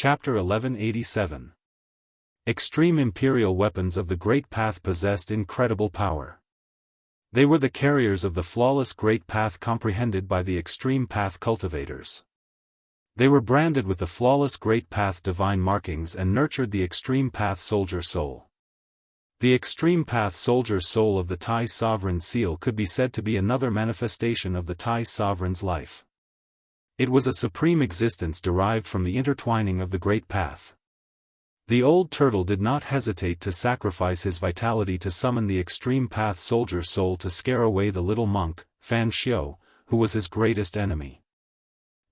Chapter 1187. Extreme Imperial weapons of the Great Path possessed incredible power. They were the carriers of the flawless Great Path comprehended by the Extreme Path cultivators. They were branded with the flawless Great Path divine markings and nurtured the Extreme Path soldier soul. The Extreme Path soldier soul of the Tai Sovereign seal could be said to be another manifestation of the Tai Sovereign's life. It was a supreme existence derived from the intertwining of the Great Path. The old turtle did not hesitate to sacrifice his vitality to summon the Extreme Path soldier soul to scare away the little monk, Fan Xiu, who was his greatest enemy.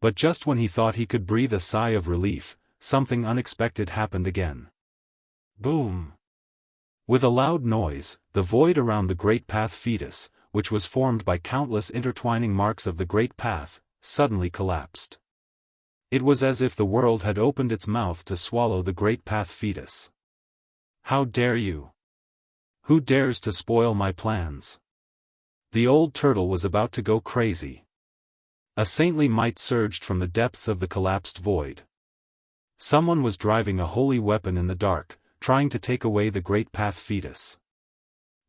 But just when he thought he could breathe a sigh of relief, something unexpected happened again. Boom! With a loud noise, the void around the Great Path fetus, which was formed by countless intertwining marks of the Great Path, suddenly collapsed. It was as if the world had opened its mouth to swallow the Great Path fetus. How dare you? Who dares to spoil my plans? The old turtle was about to go crazy. A saintly might surged from the depths of the collapsed void. Someone was driving a holy weapon in the dark, trying to take away the Great Path fetus.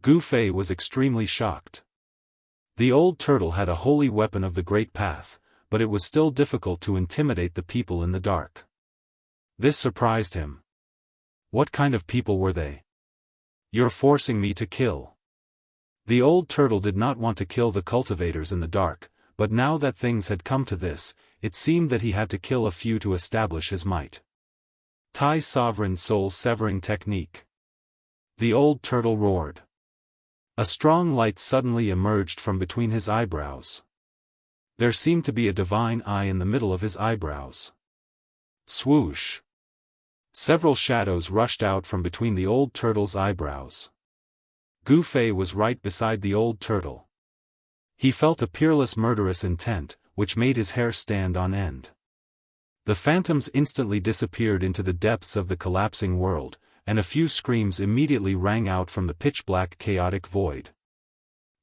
Gu Fei was extremely shocked. The old turtle had a holy weapon of the Great Path, but it was still difficult to intimidate the people in the dark. This surprised him. What kind of people were they? You're forcing me to kill. The old turtle did not want to kill the cultivators in the dark, but now that things had come to this, it seemed that he had to kill a few to establish his might. Tai Sovereign Soul Severing Technique. The old turtle roared. A strong light suddenly emerged from between his eyebrows. There seemed to be a divine eye in the middle of his eyebrows. Swoosh! Several shadows rushed out from between the old turtle's eyebrows. Gu Fei was right beside the old turtle. He felt a peerless murderous intent, which made his hair stand on end. The phantoms instantly disappeared into the depths of the collapsing world, and a few screams immediately rang out from the pitch-black chaotic void.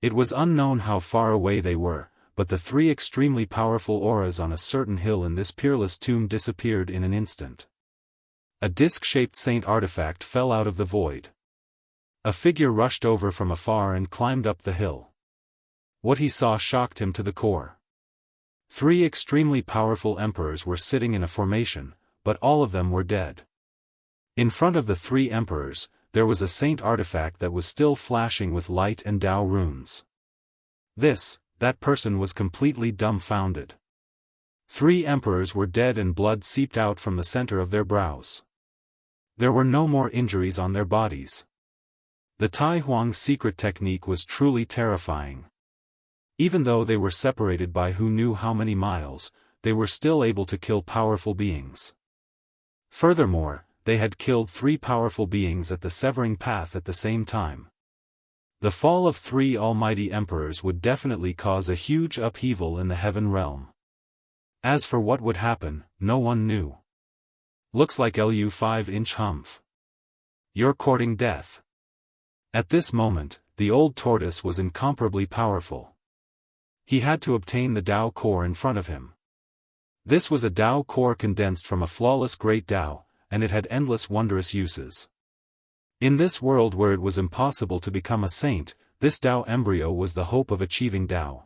It was unknown how far away they were, but the three extremely powerful auras on a certain hill in this peerless tomb disappeared in an instant. A disc-shaped saint artifact fell out of the void. A figure rushed over from afar and climbed up the hill. What he saw shocked him to the core. Three extremely powerful emperors were sitting in a formation, but all of them were dead. In front of the three emperors, there was a saint artifact that was still flashing with light and Dao runes. That person was completely dumbfounded. Three emperors were dead and blood seeped out from the center of their brows. There were no more injuries on their bodies. The Tai Huang secret technique was truly terrifying. Even though they were separated by who knew how many miles, they were still able to kill powerful beings. Furthermore, they had killed three powerful beings at the severing path at the same time. The fall of three almighty emperors would definitely cause a huge upheaval in the heaven realm. As for what would happen, no one knew. Looks like Lu 5-inch humph. You're courting death. At this moment, the old tortoise was incomparably powerful. He had to obtain the Dao core in front of him. This was a Dao core condensed from a flawless great Dao, and it had endless wondrous uses. In this world where it was impossible to become a saint, this Dao embryo was the hope of achieving Dao.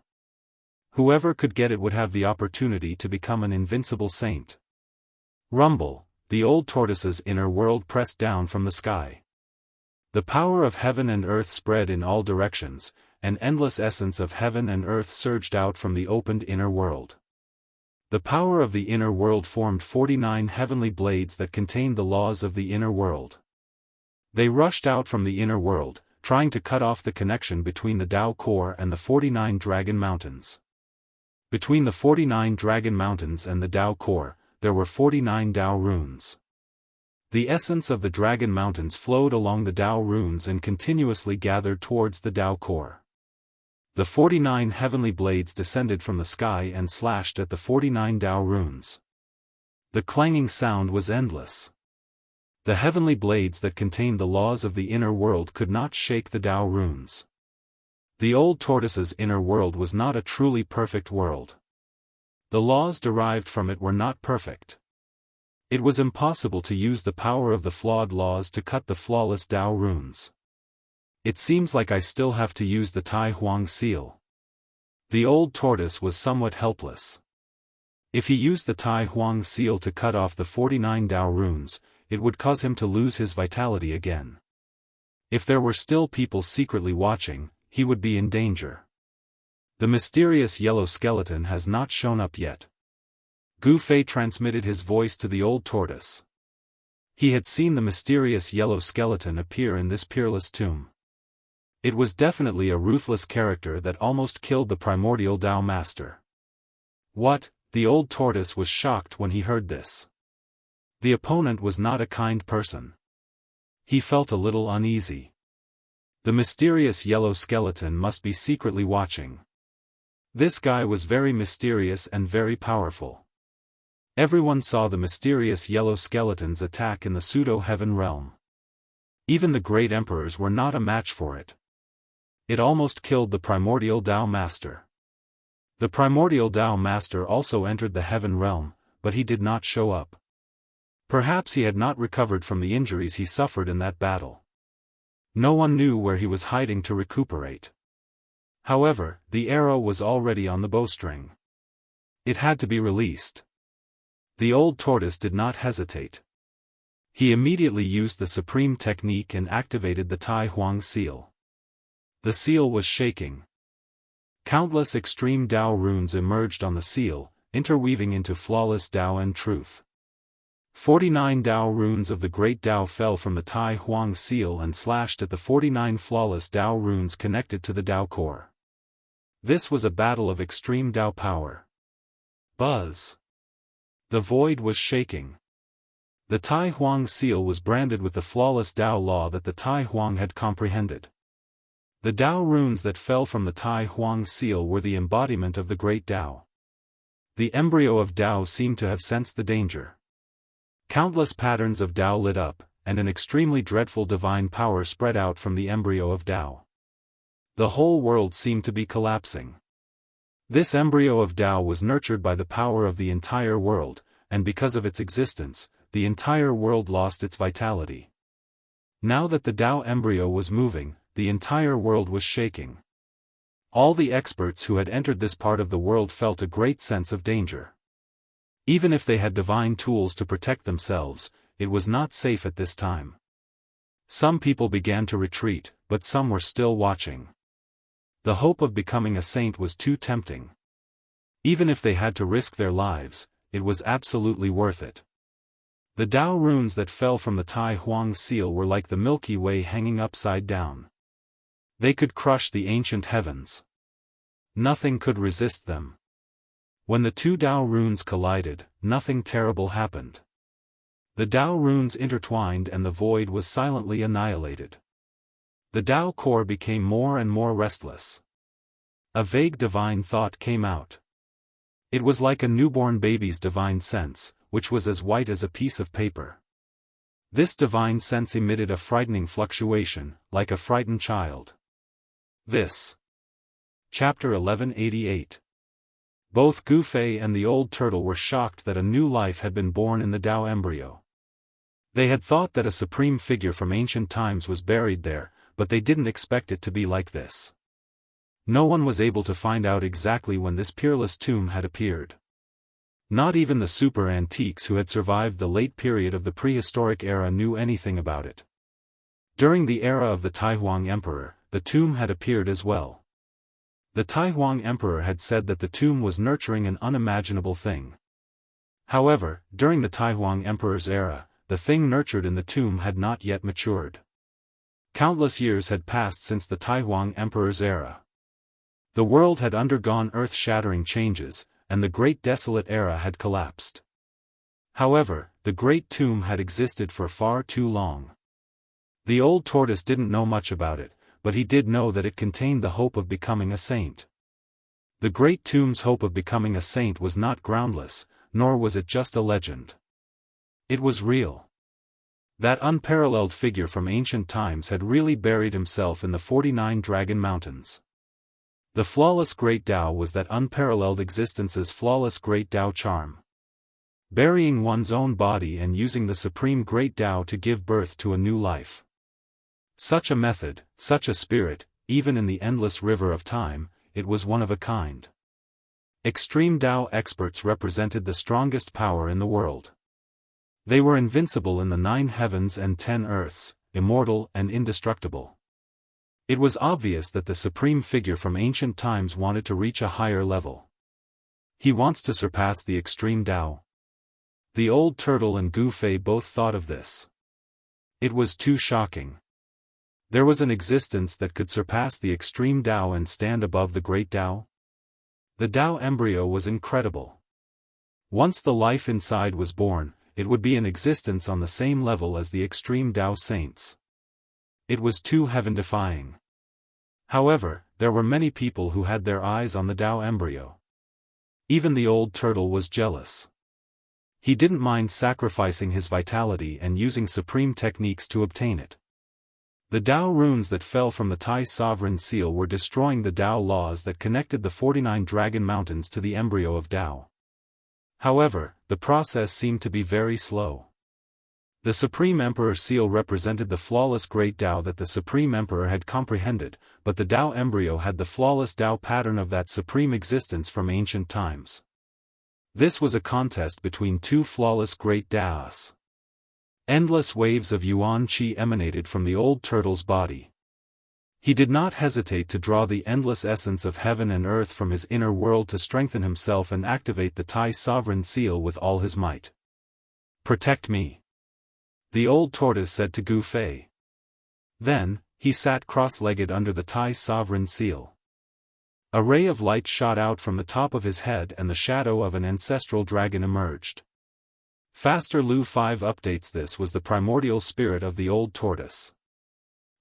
Whoever could get it would have the opportunity to become an invincible saint. Rumble, the old tortoise's inner world pressed down from the sky. The power of heaven and earth spread in all directions, an endless essence of heaven and earth surged out from the opened inner world. The power of the inner world formed 49 heavenly blades that contained the laws of the inner world. They rushed out from the inner world, trying to cut off the connection between the Dao core and the 49 Dragon Mountains. Between the 49 Dragon Mountains and the Dao core, there were 49 Dao runes. The essence of the Dragon Mountains flowed along the Dao runes and continuously gathered towards the Dao core. The 49 heavenly blades descended from the sky and slashed at the 49 Dao runes. The clanging sound was endless. The heavenly blades that contained the laws of the inner world could not shake the Dao runes. The old tortoise's inner world was not a truly perfect world. The laws derived from it were not perfect. It was impossible to use the power of the flawed laws to cut the flawless Dao runes. It seems like I still have to use the Tai Huang seal. The old tortoise was somewhat helpless. If he used the Tai Huang seal to cut off the 49 Dao runes, it would cause him to lose his vitality again. If there were still people secretly watching, he would be in danger. The mysterious yellow skeleton has not shown up yet. Gu Fei transmitted his voice to the old tortoise. He had seen the mysterious yellow skeleton appear in this peerless tomb. It was definitely a ruthless character that almost killed the primordial Dao master. What? The old tortoise was shocked when he heard this. The opponent was not a kind person. He felt a little uneasy. The mysterious yellow skeleton must be secretly watching. This guy was very mysterious and very powerful. Everyone saw the mysterious yellow skeleton's attack in the pseudo-heaven realm. Even the great emperors were not a match for it. It almost killed the primordial Dao master. The primordial Dao master also entered the heaven realm, but he did not show up. Perhaps he had not recovered from the injuries he suffered in that battle. No one knew where he was hiding to recuperate. However, the arrow was already on the bowstring. It had to be released. The old tortoise did not hesitate. He immediately used the supreme technique and activated the Tai Huang seal. The seal was shaking. Countless extreme Dao runes emerged on the seal, interweaving into flawless Dao and truth. 49 Dao runes of the great Dao fell from the Tai Huang seal and slashed at the 49 flawless Dao runes connected to the Dao core. This was a battle of extreme Dao power. Buzz! The void was shaking. The Tai Huang seal was branded with the flawless Dao law that the Tai Huang had comprehended. The Dao runes that fell from the Tai Huang seal were the embodiment of the great Dao. The embryo of Dao seemed to have sensed the danger. Countless patterns of Dao lit up, and an extremely dreadful divine power spread out from the embryo of Dao. The whole world seemed to be collapsing. This embryo of Dao was nurtured by the power of the entire world, and because of its existence, the entire world lost its vitality. Now that the Dao embryo was moving, the entire world was shaking. All the experts who had entered this part of the world felt a great sense of danger. Even if they had divine tools to protect themselves, it was not safe at this time. Some people began to retreat, but some were still watching. The hope of becoming a saint was too tempting. Even if they had to risk their lives, it was absolutely worth it. The Dao runes that fell from the Tai Huang seal were like the Milky Way hanging upside down. They could crush the ancient heavens. Nothing could resist them. When the two Dao runes collided, nothing terrible happened. The Dao runes intertwined and the void was silently annihilated. The Dao core became more and more restless. A vague divine thought came out. It was like a newborn baby's divine sense, which was as white as a piece of paper. This divine sense emitted a frightening fluctuation, like a frightened child. This. Chapter 1188. Both Gu Fei and the old turtle were shocked that a new life had been born in the Dao embryo. They had thought that a supreme figure from ancient times was buried there, but they didn't expect it to be like this. No one was able to find out exactly when this peerless tomb had appeared. Not even the super antiques who had survived the late period of the prehistoric era knew anything about it. During the era of the Taihuang Emperor, the tomb had appeared as well. The Taihuang Emperor had said that the tomb was nurturing an unimaginable thing. However, during the Taihuang Emperor's era, the thing nurtured in the tomb had not yet matured. Countless years had passed since the Taihuang Emperor's era. The world had undergone earth-shattering changes, and the Great Desolate Era had collapsed. However, the Great Tomb had existed for far too long. The old tortoise didn't know much about it, but he did know that it contained the hope of becoming a saint. The Great Tomb's hope of becoming a saint was not groundless, nor was it just a legend. It was real. That unparalleled figure from ancient times had really buried himself in the 49 Dragon Mountains. The flawless Great Tao was that unparalleled existence's flawless Great Tao charm. burying one's own body and using the supreme great Tao to give birth to a new life. Such a method, such a spirit, even in the endless river of time, it was one of a kind. Extreme Tao experts represented the strongest power in the world. They were invincible in the 9 heavens and 10 earths, immortal and indestructible. It was obvious that the supreme figure from ancient times wanted to reach a higher level. He wants to surpass the extreme Tao. The old turtle and Gu Fei both thought of this. It was too shocking. There was an existence that could surpass the extreme Tao and stand above the great Tao? The Tao embryo was incredible. Once the life inside was born, it would be an existence on the same level as the extreme Tao saints. It was too heaven-defying. However, there were many people who had their eyes on the Tao embryo. Even the old turtle was jealous. He didn't mind sacrificing his vitality and using supreme techniques to obtain it. The Tao runes that fell from the Tai sovereign seal were destroying the Tao laws that connected the 49 dragon mountains to the embryo of Tao. However, the process seemed to be very slow. The Supreme Emperor seal represented the flawless great Tao that the Supreme Emperor had comprehended, but the Tao embryo had the flawless Tao pattern of that supreme existence from ancient times. This was a contest between two flawless great Taos. Endless waves of yuan qi emanated from the old turtle's body. He did not hesitate to draw the endless essence of heaven and earth from his inner world to strengthen himself and activate the Tai sovereign seal with all his might. "Protect me," the old tortoise said to Gu Fei. Then, he sat cross-legged under the Tai sovereign seal. A ray of light shot out from the top of his head and the shadow of an ancestral dragon emerged. Faster Lu 5 updates. This was the primordial spirit of the old tortoise.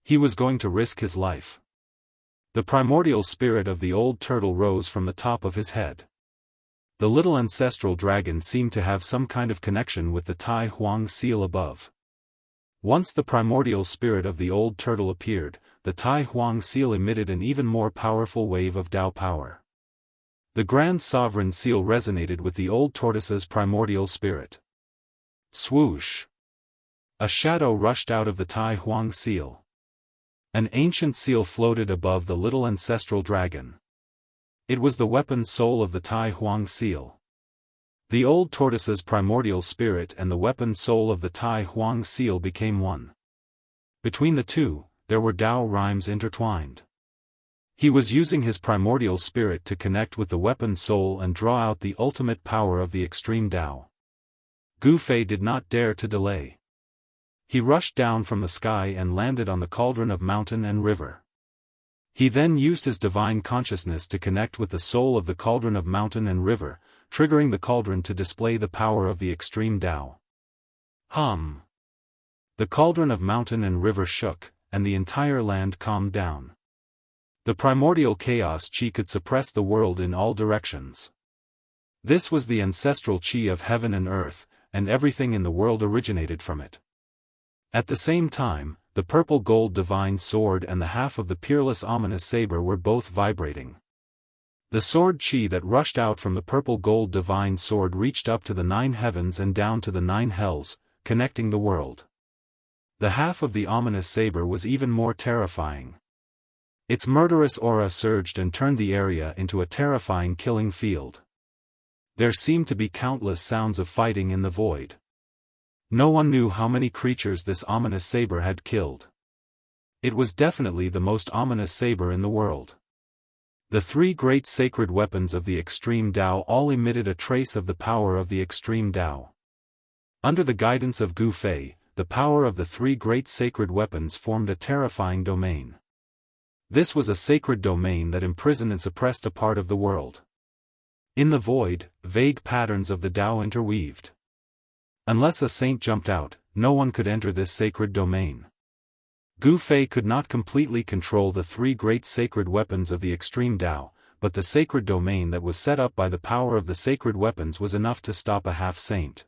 He was going to risk his life. The primordial spirit of the old turtle rose from the top of his head. The little ancestral dragon seemed to have some kind of connection with the Tai Huang seal above. Once the primordial spirit of the old turtle appeared, the Tai Huang seal emitted an even more powerful wave of Tao power. The Grand Sovereign seal resonated with the old tortoise's primordial spirit. Swoosh! A shadow rushed out of the Tai Huang seal. An ancient seal floated above the little ancestral dragon. It was the weapon soul of the Tai Huang seal. The old tortoise's primordial spirit and the weapon soul of the Tai Huang seal became one. Between the two, there were Tao rhymes intertwined. He was using his primordial spirit to connect with the weapon soul and draw out the ultimate power of the extreme Tao. Gu Fei did not dare to delay. He rushed down from the sky and landed on the cauldron of mountain and river. He then used his divine consciousness to connect with the soul of the cauldron of mountain and river, triggering the cauldron to display the power of the extreme Tao. Hum! The cauldron of mountain and river shook, and the entire land calmed down. The primordial chaos chi could suppress the world in all directions. This was the ancestral chi of heaven and earth, and everything in the world originated from it. At the same time, the purple gold divine sword and the half of the peerless ominous saber were both vibrating. The sword chi that rushed out from the purple gold divine sword reached up to the 9 heavens and down to the 9 hells, connecting the world. The half of the ominous saber was even more terrifying. Its murderous aura surged and turned the area into a terrifying killing field. There seemed to be countless sounds of fighting in the void. No one knew how many creatures this ominous saber had killed. It was definitely the most ominous saber in the world. The 3 great sacred weapons of the extreme Tao all emitted a trace of the power of the extreme Tao. Under the guidance of Gu Fei, the power of the 3 great sacred weapons formed a terrifying domain. This was a sacred domain that imprisoned and suppressed a part of the world. In the void, vague patterns of the Tao interweaved. Unless a saint jumped out, no one could enter this sacred domain. Gu Fei could not completely control the 3 great sacred weapons of the extreme Tao, but the sacred domain that was set up by the power of the sacred weapons was enough to stop a half-saint.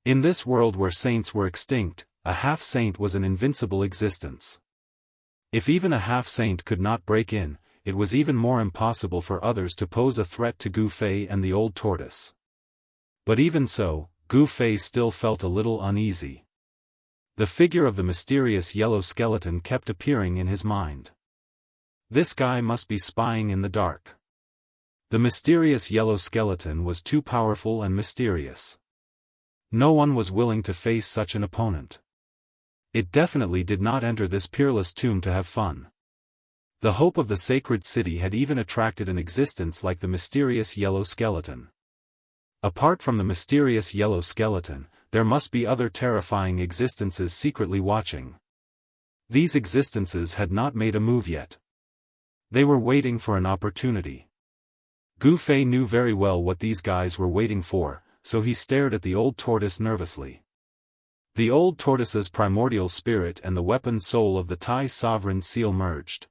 In this world where saints were extinct, a half-saint was an invincible existence. If even a half-saint could not break in, it was even more impossible for others to pose a threat to Gu Fei and the old tortoise. But even so, Gu Fei still felt a little uneasy. The figure of the mysterious yellow skeleton kept appearing in his mind. This guy must be spying in the dark. The mysterious yellow skeleton was too powerful and mysterious. No one was willing to face such an opponent. It definitely did not enter this peerless tomb to have fun. The hope of the sacred city had even attracted an existence like the mysterious yellow skeleton. Apart from the mysterious yellow skeleton, there must be other terrifying existences secretly watching. These existences had not made a move yet. They were waiting for an opportunity. Gu Fei knew very well what these guys were waiting for, so he stared at the old tortoise nervously. The old tortoise's primordial spirit and the weapon soul of the Tai sovereign seal merged.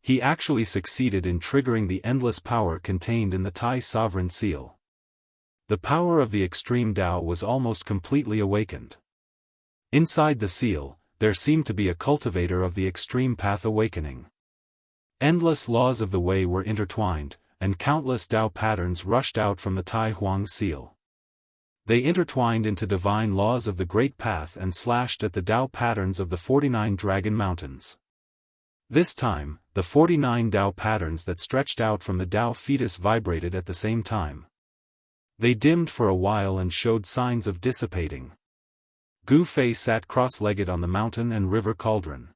He actually succeeded in triggering the endless power contained in the Tai sovereign seal. The power of the extreme Tao was almost completely awakened. Inside the seal, there seemed to be a cultivator of the extreme path awakening. Endless laws of the way were intertwined, and countless Tao patterns rushed out from the Tai Huang seal. They intertwined into divine laws of the Great Path and slashed at the Tao patterns of the 49 Dragon Mountains. This time, the 49 Tao patterns that stretched out from the Tao fetus vibrated at the same time. They dimmed for a while and showed signs of dissipating. Gu Fei sat cross-legged on the mountain and river cauldron.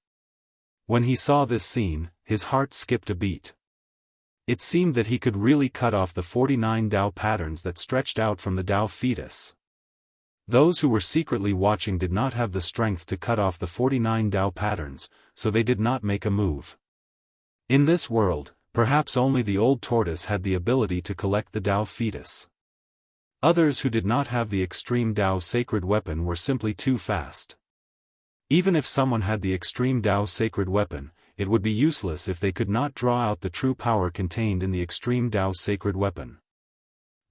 When he saw this scene, his heart skipped a beat. It seemed that he could really cut off the 49 Tao patterns that stretched out from the Tao fetus. Those who were secretly watching did not have the strength to cut off the 49 Tao patterns, so they did not make a move. In this world, perhaps only the old tortoise had the ability to collect the Tao fetus. Others who did not have the extreme Tao sacred weapon were simply too fast. Even if someone had the extreme Tao sacred weapon, it would be useless if they could not draw out the true power contained in the extreme Tao sacred weapon.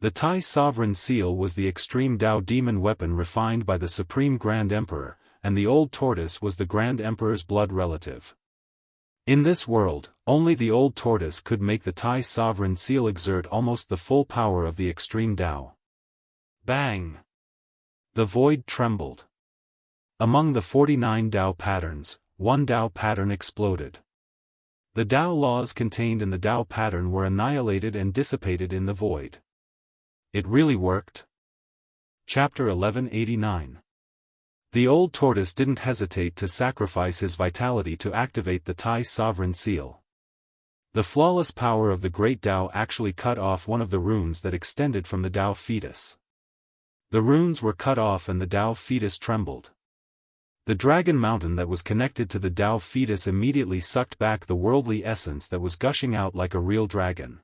The Tai sovereign seal was the extreme Tao demon weapon refined by the Supreme Grand Emperor, and the old tortoise was the Grand Emperor's blood relative. In this world, only the old tortoise could make the Tai sovereign seal exert almost the full power of the extreme Tao. Bang! The void trembled. Among the 49 Tao patterns, one Tao pattern exploded. The Tao laws contained in the Tao pattern were annihilated and dissipated in the void. It really worked. Chapter 1189. The old tortoise didn't hesitate to sacrifice his vitality to activate the Tai sovereign seal. The flawless power of the great Tao actually cut off one of the runes that extended from the Tao fetus. The runes were cut off and the Tao fetus trembled. The dragon mountain that was connected to the Tao fetus immediately sucked back the worldly essence that was gushing out like a real dragon.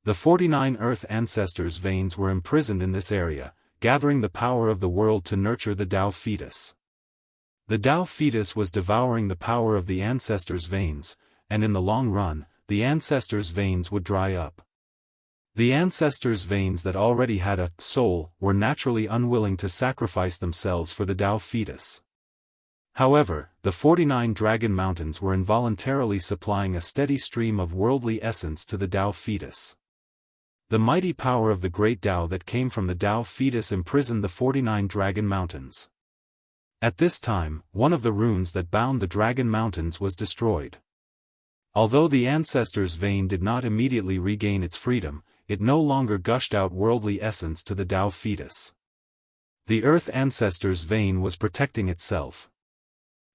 The 49 Earth Ancestors' veins were imprisoned in this area, gathering the power of the world to nurture the Tao fetus. The Tao fetus was devouring the power of the Ancestors' veins, and in the long run, the Ancestors' veins would dry up. The Ancestors' veins that already had a soul were naturally unwilling to sacrifice themselves for the Tao fetus. However, the 49 Dragon Mountains were involuntarily supplying a steady stream of worldly essence to the Tao fetus. The mighty power of the great Tao that came from the Tao fetus imprisoned the 49 Dragon Mountains. At this time, one of the runes that bound the Dragon Mountains was destroyed. Although the Ancestors' vein did not immediately regain its freedom, it no longer gushed out worldly essence to the Tao fetus. The Earth Ancestors' vein was protecting itself.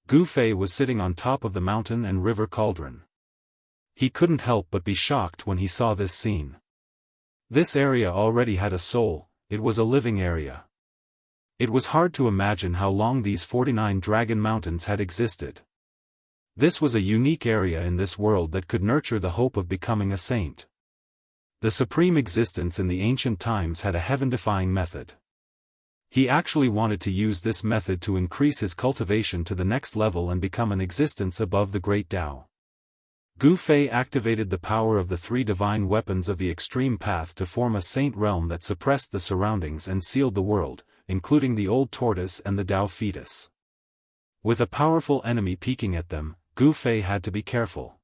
Gu Fei was sitting on top of the mountain and river cauldron. He couldn't help but be shocked when he saw this scene. This area already had a soul, it was a living area. It was hard to imagine how long these 49 Dragon Mountains had existed. This was a unique area in this world that could nurture the hope of becoming a saint. The supreme existence in the ancient times had a heaven-defying method. He actually wanted to use this method to increase his cultivation to the next level and become an existence above the great Tao. Gu Fei activated the power of the three divine weapons of the extreme path to form a saint realm that suppressed the surroundings and sealed the world, including the old tortoise and the Tao fetus. With a powerful enemy peeking at them, Gu Fei had to be careful.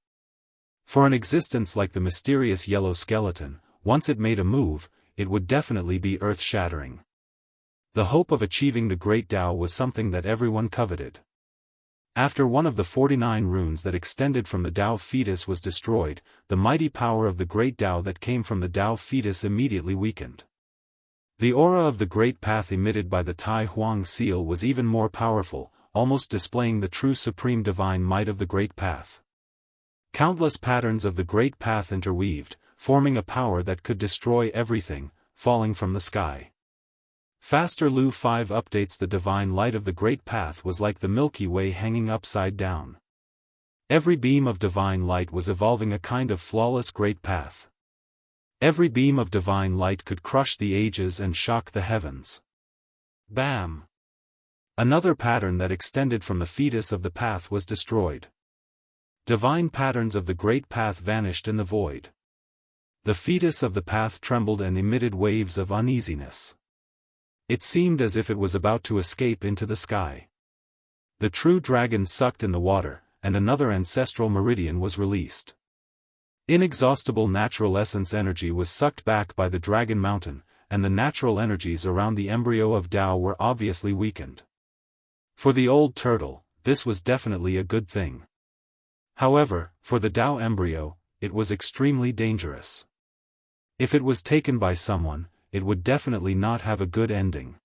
For an existence like the mysterious yellow skeleton, once it made a move, it would definitely be earth-shattering. The hope of achieving the Great Tao was something that everyone coveted. After one of the 49 runes that extended from the Tao fetus was destroyed, the mighty power of the Great Tao that came from the Tao fetus immediately weakened. The aura of the Great Path emitted by the Tai Huang seal was even more powerful, almost displaying the true supreme divine might of the Great Path. Countless patterns of the Great Path interweaved, forming a power that could destroy everything, falling from the sky. Faster Lu 5 updates. The divine light of the Great Path was like the Milky Way hanging upside down. Every beam of divine light was evolving a kind of flawless Great Path. Every beam of divine light could crush the ages and shock the heavens. Bam! Another pattern that extended from the fetus of the path was destroyed. Divine patterns of the Great Path vanished in the void. The fetus of the path trembled and emitted waves of uneasiness. It seemed as if it was about to escape into the sky. The true dragon sucked in the water, and another ancestral meridian was released. Inexhaustible natural essence energy was sucked back by the Dragon Mountain, and the natural energies around the embryo of Tao were obviously weakened. For the old turtle, this was definitely a good thing. However, for the Tao embryo, it was extremely dangerous. If it was taken by someone, it would definitely not have a good ending.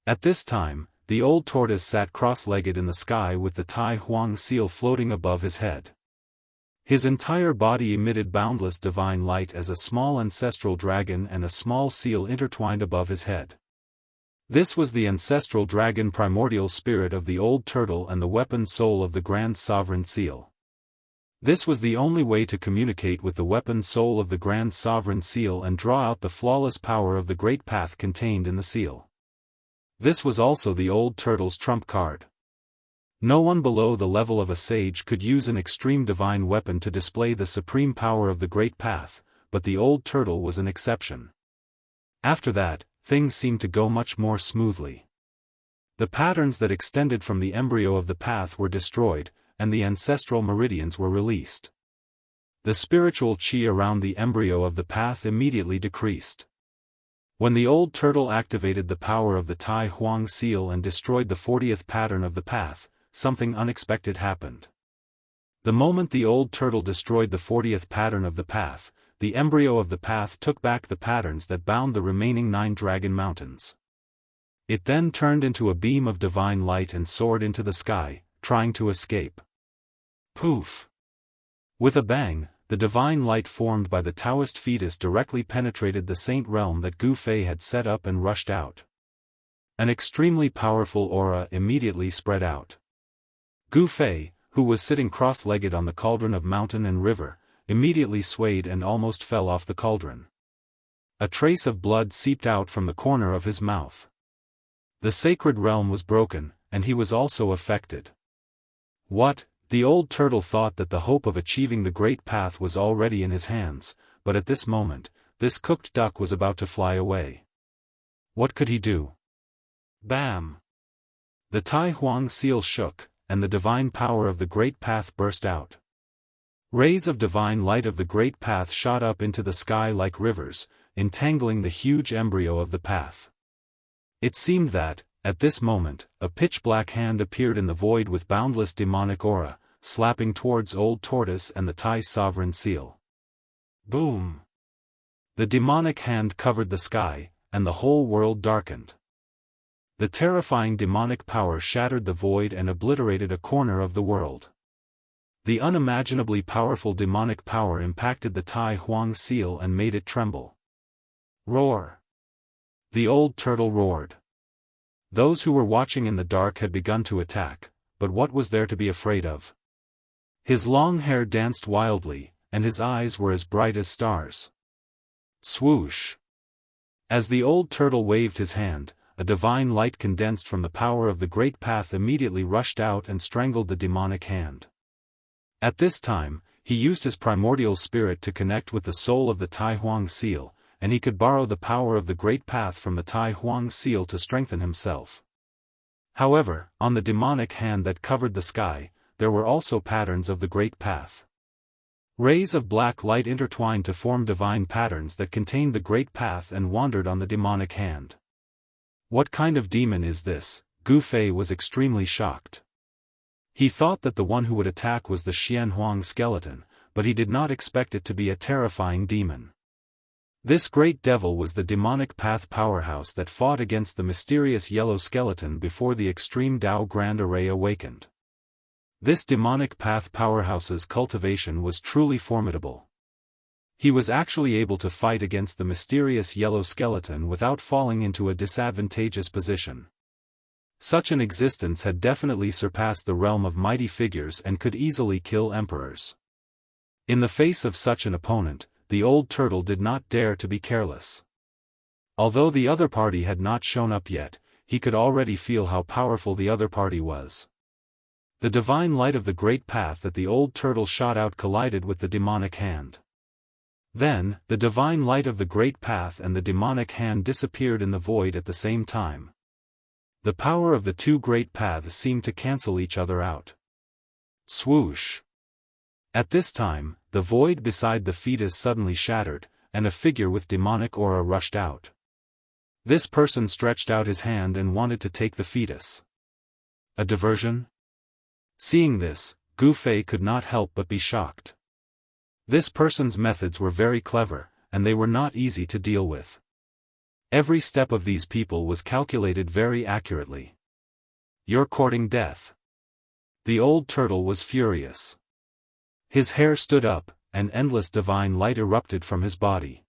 At this time, the old tortoise sat cross-legged in the sky with the Tai Huang seal floating above his head. His entire body emitted boundless divine light as a small ancestral dragon and a small seal intertwined above his head. This was the ancestral dragon primordial spirit of the old turtle and the weapon soul of the grand sovereign seal. This was the only way to communicate with the weapon soul of the Grand Sovereign Seal and draw out the flawless power of the Great Path contained in the seal. This was also the old turtle's trump card. No one below the level of a sage could use an extreme divine weapon to display the supreme power of the Great Path, but the old turtle was an exception. After that, things seemed to go much more smoothly. The patterns that extended from the embryo of the path were destroyed, and the ancestral meridians were released. The spiritual chi around the embryo of the path immediately decreased. When the old turtle activated the power of the Tai Huang seal and destroyed the 40th pattern of the path, something unexpected happened. The moment the old turtle destroyed the 40th pattern of the path, the embryo of the path took back the patterns that bound the remaining 9 dragon mountains. It then turned into a beam of divine light and soared into the sky, trying to escape. Poof! With a bang, the divine light formed by the Taoist fetus directly penetrated the saint realm that Gu Fei had set up and rushed out. An extremely powerful aura immediately spread out. Gu Fei, who was sitting cross-legged on the cauldron of mountain and river, immediately swayed and almost fell off the cauldron. A trace of blood seeped out from the corner of his mouth. The sacred realm was broken, and he was also affected. What? The old turtle thought that the hope of achieving the Great Path was already in his hands, but at this moment, this cooked duck was about to fly away. What could he do? Bam! The Tai Huang seal shook, and the divine power of the Great Path burst out. Rays of divine light of the Great Path shot up into the sky like rivers, entangling the huge embryo of the path. It seemed that, at this moment, a pitch-black hand appeared in the void with boundless demonic aura, slapping towards Old Tortoise and the Tai Sovereign Seal. Boom! The demonic hand covered the sky, and the whole world darkened. The terrifying demonic power shattered the void and obliterated a corner of the world. The unimaginably powerful demonic power impacted the Tai Huang seal and made it tremble. Roar! The old turtle roared. Those who were watching in the dark had begun to attack, but what was there to be afraid of? His long hair danced wildly, and his eyes were as bright as stars. Swoosh! As the old turtle waved his hand, a divine light condensed from the power of the Great Path immediately rushed out and strangled the demonic hand. At this time, he used his primordial spirit to connect with the soul of the Tai Huang seal, and he could borrow the power of the Great Path from the Tai Huang seal to strengthen himself. However, on the demonic hand that covered the sky, there were also patterns of the Great Path. Rays of black light intertwined to form divine patterns that contained the great path and wandered on the demonic hand. What kind of demon is this? Gu Fei was extremely shocked. He thought that the one who would attack was the Xianhuang skeleton, but he did not expect it to be a terrifying demon. This great devil was the demonic path powerhouse that fought against the mysterious yellow skeleton before the extreme Dao Grand Array awakened. This demonic path powerhouse's cultivation was truly formidable. He was actually able to fight against the mysterious yellow skeleton without falling into a disadvantageous position. Such an existence had definitely surpassed the realm of mighty figures and could easily kill emperors. In the face of such an opponent, the old turtle did not dare to be careless. Although the other party had not shown up yet, he could already feel how powerful the other party was. The divine light of the great path that the old turtle shot out collided with the demonic hand. Then, the divine light of the great path and the demonic hand disappeared in the void at the same time. The power of the two great paths seemed to cancel each other out. Swoosh! At this time, the void beside the fetus suddenly shattered, and a figure with demonic aura rushed out. This person stretched out his hand and wanted to take the fetus. A diversion? Seeing this, Gu Fei could not help but be shocked. This person's methods were very clever, and they were not easy to deal with. Every step of these people was calculated very accurately. You're courting death. The old turtle was furious. His hair stood up, and endless divine light erupted from his body.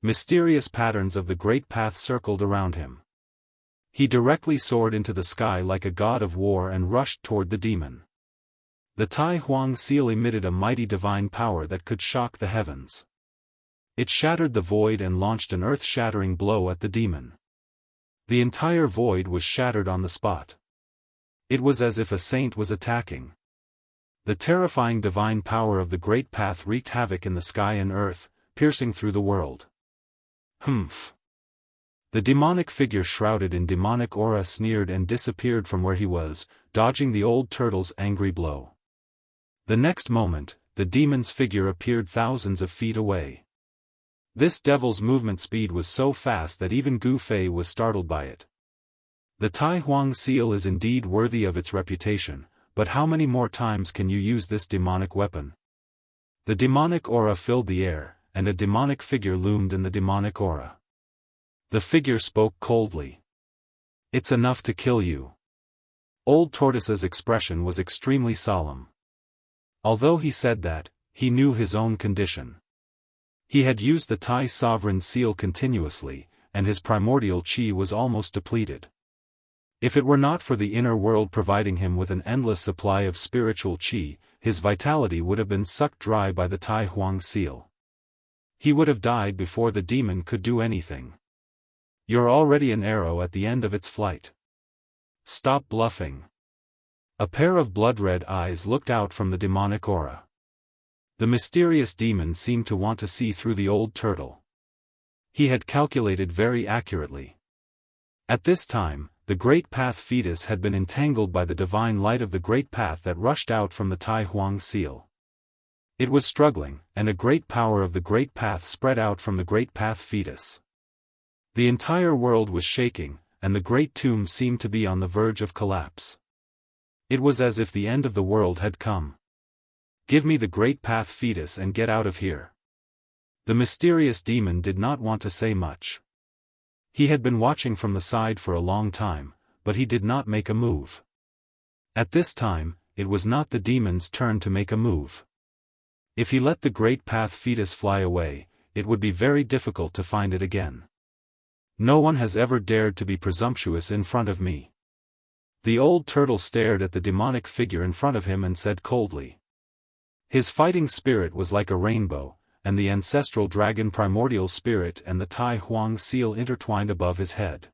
Mysterious patterns of the great path circled around him. He directly soared into the sky like a god of war and rushed toward the demon. The Tai Huang seal emitted a mighty divine power that could shock the heavens. It shattered the void and launched an earth-shattering blow at the demon. The entire void was shattered on the spot. It was as if a saint was attacking. The terrifying divine power of the great path wreaked havoc in the sky and earth, piercing through the world. Humph! The demonic figure shrouded in demonic aura sneered and disappeared from where he was, dodging the old turtle's angry blow. The next moment, the demon's figure appeared thousands of feet away. This devil's movement speed was so fast that even Gu Fei was startled by it. The Tai Huang seal is indeed worthy of its reputation, but how many more times can you use this demonic weapon? The demonic aura filled the air, and a demonic figure loomed in the demonic aura. The figure spoke coldly. It's enough to kill you. Old Tortoise's expression was extremely solemn. Although he said that, he knew his own condition. He had used the Tai Sovereign seal continuously, and his primordial qi was almost depleted. If it were not for the inner world providing him with an endless supply of spiritual qi, his vitality would have been sucked dry by the Tai Huang seal. He would have died before the demon could do anything. You're already an arrow at the end of its flight. Stop bluffing. A pair of blood-red eyes looked out from the demonic aura. The mysterious demon seemed to want to see through the old turtle. He had calculated very accurately. At this time, the great path fetus had been entangled by the divine light of the great path that rushed out from the Tai Huang seal. It was struggling, and a great power of the great path spread out from the great path fetus. The entire world was shaking, and the great tomb seemed to be on the verge of collapse. It was as if the end of the world had come. Give me the great path fetus and get out of here. The mysterious demon did not want to say much. He had been watching from the side for a long time, but he did not make a move. At this time, it was not the demon's turn to make a move. If he let the great path fetus fly away, it would be very difficult to find it again. No one has ever dared to be presumptuous in front of me. The old turtle stared at the demonic figure in front of him and said coldly. His fighting spirit was like a rainbow, and the ancestral dragon primordial spirit and the Tai Huang seal intertwined above his head.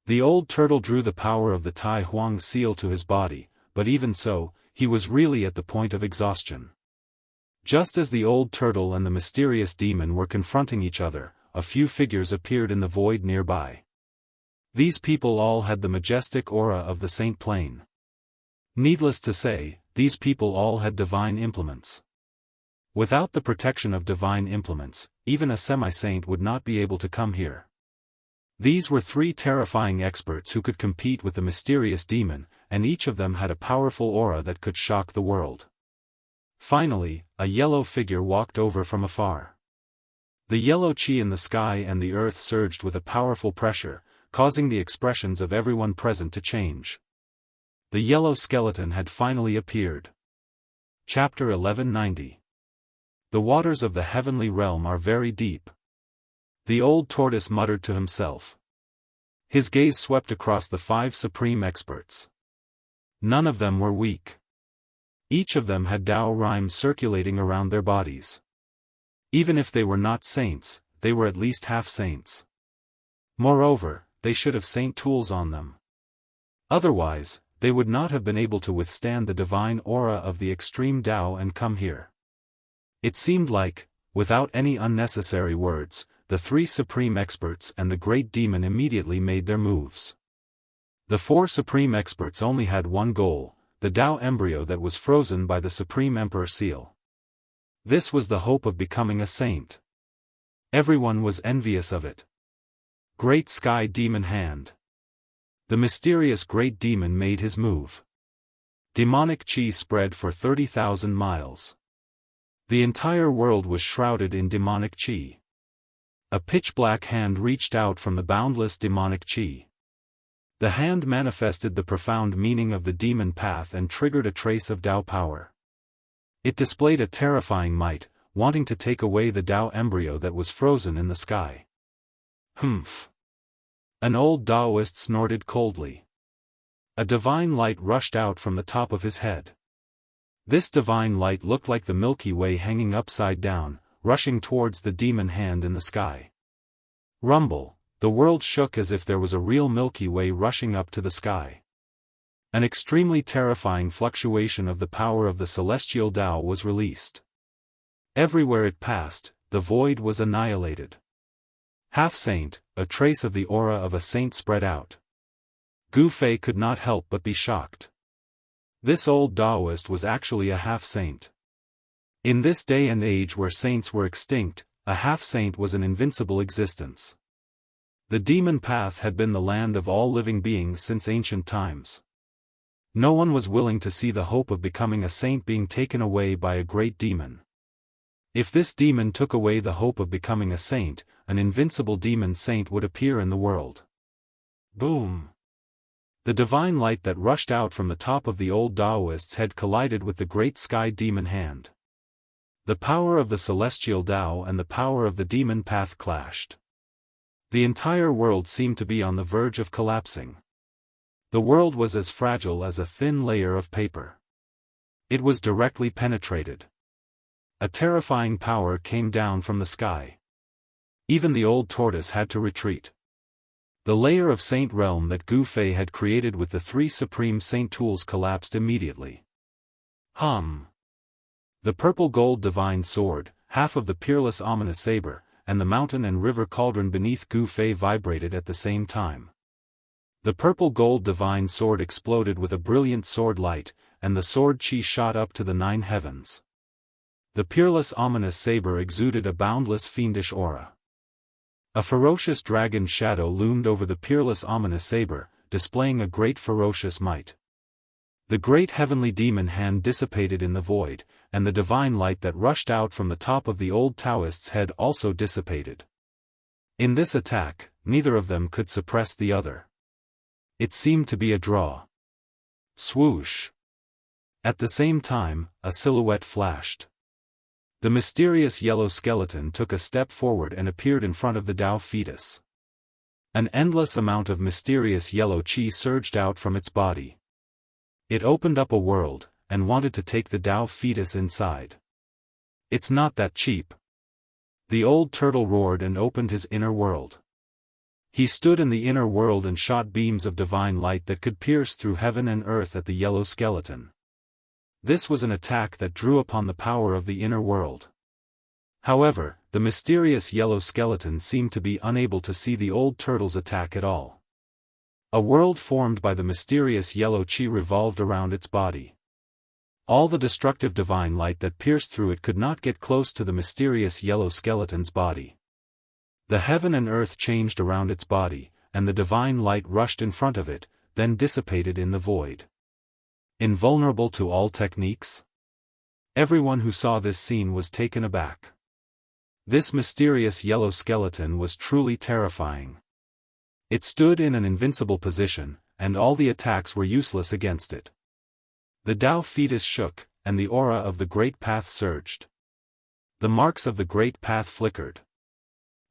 The old turtle drew the power of the Tai Huang seal to his body, but even so, he was really at the point of exhaustion. Just as the old turtle and the mysterious demon were confronting each other, a few figures appeared in the void nearby. These people all had the majestic aura of the Saint Plane. Needless to say, these people all had divine implements. Without the protection of divine implements, even a semi-saint would not be able to come here. These were three terrifying experts who could compete with the mysterious demon, and each of them had a powerful aura that could shock the world. Finally, a yellow figure walked over from afar. The yellow chi in the sky and the earth surged with a powerful pressure, causing the expressions of everyone present to change. The yellow skeleton had finally appeared. Chapter 1190. The waters of the heavenly realm are very deep. The old tortoise muttered to himself. His gaze swept across the 5 supreme experts. None of them were weak. Each of them had Tao rhymes circulating around their bodies. Even if they were not saints, they were at least half-saints. Moreover, they should have saint tools on them. Otherwise, they would not have been able to withstand the divine aura of the extreme Tao and come here. It seemed like, without any unnecessary words, the 3 supreme experts and the great demon immediately made their moves. The 4 supreme experts only had one goal, the Tao embryo that was frozen by the Supreme Emperor seal. This was the hope of becoming a saint. Everyone was envious of it. Great Sky Demon Hand. The mysterious great demon made his move. Demonic chi spread for 30,000 miles. The entire world was shrouded in demonic chi. A pitch-black hand reached out from the boundless demonic chi. The hand manifested the profound meaning of the demon path and triggered a trace of Tao power. It displayed a terrifying might, wanting to take away the Tao embryo that was frozen in the sky. Humph! An old Daoist snorted coldly. A divine light rushed out from the top of his head. This divine light looked like the Milky Way hanging upside down, rushing towards the demon hand in the sky. Rumble! The world shook as if there was a real Milky Way rushing up to the sky. An extremely terrifying fluctuation of the power of the celestial Tao was released. Everywhere it passed, the void was annihilated. Half-saint, a trace of the aura of a saint spread out. Gu Fei could not help but be shocked. This old Daoist was actually a half-saint. In this day and age where saints were extinct, a half-saint was an invincible existence. The demon path had been the land of all living beings since ancient times. No one was willing to see the hope of becoming a saint being taken away by a great demon. If this demon took away the hope of becoming a saint, an invincible demon saint would appear in the world. Boom! The divine light that rushed out from the top of the old Daoist's head collided with the great sky demon hand. The power of the celestial Tao and the power of the demon path clashed. The entire world seemed to be on the verge of collapsing. The world was as fragile as a thin layer of paper. It was directly penetrated. A terrifying power came down from the sky. Even the old tortoise had to retreat. The layer of saint realm that Gu Fei had created with the 3 supreme saint tools collapsed immediately. Hum! The purple gold divine sword, half of the peerless ominous saber, and the mountain and river cauldron beneath Gu Fei vibrated at the same time. The purple gold divine sword exploded with a brilliant sword light, and the sword chi shot up to the 9 heavens. The peerless ominous saber exuded a boundless fiendish aura. A ferocious dragon shadow loomed over the peerless ominous saber, displaying a great ferocious might. The great heavenly demon hand dissipated in the void, and the divine light that rushed out from the top of the old Taoist's head also dissipated. In this attack, neither of them could suppress the other. It seemed to be a draw. Swoosh! At the same time, a silhouette flashed. The mysterious yellow skeleton took a step forward and appeared in front of the Tao fetus. An endless amount of mysterious yellow chi surged out from its body. It opened up a world, and wanted to take the Tao fetus inside. It's not that cheap. The old turtle roared and opened his inner world. He stood in the inner world and shot beams of divine light that could pierce through heaven and earth at the yellow skeleton. This was an attack that drew upon the power of the inner world. However, the mysterious yellow skeleton seemed to be unable to see the old turtle's attack at all. A world formed by the mysterious yellow chi revolved around its body. All the destructive divine light that pierced through it could not get close to the mysterious yellow skeleton's body. The heaven and earth changed around its body, and the divine light rushed in front of it, then dissipated in the void. Invulnerable to all techniques? Everyone who saw this scene was taken aback. This mysterious yellow skeleton was truly terrifying. It stood in an invincible position, and all the attacks were useless against it. The Tao fetus shook, and the aura of the Great Path surged. The marks of the Great Path flickered.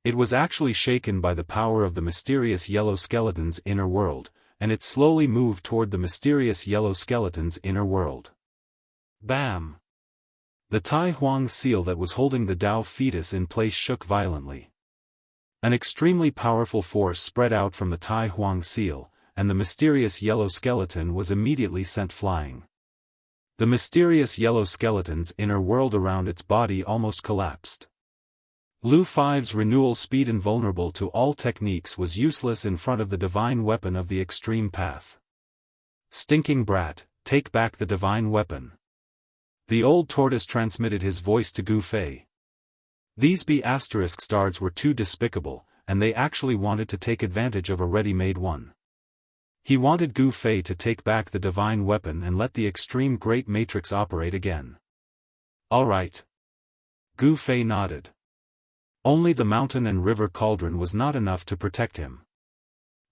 It was actually shaken by the power of the mysterious yellow skeleton's inner world, and it slowly moved toward the mysterious yellow skeleton's inner world. Bam! The Tai Huang seal that was holding the Tao fetus in place shook violently. An extremely powerful force spread out from the Tai Huang seal, and the mysterious yellow skeleton was immediately sent flying. The mysterious yellow skeleton's inner world around its body almost collapsed. Lu Five's renewal speed invulnerable to all techniques was useless in front of the divine weapon of the extreme path. Stinking brat, take back the divine weapon. The old tortoise transmitted his voice to Gu Fei. These B** stars were too despicable, and they actually wanted to take advantage of a ready-made one. He wanted Gu Fei to take back the divine weapon and let the extreme great matrix operate again. All right. Gu Fei nodded. Only the mountain and river cauldron was not enough to protect him.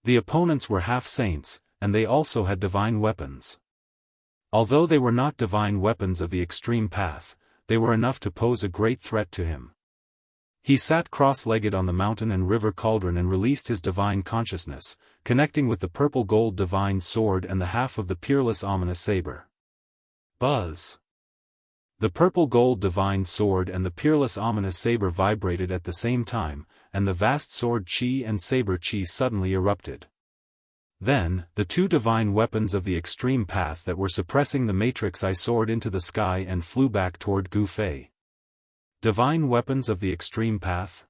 The opponents were half-saints, and they also had divine weapons. Although they were not divine weapons of the extreme path, they were enough to pose a great threat to him. He sat cross-legged on the mountain and river cauldron and released his divine consciousness, connecting with the purple gold divine sword and the half of the peerless ominous saber. Buzz! The purple gold divine sword and the peerless ominous saber vibrated at the same time, and the vast sword chi and saber chi suddenly erupted. Then, the two divine weapons of the extreme path that were suppressing the matrix soared into the sky and flew back toward Gu Fei. Divine weapons of the extreme path?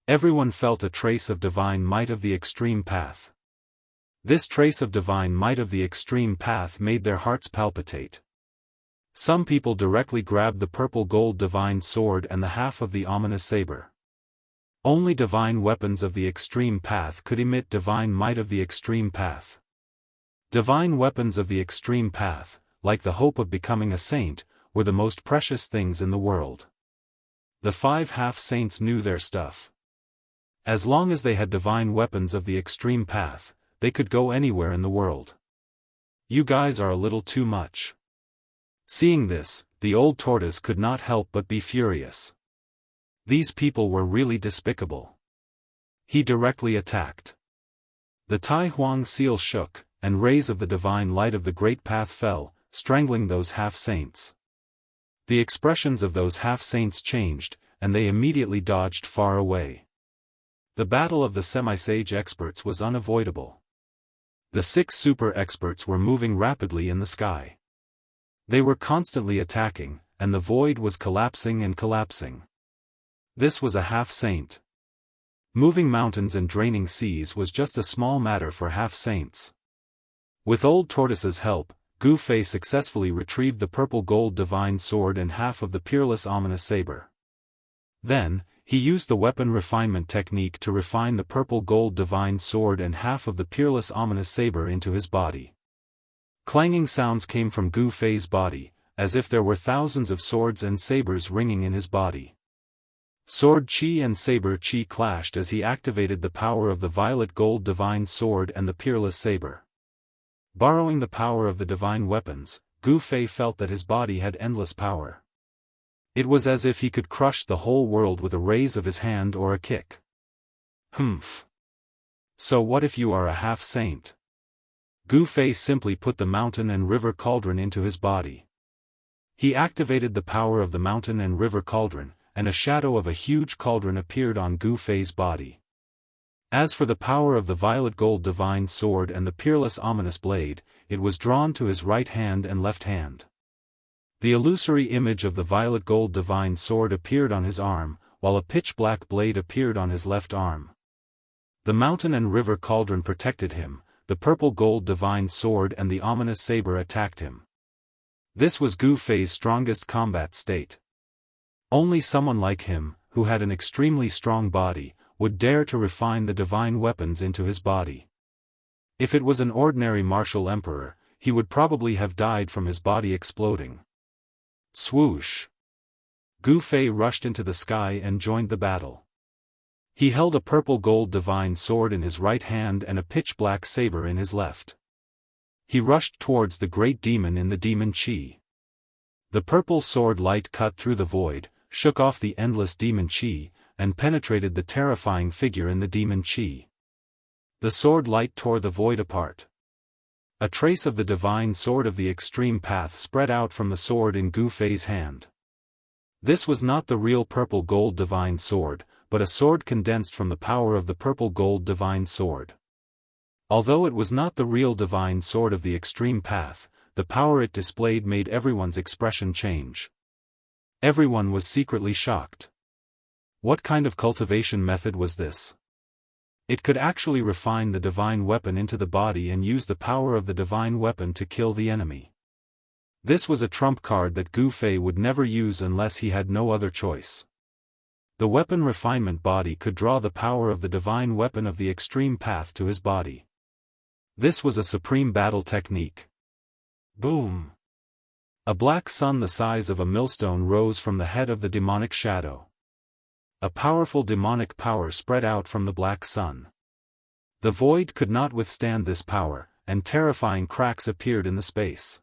Everyone felt a trace of divine might of the extreme path. This trace of divine might of the extreme path made their hearts palpitate. Some people directly grabbed the purple gold divine sword and the half of the ominous saber. Only divine weapons of the extreme path could emit divine might of the extreme path. Divine weapons of the extreme path, like the hope of becoming a saint, were the most precious things in the world. The 5 half-saints knew their stuff. As long as they had divine weapons of the extreme path, they could go anywhere in the world. You guys are a little too much. Seeing this, the old tortoise could not help but be furious. These people were really despicable. He directly attacked. The Tai Huang seal shook, and rays of the divine light of the great path fell, strangling those half-saints. The expressions of those half-saints changed, and they immediately dodged far away. The battle of the semi-sage experts was unavoidable. The 6 super-experts were moving rapidly in the sky. They were constantly attacking, and the void was collapsing and collapsing. This was a half-saint. Moving mountains and draining seas was just a small matter for half-saints. With Old Tortoise's help, Gu Fei successfully retrieved the purple gold divine sword and half of the peerless ominous saber. Then, he used the weapon refinement technique to refine the purple gold divine sword and half of the peerless ominous saber into his body. Clanging sounds came from Gu Fei's body, as if there were thousands of swords and sabers ringing in his body. Sword chi and saber chi clashed as he activated the power of the violet gold divine sword and the peerless saber. Borrowing the power of the divine weapons, Gu Fei felt that his body had endless power. It was as if he could crush the whole world with a raise of his hand or a kick. Humph. So what if you are a half-saint? Gu Fei simply put the mountain and river cauldron into his body. He activated the power of the mountain and river cauldron, and a shadow of a huge cauldron appeared on Gu Fei's body. As for the power of the violet gold divine sword and the peerless ominous blade, it was drawn to his right hand and left hand. The illusory image of the violet gold divine sword appeared on his arm, while a pitch-black blade appeared on his left arm. The mountain and river cauldron protected him, the purple gold divine sword and the ominous saber attacked him. This was Gu Fei's strongest combat state. Only someone like him, who had an extremely strong body, would dare to refine the divine weapons into his body. If it was an ordinary martial emperor, he would probably have died from his body exploding. Swoosh! Gu Fei rushed into the sky and joined the battle. He held a purple-gold divine sword in his right hand and a pitch-black saber in his left. He rushed towards the great demon in the demon chi. The purple sword light cut through the void, shook off the endless demon chi, and penetrated the terrifying figure in the demon chi. The sword light tore the void apart. A trace of the divine sword of the extreme path spread out from the sword in Gu Fei's hand. This was not the real purple-gold divine sword, but a sword condensed from the power of the purple-gold divine sword. Although it was not the real divine sword of the extreme path, the power it displayed made everyone's expression change. Everyone was secretly shocked. What kind of cultivation method was this? It could actually refine the divine weapon into the body and use the power of the divine weapon to kill the enemy. This was a trump card that Gu Fei would never use unless he had no other choice. The weapon refinement body could draw the power of the divine weapon of the extreme path to his body. This was a supreme battle technique. Boom! A black sun the size of a millstone rose from the head of the demonic shadow. A powerful demonic power spread out from the black sun. The void could not withstand this power, and terrifying cracks appeared in the space.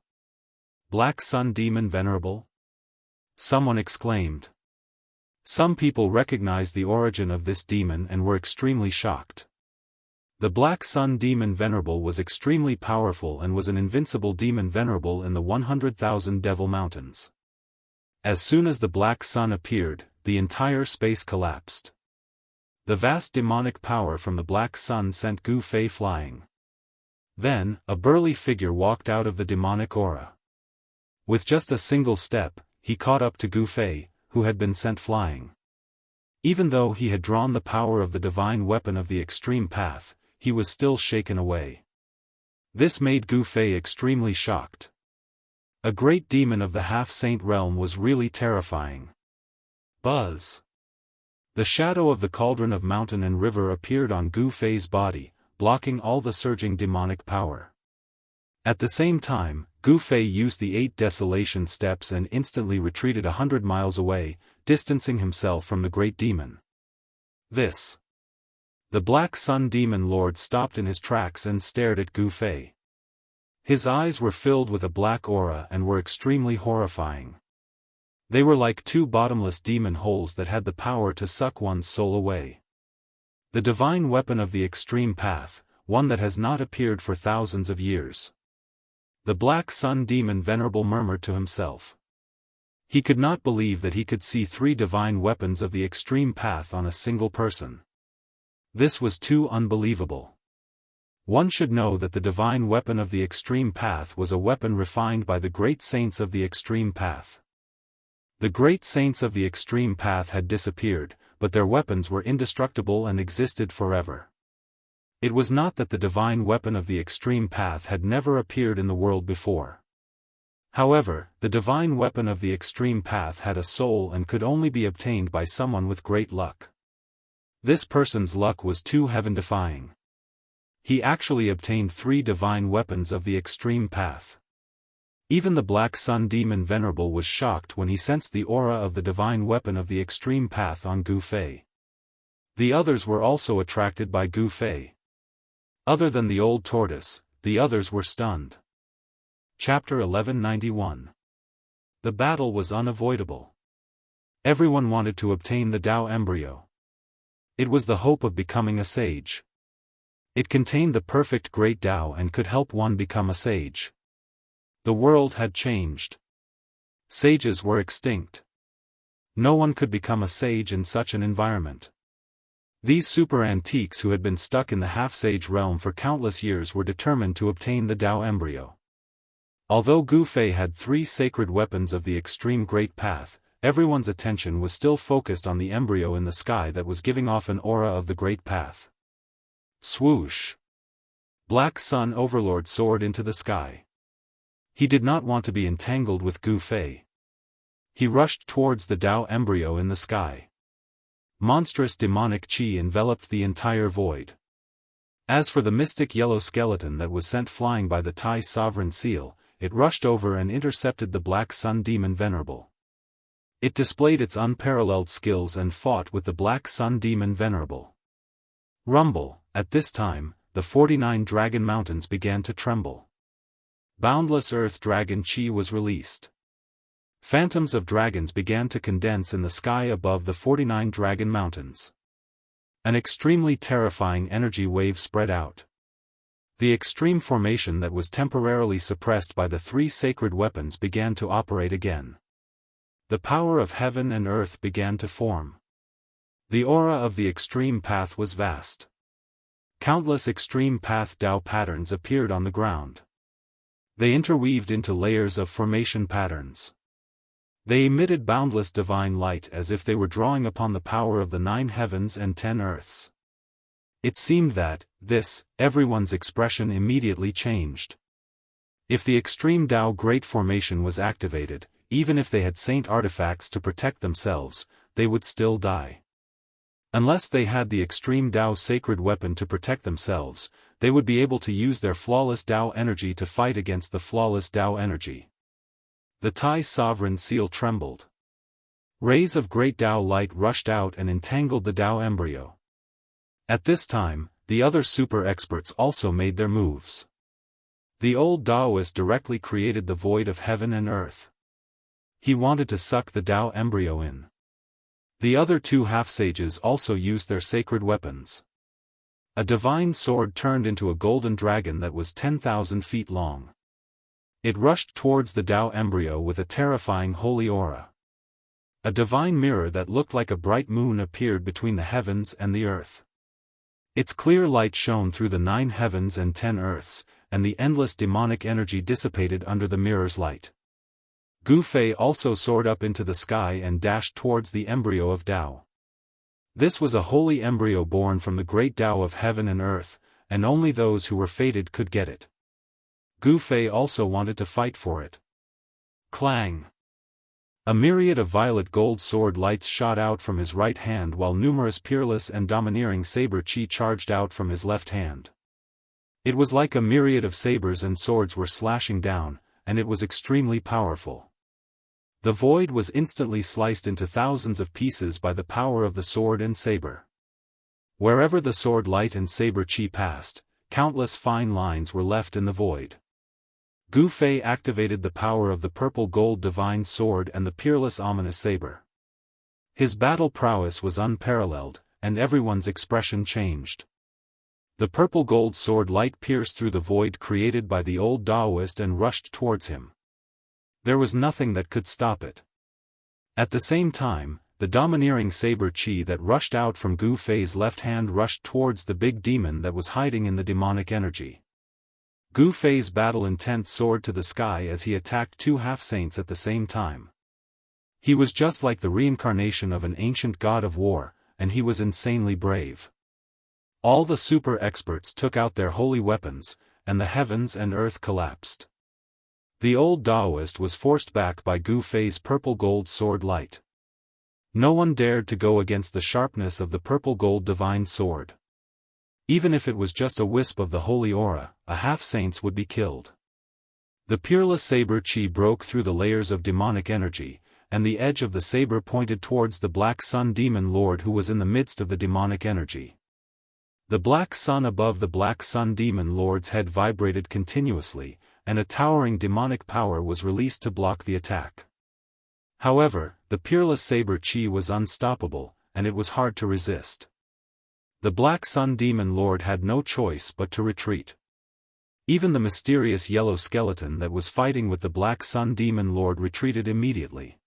Black Sun Demon Venerable? Someone exclaimed. Some people recognized the origin of this demon and were extremely shocked. The Black Sun Demon Venerable was extremely powerful and was an invincible demon venerable in the 100,000 Devil Mountains. As soon as the Black Sun appeared, the entire space collapsed. The vast demonic power from the Black Sun sent Gu Fei flying. Then, a burly figure walked out of the demonic aura. With just a single step, he caught up to Gu Fei, who had been sent flying. Even though he had drawn the power of the divine weapon of the extreme path, he was still shaken away. This made Gu Fei extremely shocked. A great demon of the half-saint realm was really terrifying. Buzz! The shadow of the cauldron of mountain and river appeared on Gu Fei's body, blocking all the surging demonic power. At the same time, Gu Fei used the 8 desolation steps and instantly retreated 100 miles away, distancing himself from the great demon. This. The Black Sun Demon Lord stopped in his tracks and stared at Gu Fei. His eyes were filled with a black aura and were extremely horrifying. They were like 2 bottomless demon holes that had the power to suck one's soul away. The divine weapon of the extreme path, one that has not appeared for thousands of years. The Black Sun Demon Venerable murmured to himself. He could not believe that he could see 3 divine weapons of the extreme path on a single person. This was too unbelievable. One should know that the divine weapon of the extreme path was a weapon refined by the great saints of the extreme path. The great saints of the extreme path had disappeared, but their weapons were indestructible and existed forever. It was not that the divine weapon of the extreme path had never appeared in the world before. However, the divine weapon of the extreme path had a soul and could only be obtained by someone with great luck. This person's luck was too heaven-defying. He actually obtained 3 divine weapons of the extreme path. Even the Black Sun Demon Venerable was shocked when he sensed the aura of the divine weapon of the extreme path on Gu Fei. The others were also attracted by Gu Fei. Other than the old tortoise, the others were stunned. Chapter 1191. The battle was unavoidable. Everyone wanted to obtain the Tao embryo. It was the hope of becoming a sage. It contained the perfect great Tao and could help one become a sage. The world had changed. Sages were extinct. No one could become a sage in such an environment. These super antiques who had been stuck in the half-sage realm for countless years were determined to obtain the Tao embryo. Although Gu Fei had 3 sacred weapons of the extreme great path, everyone's attention was still focused on the embryo in the sky that was giving off an aura of the great path. Swoosh! Black Sun Overlord soared into the sky. He did not want to be entangled with Gu Fei. He rushed towards the Dao embryo in the sky. Monstrous demonic qi enveloped the entire void. As for the mystic yellow skeleton that was sent flying by the Tai sovereign seal, it rushed over and intercepted the Black Sun Demon Venerable. It displayed its unparalleled skills and fought with the Black Sun Demon Venerable. Rumble. At this time, the 49 Dragon Mountains began to tremble. Boundless Earth Dragon Qi was released. Phantoms of dragons began to condense in the sky above the 49 Dragon Mountains. An extremely terrifying energy wave spread out. The extreme formation that was temporarily suppressed by the 3 sacred weapons began to operate again. The power of heaven and earth began to form. The aura of the extreme path was vast. Countless extreme path Dao patterns appeared on the ground. They interweaved into layers of formation patterns. They emitted boundless divine light as if they were drawing upon the power of the 9 heavens and 10 earths. It seemed that, everyone's expression immediately changed. If the extreme Dao Great Formation was activated, even if they had saint artifacts to protect themselves, they would still die. Unless they had the extreme Dao sacred weapon to protect themselves, they would be able to use their flawless Dao energy to fight against the flawless Dao energy. The Tai sovereign seal trembled. Rays of great Dao light rushed out and entangled the Dao embryo. At this time, the other super experts also made their moves. The old Daoist directly created the void of heaven and earth. He wanted to suck the Dao embryo in. The other 2 half-sages also used their sacred weapons. A divine sword turned into a golden dragon that was 10,000 feet long. It rushed towards the Dao embryo with a terrifying holy aura. A divine mirror that looked like a bright moon appeared between the heavens and the earth. Its clear light shone through the 9 heavens and 10 earths, and the endless demonic energy dissipated under the mirror's light. Gu Fei also soared up into the sky and dashed towards the embryo of Dao. This was a holy embryo born from the great Dao of heaven and earth, and only those who were fated could get it. Gu Fei also wanted to fight for it. Clang! A myriad of violet gold sword lights shot out from his right hand while numerous peerless and domineering saber chi charged out from his left hand. It was like a myriad of sabers and swords were slashing down, and it was extremely powerful. The void was instantly sliced into thousands of pieces by the power of the sword and saber. Wherever the sword light and saber chi passed, countless fine lines were left in the void. Gu Fei activated the power of the purple gold divine sword and the peerless ominous saber. His battle prowess was unparalleled, and everyone's expression changed. The purple gold sword light pierced through the void created by the old Daoist and rushed towards him. There was nothing that could stop it. At the same time, the domineering saber chi that rushed out from Gu Fei's left hand rushed towards the big demon that was hiding in the demonic energy. Gu Fei's battle intent soared to the sky as he attacked 2 half-saints at the same time. He was just like the reincarnation of an ancient god of war, and he was insanely brave. All the super experts took out their holy weapons, and the heavens and earth collapsed. The old Daoist was forced back by Gu Fei's purple gold sword light. No one dared to go against the sharpness of the purple gold divine sword. Even if it was just a wisp of the holy aura, a half-saints would be killed. The peerless saber chi broke through the layers of demonic energy, and the edge of the saber pointed towards the Black Sun Demon Lord who was in the midst of the demonic energy. The black sun above the Black Sun Demon Lord's head vibrated continuously, and a towering demonic power was released to block the attack. However, the peerless saber chi was unstoppable, and it was hard to resist. The Black Sun Demon Lord had no choice but to retreat. Even the mysterious yellow skeleton that was fighting with the Black Sun Demon Lord retreated immediately.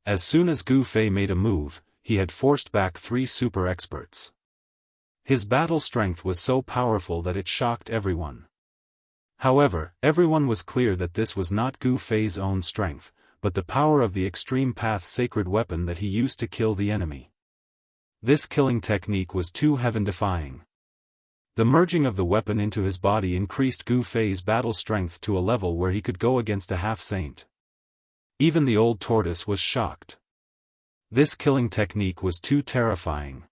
As soon as Gu Fei made a move, he had forced back 3 super experts. His battle strength was so powerful that it shocked everyone. However, everyone was clear that this was not Gu Fei's own strength, but the power of the Extreme Path sacred weapon that he used to kill the enemy. This killing technique was too heaven-defying. The merging of the weapon into his body increased Gu Fei's battle strength to a level where he could go against a half-saint. Even the old tortoise was shocked. This killing technique was too terrifying.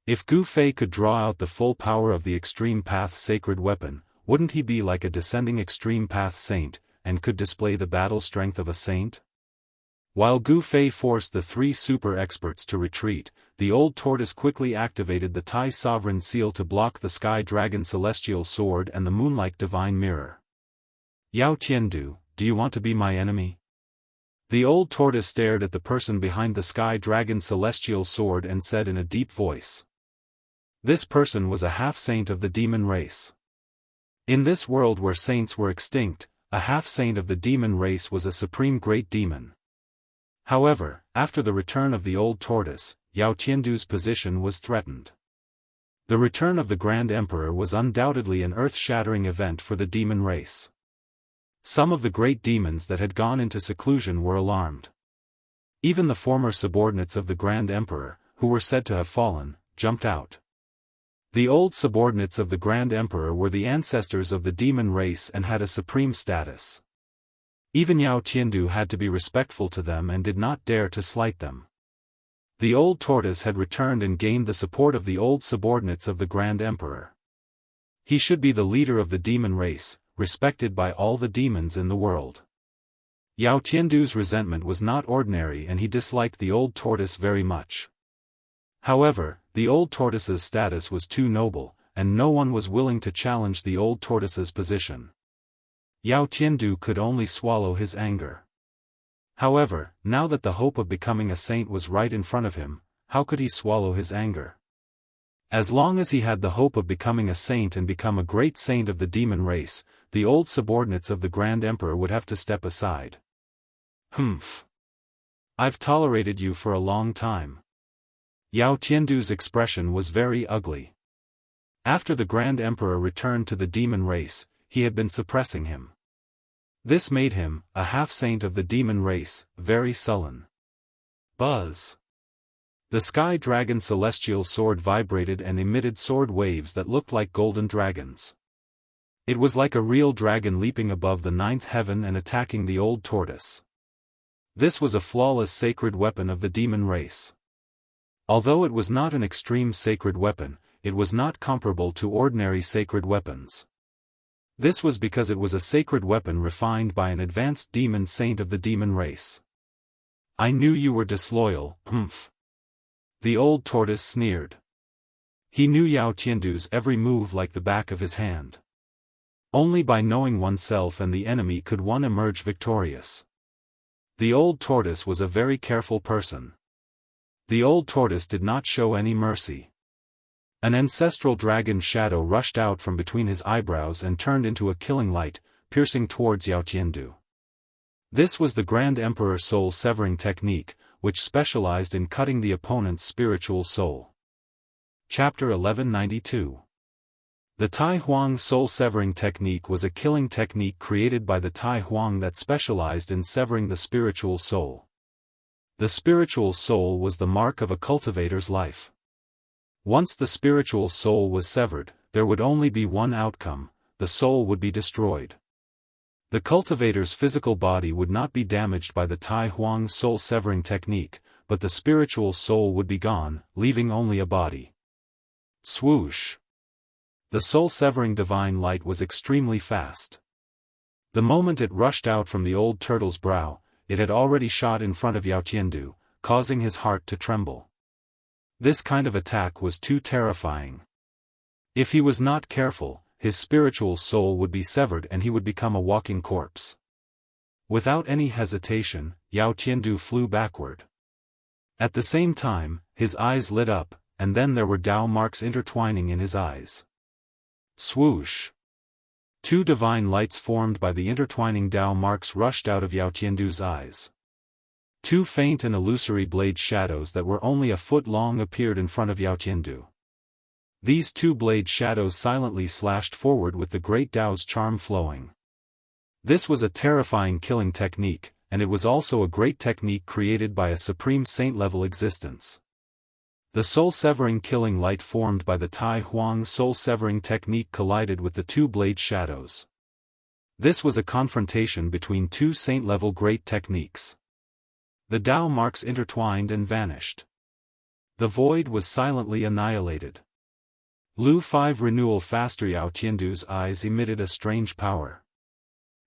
If Gu Fei could draw out the full power of the Extreme Path sacred weapon, wouldn't he be like a descending Extreme Path saint, and could display the battle strength of a saint? While Gu Fei forced the three super experts to retreat, the old tortoise quickly activated the Tai Sovereign Seal to block the Sky Dragon Celestial Sword and the Moonlight Divine Mirror. Yao Tiandu, do you want to be my enemy? The old tortoise stared at the person behind the Sky Dragon Celestial Sword and said in a deep voice. This person was a half-saint of the demon race. In this world where saints were extinct, a half-saint of the demon race was a supreme great demon. However, after the return of the old tortoise, Yao Tiandu's position was threatened. The return of the Grand Emperor was undoubtedly an earth-shattering event for the demon race. Some of the great demons that had gone into seclusion were alarmed. Even the former subordinates of the Grand Emperor, who were said to have fallen, jumped out. The old subordinates of the Grand Emperor were the ancestors of the demon race and had a supreme status. Even Yao Tiandu had to be respectful to them and did not dare to slight them. The old tortoise had returned and gained the support of the old subordinates of the Grand Emperor. He should be the leader of the demon race, respected by all the demons in the world. Yao Tiandu's resentment was not ordinary and he disliked the old tortoise very much. However, the old tortoise's status was too noble, and no one was willing to challenge the old tortoise's position. Yao Tiandu could only swallow his anger. However, now that the hope of becoming a saint was right in front of him, how could he swallow his anger? As long as he had the hope of becoming a saint and become a great saint of the demon race, the old subordinates of the Grand Emperor would have to step aside. Humph. I've tolerated you for a long time. Yao Tiandu's expression was very ugly. After the Grand Emperor returned to the demon race, he had been suppressing him. This made him, a half-saint of the demon race, very sullen. Buzz. The Sky Dragon Celestial Sword vibrated and emitted sword waves that looked like golden dragons. It was like a real dragon leaping above the ninth heaven and attacking the old tortoise. This was a flawless sacred weapon of the demon race. Although it was not an extreme sacred weapon, it was not comparable to ordinary sacred weapons. This was because it was a sacred weapon refined by an advanced demon saint of the demon race. I knew you were disloyal, humph. The old tortoise sneered. He knew Yao Tiandu's every move like the back of his hand. Only by knowing oneself and the enemy could one emerge victorious. The old tortoise was a very careful person. The old tortoise did not show any mercy. An ancestral dragon shadow rushed out from between his eyebrows and turned into a killing light, piercing towards Yao Tiandu. This was the Grand Emperor soul severing technique, which specialized in cutting the opponent's spiritual soul. Chapter 1192. The Tai Huang soul severing technique was a killing technique created by the Tai Huang that specialized in severing the spiritual soul. The spiritual soul was the mark of a cultivator's life. Once the spiritual soul was severed, there would only be one outcome: the soul would be destroyed. The cultivator's physical body would not be damaged by the Tai Huang soul-severing technique, but the spiritual soul would be gone, leaving only a body. Swoosh! The soul-severing divine light was extremely fast. The moment it rushed out from the old turtle's brow, it had already shot in front of Yao Tiandu, causing his heart to tremble. This kind of attack was too terrifying. If he was not careful, his spiritual soul would be severed and he would become a walking corpse. Without any hesitation, Yao Tiandu flew backward. At the same time, his eyes lit up, and then there were Dao marks intertwining in his eyes. Swoosh! Two divine lights formed by the intertwining Dao marks rushed out of Yao Tiandu's eyes. Two faint and illusory blade shadows that were only a foot long appeared in front of Yao Tiandu. These two blade shadows silently slashed forward with the great Dao's charm flowing. This was a terrifying killing technique, and it was also a great technique created by a supreme saint-level existence. The soul-severing killing light formed by the Tai Huang soul-severing technique collided with the two blade shadows. This was a confrontation between two saint-level great techniques. The Dao marks intertwined and vanished. The void was silently annihilated. Lu 5 renewal faster. Yao Tiandu's eyes emitted a strange power.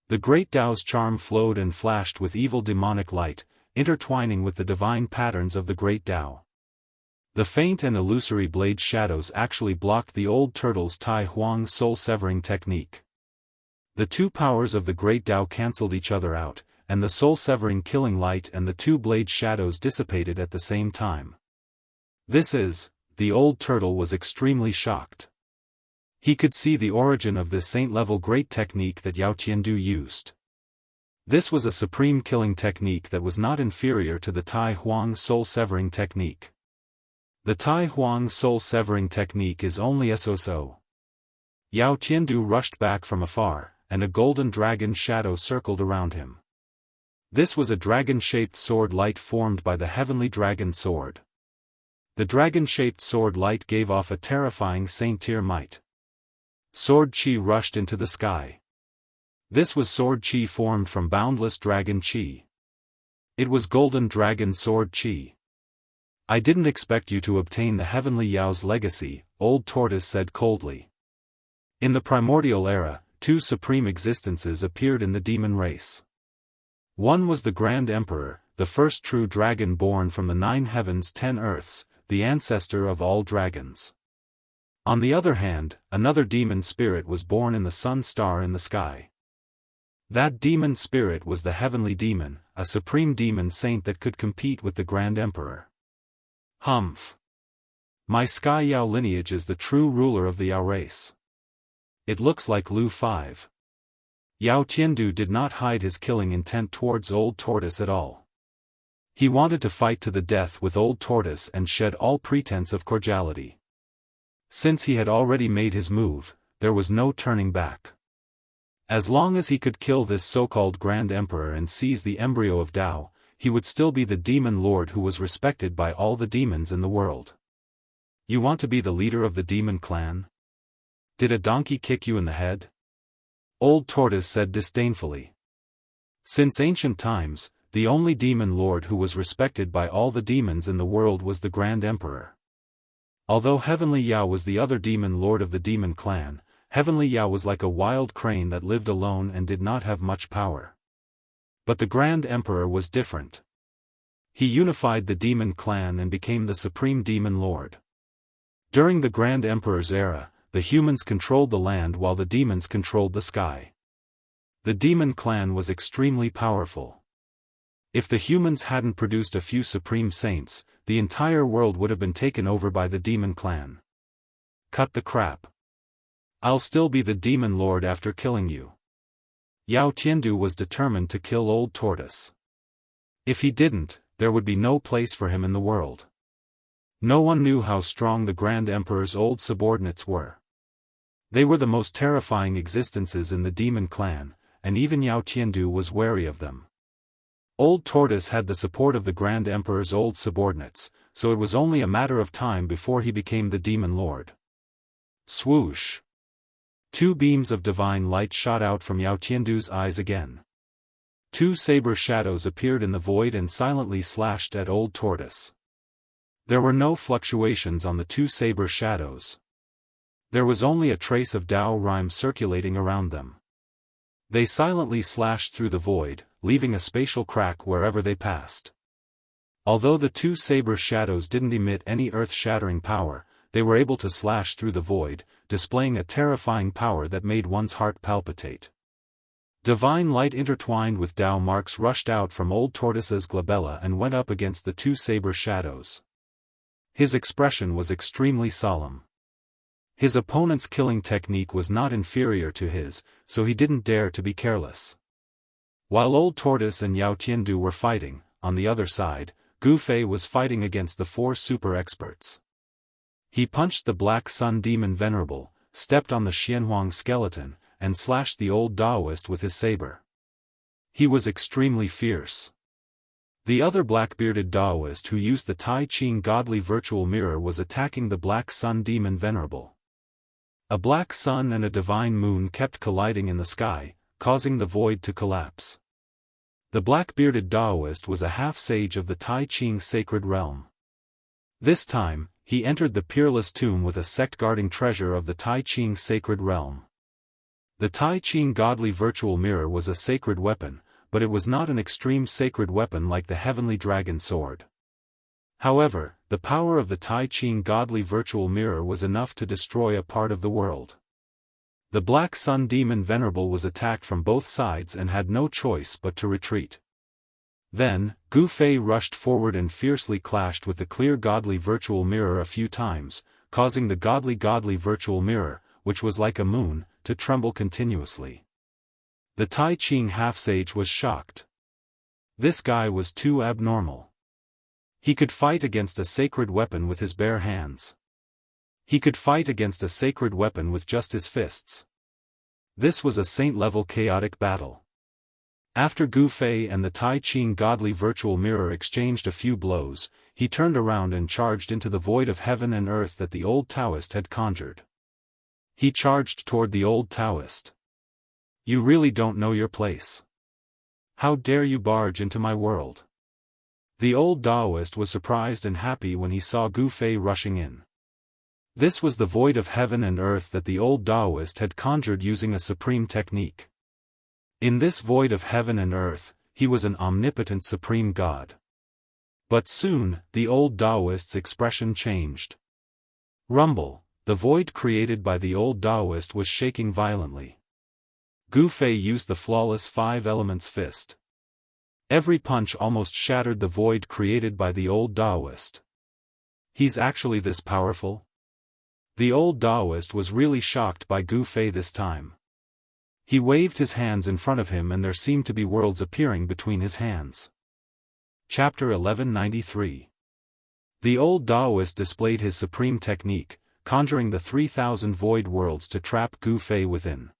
The great Dao's charm flowed and flashed with evil demonic light, intertwining with the divine patterns of the great Dao. The faint and illusory blade shadows actually blocked the old turtle's Tai Huang soul-severing technique. The two powers of the great Dao cancelled each other out, and the soul-severing killing light and the two blade shadows dissipated at the same time. The old turtle was extremely shocked. He could see the origin of this saint-level great technique that Yao Tiandu used. This was a supreme killing technique that was not inferior to the Tai Huang soul-severing technique. The Tai Huang soul-severing technique is only so. Yao Tiandu rushed back from afar, and a golden dragon shadow circled around him. This was a dragon-shaped sword light formed by the heavenly dragon sword. The dragon-shaped sword light gave off a terrifying saint-tier might. Sword chi rushed into the sky. This was sword chi formed from boundless dragon chi. It was golden dragon sword chi. I didn't expect you to obtain the heavenly Yao's legacy, Old Tortoise said coldly. In the primordial era, two supreme existences appeared in the demon race. One was the Grand Emperor, the first true dragon born from the 9 heavens 10 earths, the ancestor of all dragons. On the other hand, another demon spirit was born in the sun star in the sky. That demon spirit was the heavenly demon, a supreme demon saint that could compete with the Grand Emperor. Humph! My Sky Yao lineage is the true ruler of the Yao race. It looks like Lu 5. Yao Tiandu did not hide his killing intent towards Old Tortoise at all. He wanted to fight to the death with Old Tortoise and shed all pretense of cordiality. Since he had already made his move, there was no turning back. As long as he could kill this so-called Grand Emperor and seize the embryo of Dao, he would still be the demon lord who was respected by all the demons in the world. You want to be the leader of the demon clan? Did a donkey kick you in the head? Old Tortoise said disdainfully. Since ancient times, the only demon lord who was respected by all the demons in the world was the Grand Emperor. Although Heavenly Yao was the other demon lord of the demon clan, Heavenly Yao was like a wild crane that lived alone and did not have much power. But the Grand Emperor was different. He unified the demon clan and became the supreme demon lord. During the Grand Emperor's era, the humans controlled the land while the demons controlled the sky. The demon clan was extremely powerful. If the humans hadn't produced a few supreme saints, the entire world would have been taken over by the demon clan. Cut the crap. I'll still be the demon lord after killing you. Yao Tiandu was determined to kill Old Tortoise. If he didn't, there would be no place for him in the world. No one knew how strong the Grand Emperor's old subordinates were. They were the most terrifying existences in the demon clan, and even Yao Tiandu was wary of them. Old Tortoise had the support of the Grand Emperor's old subordinates, so it was only a matter of time before he became the demon lord. Swoosh! 2 beams of divine light shot out from Yao Tiandu's eyes again. 2 saber shadows appeared in the void and silently slashed at Old Tortoise. There were no fluctuations on the 2 saber shadows. There was only a trace of Dao rhyme circulating around them. They silently slashed through the void, leaving a spatial crack wherever they passed. Although the 2 saber shadows didn't emit any earth-shattering power, they were able to slash through the void, displaying a terrifying power that made one's heart palpitate. Divine light intertwined with Dao marks rushed out from Old Tortoise's glabella and went up against the 2 saber shadows. His expression was extremely solemn. His opponent's killing technique was not inferior to his, so he didn't dare to be careless. While Old Tortoise and Yao Tiandu were fighting, on the other side, Gu Fei was fighting against the 4 super experts. He punched the Black Sun Demon Venerable, stepped on the Xianhuang skeleton, and slashed the old Daoist with his saber. He was extremely fierce. The other black-bearded Daoist who used the Tai Ching godly virtual mirror was attacking the Black Sun demon Venerable. A black sun and a divine moon kept colliding in the sky, causing the void to collapse. The black-bearded Daoist was a half-sage of the Tai Ching sacred realm. This time, he entered the peerless tomb with a sect guarding treasure of the Tai Ching sacred realm. The Tai Ching godly virtual mirror was a sacred weapon, but it was not an extreme sacred weapon like the heavenly dragon sword. However, the power of the Tai Ching godly virtual mirror was enough to destroy a part of the world. The Black Sun demon Venerable was attacked from both sides and had no choice but to retreat. Then, Gu Fei rushed forward and fiercely clashed with the clear godly virtual mirror a few times, causing the godly virtual mirror, which was like a moon, to tremble continuously. The Tai Ching half-sage was shocked. This guy was too abnormal. He could fight against a sacred weapon with his bare hands. He could fight against a sacred weapon with just his fists. This was a saint-level chaotic battle. After Gu Fei and the Tai Ching godly virtual mirror exchanged a few blows, he turned around and charged into the void of heaven and earth that the old Taoist had conjured. He charged toward the old Taoist. You really don't know your place. How dare you barge into my world? The old Daoist was surprised and happy when he saw Gu Fei rushing in. This was the void of heaven and earth that the old Daoist had conjured using a supreme technique. In this void of heaven and earth, he was an omnipotent supreme god. But soon, the old Daoist's expression changed. Rumble, the void created by the old Daoist was shaking violently. Gu Fei used the flawless five elements fist. Every punch almost shattered the void created by the old Daoist. He's actually this powerful? The old Daoist was really shocked by Gu Fei this time. He waved his hands in front of him and there seemed to be worlds appearing between his hands. Chapter 1193. The old Daoist displayed his supreme technique, conjuring the 3,000 void worlds to trap Gu Fei within.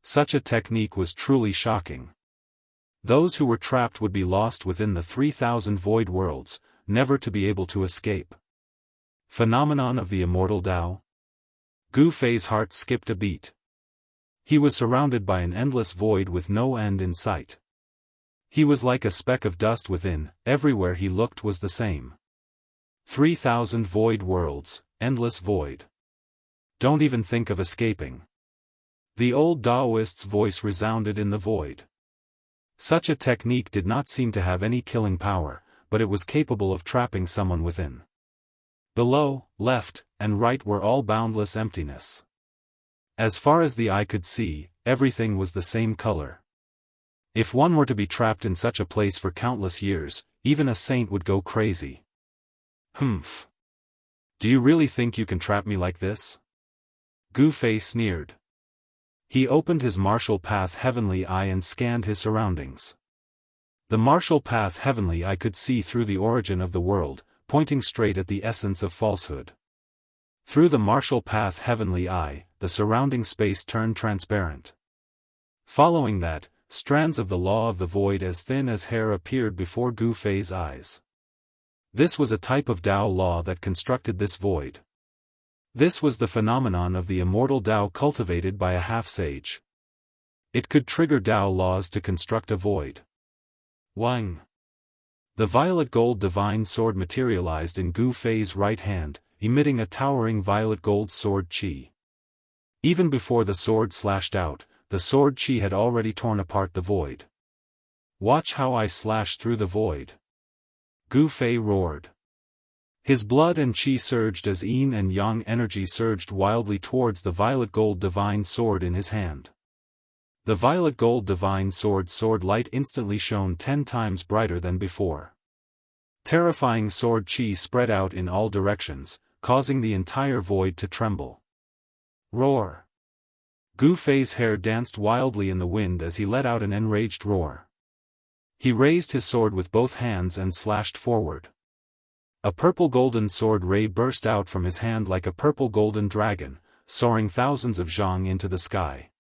Such a technique was truly shocking. Those who were trapped would be lost within the 3,000 void worlds, never to be able to escape. Phenomenon of the immortal Tao? Gu Fei's heart skipped a beat. He was surrounded by an endless void with no end in sight. He was like a speck of dust within, everywhere he looked was the same. 3,000 void worlds, endless void. Don't even think of escaping. The old Daoist's voice resounded in the void. Such a technique did not seem to have any killing power, but it was capable of trapping someone within. Below, left, and right were all boundless emptiness. As far as the eye could see, everything was the same color. If one were to be trapped in such a place for countless years, even a saint would go crazy. Humph. Do you really think you can trap me like this? Gu Fei sneered. He opened his martial path heavenly eye and scanned his surroundings. The martial path heavenly eye could see through the origin of the world, pointing straight at the essence of falsehood. Through the martial path heavenly eye, the surrounding space turned transparent. Following that, strands of the law of the void as thin as hair appeared before Gu Fei's eyes. This was a type of Tao law that constructed this void. This was the phenomenon of the immortal Tao cultivated by a half-sage. It could trigger Tao laws to construct a void. Wang. The violet gold divine sword materialized in Gu Fei's right hand, emitting a towering violet gold sword qi. Even before the sword slashed out, the sword qi had already torn apart the void. Watch how I slash through the void. Gu Fei roared. His blood and qi surged as yin and yang energy surged wildly towards the violet gold divine sword in his hand. The violet gold divine sword light instantly shone 10 times brighter than before. Terrifying sword qi spread out in all directions, causing the entire void to tremble. Roar! Gu Fei's hair danced wildly in the wind as he let out an enraged roar. He raised his sword with both hands and slashed forward. A purple golden sword ray burst out from his hand like a purple golden dragon, soaring thousands of zhang into the sky.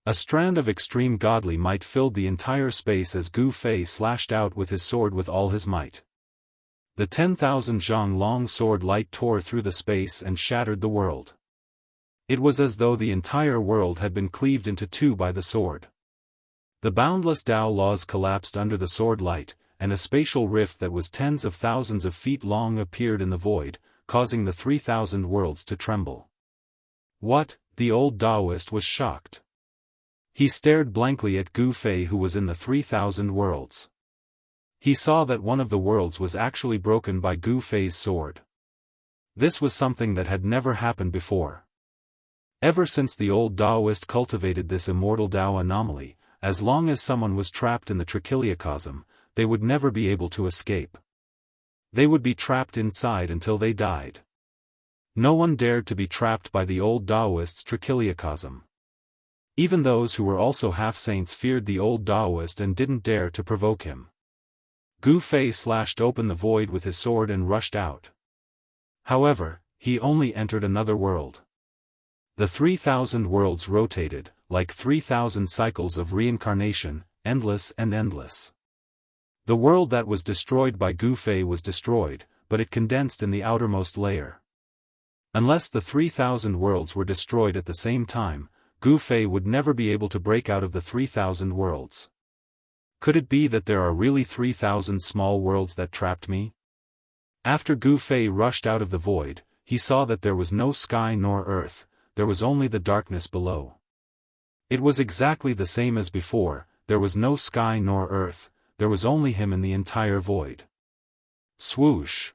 A strand of extreme godly might filled the entire space as Gu Fei slashed out with his sword with all his might. The 10,000 zhang long sword light tore through the space and shattered the world. It was as though the entire world had been cleaved into two by the sword. The boundless Tao laws collapsed under the sword light, and a spatial rift that was tens of thousands of feet long appeared in the void, causing the 3,000 worlds to tremble. What? The old Daoist was shocked. He stared blankly at Gu Fei, who was in the 3,000 worlds. He saw that one of the worlds was actually broken by Gu Fei's sword. This was something that had never happened before. Ever since the old Daoist cultivated this immortal Dao anomaly, as long as someone was trapped in the trichiliocosm, they would never be able to escape. They would be trapped inside until they died. No one dared to be trapped by the old Daoist's trichiliocosm. Even those who were also half-saints feared the old Daoist and didn't dare to provoke him. Gu Fei slashed open the void with his sword and rushed out. However, he only entered another world. The 3,000 worlds rotated, like 3,000 cycles of reincarnation, endless and endless. The world that was destroyed by Gu Fei was destroyed, but it condensed in the outermost layer. Unless the 3,000 worlds were destroyed at the same time, Gu Fei would never be able to break out of the 3,000 worlds. Could it be that there are really 3,000 small worlds that trapped me? After Gu Fei rushed out of the void, he saw that there was no sky nor earth, there was only the darkness below. It was exactly the same as before, there was no sky nor earth, there was only him in the entire void. Swoosh!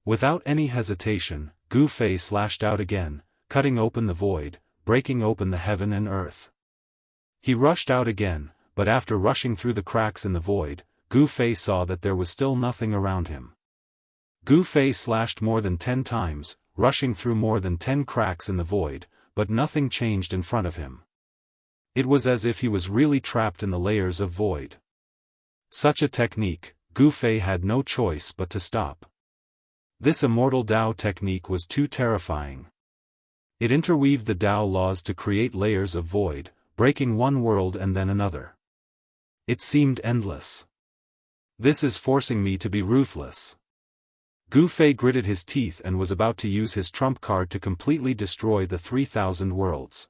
Without any hesitation, Gu Fei slashed out again, cutting open the void, breaking open the heaven and earth. He rushed out again, but after rushing through the cracks in the void, Gu Fei saw that there was still nothing around him. Gu Fei slashed more than 10 times, rushing through more than 10 cracks in the void, but nothing changed in front of him. It was as if he was really trapped in the layers of void. Such a technique, Gu Fei had no choice but to stop. This immortal Dao technique was too terrifying. It interweaved the Dao laws to create layers of void, breaking one world and then another. It seemed endless. This is forcing me to be ruthless. Gu Fei gritted his teeth and was about to use his trump card to completely destroy the 3,000 worlds.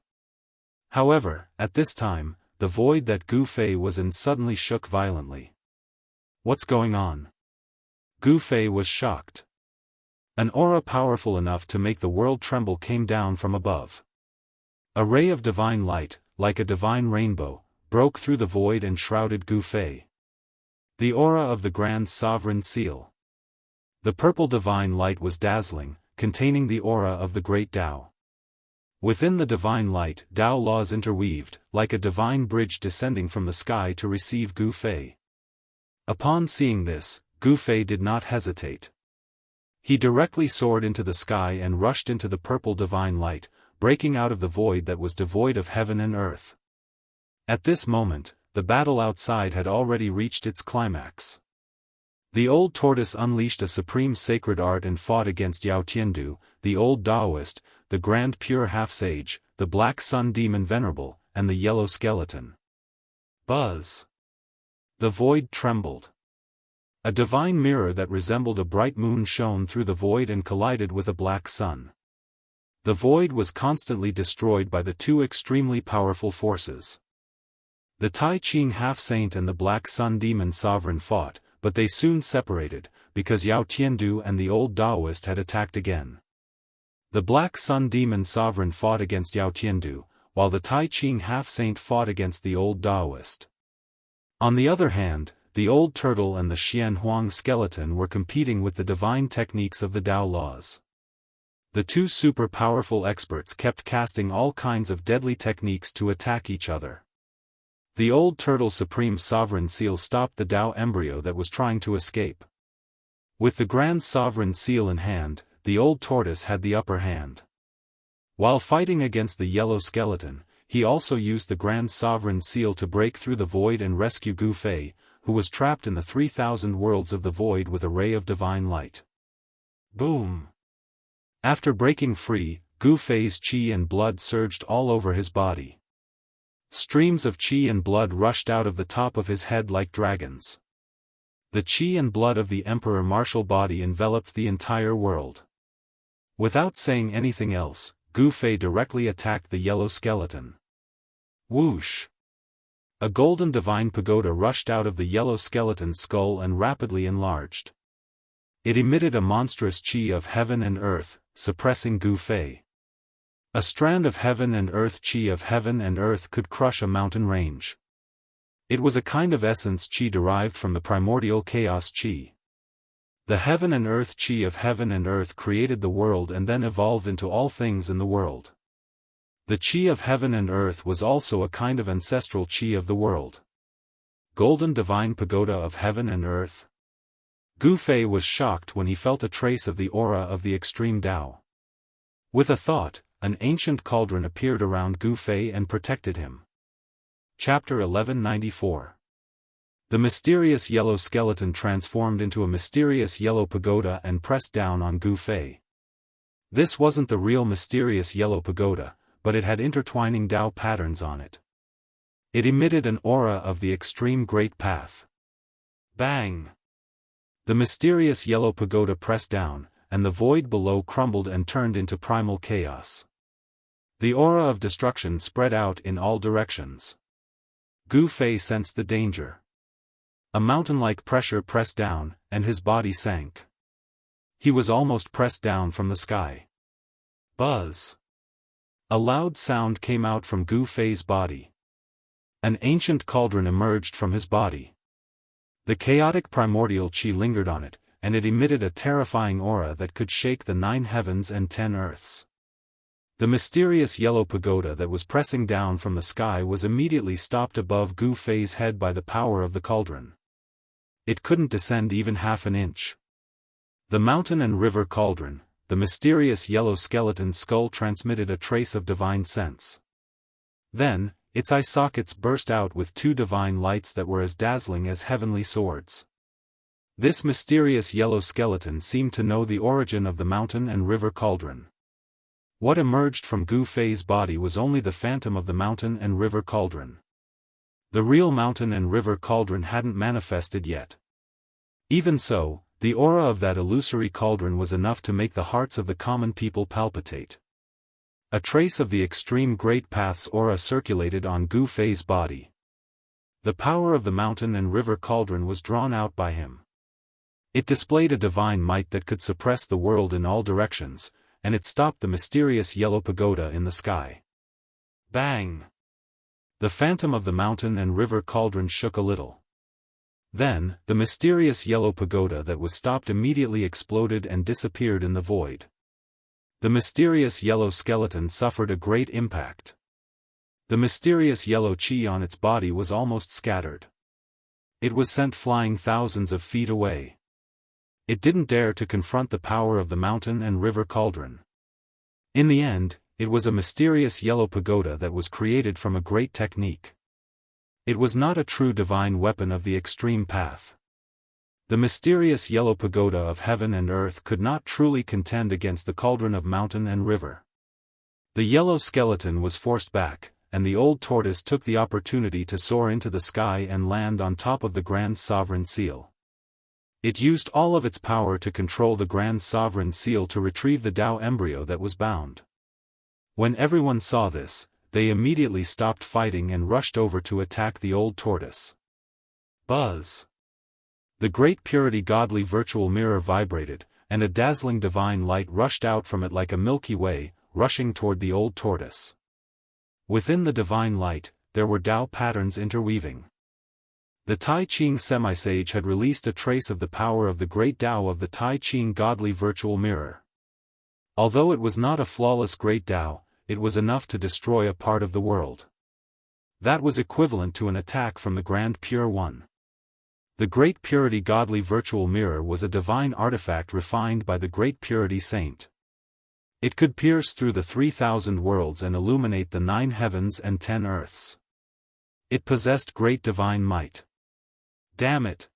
However, at this time, the void that Gu Fei was in suddenly shook violently. What's going on? Gu Fei was shocked. An aura powerful enough to make the world tremble came down from above. A ray of divine light, like a divine rainbow, broke through the void and shrouded Gu Fei. The aura of the Grand Sovereign Seal. The purple divine light was dazzling, containing the aura of the great Tao. Within the divine light, Tao laws interweaved, like a divine bridge descending from the sky to receive Gu Fei. Upon seeing this, Gu Fei did not hesitate. He directly soared into the sky and rushed into the purple divine light, breaking out of the void that was devoid of heaven and earth. At this moment, the battle outside had already reached its climax. The old tortoise unleashed a supreme sacred art and fought against Yao Tiandu, the old Daoist, the grand pure half-sage, the black sun demon venerable, and the yellow skeleton. Buzz! The void trembled. A divine mirror that resembled a bright moon shone through the void and collided with a black sun. The void was constantly destroyed by the two extremely powerful forces. The Tai Ching half-saint and the black sun demon sovereign fought, but they soon separated, because Yao Tiandu and the old Daoist had attacked again. The black sun demon sovereign fought against Yao Tiandu, while the Tai Ching half-saint fought against the old Daoist. On the other hand, the old turtle and the Xian Huang skeleton were competing with the divine techniques of the Dao laws. The two super-powerful experts kept casting all kinds of deadly techniques to attack each other. The old turtle's supreme sovereign seal stopped the Dao embryo that was trying to escape. With the grand sovereign seal in hand, the old tortoise had the upper hand. While fighting against the yellow skeleton, he also used the grand sovereign seal to break through the void and rescue Gu Fei, who was trapped in the 3,000 worlds of the void with a ray of divine light. Boom! After breaking free, Gu Fei's qi and blood surged all over his body. Streams of qi and blood rushed out of the top of his head like dragons. The qi and blood of the emperor martial body enveloped the entire world. Without saying anything else, Gu Fei directly attacked the yellow skeleton. Whoosh! A golden divine pagoda rushed out of the yellow skeleton's skull and rapidly enlarged. It emitted a monstrous qi of heaven and earth, suppressing Gu Fei. A strand of heaven and earth qi of heaven and earth could crush a mountain range. It was a kind of essence qi derived from the primordial chaos qi. The heaven and earth qi of heaven and earth created the world and then evolved into all things in the world. The qi of heaven and earth was also a kind of ancestral qi of the world. Golden divine pagoda of heaven and earth. Gu Fei was shocked when he felt a trace of the aura of the extreme Tao. With a thought, an ancient cauldron appeared around Gu Fei and protected him. Chapter 1194. The mysterious yellow skeleton transformed into a mysterious yellow pagoda and pressed down on Gu Fei. This wasn't the real mysterious yellow pagoda, but it had intertwining Tao patterns on it. It emitted an aura of the extreme great path. Bang! The mysterious yellow pagoda pressed down, and the void below crumbled and turned into primal chaos. The aura of destruction spread out in all directions. Gu Fei sensed the danger. A mountain-like pressure pressed down, and his body sank. He was almost pressed down from the sky. Buzz! A loud sound came out from Gu Fei's body. An ancient cauldron emerged from his body. The chaotic primordial qi lingered on it, and it emitted a terrifying aura that could shake the 9 heavens and 10 earths. The mysterious yellow pagoda that was pressing down from the sky was immediately stopped above Gu Fei's head by the power of the cauldron. It couldn't descend even half an inch. The mountain and river cauldron, the mysterious yellow skeleton's skull transmitted a trace of divine sense. Then, its eye sockets burst out with 2 divine lights that were as dazzling as heavenly swords. This mysterious yellow skeleton seemed to know the origin of the mountain and river cauldron. What emerged from Gu Fei's body was only the phantom of the mountain and river cauldron. The real mountain and river cauldron hadn't manifested yet. Even so, the aura of that illusory cauldron was enough to make the hearts of the common people palpitate. A trace of the extreme great path's aura circulated on Gu Fei's body. The power of the mountain and river cauldron was drawn out by him. It displayed a divine might that could suppress the world in all directions, and it stopped the mysterious yellow pagoda in the sky. Bang! The phantom of the mountain and river cauldron shook a little. Then, the mysterious yellow pagoda that was stopped immediately exploded and disappeared in the void. The mysterious yellow skeleton suffered a great impact. The mysterious yellow qi on its body was almost scattered. It was sent flying thousands of feet away. It didn't dare to confront the power of the mountain and river cauldron. In the end, it was a mysterious yellow pagoda that was created from a great technique. It was not a true divine weapon of the extreme path. The mysterious yellow pagoda of heaven and earth could not truly contend against the cauldron of mountain and river. The yellow skeleton was forced back, and the old tortoise took the opportunity to soar into the sky and land on top of the Grand Sovereign Seal. It used all of its power to control the Grand Sovereign Seal to retrieve the Tao embryo that was bound. When everyone saw this, they immediately stopped fighting and rushed over to attack the old tortoise. Buzz! The great purity godly virtual mirror vibrated, and a dazzling divine light rushed out from it like a Milky Way, rushing toward the old tortoise. Within the divine light, there were Tao patterns interweaving. The Tai Ching semi-sage had released a trace of the power of the great Tao of the Tai Ching godly virtual mirror. Although it was not a flawless great Tao, it was enough to destroy a part of the world. That was equivalent to an attack from the Grand Pure One. The Great Purity Godly Virtual Mirror was a divine artifact refined by the Great Purity Saint. It could pierce through the 3,000 worlds and illuminate the 9 heavens and 10 earths. It possessed great divine might. Damn it!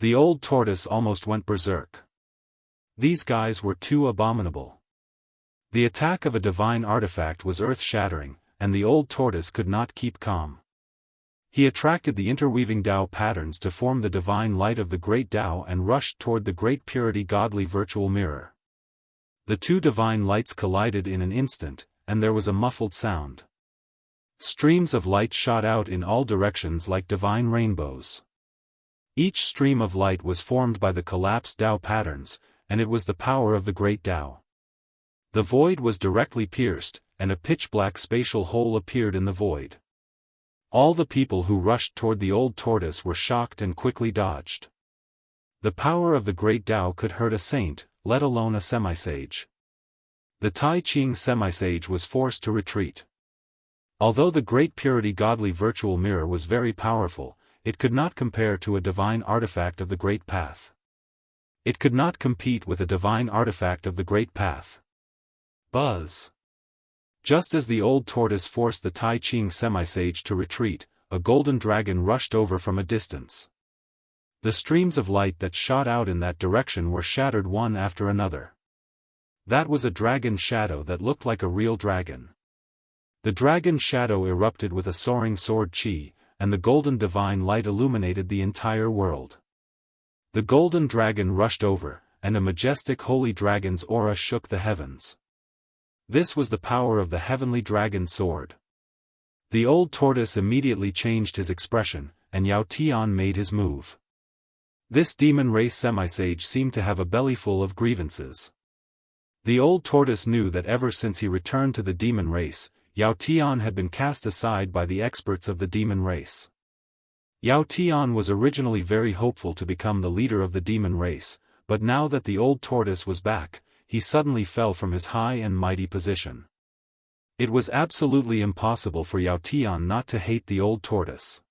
The old tortoise almost went berserk. These guys were too abominable. The attack of a divine artifact was earth-shattering, and the old tortoise could not keep calm. He attracted the interweaving Tao patterns to form the divine light of the great Tao and rushed toward the great purity godly virtual mirror. The two divine lights collided in an instant, and there was a muffled sound. Streams of light shot out in all directions like divine rainbows. Each stream of light was formed by the collapsed Tao patterns, and it was the power of the great Tao. The void was directly pierced, and a pitch-black spatial hole appeared in the void. All the people who rushed toward the old tortoise were shocked and quickly dodged. The power of the great Tao could hurt a saint, let alone a semisage. The Tai Ching semisage was forced to retreat. Although the great purity godly virtual mirror was very powerful, it could not compare to a divine artifact of the great path. It could not compete with a divine artifact of the great path. Buzz! Just as the old tortoise forced the Tai Ching semisage to retreat, a golden dragon rushed over from a distance. The streams of light that shot out in that direction were shattered one after another. That was a dragon shadow that looked like a real dragon. The dragon shadow erupted with a soaring sword chi, and the golden divine light illuminated the entire world. The golden dragon rushed over, and a majestic holy dragon's aura shook the heavens. This was the power of the heavenly dragon sword. The old tortoise immediately changed his expression, and Yao Tian made his move. This demon race semisage seemed to have a bellyful of grievances. The old tortoise knew that ever since he returned to the demon race, Yao Tian had been cast aside by the experts of the demon race. Yao Tian was originally very hopeful to become the leader of the demon race, but now that the old tortoise was back, he suddenly fell from his high and mighty position. It was absolutely impossible for Yao Tian not to hate the old tortoise.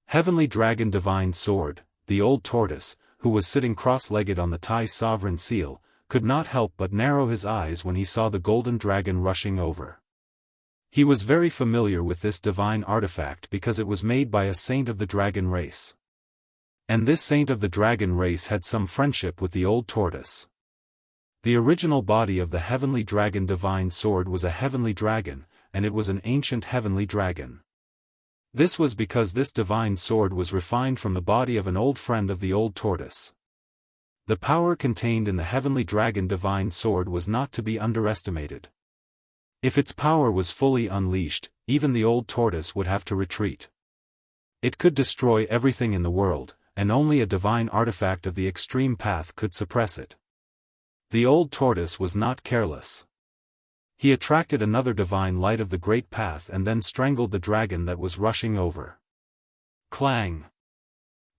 Heavenly Dragon Divine Sword, the old tortoise, who was sitting cross-legged on the Tai Sovereign Seal, could not help but narrow his eyes when he saw the golden dragon rushing over. He was very familiar with this divine artifact because it was made by a saint of the dragon race. And this saint of the dragon race had some friendship with the old tortoise. The original body of the heavenly dragon divine sword was a heavenly dragon, and it was an ancient heavenly dragon. This was because this divine sword was refined from the body of an old friend of the old tortoise. The power contained in the heavenly dragon divine sword was not to be underestimated. If its power was fully unleashed, even the old tortoise would have to retreat. It could destroy everything in the world, and only a divine artifact of the extreme path could suppress it. The old tortoise was not careless. He attracted another divine light of the great path and then strangled the dragon that was rushing over. Clang!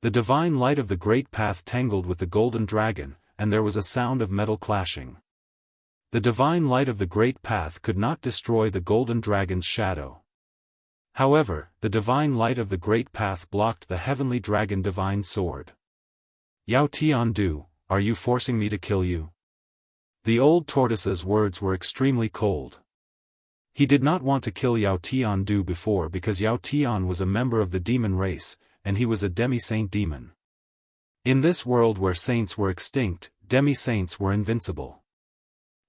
The divine light of the great path tangled with the golden dragon, and there was a sound of metal clashing. The divine light of the great path could not destroy the golden dragon's shadow. However, the divine light of the great path blocked the heavenly dragon divine sword. Yao Tiandu, are you forcing me to kill you? The old tortoise's words were extremely cold. He did not want to kill Yao Tiandu before because Yao Tian was a member of the demon race, and he was a demi-saint demon. In this world where saints were extinct, demi-saints were invincible.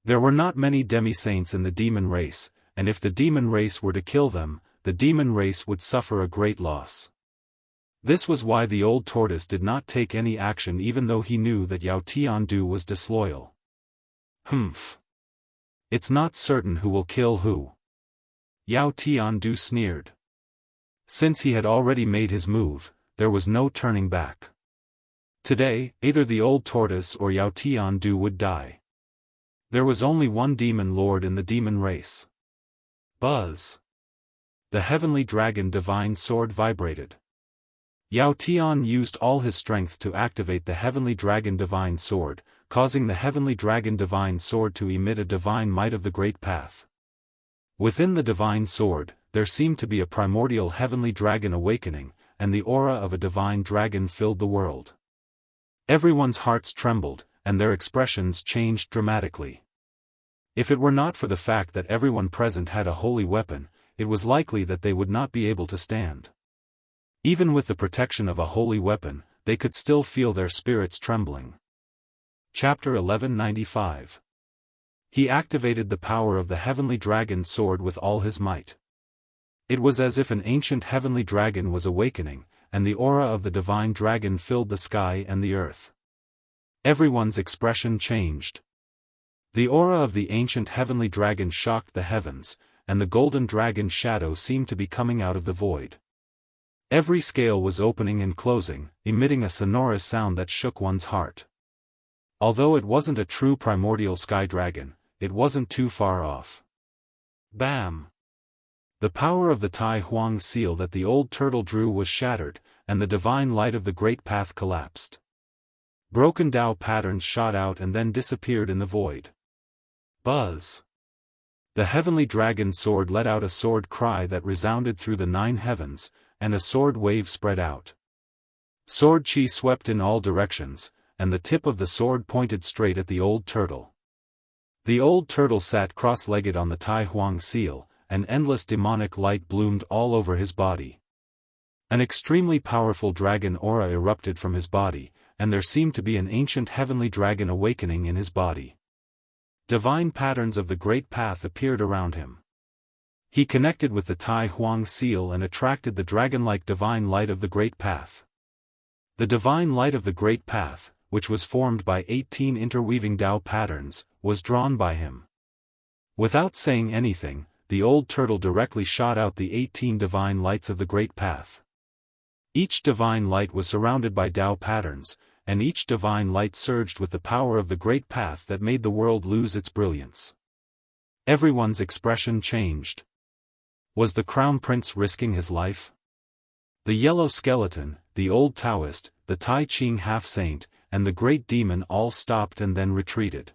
There were not many demi-saints in the demon race, and if the demon race were to kill them, the demon race would suffer a great loss. This was why the old tortoise did not take any action even though he knew that Yao Tiandu was disloyal. Humph. It's not certain who will kill who. Yao Tiandu sneered. Since he had already made his move, there was no turning back. Today, either the old tortoise or Yao Tiandu would die. There was only one demon lord in the demon race. Buzz! The heavenly dragon divine sword vibrated. Yao Tian used all his strength to activate the heavenly dragon divine sword, causing the heavenly dragon divine sword to emit a divine might of the great path. Within the divine sword, there seemed to be a primordial heavenly dragon awakening, and the aura of a divine dragon filled the world. Everyone's hearts trembled, and their expressions changed dramatically. If it were not for the fact that everyone present had a holy weapon, it was likely that they would not be able to stand. Even with the protection of a holy weapon, they could still feel their spirits trembling. Chapter 1195. He activated the power of the heavenly dragon sword with all his might. It was as if an ancient heavenly dragon was awakening, and the aura of the divine dragon filled the sky and the earth. Everyone's expression changed. The aura of the ancient heavenly dragon shocked the heavens, and the golden dragon's shadow seemed to be coming out of the void. Every scale was opening and closing, emitting a sonorous sound that shook one's heart. Although it wasn't a true primordial sky dragon, it wasn't too far off. Bam! The power of the Tai Huang seal that the old turtle drew was shattered, and the divine light of the great path collapsed. Broken Tao patterns shot out and then disappeared in the void. Buzz! The heavenly dragon sword let out a sword cry that resounded through the 9 heavens, and a sword wave spread out. Sword chi swept in all directions, and the tip of the sword pointed straight at the old turtle. The old turtle sat cross-legged on the Tai Huang seal, and endless demonic light bloomed all over his body. An extremely powerful dragon aura erupted from his body, and there seemed to be an ancient heavenly dragon awakening in his body. Divine patterns of the great path appeared around him. He connected with the Tai Huang seal and attracted the dragon-like divine light of the great path. The divine light of the great path, which was formed by 18 interweaving Tao patterns, was drawn by him. Without saying anything, the old turtle directly shot out the 18 divine lights of the great path. Each divine light was surrounded by Tao patterns, and each divine light surged with the power of the great path that made the world lose its brilliance. Everyone's expression changed. Was the crown prince risking his life? The yellow skeleton, the old Daoist, the Tai Ching half-saint, and the great demon all stopped and then retreated.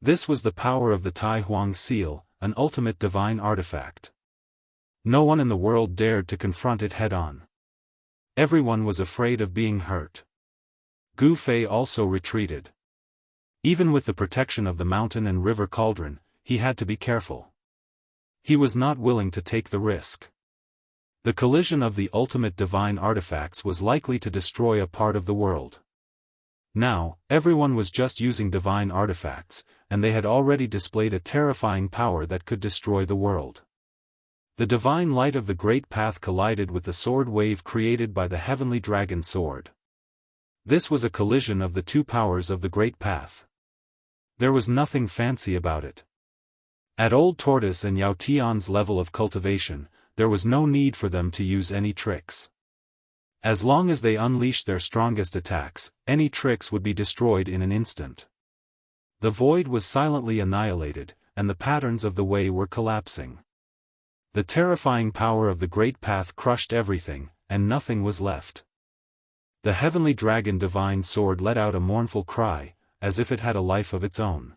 This was the power of the Tai Huang seal, an ultimate divine artifact. No one in the world dared to confront it head-on. Everyone was afraid of being hurt. Gu Fei also retreated. Even with the protection of the mountain and river cauldron, he had to be careful. He was not willing to take the risk. The collision of the ultimate divine artifacts was likely to destroy a part of the world. Now, everyone was just using divine artifacts, and they had already displayed a terrifying power that could destroy the world. The divine light of the great path collided with the sword wave created by the heavenly dragon sword. This was a collision of the 2 powers of the great path. There was nothing fancy about it. At Old Tortoise and Yao Tian's level of cultivation, there was no need for them to use any tricks. As long as they unleashed their strongest attacks, any tricks would be destroyed in an instant. The void was silently annihilated, and the patterns of the way were collapsing. The terrifying power of the great path crushed everything, and nothing was left. The heavenly dragon divine sword let out a mournful cry, as if it had a life of its own.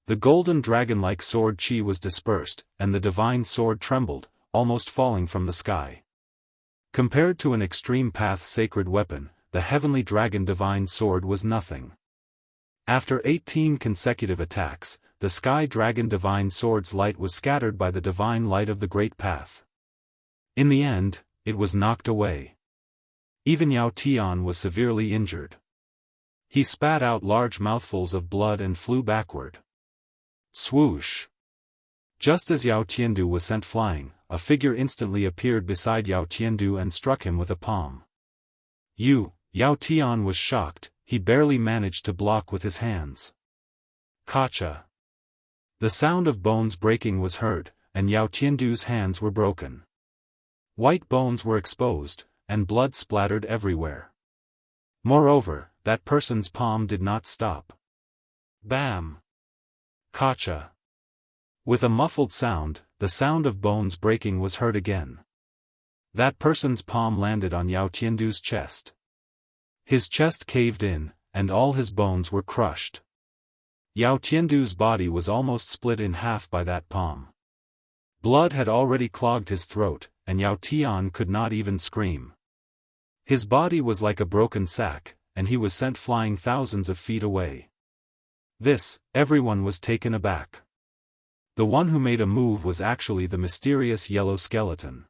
The golden dragon-like sword chi was dispersed, and the divine sword trembled, almost falling from the sky. Compared to an extreme path sacred weapon, the heavenly dragon divine sword was nothing. After 18 consecutive attacks, the sky dragon divine sword's light was scattered by the divine light of the great path. In the end, it was knocked away. Even Yao Tian was severely injured. He spat out large mouthfuls of blood and flew backward. Swoosh! Just as Yao Tiandu was sent flying, a figure instantly appeared beside Yao Tiandu and struck him with a palm. Yao Tian was shocked, he barely managed to block with his hands. Kacha! The sound of bones breaking was heard, and Yao Tiandu's hands were broken. White bones were exposed, and blood splattered everywhere. Moreover, that person's palm did not stop. Bam! Kacha! With a muffled sound, the sound of bones breaking was heard again. That person's palm landed on Yao Tiandu's chest. His chest caved in, and all his bones were crushed. Yao Tiandu's body was almost split in half by that palm. Blood had already clogged his throat, and Yao Tian could not even scream. His body was like a broken sack, and he was sent flying thousands of feet away. Everyone was taken aback. The one who made a move was actually the mysterious yellow skeleton.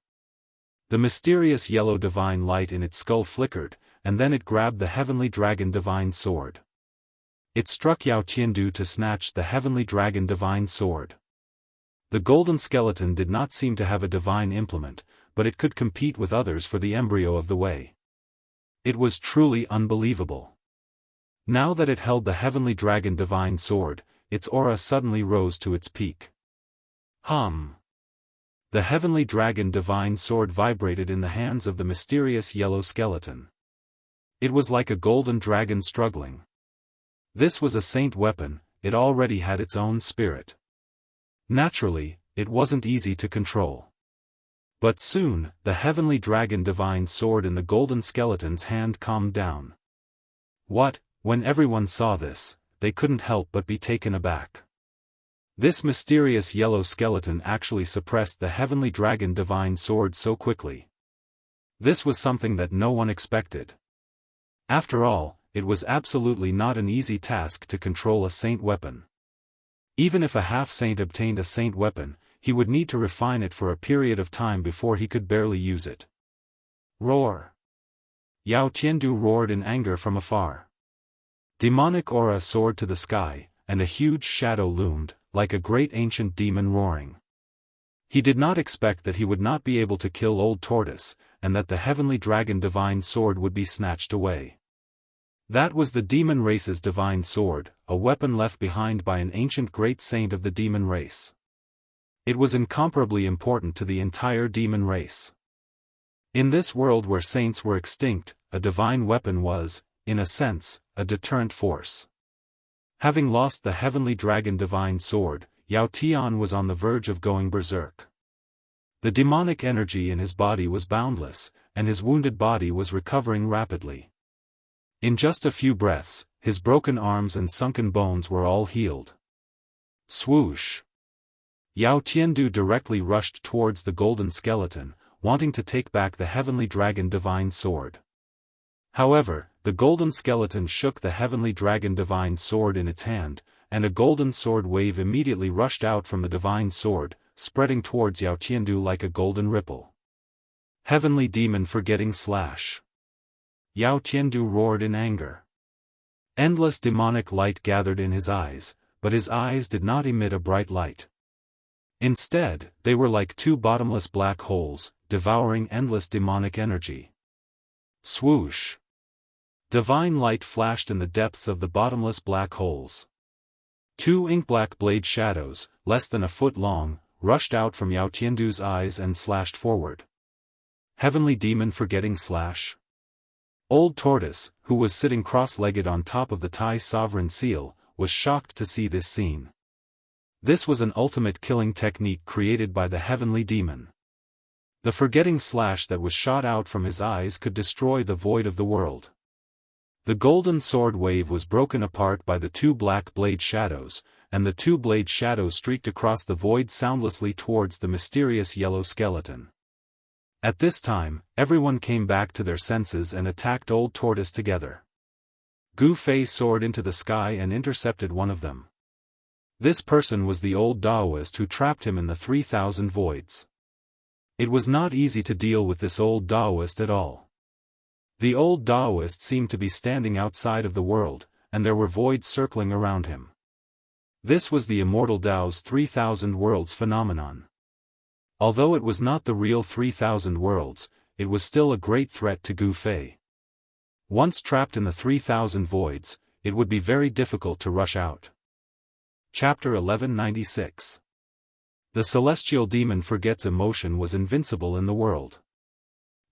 The mysterious yellow divine light in its skull flickered, and then it grabbed the heavenly dragon divine sword. It struck Yao Tiandu to snatch the heavenly dragon divine sword. The golden skeleton did not seem to have a divine implement, but it could compete with others for the embryo of the way. It was truly unbelievable. Now that it held the heavenly dragon divine sword, its aura suddenly rose to its peak. Hum! The heavenly dragon divine sword vibrated in the hands of the mysterious yellow skeleton. It was like a golden dragon struggling. This was a saint weapon, it already had its own spirit. Naturally, it wasn't easy to control. But soon, the heavenly dragon divine sword in the golden skeleton's hand calmed down. When everyone saw this, they couldn't help but be taken aback. This mysterious yellow skeleton actually suppressed the heavenly dragon divine sword so quickly. This was something that no one expected. After all, it was absolutely not an easy task to control a saint weapon. Even if a half-saint obtained a saint weapon, he would need to refine it for a period of time before he could barely use it. Roar! Yao Tiandu roared in anger from afar. Demonic aura soared to the sky, and a huge shadow loomed, like a great ancient demon roaring. He did not expect that he would not be able to kill Old Tortoise, and that the heavenly dragon divine sword would be snatched away. That was the demon race's divine sword, a weapon left behind by an ancient great saint of the demon race. It was incomparably important to the entire demon race. In this world where saints were extinct, a divine weapon was, in a sense, a deterrent force. Having lost the heavenly dragon divine sword, Yao Tian was on the verge of going berserk. The demonic energy in his body was boundless, and his wounded body was recovering rapidly. In just a few breaths, his broken arms and sunken bones were all healed. Swoosh! Yao Tiandu directly rushed towards the golden skeleton, wanting to take back the heavenly dragon divine sword. However, the golden skeleton shook the heavenly dragon divine sword in its hand, and a golden sword wave immediately rushed out from the divine sword, spreading towards Yao Tiandu like a golden ripple. Heavenly demon forgetting slash! Yao Tiandu roared in anger. Endless demonic light gathered in his eyes, but his eyes did not emit a bright light. Instead, they were like two bottomless black holes, devouring endless demonic energy. Swoosh! Divine light flashed in the depths of the bottomless black holes. Two ink-black blade shadows, less than a foot long, rushed out from Yao Tiandu's eyes and slashed forward. Heavenly demon forgetting slash! Old Tortoise, who was sitting cross-legged on top of the Thai sovereign seal, was shocked to see this scene. This was an ultimate killing technique created by the heavenly demon. The forgetting slash that was shot out from his eyes could destroy the void of the world. The golden sword wave was broken apart by the two black blade shadows, and the two blade shadows streaked across the void soundlessly towards the mysterious yellow skeleton. At this time, everyone came back to their senses and attacked Old Tortoise together. Gu Fei soared into the sky and intercepted one of them. This person was the old Daoist who trapped him in the 3,000 voids. It was not easy to deal with this old Daoist at all. The old Daoist seemed to be standing outside of the world, and there were voids circling around him. This was the Immortal Dao's 3,000 worlds phenomenon. Although it was not the real 3,000 worlds, it was still a great threat to Gu Fei. Once trapped in the 3,000 voids, it would be very difficult to rush out. Chapter 1196. The celestial demon forgets emotion was invincible in the world.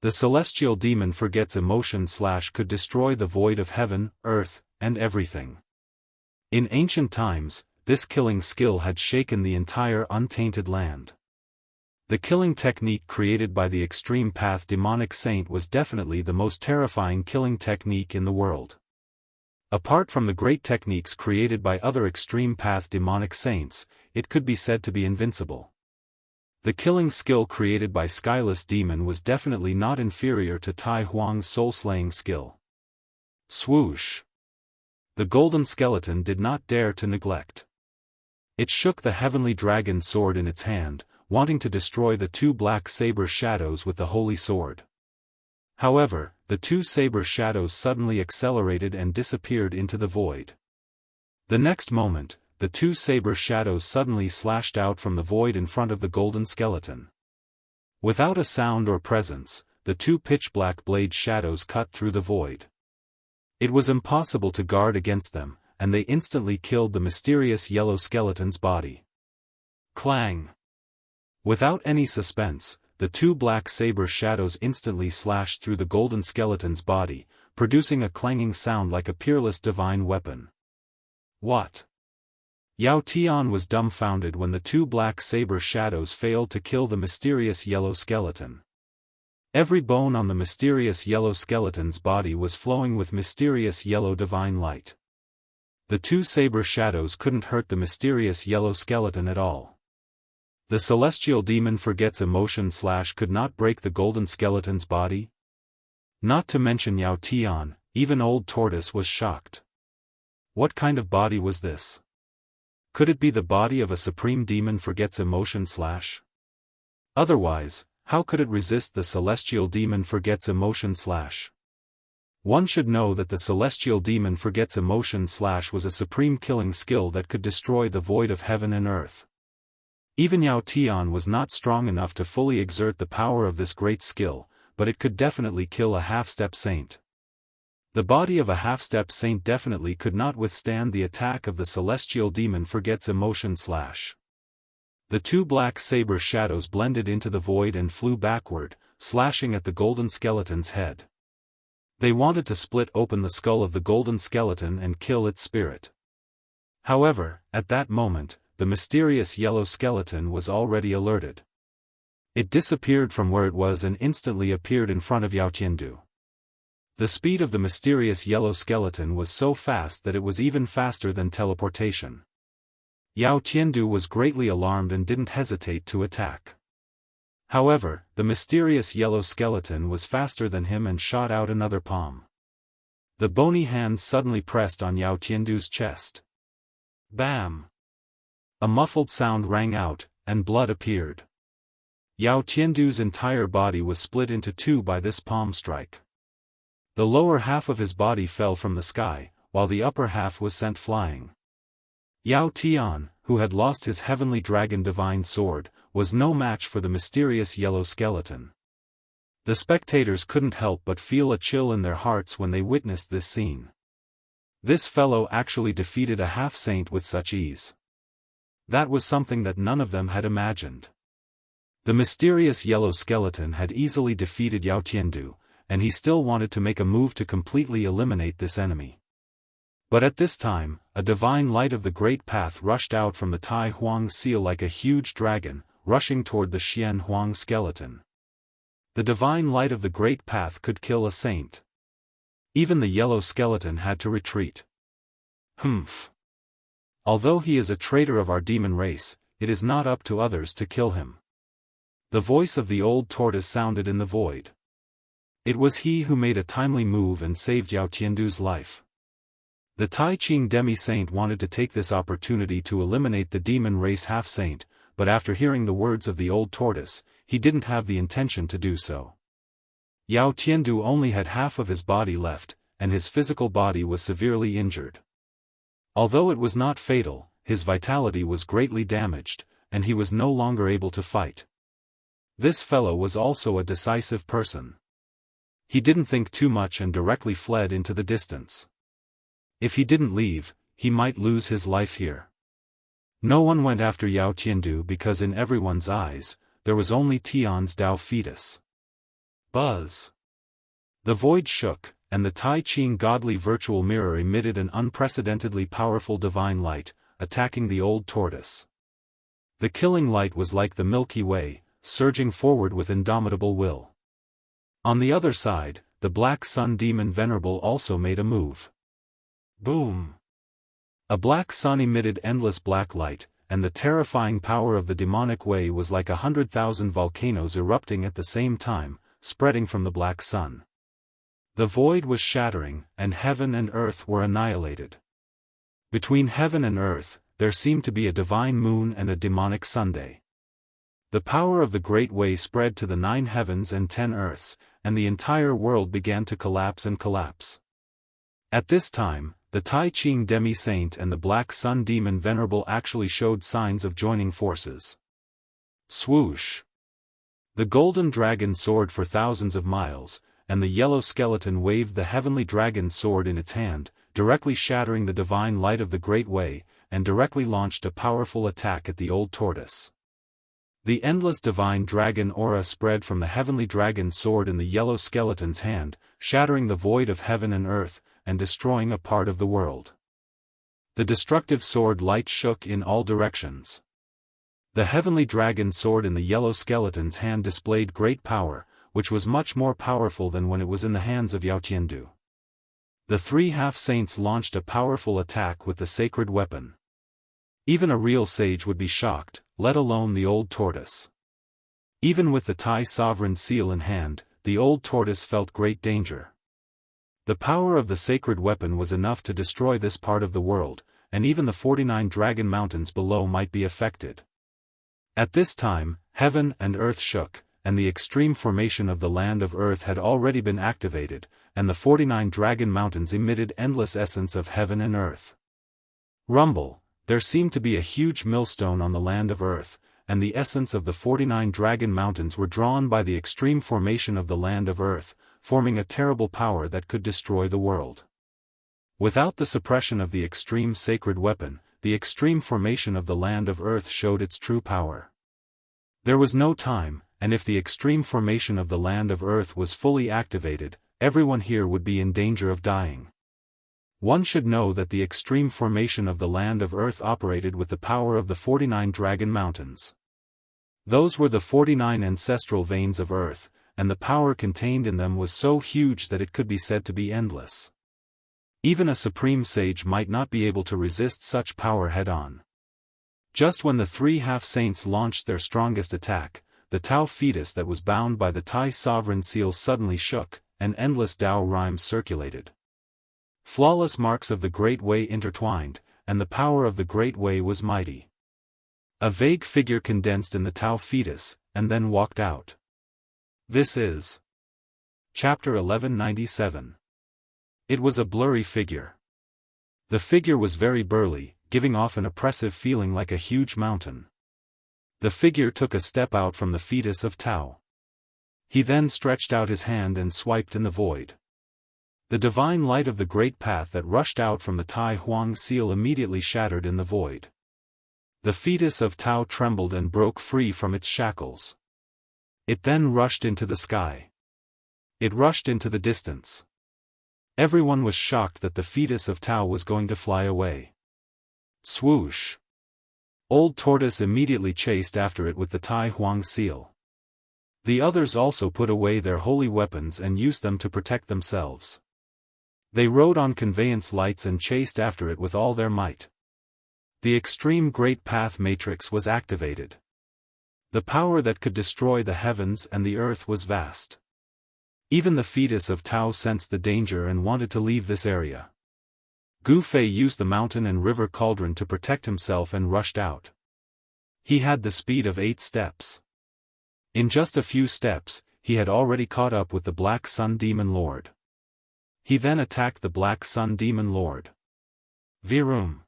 The celestial demon forgets emotion / could destroy the void of heaven, earth, and everything. In ancient times, this killing skill had shaken the entire untainted land. The killing technique created by the extreme path demonic saint was definitely the most terrifying killing technique in the world. Apart from the great techniques created by other extreme path demonic saints, it could be said to be invincible. The killing skill created by Skyless Demon was definitely not inferior to Tai Huang's soul-slaying skill. Swoosh! The golden skeleton did not dare to neglect. It shook the heavenly dragon sword in its hand, wanting to destroy the two black saber shadows with the holy sword. However, the two saber shadows suddenly accelerated and disappeared into the void. The next moment, the the two saber shadows suddenly slashed out from the void in front of the golden skeleton. Without a sound or presence, the two pitch-black blade shadows cut through the void. It was impossible to guard against them, and they instantly killed the mysterious yellow skeleton's body. Clang! Without any suspense, the two black saber shadows instantly slashed through the golden skeleton's body, producing a clanging sound like a peerless divine weapon. What? Yao Tian was dumbfounded when the two black saber shadows failed to kill the mysterious yellow skeleton. Every bone on the mysterious yellow skeleton's body was flowing with mysterious yellow divine light. The two saber shadows couldn't hurt the mysterious yellow skeleton at all. The celestial demon forgets emotion / could not break the golden skeleton's body? Not to mention Yao Tian, even old Tortoise was shocked. What kind of body was this? Could it be the body of a supreme demon forgets emotion / Otherwise, how could it resist the celestial demon forgets emotion / One should know that the celestial demon forgets emotion / was a supreme killing skill that could destroy the void of heaven and earth. Even Yao Tian was not strong enough to fully exert the power of this great skill, but it could definitely kill a half-step saint. The body of a half-step saint definitely could not withstand the attack of the celestial demon forgets emotion / The two black saber shadows blended into the void and flew backward, slashing at the golden skeleton's head. They wanted to split open the skull of the golden skeleton and kill its spirit. However, at that moment, the mysterious yellow skeleton was already alerted. It disappeared from where it was and instantly appeared in front of Yao Tiandu. The speed of the mysterious yellow skeleton was so fast that it was even faster than teleportation. Yao Tiandu was greatly alarmed and didn't hesitate to attack. However, the mysterious yellow skeleton was faster than him and shot out another palm. The bony hand suddenly pressed on Yao Tiandu's chest. Bam! A muffled sound rang out, and blood appeared. Yao Tiandu's entire body was split into two by this palm strike. The lower half of his body fell from the sky, while the upper half was sent flying. Yao Tian, who had lost his heavenly dragon divine sword, was no match for the mysterious yellow skeleton. The spectators couldn't help but feel a chill in their hearts when they witnessed this scene. This fellow actually defeated a half-saint with such ease. That was something that none of them had imagined. The mysterious yellow skeleton had easily defeated Yao Tiandu, and he still wanted to make a move to completely eliminate this enemy. But at this time, a divine light of the great path rushed out from the Tai Huang seal like a huge dragon, rushing toward the Xian Huang skeleton. The divine light of the great path could kill a saint. Even the yellow skeleton had to retreat. Humph. Although he is a traitor of our demon race, it is not up to others to kill him. The voice of the old tortoise sounded in the void. It was he who made a timely move and saved Yao Tiandu's life. The Tai Ching demi-saint wanted to take this opportunity to eliminate the demon race half-saint, but after hearing the words of the old tortoise, he didn't have the intention to do so. Yao Tiandu only had half of his body left, and his physical body was severely injured. Although it was not fatal, his vitality was greatly damaged, and he was no longer able to fight. This fellow was also a decisive person. He didn't think too much and directly fled into the distance. If he didn't leave, he might lose his life here. No one went after Yao Tiandu because in everyone's eyes, there was only Tian's Dao fetus. Buzz! The void shook, and the Tai Ching godly virtual mirror emitted an unprecedentedly powerful divine light, attacking the old tortoise. The killing light was like the Milky Way, surging forward with indomitable will. On the other side, the Black Sun Demon Venerable also made a move. Boom! A black sun emitted endless black light, and the terrifying power of the demonic way was like 100,000 volcanoes erupting at the same time, spreading from the black sun. The void was shattering, and heaven and earth were annihilated. Between heaven and earth, there seemed to be a divine moon and a demonic Sunday. The power of the Great Way spread to the 9 heavens and 10 earths, and the entire world began to collapse and collapse. At this time, the Tai Ching demi-saint and the Black Sun demon venerable actually showed signs of joining forces. Swoosh! The golden dragon soared for thousands of miles, and the yellow skeleton waved the heavenly dragon sword in its hand, directly shattering the divine light of the Great Way, and directly launched a powerful attack at the old tortoise. The endless divine dragon aura spread from the heavenly dragon sword in the yellow skeleton's hand, shattering the void of heaven and earth, and destroying a part of the world. The destructive sword light shook in all directions. The heavenly dragon sword in the yellow skeleton's hand displayed great power, which was much more powerful than when it was in the hands of Yao Tiandu. The three half-saints launched a powerful attack with the sacred weapon. Even a real sage would be shocked, let alone the old tortoise. Even with the Tai sovereign seal in hand, the old tortoise felt great danger. The power of the sacred weapon was enough to destroy this part of the world, and even the 49 dragon mountains below might be affected. At this time, heaven and earth shook, and the extreme formation of the land of earth had already been activated, and the 49 dragon mountains emitted endless essence of heaven and earth. Rumble! There seemed to be a huge millstone on the land of earth, and the essence of the 49 dragon mountains were drawn by the extreme formation of the land of earth, forming a terrible power that could destroy the world. Without the suppression of the extreme sacred weapon, the extreme formation of the land of earth showed its true power. There was no time, and if the extreme formation of the land of earth was fully activated, everyone here would be in danger of dying. One should know that the extreme formation of the land of earth operated with the power of the 49 dragon mountains. Those were the 49 ancestral veins of earth, and the power contained in them was so huge that it could be said to be endless. Even a supreme sage might not be able to resist such power head-on. Just when the three half-saints launched their strongest attack, the Tao fetus that was bound by the Tai sovereign seal suddenly shook, and endless Tao rhymes circulated. Flawless marks of the Great Way intertwined, and the power of the Great Way was mighty. A vague figure condensed in the Tao fetus, and then walked out. This is Chapter 1197. It was a blurry figure. The figure was very burly, giving off an oppressive feeling like a huge mountain. The figure took a step out from the fetus of Tao. He then stretched out his hand and swiped in the void. The divine light of the great path that rushed out from the Tai Huang seal immediately shattered in the void. The fetus of Tao trembled and broke free from its shackles. It then rushed into the sky. It rushed into the distance. Everyone was shocked that the fetus of Tao was going to fly away. Swoosh! Old Tortoise immediately chased after it with the Tai Huang seal. The others also put away their holy weapons and used them to protect themselves. They rode on conveyance lights and chased after it with all their might. The extreme great path matrix was activated. The power that could destroy the heavens and the earth was vast. Even the fetus of Tao sensed the danger and wanted to leave this area. Gu Fei used the mountain and river cauldron to protect himself and rushed out. He had the speed of 8 steps. In just a few steps, he had already caught up with the Black Sun Demon Lord. He then attacked the Black Sun Demon Lord. Virum!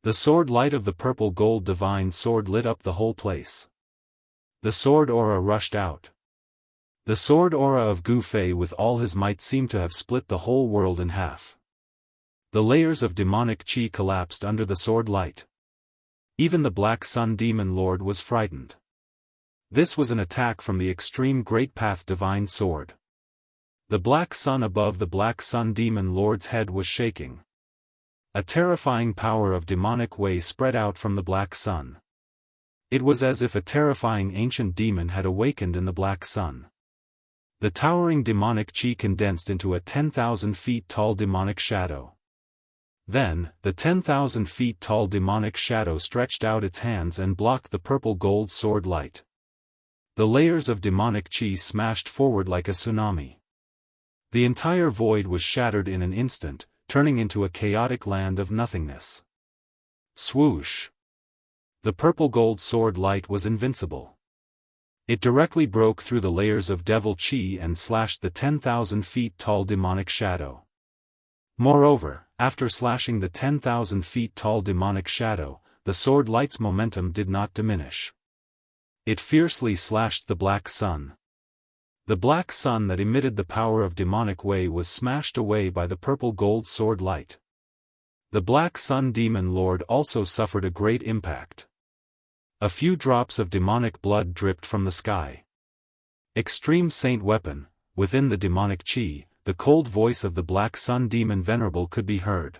The sword light of the purple gold divine sword lit up the whole place. The sword aura rushed out. The sword aura of Gu Fei with all his might seemed to have split the whole world in half. The layers of demonic chi collapsed under the sword light. Even the Black Sun Demon Lord was frightened. This was an attack from the extreme great path divine sword. The black sun above the Black Sun Demon Lord's head was shaking. A terrifying power of demonic way spread out from the Black Sun. It was as if a terrifying ancient demon had awakened in the Black Sun. The towering demonic chi condensed into a 10,000 feet tall demonic shadow. Then, the 10,000 feet tall demonic shadow stretched out its hands and blocked the purple gold sword light. The layers of demonic chi smashed forward like a tsunami. The entire void was shattered in an instant, turning into a chaotic land of nothingness. Swoosh! The purple gold sword light was invincible. It directly broke through the layers of devil chi and slashed the 10,000 feet tall demonic shadow. Moreover, After slashing the 10,000 feet tall demonic shadow, the sword light's momentum did not diminish. It fiercely slashed the black sun. The black sun that emitted the power of demonic way was smashed away by the purple gold sword light. The black sun demon lord also suffered a great impact. A few drops of demonic blood dripped from the sky. Extreme saint weapon, within the demonic chi, the cold voice of the black sun demon venerable could be heard.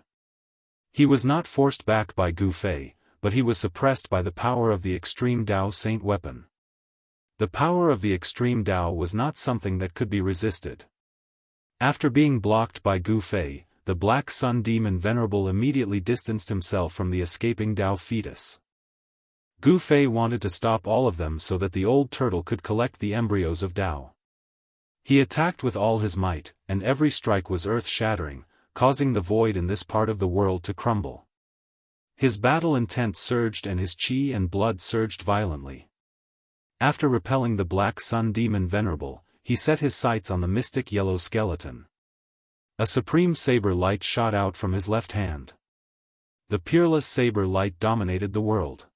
He was not forced back by Gu Fei, but he was suppressed by the power of the extreme Dao saint weapon. The power of the extreme Dao was not something that could be resisted. After being blocked by Gu Fei, the black sun demon venerable immediately distanced himself from the escaping Dao fetus. Gu Fei wanted to stop all of them so that the old turtle could collect the embryos of Dao. He attacked with all his might, and every strike was earth-shattering, causing the void in this part of the world to crumble. His battle intent surged and his chi and blood surged violently. After repelling the black sun demon venerable, he set his sights on the mystic yellow skeleton. A supreme saber light shot out from his left hand. The peerless saber light dominated the world.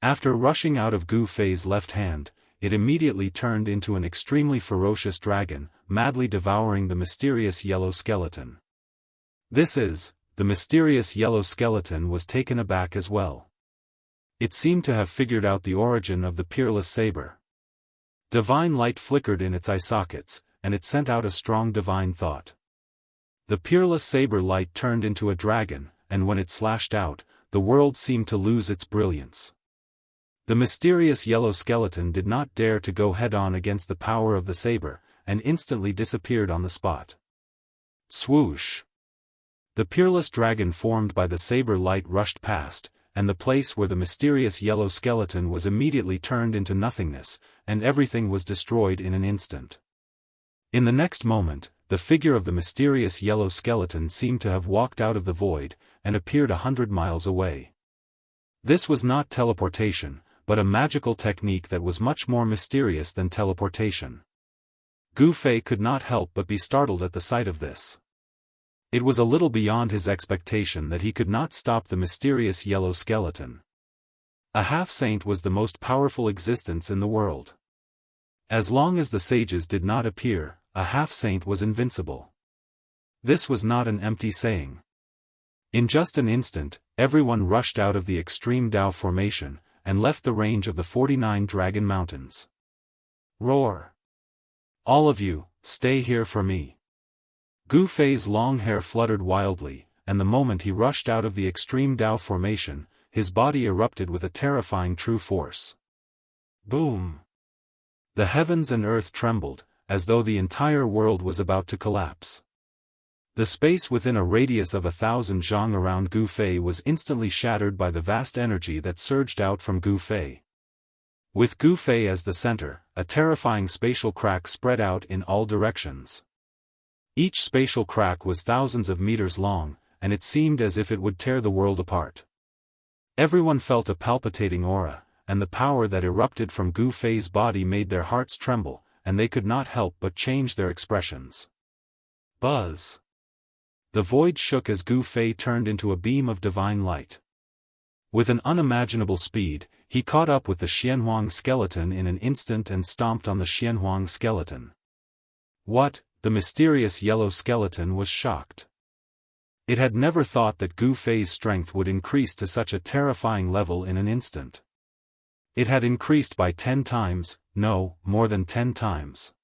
After rushing out of Gu Fei's left hand, it immediately turned into an extremely ferocious dragon, madly devouring the mysterious yellow skeleton. The mysterious yellow skeleton was taken aback as well. It seemed to have figured out the origin of the peerless saber. Divine light flickered in its eye sockets, and it sent out a strong divine thought. The peerless saber light turned into a dragon, and when it slashed out, the world seemed to lose its brilliance. The mysterious yellow skeleton did not dare to go head-on against the power of the saber, and instantly disappeared on the spot. Swoosh! The peerless dragon formed by the saber light rushed past, and the place where the mysterious yellow skeleton was immediately turned into nothingness, and everything was destroyed in an instant. In the next moment, the figure of the mysterious yellow skeleton seemed to have walked out of the void, and appeared 100 miles away. This was not teleportation, but a magical technique that was much more mysterious than teleportation. Gu Fei could not help but be startled at the sight of this. It was a little beyond his expectation that he could not stop the mysterious yellow skeleton. A half-saint was the most powerful existence in the world. As long as the sages did not appear, a half-saint was invincible. This was not an empty saying. In just an instant, everyone rushed out of the extreme Dao formation, and left the range of the 49 Dragon Mountains. Roar! All of you, stay here for me. Gu Fei's long hair fluttered wildly, and the moment he rushed out of the extreme Dao formation, his body erupted with a terrifying true force. Boom! The heavens and earth trembled, as though the entire world was about to collapse. The space within a radius of 1,000 zhang around Gu Fei was instantly shattered by the vast energy that surged out from Gu Fei. With Gu Fei as the center, a terrifying spatial crack spread out in all directions. Each spatial crack was thousands of meters long, and it seemed as if it would tear the world apart. Everyone felt a palpitating aura, and the power that erupted from Gu Fei's body made their hearts tremble, and they could not help but change their expressions. Buzz! The void shook as Gu Fei turned into a beam of divine light. With an unimaginable speed, he caught up with the Xianhuang skeleton in an instant and stomped on the Xianhuang skeleton. What? The mysterious yellow skeleton was shocked. It had never thought that Gu Fei's strength would increase to such a terrifying level in an instant. It had increased by 10 times, no, more than 10 times.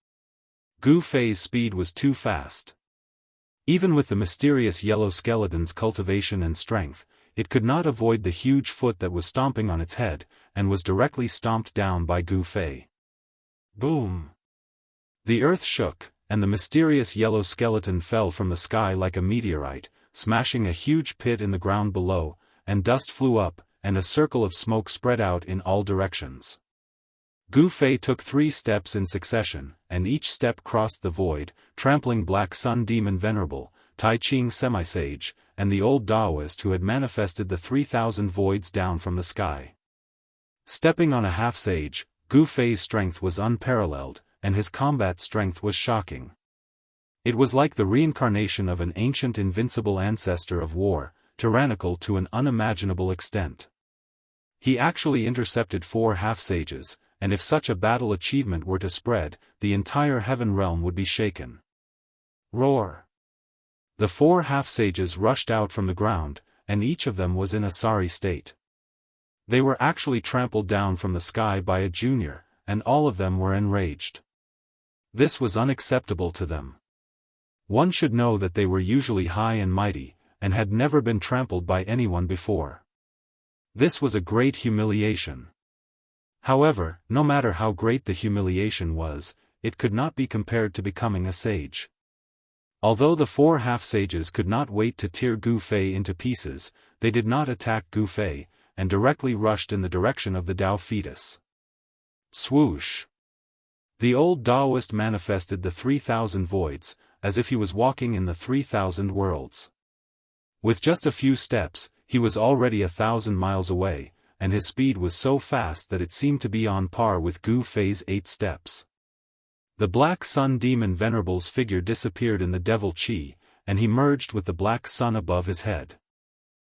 Gu Fei's speed was too fast. Even with the mysterious yellow skeleton's cultivation and strength, it could not avoid the huge foot that was stomping on its head, and was directly stomped down by Gu Fei. Boom! The earth shook, and the mysterious yellow skeleton fell from the sky like a meteorite, smashing a huge pit in the ground below, and dust flew up, and a circle of smoke spread out in all directions. Gu Fei took 3 steps in succession, and each step crossed the void, trampling Black Sun Demon Venerable, Tai Ching Semisage, and the old Daoist who had manifested the 3,000 voids down from the sky. Stepping on a half-sage, Gu Fei's strength was unparalleled, and his combat strength was shocking. It was like the reincarnation of an ancient invincible ancestor of war, tyrannical to an unimaginable extent. He actually intercepted 4 half-sages, and if such a battle achievement were to spread, the entire heaven realm would be shaken. Roar! The 4 half-sages rushed out from the ground, and each of them was in a sorry state. They were actually trampled down from the sky by a junior, and all of them were enraged. This was unacceptable to them. One should know that they were usually high and mighty, and had never been trampled by anyone before. This was a great humiliation. However, no matter how great the humiliation was, it could not be compared to becoming a sage. Although the 4 half-sages could not wait to tear Gu Fei into pieces, they did not attack Gu Fei, and directly rushed in the direction of the Dao fetus. Swoosh! The old Daoist manifested the 3,000 voids, as if he was walking in the 3,000 worlds. With just a few steps, he was already 1,000 miles away, and his speed was so fast that it seemed to be on par with Gu Fei's 8 steps. The Black Sun Demon Venerable's figure disappeared in the Devil Chi, and he merged with the Black Sun above his head.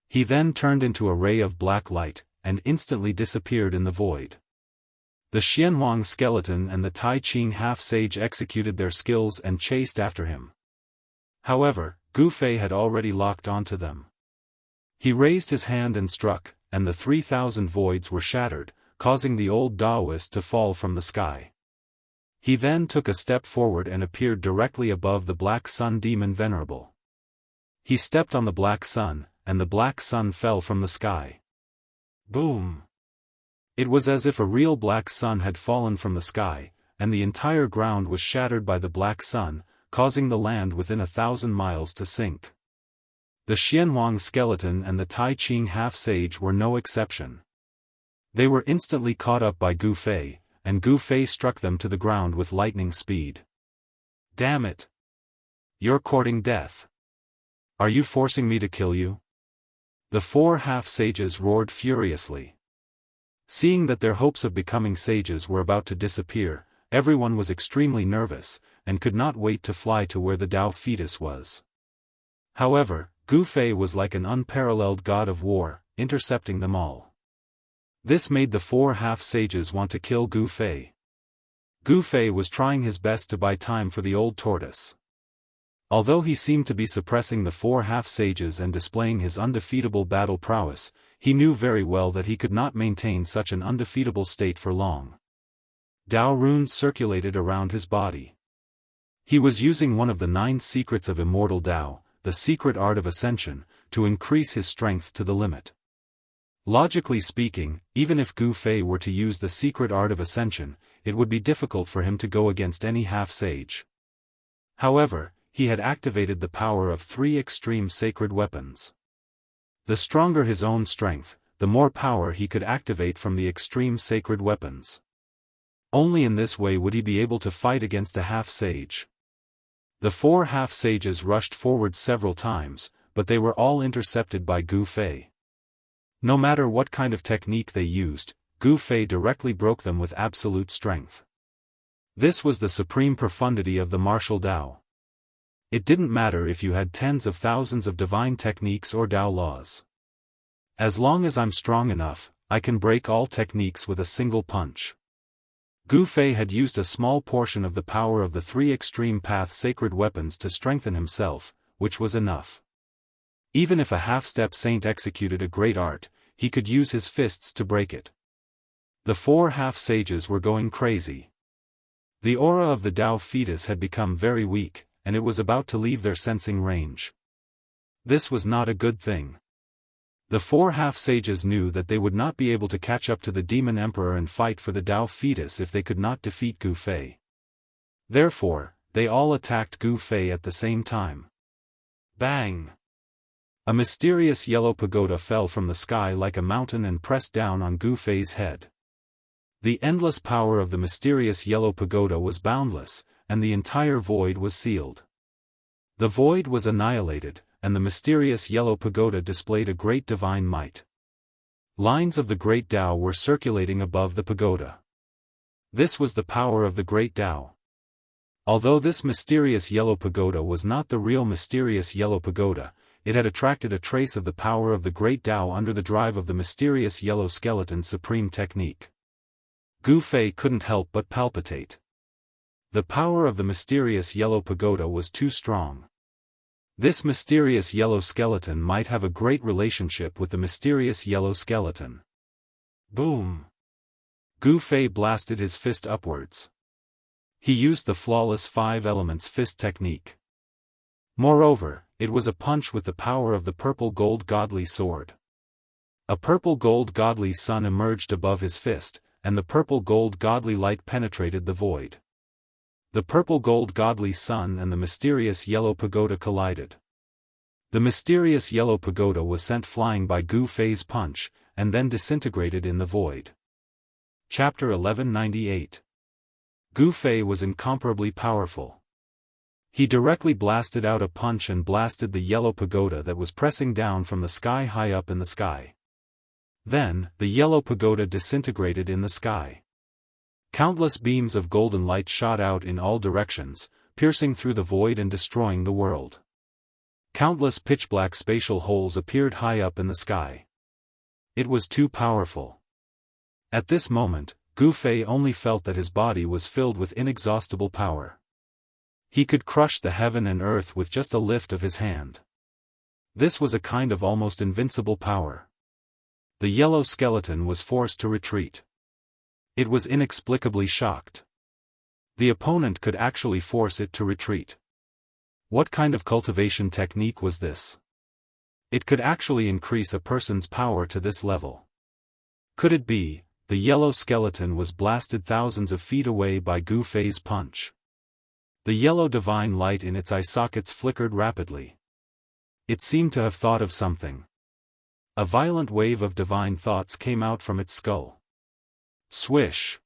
He then turned into a ray of black light, and instantly disappeared in the void. The Xianhuang skeleton and the Tai Ching half-sage executed their skills and chased after him. However, Gu Fei had already locked onto them. He raised his hand and struck, and the 3,000 voids were shattered, causing the old Daoist to fall from the sky. He then took a step forward and appeared directly above the Black Sun Demon Venerable. He stepped on the Black Sun, and the Black Sun fell from the sky. Boom! It was as if a real Black Sun had fallen from the sky, and the entire ground was shattered by the Black Sun, causing the land within 1,000 miles to sink. The Xianhuang skeleton and the Tai Ching half-sage were no exception. They were instantly caught up by Gu Fei, and Gu Fei struck them to the ground with lightning speed. Damn it! You're courting death. Are you forcing me to kill you? The 4 half-sages roared furiously. Seeing that their hopes of becoming sages were about to disappear, everyone was extremely nervous, and could not wait to fly to where the Dao fetus was. However, Gu Fei was like an unparalleled god of war, intercepting them all. This made the 4 half-sages want to kill Gu Fei. Gu Fei was trying his best to buy time for the old tortoise. Although he seemed to be suppressing the 4 half-sages and displaying his undefeatable battle prowess, he knew very well that he could not maintain such an undefeatable state for long. Dao runes circulated around his body. He was using one of the 9 secrets of Immortal Dao, the secret art of ascension, to increase his strength to the limit. Logically speaking, even if Gu Fei were to use the secret art of ascension, it would be difficult for him to go against any half-sage. However, he had activated the power of 3 extreme sacred weapons. The stronger his own strength, the more power he could activate from the extreme sacred weapons. Only in this way would he be able to fight against a half-sage. The 4 half-sages rushed forward several times, but they were all intercepted by Gu Fei. No matter what kind of technique they used, Gu Fei directly broke them with absolute strength. This was the supreme profundity of the martial Dao. It didn't matter if you had tens of thousands of divine techniques or Dao laws. As long as I'm strong enough, I can break all techniques with a single punch. Gu Fei had used a small portion of the power of the 3 extreme path sacred weapons to strengthen himself, which was enough. Even if a half-step saint executed a great art, he could use his fists to break it. The 4 half-sages were going crazy. The aura of the Dao fetus had become very weak, and it was about to leave their sensing range. This was not a good thing. The 4 half-sages knew that they would not be able to catch up to the Demon Emperor and fight for the Dao fetus if they could not defeat Gu Fei. Therefore, they all attacked Gu Fei at the same time. Bang! A mysterious yellow pagoda fell from the sky like a mountain and pressed down on Gu Fei's head. The endless power of the mysterious yellow pagoda was boundless, and the entire void was sealed. The void was annihilated, and the mysterious yellow pagoda displayed a great divine might. Lines of the great Dao were circulating above the pagoda. This was the power of the great Dao. Although this mysterious yellow pagoda was not the real mysterious yellow pagoda, it had attracted a trace of the power of the great Tao under the drive of the mysterious yellow skeleton's supreme technique. Gu Fei couldn't help but palpitate. The power of the mysterious yellow pagoda was too strong. This mysterious yellow skeleton might have a great relationship with the mysterious yellow skeleton. Boom! Gu Fei blasted his fist upwards. He used the flawless 5 elements fist technique. Moreover, it was a punch with the power of the purple gold godly sword. A purple gold godly sun emerged above his fist, and the purple gold godly light penetrated the void. The purple gold godly sun and the mysterious yellow pagoda collided. The mysterious yellow pagoda was sent flying by Gu Fei's punch, and then disintegrated in the void. Chapter 1198. Gu Fei was incomparably powerful. He directly blasted out a punch and blasted the yellow pagoda that was pressing down from the sky high up in the sky. Then, the yellow pagoda disintegrated in the sky. Countless beams of golden light shot out in all directions, piercing through the void and destroying the world. Countless pitch-black spatial holes appeared high up in the sky. It was too powerful. At this moment, Gu Fei only felt that his body was filled with inexhaustible power. He could crush the heaven and earth with just a lift of his hand. This was a kind of almost invincible power. The yellow skeleton was forced to retreat. It was inexplicably shocked. The opponent could actually force it to retreat. What kind of cultivation technique was this? It could actually increase a person's power to this level. Could it be, the yellow skeleton was blasted thousands of feet away by Gu Fei's punch? The yellow divine light in its eye sockets flickered rapidly. It seemed to have thought of something. A violent wave of divine thoughts came out from its skull. Swish!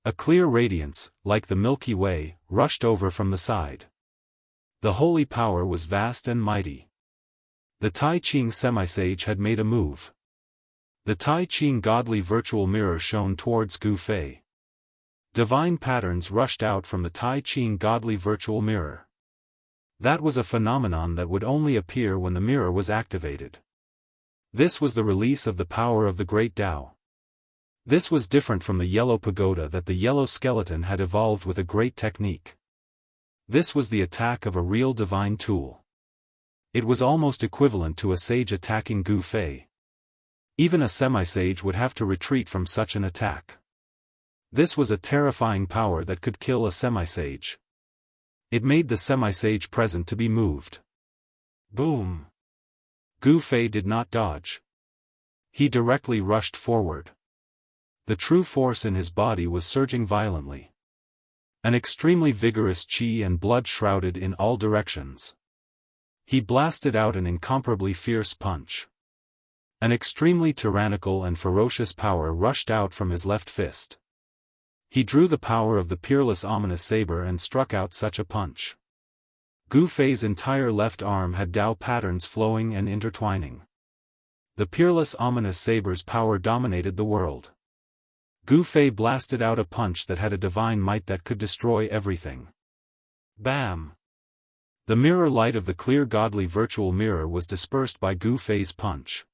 A clear radiance, like the Milky Way, rushed over from the side. The holy power was vast and mighty. The Tai Ching semi-sage had made a move. The Tai Ching godly virtual mirror shone towards Gu Fei. Divine patterns rushed out from the Tai Ching godly virtual mirror. That was a phenomenon that would only appear when the mirror was activated. This was the release of the power of the great Tao. This was different from the yellow pagoda that the yellow skeleton had evolved with a great technique. This was the attack of a real divine tool. It was almost equivalent to a sage attacking Gu Fei. Even a semi-sage would have to retreat from such an attack. This was a terrifying power that could kill a semi-sage. It made the semi-sage present to be moved. Boom! Gu Fei did not dodge. He directly rushed forward. The true force in his body was surging violently. An extremely vigorous qi and blood shrouded in all directions. He blasted out an incomparably fierce punch. An extremely tyrannical and ferocious power rushed out from his left fist. He drew the power of the peerless ominous saber and struck out such a punch. Gu Fei's entire left arm had Tao patterns flowing and intertwining. The peerless ominous saber's power dominated the world. Gu Fei blasted out a punch that had a divine might that could destroy everything. Bam! The mirror light of the clear godly virtual mirror was dispersed by Gu Fei's punch.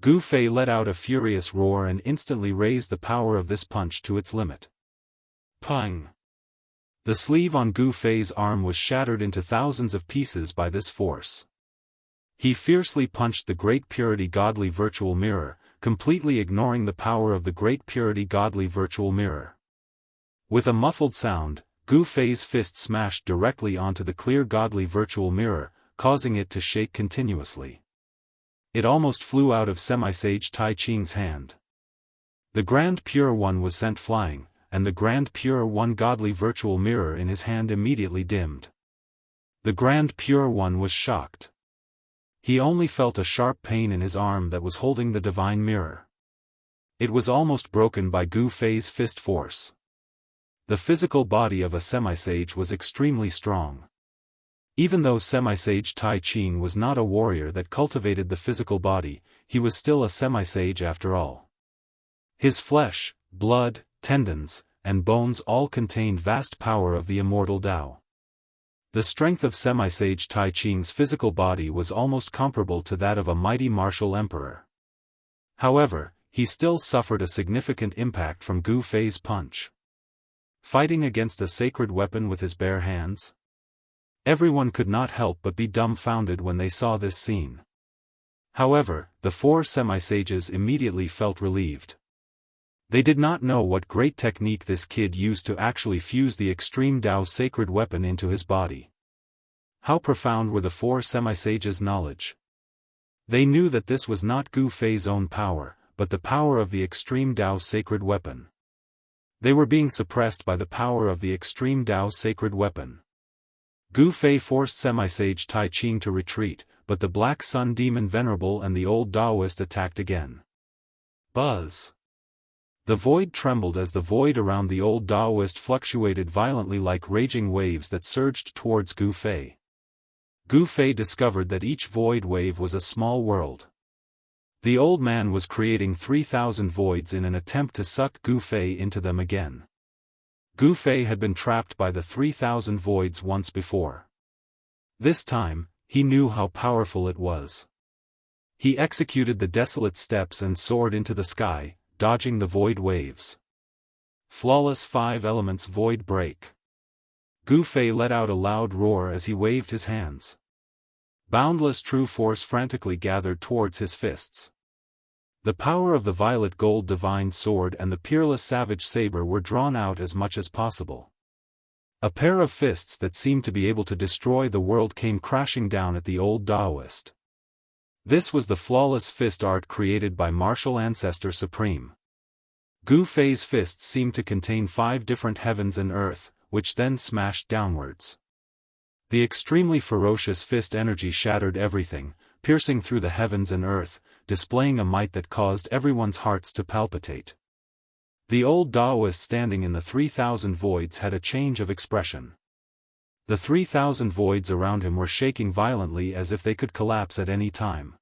Gu Fei let out a furious roar and instantly raised the power of this punch to its limit. Pung! The sleeve on Gu Fei's arm was shattered into thousands of pieces by this force. He fiercely punched the great purity godly virtual mirror, completely ignoring the power of the great purity godly virtual mirror. With a muffled sound, Gu Fei's fist smashed directly onto the clear godly virtual mirror, causing it to shake continuously. It almost flew out of semi-sage Tai Ching's hand. The Grand Pure One was sent flying, and the Grand Pure One godly virtual mirror in his hand immediately dimmed. The Grand Pure One was shocked. He only felt a sharp pain in his arm that was holding the divine mirror. It was almost broken by Gu Fei's fist force. The physical body of a semi-sage was extremely strong. Even though semi-sage Tai Ching was not a warrior that cultivated the physical body, he was still a semi-sage after all. His flesh, blood, tendons, and bones all contained vast power of the immortal Tao. The strength of semi-sage Tai Ching's physical body was almost comparable to that of a mighty martial emperor. However, he still suffered a significant impact from Gu Fei's punch. Fighting against a sacred weapon with his bare hands? Everyone could not help but be dumbfounded when they saw this scene. However, the four semi-sages immediately felt relieved. They did not know what great technique this kid used to actually fuse the extreme Tao sacred weapon into his body. How profound were the four semi-sages' knowledge? They knew that this was not Gu Fei's own power, but the power of the extreme Tao sacred weapon. They were being suppressed by the power of the extreme Tao sacred weapon. Gu Fei forced semi-sage Tai Ching to retreat, but the Black Sun Demon Venerable and the old Daoist attacked again. Buzz! The void trembled as the void around the old Daoist fluctuated violently like raging waves that surged towards Gu Fei. Gu Fei discovered that each void wave was a small world. The old man was creating 3,000 voids in an attempt to suck Gu Fei into them again. Gu Fei had been trapped by the 3,000 voids once before. This time, he knew how powerful it was. He executed the desolate steps and soared into the sky, dodging the void waves. Flawless 5 elements void break. Gu Fei let out a loud roar as he waved his hands. Boundless true force frantically gathered towards his fists. The power of the violet gold divine sword and the peerless savage saber were drawn out as much as possible. A pair of fists that seemed to be able to destroy the world came crashing down at the old Daoist. This was the flawless fist art created by Martial Ancestor Supreme. Gu Fei's fists seemed to contain 5 different heavens and earth, which then smashed downwards. The extremely ferocious fist energy shattered everything, piercing through the heavens and earth, displaying a might that caused everyone's hearts to palpitate. The old Daoist standing in the 3,000 voids had a change of expression. The 3,000 voids around him were shaking violently as if they could collapse at any time.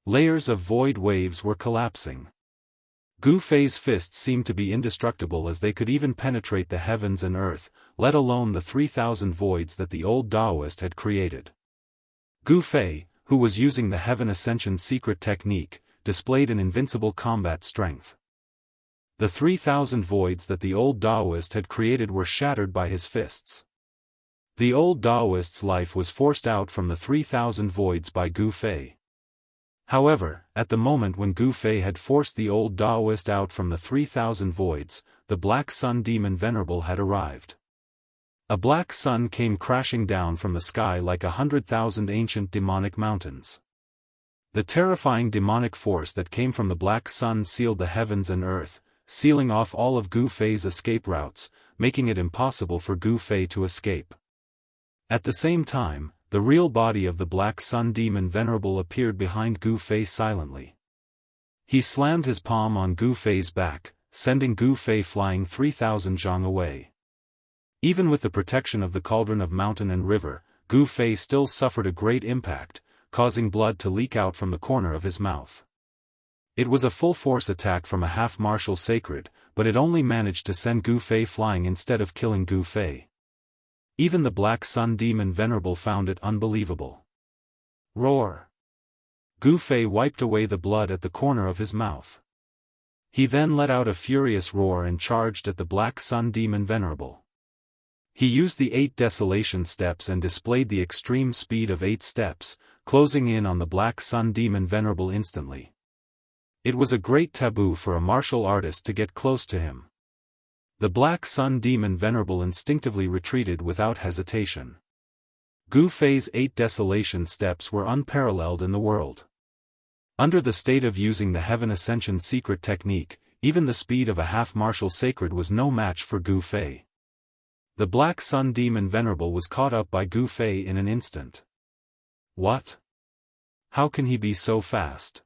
Layers of void waves were collapsing. Gu Fei's fists seemed to be indestructible as they could even penetrate the heavens and earth, let alone the 3,000 voids that the old Daoist had created. Gu Fei, who was using the Heaven Ascension secret technique, displayed an invincible combat strength. The 3,000 voids that the old Daoist had created were shattered by his fists. The old Daoist's life was forced out from the 3,000 voids by Gu Fei. However, at the moment when Gu Fei had forced the old Daoist out from the 3,000 voids, the Black Sun Demon Venerable had arrived. A black sun came crashing down from the sky like 100,000 ancient demonic mountains. The terrifying demonic force that came from the black sun sealed the heavens and earth, sealing off all of Gu Fei's escape routes, making it impossible for Gu Fei to escape. At the same time, the real body of the Black Sun Demon Venerable appeared behind Gu Fei silently. He slammed his palm on Gu Fei's back, sending Gu Fei flying 3,000 zhang away. Even with the protection of the cauldron of mountain and river, Gu Fei still suffered a great impact, causing blood to leak out from the corner of his mouth. It was a full-force attack from a half-martial sacred, but it only managed to send Gu Fei flying instead of killing Gu Fei. Even the Black Sun Demon Venerable found it unbelievable. Roar! Gu Fei wiped away the blood at the corner of his mouth. He then let out a furious roar and charged at the Black Sun Demon Venerable. He used the 8 desolation steps and displayed the extreme speed of 8 steps, closing in on the Black Sun Demon Venerable instantly. It was a great taboo for a martial artist to get close to him. The Black Sun Demon Venerable instinctively retreated without hesitation. Gu Fei's 8 desolation steps were unparalleled in the world. Under the state of using the Heaven Ascension secret technique, even the speed of a half-martial sacred was no match for Gu Fei. The Black Sun Demon Venerable was caught up by Gu Fei in an instant. What? How can he be so fast?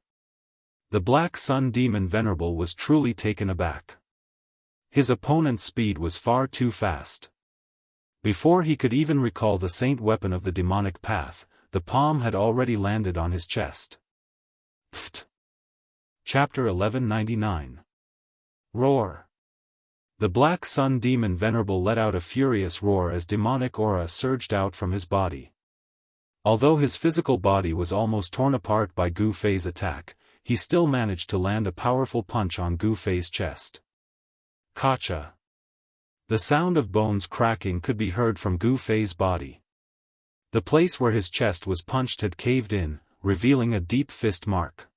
The Black Sun Demon Venerable was truly taken aback. His opponent's speed was far too fast. Before he could even recall the saint weapon of the demonic path, the palm had already landed on his chest. Pfft! Chapter 1199. Roar! The Black Sun Demon Venerable let out a furious roar as demonic aura surged out from his body. Although his physical body was almost torn apart by Gu Fei's attack, he still managed to land a powerful punch on Gu Fei's chest. Kacha! The sound of bones cracking could be heard from Gu Fei's body. The place where his chest was punched had caved in, revealing a deep fist mark.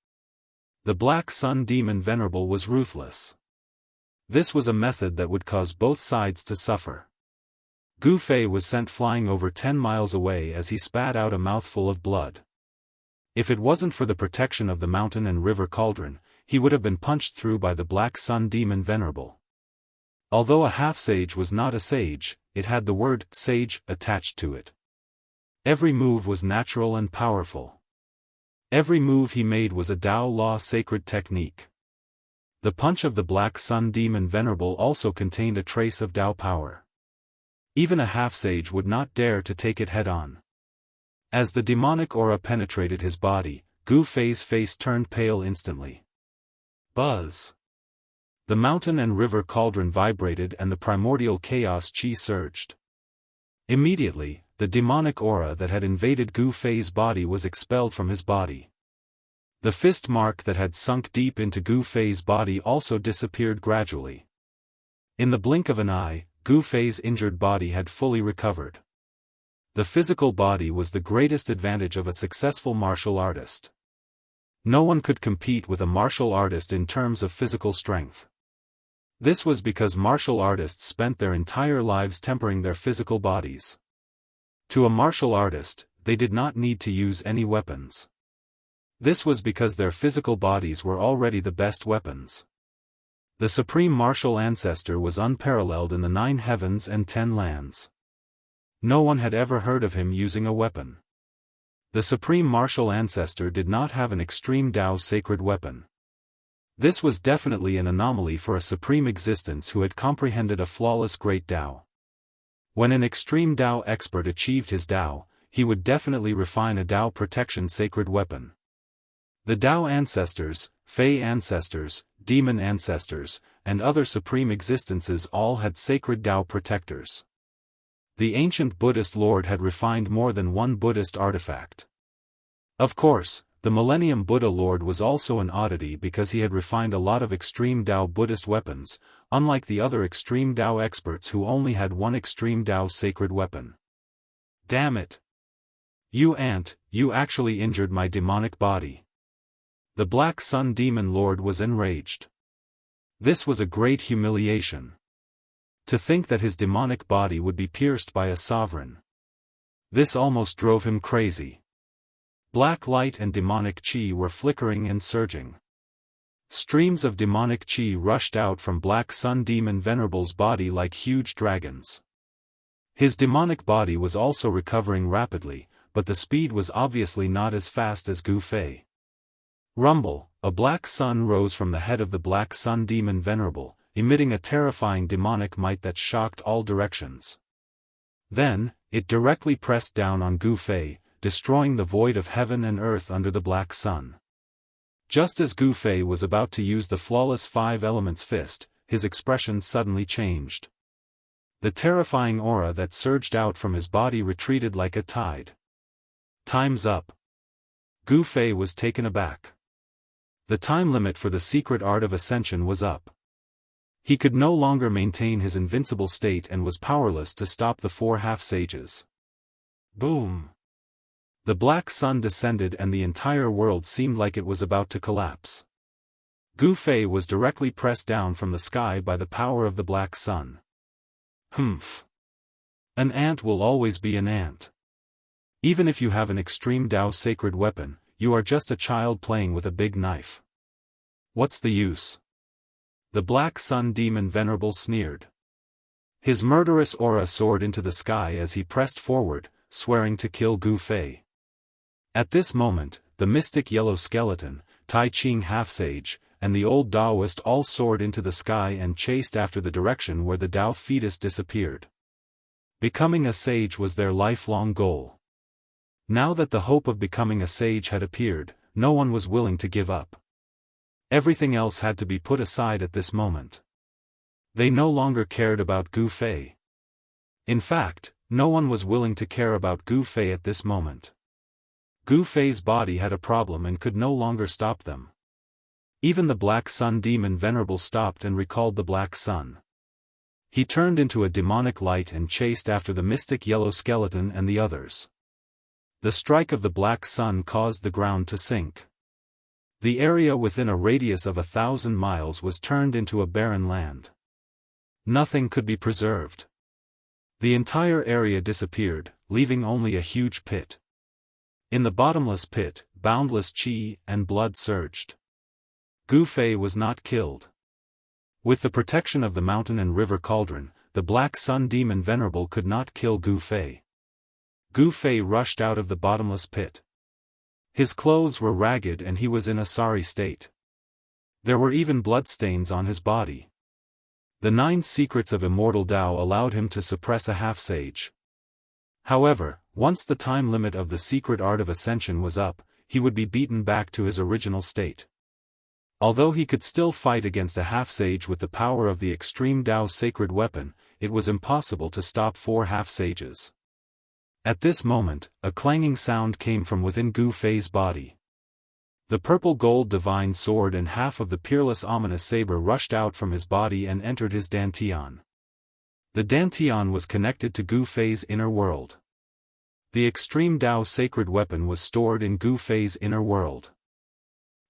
The Black Sun Demon Venerable was ruthless. This was a method that would cause both sides to suffer. Gu Fei was sent flying over 10 miles away as he spat out a mouthful of blood. If it wasn't for the protection of the mountain and river cauldron, he would have been punched through by the Black Sun Demon Venerable. Although a half-sage was not a sage, it had the word sage attached to it. Every move was natural and powerful. Every move he made was a Dao Law sacred technique. The punch of the Black Sun Demon Venerable also contained a trace of Dao power. Even a half-sage would not dare to take it head-on. As the demonic aura penetrated his body, Gu Fei's face turned pale instantly. Buzz! The mountain and river cauldron vibrated and the primordial chaos chi surged. Immediately, the demonic aura that had invaded Gu Fei's body was expelled from his body. The fist mark that had sunk deep into Gu Fei's body also disappeared gradually. In the blink of an eye, Gu Fei's injured body had fully recovered. The physical body was the greatest advantage of a successful martial artist. No one could compete with a martial artist in terms of physical strength. This was because martial artists spent their entire lives tempering their physical bodies. To a martial artist, they did not need to use any weapons. This was because their physical bodies were already the best weapons. The supreme martial ancestor was unparalleled in the 9 heavens and 10 lands. No one had ever heard of him using a weapon. The supreme martial ancestor did not have an extreme Dao sacred weapon. This was definitely an anomaly for a supreme existence who had comprehended a flawless great Dao. When an extreme Dao expert achieved his Dao, he would definitely refine a Dao protection sacred weapon. The Dao ancestors, Fei ancestors, demon ancestors, and other supreme existences all had sacred Dao protectors. The ancient Buddhist Lord had refined more than one Buddhist artifact. Of course, the Millennium Buddha Lord was also an oddity because he had refined a lot of extreme Dao Buddhist weapons, unlike the other extreme Dao experts who only had one extreme Dao sacred weapon. Damn it! You ant, you actually injured my demonic body. The Black Sun Demon Lord was enraged. This was a great humiliation. To think that his demonic body would be pierced by a sovereign. This almost drove him crazy. Black light and demonic chi were flickering and surging. Streams of demonic chi rushed out from Black Sun Demon Venerable's body like huge dragons. His demonic body was also recovering rapidly, but the speed was obviously not as fast as Gu Fei. Rumble, a black sun rose from the head of the Black Sun Demon Venerable, emitting a terrifying demonic might that shocked all directions. Then, it directly pressed down on Gu Fei, destroying the void of heaven and earth under the black sun. Just as Gu Fei was about to use the flawless 5 elements fist, his expression suddenly changed. The terrifying aura that surged out from his body retreated like a tide. Time's up. Gu Fei was taken aback. The time limit for the secret art of ascension was up. He could no longer maintain his invincible state and was powerless to stop the 4 half-sages. Boom! The black sun descended and the entire world seemed like it was about to collapse. Gu Fei was directly pressed down from the sky by the power of the black sun. Humph! An ant will always be an ant. Even if you have an extreme Dao sacred weapon, you are just a child playing with a big knife. What's the use? The Black Sun Demon Venerable sneered. His murderous aura soared into the sky as he pressed forward, swearing to kill Gu Fei. At this moment, the mystic yellow skeleton, Tai Ching half-sage, and the old Daoist all soared into the sky and chased after the direction where the Dao fetus disappeared. Becoming a sage was their lifelong goal. Now that the hope of becoming a sage had appeared, no one was willing to give up. Everything else had to be put aside at this moment. They no longer cared about Gu Fei. In fact, no one was willing to care about Gu Fei at this moment. Gu Fei's body had a problem and could no longer stop them. Even the Black Sun demon Venerable stopped and recalled the Black Sun. He turned into a demonic light and chased after the mystic yellow skeleton and the others. The strike of the Black Sun caused the ground to sink. The area within a radius of 1,000 miles was turned into a barren land. Nothing could be preserved. The entire area disappeared, leaving only a huge pit. In the bottomless pit, boundless qi and blood surged. Gu Fei was not killed. With the protection of the mountain and river cauldron, the Black Sun demon Venerable could not kill Gu Fei. Gu Fei rushed out of the bottomless pit. His clothes were ragged and he was in a sorry state. There were even bloodstains on his body. The 9 secrets of Immortal Tao allowed him to suppress a half-sage. However, once the time limit of the secret art of ascension was up, he would be beaten back to his original state. Although he could still fight against a half-sage with the power of the extreme Tao sacred weapon, it was impossible to stop 4 half-sages. At this moment, a clanging sound came from within Gu Fei's body. The purple gold divine sword and half of the peerless ominous saber rushed out from his body and entered his dantian. The dantian was connected to Gu Fei's inner world. The extreme Tao sacred weapon was stored in Gu Fei's inner world.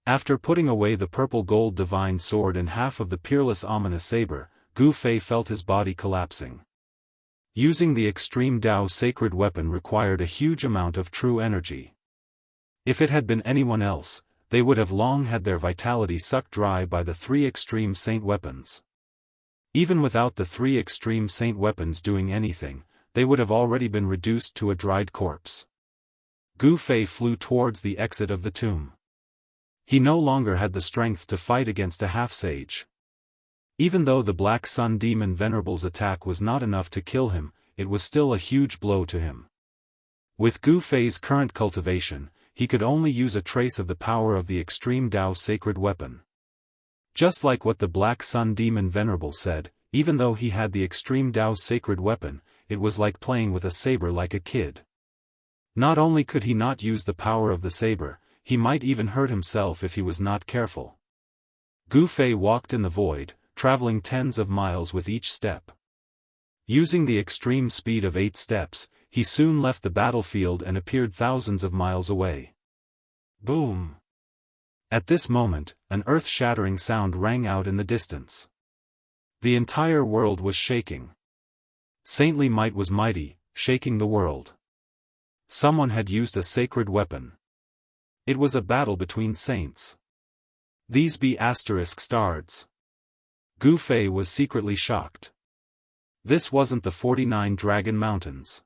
After putting away the purple gold divine sword and half of the peerless ominous saber, Gu Fei felt his body collapsing. Using the extreme Tao sacred weapon required a huge amount of true energy. If it had been anyone else, they would have long had their vitality sucked dry by the 3 extreme saint weapons. Even without the 3 extreme saint weapons doing anything, they would have already been reduced to a dried corpse. Gu Fei flew towards the exit of the tomb. He no longer had the strength to fight against a half-sage. Even though the Black Sun demon Venerable's attack was not enough to kill him, it was still a huge blow to him. With Gu Fei's current cultivation, he could only use a trace of the power of the extreme Tao sacred weapon. Just like what the Black Sun demon Venerable said, even though he had the extreme Tao sacred weapon, it was like playing with a saber like a kid. Not only could he not use the power of the saber, he might even hurt himself if he was not careful. Gu Fei walked in the void, traveling tens of miles with each step. Using the extreme speed of 8 steps, he soon left the battlefield and appeared thousands of miles away. Boom! At this moment, an earth-shattering sound rang out in the distance. The entire world was shaking. Saintly might was mighty, shaking the world. Someone had used a sacred weapon. It was a battle between saints. These be asterisk stars. Gu Fei was secretly shocked. This wasn't the 49 Dragon Mountains.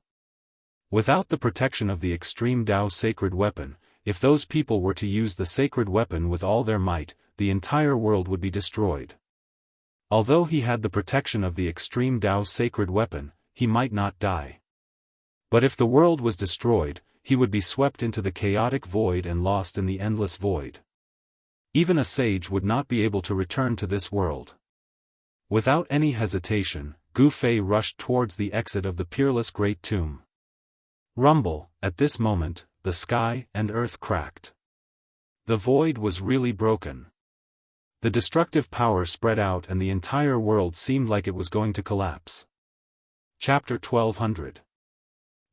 Without the protection of the extreme Tao sacred weapon, if those people were to use the sacred weapon with all their might, the entire world would be destroyed. Although he had the protection of the extreme Tao sacred weapon, he might not die. But if the world was destroyed, he would be swept into the chaotic void and lost in the endless void. Even a sage would not be able to return to this world. Without any hesitation, Gu Fei rushed towards the exit of the peerless great tomb. Rumble, at this moment, the sky and earth cracked. The void was really broken. The destructive power spread out and the entire world seemed like it was going to collapse. Chapter 1200.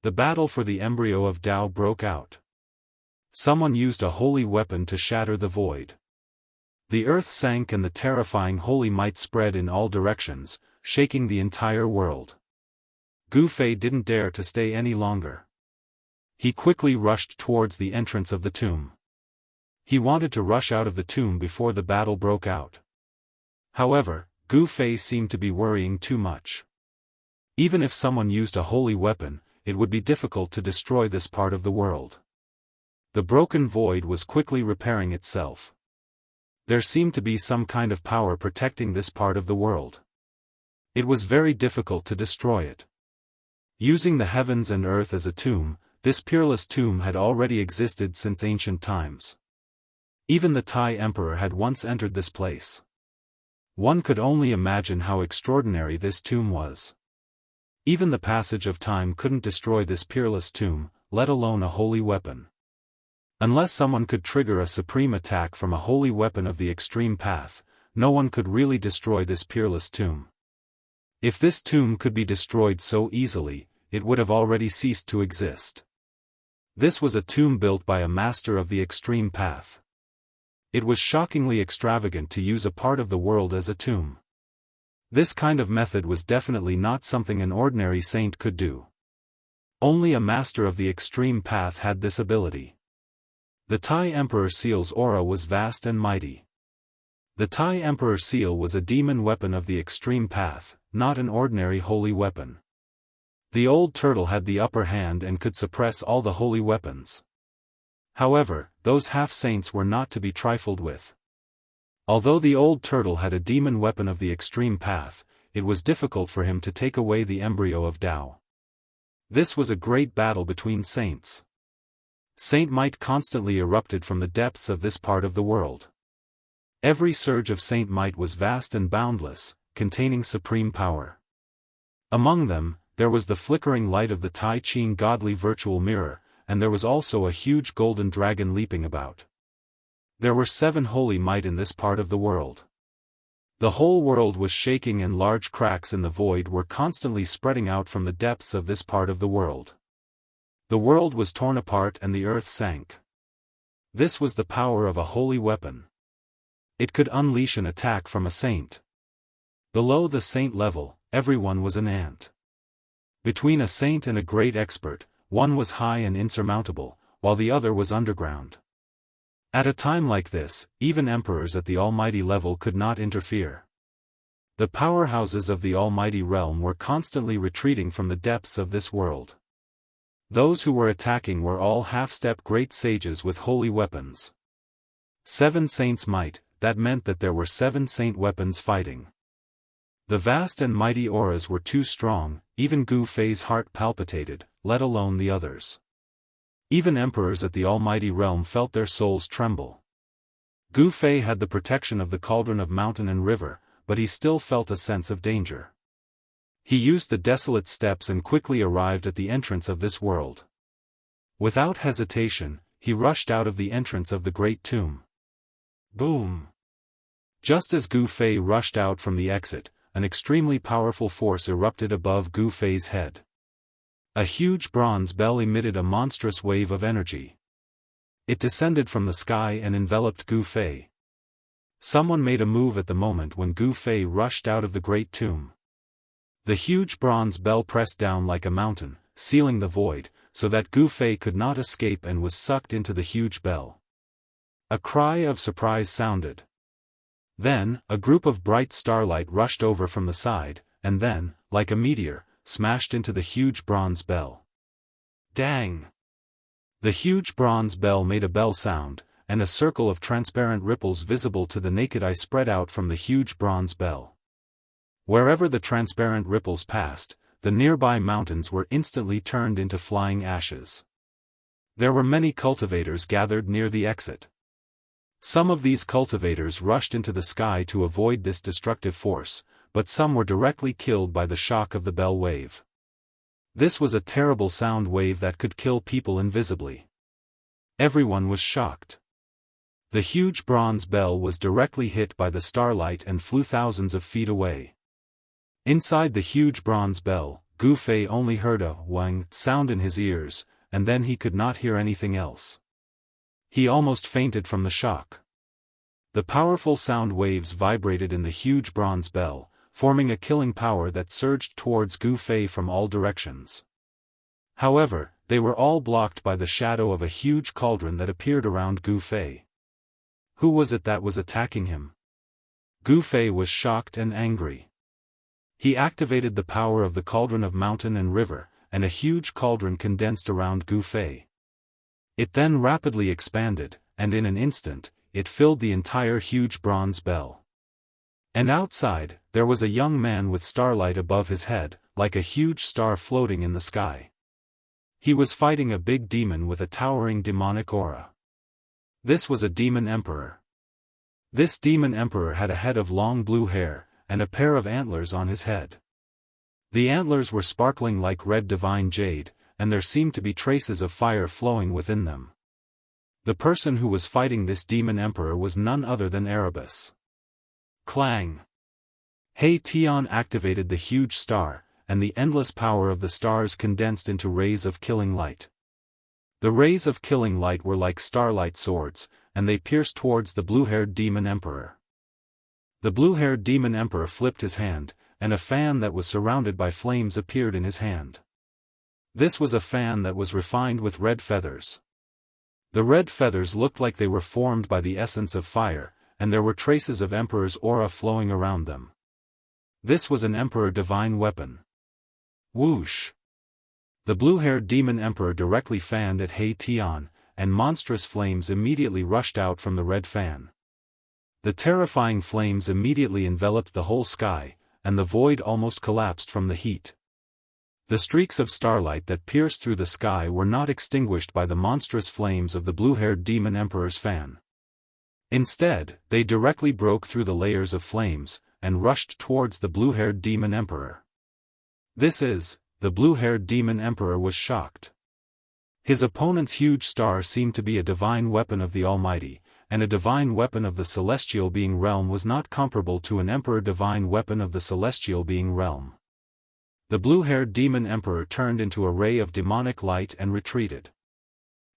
The battle for the embryo of Tao broke out. Someone used a holy weapon to shatter the void. The earth sank and the terrifying holy might spread in all directions, shaking the entire world. Gu Fei didn't dare to stay any longer. He quickly rushed towards the entrance of the tomb. He wanted to rush out of the tomb before the battle broke out. However, Gu Fei seemed to be worrying too much. Even if someone used a holy weapon, it would be difficult to destroy this part of the world. The broken void was quickly repairing itself. There seemed to be some kind of power protecting this part of the world. It was very difficult to destroy it. Using the heavens and earth as a tomb, this peerless tomb had already existed since ancient times. Even the Tai Emperor had once entered this place. One could only imagine how extraordinary this tomb was. Even the passage of time couldn't destroy this peerless tomb, let alone a holy weapon. Unless someone could trigger a supreme attack from a holy weapon of the extreme path, no one could really destroy this peerless tomb. If this tomb could be destroyed so easily, it would have already ceased to exist. This was a tomb built by a master of the extreme path. It was shockingly extravagant to use a part of the world as a tomb. This kind of method was definitely not something an ordinary saint could do. Only a master of the extreme path had this ability. The Tai Emperor Seal's aura was vast and mighty. The Tai Emperor Seal was a demon weapon of the extreme path, not an ordinary holy weapon. The old turtle had the upper hand and could suppress all the holy weapons. However, those half-saints were not to be trifled with. Although the old turtle had a demon weapon of the extreme path, it was difficult for him to take away the embryo of Tao. This was a great battle between saints. Saint might constantly erupted from the depths of this part of the world. Every surge of saint might was vast and boundless, containing supreme power. Among them, there was the flickering light of the Tai Ching godly virtual mirror, and there was also a huge golden dragon leaping about. There were 7 holy might in this part of the world. The whole world was shaking and large cracks in the void were constantly spreading out from the depths of this part of the world. The world was torn apart and the earth sank. This was the power of a holy weapon. It could unleash an attack from a saint. Below the saint level, everyone was an ant. Between a saint and a great expert, one was high and insurmountable, while the other was underground. At a time like this, even emperors at the almighty level could not interfere. The powerhouses of the almighty realm were constantly retreating from the depths of this world. Those who were attacking were all half-step great sages with holy weapons. 7 saints might, that meant that there were 7 saint weapons fighting. The vast and mighty auras were too strong, even Gu Fei's heart palpitated, let alone the others. Even emperors at the almighty realm felt their souls tremble. Gu Fei had the protection of the cauldron of mountain and river, but he still felt a sense of danger. He used the desolate steps and quickly arrived at the entrance of this world. Without hesitation, he rushed out of the entrance of the great tomb. Boom! Just as Gu Fei rushed out from the exit, an extremely powerful force erupted above Gu Fei's head. A huge bronze bell emitted a monstrous wave of energy. It descended from the sky and enveloped Gu Fei. Someone made a move at the moment when Gu Fei rushed out of the great tomb. The huge bronze bell pressed down like a mountain, sealing the void, so that Gu Fei could not escape and was sucked into the huge bell. A cry of surprise sounded. Then, a group of bright starlight rushed over from the side, and then, like a meteor, smashed into the huge bronze bell. Dang! The huge bronze bell made a bell sound, and a circle of transparent ripples visible to the naked eye spread out from the huge bronze bell. Wherever the transparent ripples passed, the nearby mountains were instantly turned into flying ashes. There were many cultivators gathered near the exit. Some of these cultivators rushed into the sky to avoid this destructive force, but some were directly killed by the shock of the bell wave. This was a terrible sound wave that could kill people invisibly. Everyone was shocked. The huge bronze bell was directly hit by the starlight and flew thousands of feet away. Inside the huge bronze bell, Gu Fei only heard a wang sound in his ears, and then he could not hear anything else. He almost fainted from the shock. The powerful sound waves vibrated in the huge bronze bell, forming a killing power that surged towards Gu Fei from all directions. However, they were all blocked by the shadow of a huge cauldron that appeared around Gu Fei. Who was it that was attacking him? Gu Fei was shocked and angry. He activated the power of the cauldron of mountain and river, and a huge cauldron condensed around Gu Fei. It then rapidly expanded, and in an instant, it filled the entire huge bronze bell. And outside, there was a young man with starlight above his head, like a huge star floating in the sky. He was fighting a big demon with a towering demonic aura. This was a demon emperor. This demon emperor had a head of long blue hair, and a pair of antlers on his head. The antlers were sparkling like red divine jade, and there seemed to be traces of fire flowing within them. The person who was fighting this demon emperor was none other than Erebus. Clang! He Tian activated the huge star, and the endless power of the stars condensed into rays of killing light. The rays of killing light were like starlight swords, and they pierced towards the blue-haired demon emperor. The blue-haired demon emperor flipped his hand, and a fan that was surrounded by flames appeared in his hand. This was a fan that was refined with red feathers. The red feathers looked like they were formed by the essence of fire, and there were traces of Emperor's aura flowing around them. This was an Emperor divine weapon. Whoosh! The blue-haired demon emperor directly fanned at He Tian, and monstrous flames immediately rushed out from the red fan. The terrifying flames immediately enveloped the whole sky, and the void almost collapsed from the heat. The streaks of starlight that pierced through the sky were not extinguished by the monstrous flames of the blue-haired demon emperor's fan. Instead, they directly broke through the layers of flames, and rushed towards the blue-haired demon emperor. The blue-haired demon emperor was shocked. His opponent's huge star seemed to be a divine weapon of the Almighty, and a divine weapon of the celestial being realm was not comparable to an emperor divine weapon of the celestial being realm. The blue-haired demon emperor turned into a ray of demonic light and retreated.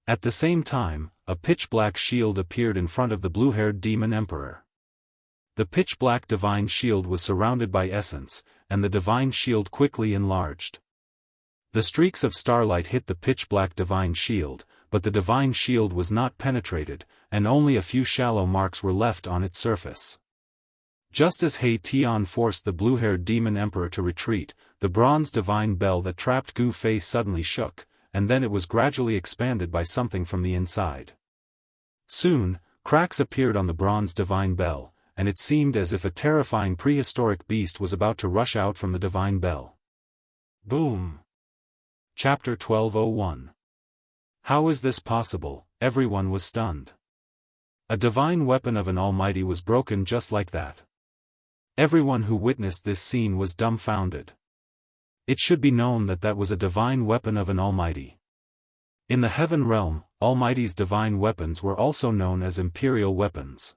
At the same time, a pitch-black shield appeared in front of the blue-haired demon emperor. The pitch-black divine shield was surrounded by essence, and the divine shield quickly enlarged. The streaks of starlight hit the pitch-black divine shield, but the divine shield was not penetrated, and only a few shallow marks were left on its surface. Just as He Tian forced the blue-haired demon emperor to retreat, the bronze divine bell that trapped Gu Fei suddenly shook, and then it was gradually expanded by something from the inside. Soon, cracks appeared on the bronze divine bell, and it seemed as if a terrifying prehistoric beast was about to rush out from the divine bell. Boom! Chapter 1201. How is this possible? Everyone was stunned. A divine weapon of an almighty was broken just like that. Everyone who witnessed this scene was dumbfounded. It should be known that that was a divine weapon of an almighty. In the heaven realm, Almighty's divine weapons were also known as imperial weapons.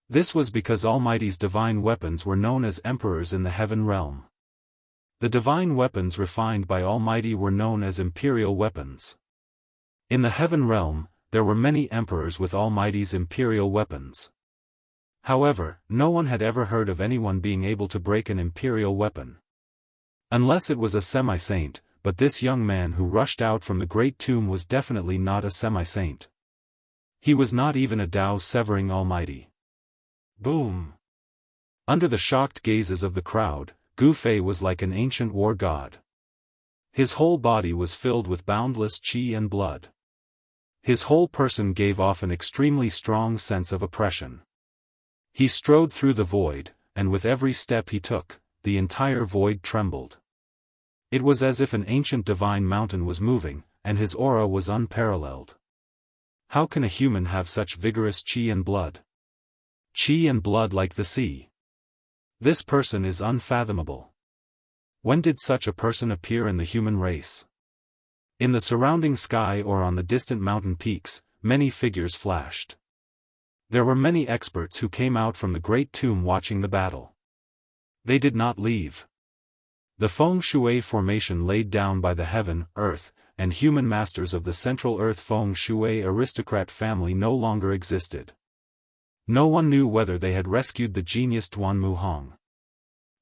This was because Almighty's divine weapons were known as emperors in the heaven realm. The divine weapons refined by Almighty were known as imperial weapons. In the heaven realm, there were many emperors with Almighty's imperial weapons. However, no one had ever heard of anyone being able to break an imperial weapon. Unless it was a semi-saint, but this young man who rushed out from the great tomb was definitely not a semi-saint. He was not even a Dao-severing Almighty. Boom! Under the shocked gazes of the crowd, Gu Fei was like an ancient war god. His whole body was filled with boundless qi and blood. His whole person gave off an extremely strong sense of oppression. He strode through the void, and with every step he took, the entire void trembled. It was as if an ancient divine mountain was moving, and his aura was unparalleled. How can a human have such vigorous qi and blood? Qi and blood like the sea. This person is unfathomable. When did such a person appear in the human race? In the surrounding sky or on the distant mountain peaks, many figures flashed. There were many experts who came out from the great tomb watching the battle. They did not leave. The feng shui formation laid down by the heaven, earth, and human masters of the Central Earth feng shui aristocrat family no longer existed. No one knew whether they had rescued the genius Duanmu Hong.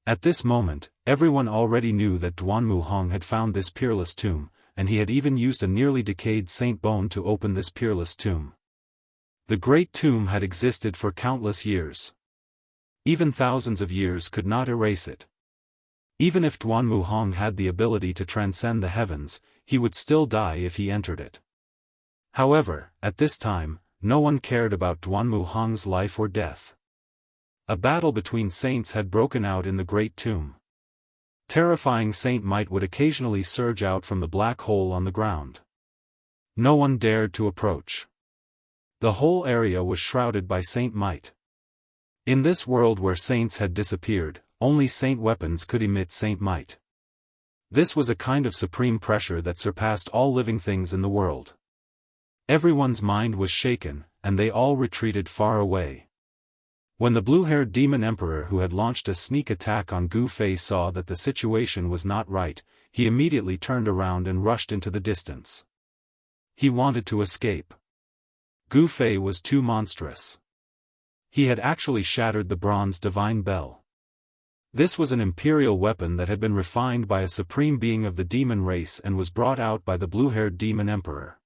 At this moment, everyone already knew that Duanmu Hong had found this peerless tomb, and he had even used a nearly decayed saint bone to open this peerless tomb. The great tomb had existed for countless years. Even thousands of years could not erase it. Even if Duanmu Hong had the ability to transcend the heavens, he would still die if he entered it. However, at this time, no one cared about Duanmu Hong's life or death. A battle between saints had broken out in the great tomb. Terrifying saint might would occasionally surge out from the black hole on the ground. No one dared to approach. The whole area was shrouded by saint might. In this world where saints had disappeared, only saint weapons could emit saint might. This was a kind of supreme pressure that surpassed all living things in the world. Everyone's mind was shaken, and they all retreated far away. When the blue-haired demon emperor who had launched a sneak attack on Gu Fei saw that the situation was not right, he immediately turned around and rushed into the distance. He wanted to escape. Gu Fei was too monstrous. He had actually shattered the bronze divine bell. This was an imperial weapon that had been refined by a supreme being of the demon race and was brought out by the blue-haired demon emperor.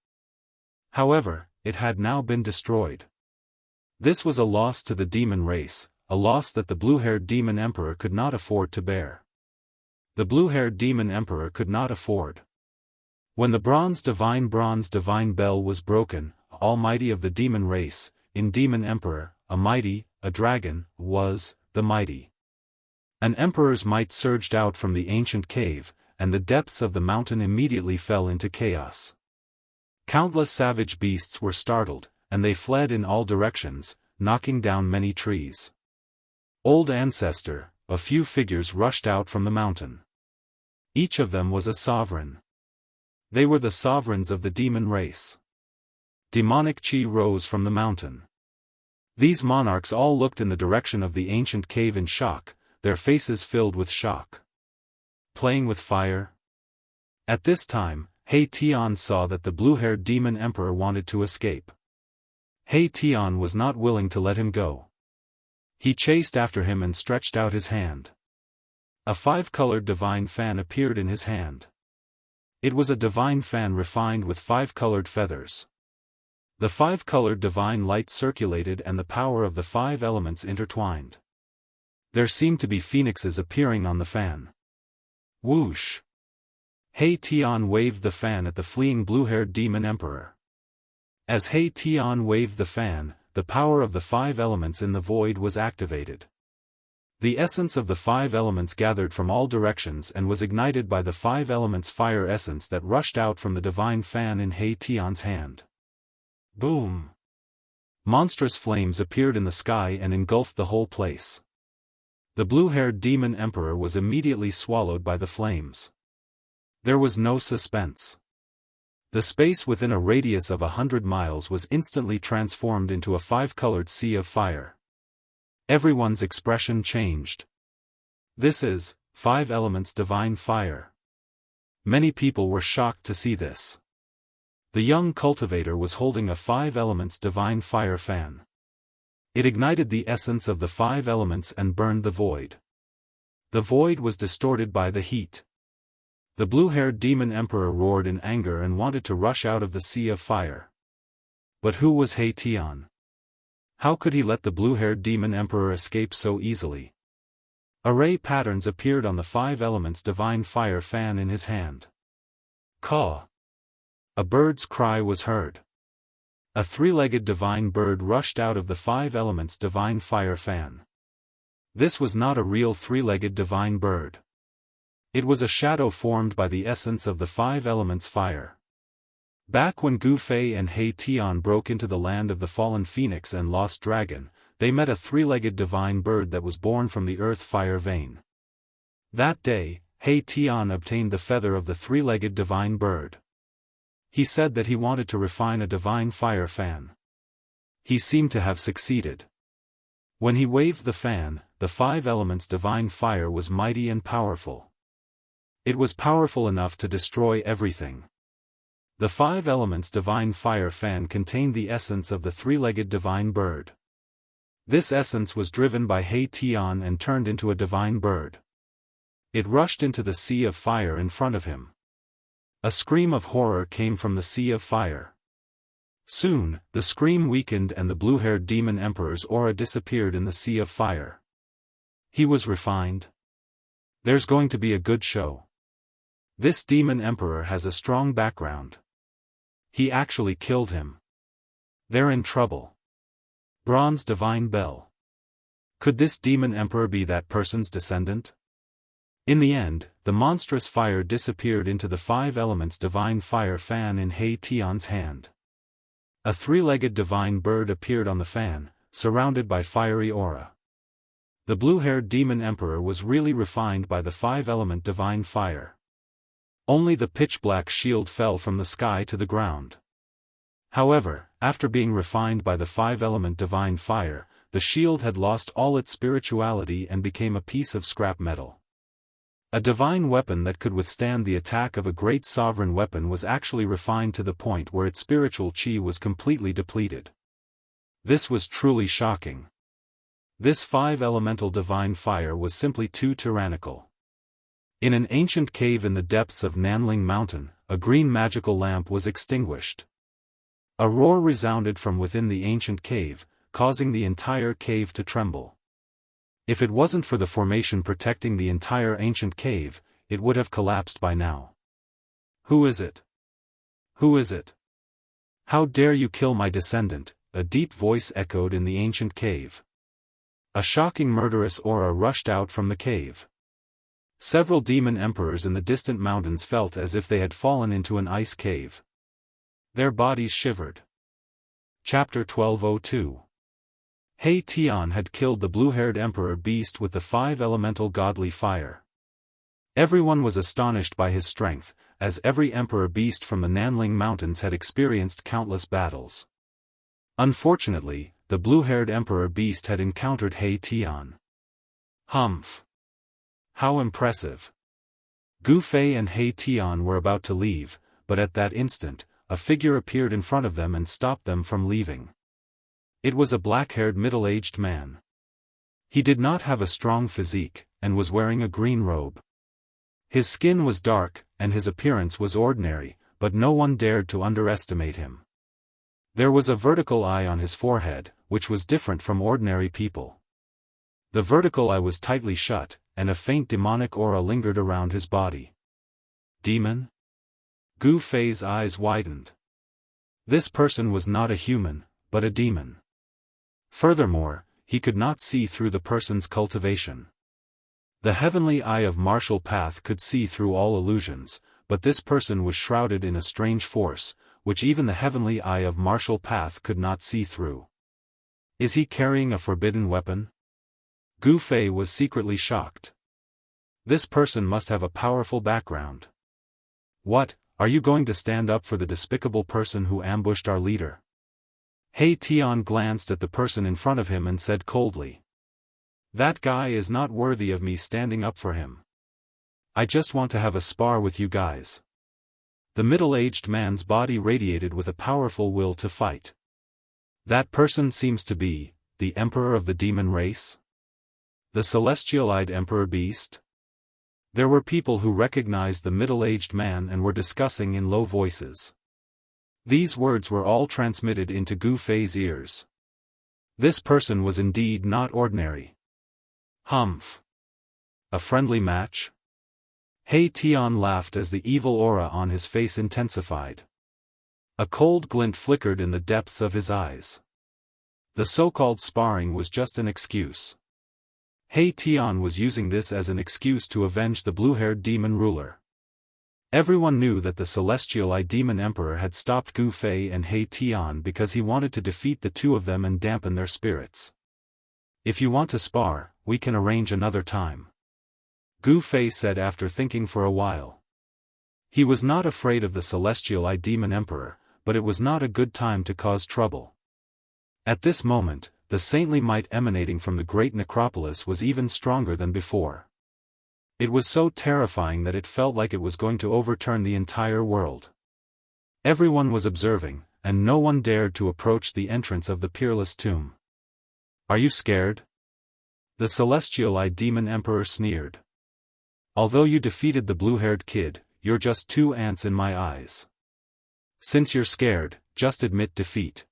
However, it had now been destroyed. This was a loss to the demon race, a loss that the blue-haired demon emperor could not afford to bear. The blue-haired demon emperor could not afford. When the bronze divine bell was broken, almighty of the demon race, in demon emperor, a dragon, was, the mighty. An emperor's might surged out from the ancient cave, and the depths of the mountain immediately fell into chaos. Countless savage beasts were startled, and they fled in all directions, knocking down many trees. Old ancestor, a few figures rushed out from the mountain. Each of them was a sovereign. They were the sovereigns of the demon race. Demonic chi rose from the mountain. These monarchs all looked in the direction of the ancient cave in shock, their faces filled with shock. Playing with fire? At this time, He Tian saw that the blue-haired demon emperor wanted to escape. He Tian was not willing to let him go. He chased after him and stretched out his hand. A five-colored divine fan appeared in his hand. It was a divine fan refined with five-colored feathers. The five-colored divine light circulated and the power of the five elements intertwined. There seemed to be phoenixes appearing on the fan. Whoosh! He Tian waved the fan at the fleeing blue-haired demon emperor. As He Tian waved the fan, the power of the five elements in the void was activated. The essence of the five elements gathered from all directions and was ignited by the five elements' fire essence that rushed out from the divine fan in He Tian's hand. Boom! Monstrous flames appeared in the sky and engulfed the whole place. The blue-haired demon emperor was immediately swallowed by the flames. There was no suspense. The space within a radius of 100 miles was instantly transformed into a five-colored sea of fire. Everyone's expression changed. This is, five elements divine fire. Many people were shocked to see this. The young cultivator was holding a five elements divine fire fan. It ignited the essence of the five elements and burned the void. The void was distorted by the heat. The blue-haired demon emperor roared in anger and wanted to rush out of the sea of fire. But who was He Tian? How could he let the blue-haired demon emperor escape so easily? Array patterns appeared on the five elements divine fire fan in his hand. Caw! A bird's cry was heard. A three-legged divine bird rushed out of the five elements divine fire fan. This was not a real three-legged divine bird. It was a shadow formed by the essence of the five elements fire. Back when Gu Fei and He Tian broke into the land of the fallen phoenix and lost dragon, they met a three-legged divine bird that was born from the earth fire vein. That day, He Tian obtained the feather of the three-legged divine bird. He said that he wanted to refine a divine fire fan. He seemed to have succeeded. When he waved the fan, the five elements divine fire was mighty and powerful. It was powerful enough to destroy everything. The five elements divine fire fan contained the essence of the three-legged divine bird. This essence was driven by He Tian and turned into a divine bird. It rushed into the sea of fire in front of him. A scream of horror came from the sea of fire. Soon, the scream weakened and the blue-haired demon emperor's aura disappeared in the sea of fire. He was refined. There's going to be a good show. This demon emperor has a strong background. He actually killed him. They're in trouble. Bronze divine bell. Could this demon emperor be that person's descendant? In the end, the monstrous fire disappeared into the five elements divine fire fan in He Tian's hand. A three-legged divine bird appeared on the fan, surrounded by fiery aura. The blue-haired demon emperor was really refined by the five-element divine fire. Only the pitch-black shield fell from the sky to the ground. However, after being refined by the five-element divine fire, the shield had lost all its spirituality and became a piece of scrap metal. A divine weapon that could withstand the attack of a great sovereign weapon was actually refined to the point where its spiritual chi was completely depleted. This was truly shocking. This five-elemental divine fire was simply too tyrannical. In an ancient cave in the depths of Nanling Mountain, a green magical lamp was extinguished. A roar resounded from within the ancient cave, causing the entire cave to tremble. If it wasn't for the formation protecting the entire ancient cave, it would have collapsed by now. "Who is it? Who is it? How dare you kill my descendant?" a deep voice echoed in the ancient cave. A shocking murderous aura rushed out from the cave. Several demon emperors in the distant mountains felt as if they had fallen into an ice cave. Their bodies shivered. Chapter 1202. He Tian had killed the blue-haired emperor beast with the five-elemental godly fire. Everyone was astonished by his strength, as every emperor beast from the Nanling Mountains had experienced countless battles. Unfortunately, the blue-haired emperor beast had encountered He Tian. Humph! How impressive! Gu Fei and He Tian were about to leave, but at that instant, a figure appeared in front of them and stopped them from leaving. It was a black-haired middle-aged man. He did not have a strong physique, and was wearing a green robe. His skin was dark, and his appearance was ordinary, but no one dared to underestimate him. There was a vertical eye on his forehead, which was different from ordinary people. The vertical eye was tightly shut, and a faint demonic aura lingered around his body. Demon? Gu Fei's eyes widened. This person was not a human, but a demon. Furthermore, he could not see through the person's cultivation. The heavenly eye of martial path could see through all illusions, but this person was shrouded in a strange force, which even the heavenly eye of martial path could not see through. Is he carrying a forbidden weapon? Gu Fei was secretly shocked. This person must have a powerful background. What, are you going to stand up for the despicable person who ambushed our leader? He Tian glanced at the person in front of him and said coldly. That guy is not worthy of me standing up for him. I just want to have a spar with you guys. The middle-aged man's body radiated with a powerful will to fight. That person seems to be the emperor of the demon race? The celestial-eyed emperor beast? There were people who recognized the middle-aged man and were discussing in low voices. These words were all transmitted into Gu Fei's ears. This person was indeed not ordinary. Humph! A friendly match? He Tian laughed as the evil aura on his face intensified. A cold glint flickered in the depths of his eyes. The so-called sparring was just an excuse. He Tian was using this as an excuse to avenge the blue-haired demon ruler. Everyone knew that the celestial-eyed demon emperor had stopped Gu Fei and He Tian because he wanted to defeat the two of them and dampen their spirits. If you want to spar, we can arrange another time. Gu Fei said after thinking for a while. He was not afraid of the celestial-eyed demon emperor, but it was not a good time to cause trouble. At this moment, the saintly might emanating from the great necropolis was even stronger than before. It was so terrifying that it felt like it was going to overturn the entire world. Everyone was observing, and no one dared to approach the entrance of the peerless tomb. Are you scared? The celestial-eyed demon emperor sneered. Although you defeated the blue-haired kid, you're just two ants in my eyes. Since you're scared, just admit defeat.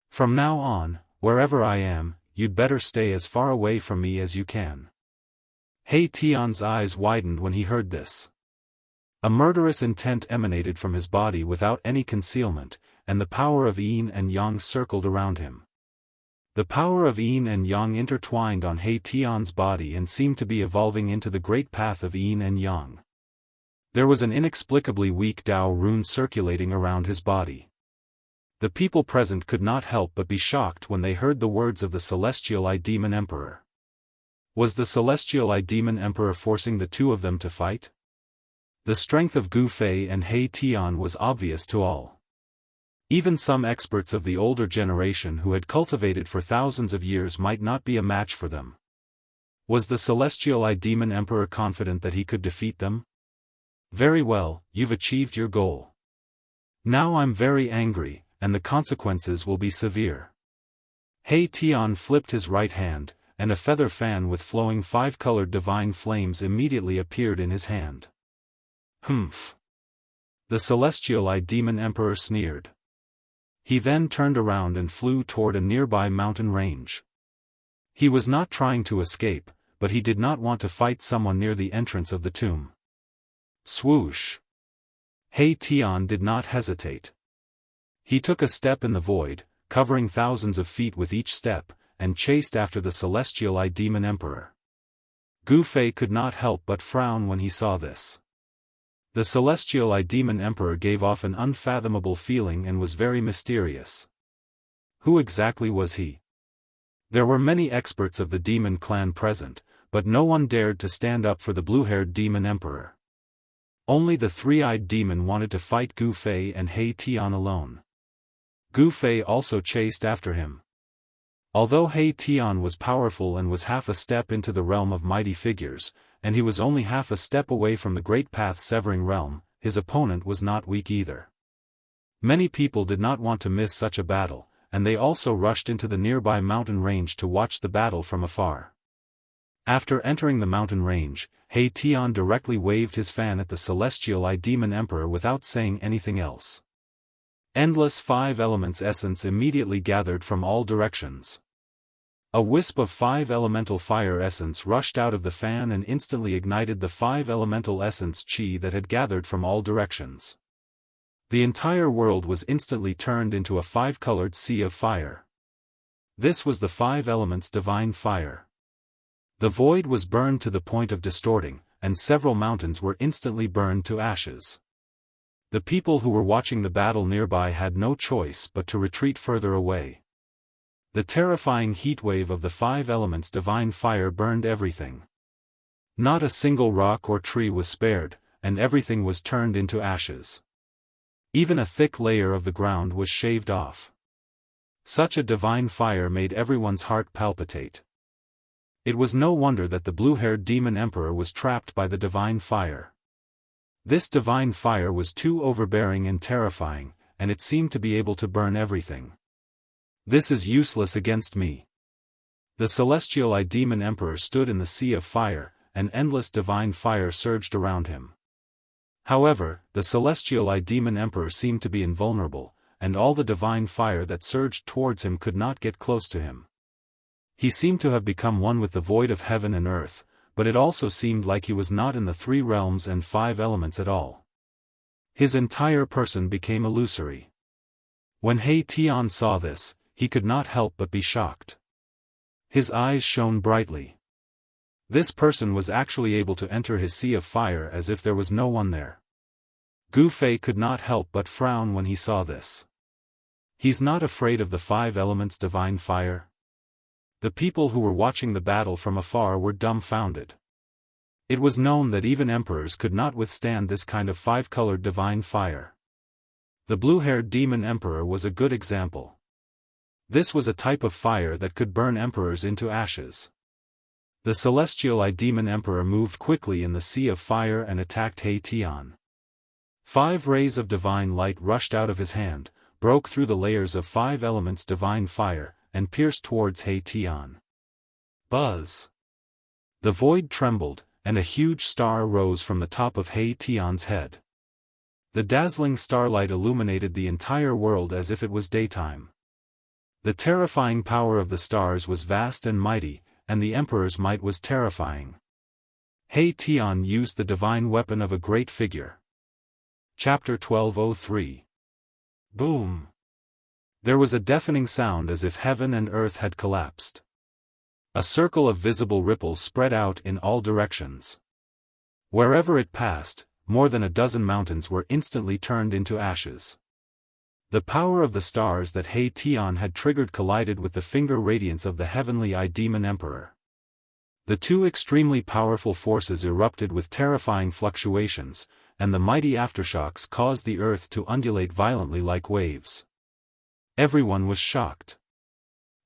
From now on, wherever I am, you'd better stay as far away from me as you can. He Tian's eyes widened when he heard this. A murderous intent emanated from his body without any concealment, and the power of yin and yang circled around him. The power of yin and yang intertwined on He Tian's body and seemed to be evolving into the great path of yin and yang. There was an inexplicably weak Dao rune circulating around his body. The people present could not help but be shocked when they heard the words of the celestial-eyed demon emperor. Was the celestial demon emperor forcing the two of them to fight? The strength of Gu Fei and He Tian was obvious to all. Even some experts of the older generation who had cultivated for thousands of years might not be a match for them. Was the celestial demon emperor confident that he could defeat them? Very well, you've achieved your goal. Now I'm very angry, and the consequences will be severe. He Tian flipped his right hand, and a feather fan with flowing five-colored divine flames immediately appeared in his hand. Humph! The celestial demon emperor sneered. He then turned around and flew toward a nearby mountain range. He was not trying to escape, but he did not want to fight someone near the entrance of the tomb. Swoosh! He Tian did not hesitate. He took a step in the void, covering thousands of feet with each step, and chased after the celestial demon emperor. Gu Fei could not help but frown when he saw this. The celestial demon emperor gave off an unfathomable feeling and was very mysterious. Who exactly was he? There were many experts of the demon clan present, but no one dared to stand up for the blue-haired demon emperor. Only the three-eyed demon wanted to fight Gu Fei and He Tian alone. Gu Fei also chased after him. Although He Tian was powerful and was half a step into the realm of mighty figures, and he was only half a step away from the great path-severing realm, his opponent was not weak either. Many people did not want to miss such a battle, and they also rushed into the nearby mountain range to watch the battle from afar. After entering the mountain range, He Tian directly waved his fan at the celestial demon emperor without saying anything else. Endless five elements essence immediately gathered from all directions. A wisp of five elemental fire essence rushed out of the fan and instantly ignited the five elemental essence chi that had gathered from all directions. The entire world was instantly turned into a five-colored sea of fire. This was the five elements divine fire. The void was burned to the point of distorting, and several mountains were instantly burned to ashes. The people who were watching the battle nearby had no choice but to retreat further away. The terrifying heatwave of the five elements divine fire burned everything. Not a single rock or tree was spared, and everything was turned into ashes. Even a thick layer of the ground was shaved off. Such a divine fire made everyone's heart palpitate. It was no wonder that the blue-haired demon emperor was trapped by the divine fire. This divine fire was too overbearing and terrifying, and it seemed to be able to burn everything. This is useless against me. The celestial demon emperor stood in the sea of fire, and endless divine fire surged around him. However, the celestial demon emperor seemed to be invulnerable, and all the divine fire that surged towards him could not get close to him. He seemed to have become one with the void of heaven and earth, but it also seemed like he was not in the three realms and five elements at all. His entire person became illusory. When He Tian saw this, he could not help but be shocked. His eyes shone brightly. This person was actually able to enter his sea of fire as if there was no one there. Gu Fei could not help but frown when he saw this. He's not afraid of the five elements divine fire? The people who were watching the battle from afar were dumbfounded. It was known that even emperors could not withstand this kind of five-colored divine fire. The blue-haired demon emperor was a good example. This was a type of fire that could burn emperors into ashes. The celestial demon emperor moved quickly in the sea of fire and attacked He Tian. 5 rays of divine light rushed out of his hand, broke through the layers of 5 elements divine fire, and pierced towards He Tian. Buzz! The void trembled, and a huge star rose from the top of He Tian's head. The dazzling starlight illuminated the entire world as if it was daytime. The terrifying power of the stars was vast and mighty, and the emperor's might was terrifying. He Tian used the divine weapon of a great figure. Chapter 1203. Boom! There was a deafening sound as if heaven and earth had collapsed. A circle of visible ripples spread out in all directions. Wherever it passed, more than a dozen mountains were instantly turned into ashes. The power of the stars that He Tian had triggered collided with the finger radiance of the heavenly demon emperor. The two extremely powerful forces erupted with terrifying fluctuations, and the mighty aftershocks caused the earth to undulate violently like waves. Everyone was shocked.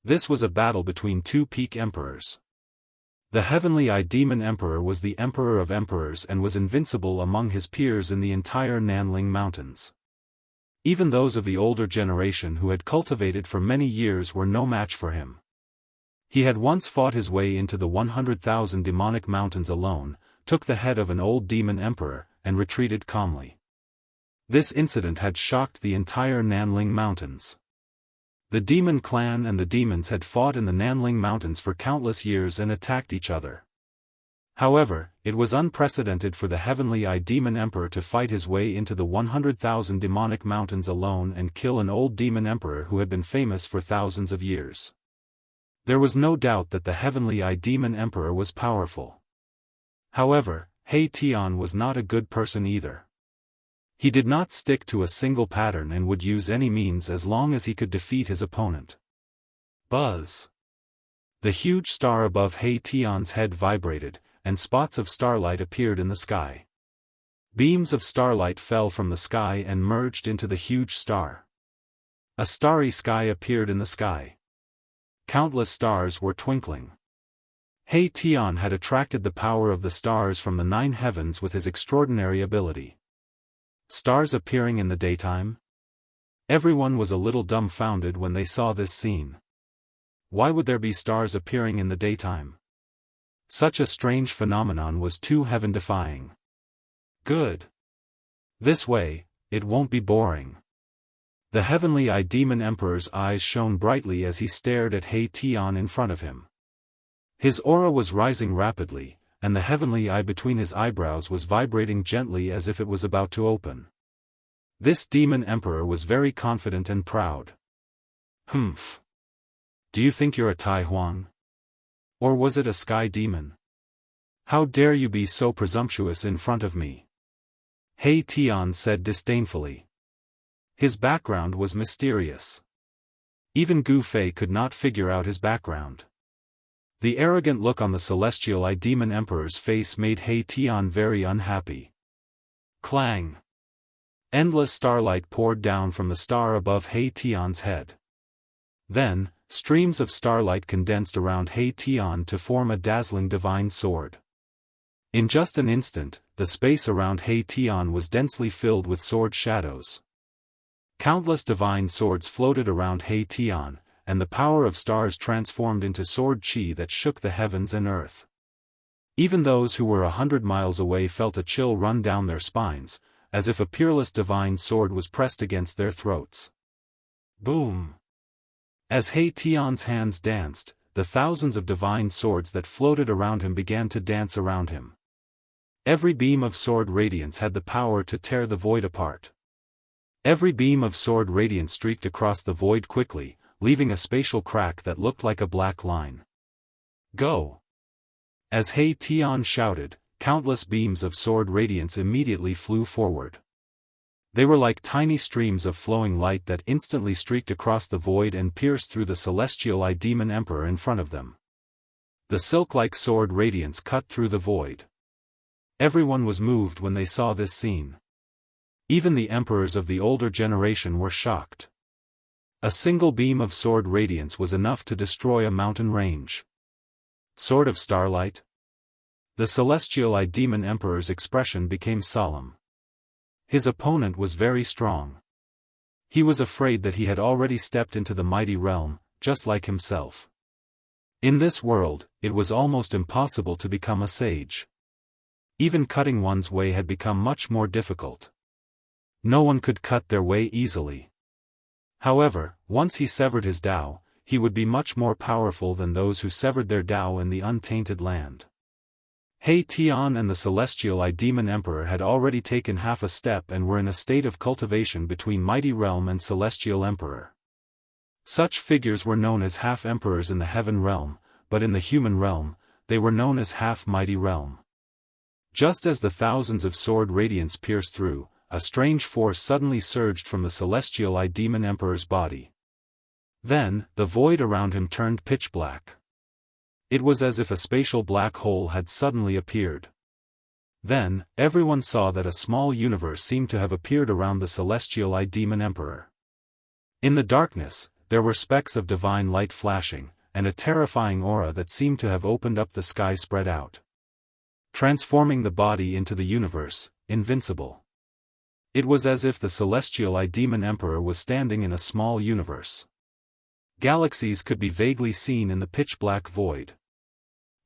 This was a battle between two peak emperors. The heavenly Demon Emperor was the emperor of emperors and was invincible among his peers in the entire Nanling Mountains. Even those of the older generation who had cultivated for many years were no match for him. He had once fought his way into the 100,000 demonic mountains alone, took the head of an old demon emperor, and retreated calmly. This incident had shocked the entire Nanling Mountains. The demon clan and the demons had fought in the Nanling Mountains for countless years and attacked each other. However, it was unprecedented for the heavenly demon emperor to fight his way into the 100,000 demonic mountains alone and kill an old demon emperor who had been famous for thousands of years. There was no doubt that the heavenly demon emperor was powerful. However, He Tian was not a good person either. He did not stick to a single pattern and would use any means as long as he could defeat his opponent. Buzz! The huge star above He Tian's head vibrated, and spots of starlight appeared in the sky. Beams of starlight fell from the sky and merged into the huge star. A starry sky appeared in the sky. Countless stars were twinkling. He Tian had attracted the power of the stars from the 9 heavens with his extraordinary ability. Stars appearing in the daytime? Everyone was a little dumbfounded when they saw this scene. Why would there be stars appearing in the daytime? Such a strange phenomenon was too heaven-defying. Good. This way, it won't be boring. The heavenly demon emperor's eyes shone brightly as he stared at He Tian in front of him. His aura was rising rapidly, and the heavenly eye between his eyebrows was vibrating gently as if it was about to open. This demon emperor was very confident and proud. Humph. Do you think you're a Tai Huang? Or was it a sky demon? How dare you be so presumptuous in front of me? He Tian said disdainfully. His background was mysterious. Even Gu Fei could not figure out his background. The arrogant look on the celestial demon emperor's face made He Tian very unhappy. Clang! Endless starlight poured down from the star above He Tian's head. Then, streams of starlight condensed around He Tian to form a dazzling divine sword. In just an instant, the space around He Tian was densely filled with sword shadows. Countless divine swords floated around He Tian, and the power of stars transformed into sword qi that shook the heavens and earth. Even those who were 100 miles away felt a chill run down their spines, as if a peerless divine sword was pressed against their throats. Boom! As He Tian's hands danced, the thousands of divine swords that floated around him began to dance around him. Every beam of sword radiance had the power to tear the void apart. Every beam of sword radiance streaked across the void quickly, leaving a spatial crack that looked like a black line. Go! As He Tian shouted, countless beams of sword radiance immediately flew forward. They were like tiny streams of flowing light that instantly streaked across the void and pierced through the celestial demon emperor in front of them. The silk-like sword radiance cut through the void. Everyone was moved when they saw this scene. Even the emperors of the older generation were shocked. A single beam of sword radiance was enough to destroy a mountain range. Sword of starlight? The celestial demon emperor's expression became solemn. His opponent was very strong. He was afraid that he had already stepped into the mighty realm, just like himself. In this world, it was almost impossible to become a sage. Even cutting one's way had become much more difficult. No one could cut their way easily. However, once he severed his Tao, he would be much more powerful than those who severed their Tao in the untainted land. He Tian and the celestial demon emperor had already taken half a step and were in a state of cultivation between mighty realm and celestial emperor. Such figures were known as half-emperors in the heaven realm, but in the human realm, they were known as half-mighty realm. Just as the thousands of sword radiance pierced through, a strange force suddenly surged from the celestial demon emperor's body. Then, the void around him turned pitch black. It was as if a spatial black hole had suddenly appeared. Then, everyone saw that a small universe seemed to have appeared around the celestial demon emperor. In the darkness, there were specks of divine light flashing, and a terrifying aura that seemed to have opened up the sky spread out, transforming the body into the universe, invincible. It was as if the celestial demon emperor was standing in a small universe. Galaxies could be vaguely seen in the pitch-black void.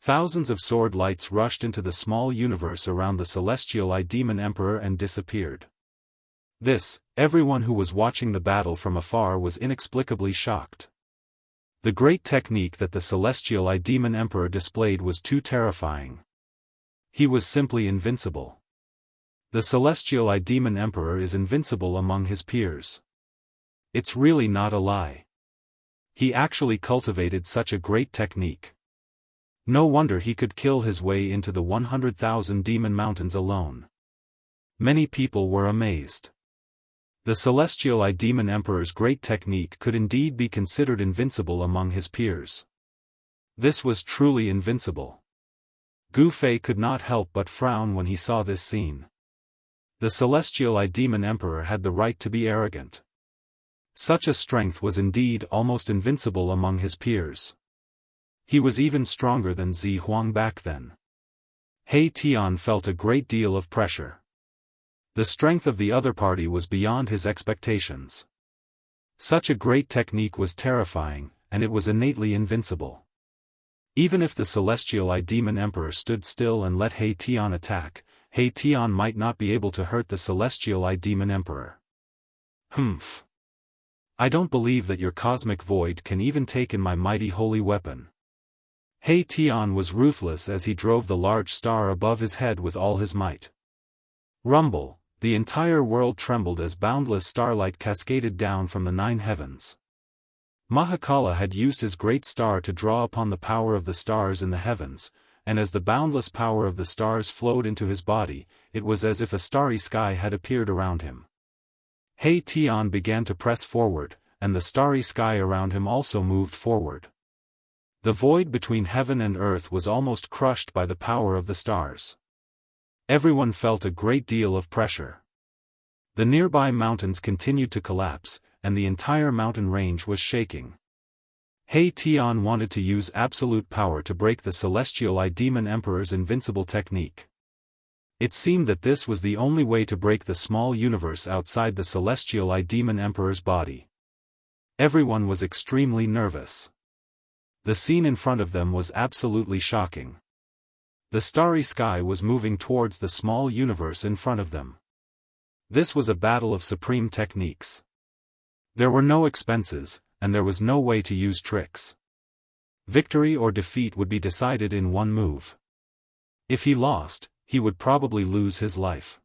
Thousands of sword lights rushed into the small universe around the celestial demon emperor and disappeared. Everyone who was watching the battle from afar was inexplicably shocked. The great technique that the celestial demon emperor displayed was too terrifying. He was simply invincible. The celestial demon emperor is invincible among his peers. It's really not a lie. He actually cultivated such a great technique. No wonder he could kill his way into the 100,000 demon mountains alone. Many people were amazed. The celestial demon emperor's great technique could indeed be considered invincible among his peers. This was truly invincible. Gu Fei could not help but frown when he saw this scene. The celestial demon emperor had the right to be arrogant. Such a strength was indeed almost invincible among his peers. He was even stronger than Zi Huang back then. He Tian felt a great deal of pressure. The strength of the other party was beyond his expectations. Such a great technique was terrifying, and it was innately invincible. Even if the celestial demon emperor stood still and let He Tian attack, He Tian might not be able to hurt the celestial demon emperor. Humph. I don't believe that your cosmic void can even take in my mighty holy weapon. He Tian was ruthless as he drove the large star above his head with all his might. Rumble, the entire world trembled as boundless starlight cascaded down from the 9 heavens. Mahakala had used his great star to draw upon the power of the stars in the heavens, and as the boundless power of the stars flowed into his body, it was as if a starry sky had appeared around him. He Tian began to press forward, and the starry sky around him also moved forward. The void between heaven and earth was almost crushed by the power of the stars. Everyone felt a great deal of pressure. The nearby mountains continued to collapse, and the entire mountain range was shaking. He Tian wanted to use absolute power to break the celestial demon emperor's invincible technique. It seemed that this was the only way to break the small universe outside the celestial demon emperor's body. Everyone was extremely nervous. The scene in front of them was absolutely shocking. The starry sky was moving towards the small universe in front of them. This was a battle of supreme techniques. There were no expenses, and there was no way to use tricks. Victory or defeat would be decided in one move. If he lost, he would probably lose his life.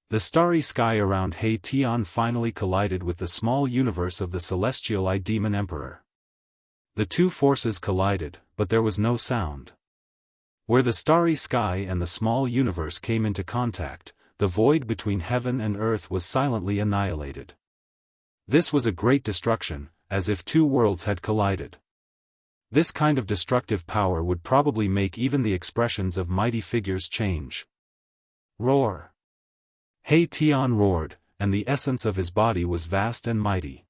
The starry sky around He Tian finally collided with the small universe of the celestial demon emperor. The two forces collided, but there was no sound. Where the starry sky and the small universe came into contact, the void between heaven and earth was silently annihilated. This was a great destruction, as if two worlds had collided. This kind of destructive power would probably make even the expressions of mighty figures change. Roar! He Tian roared, and the essence of his body was vast and mighty.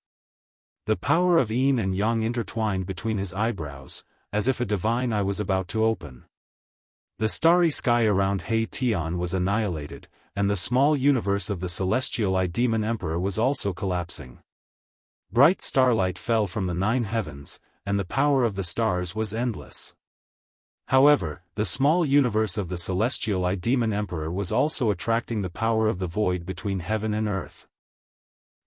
The power of yin and yang intertwined between his eyebrows, as if a divine eye was about to open. The starry sky around He Tian was annihilated, and the small universe of the celestial demon emperor was also collapsing. Bright starlight fell from the 9 heavens, and the power of the stars was endless. However, the small universe of the celestial demon emperor was also attracting the power of the void between heaven and earth.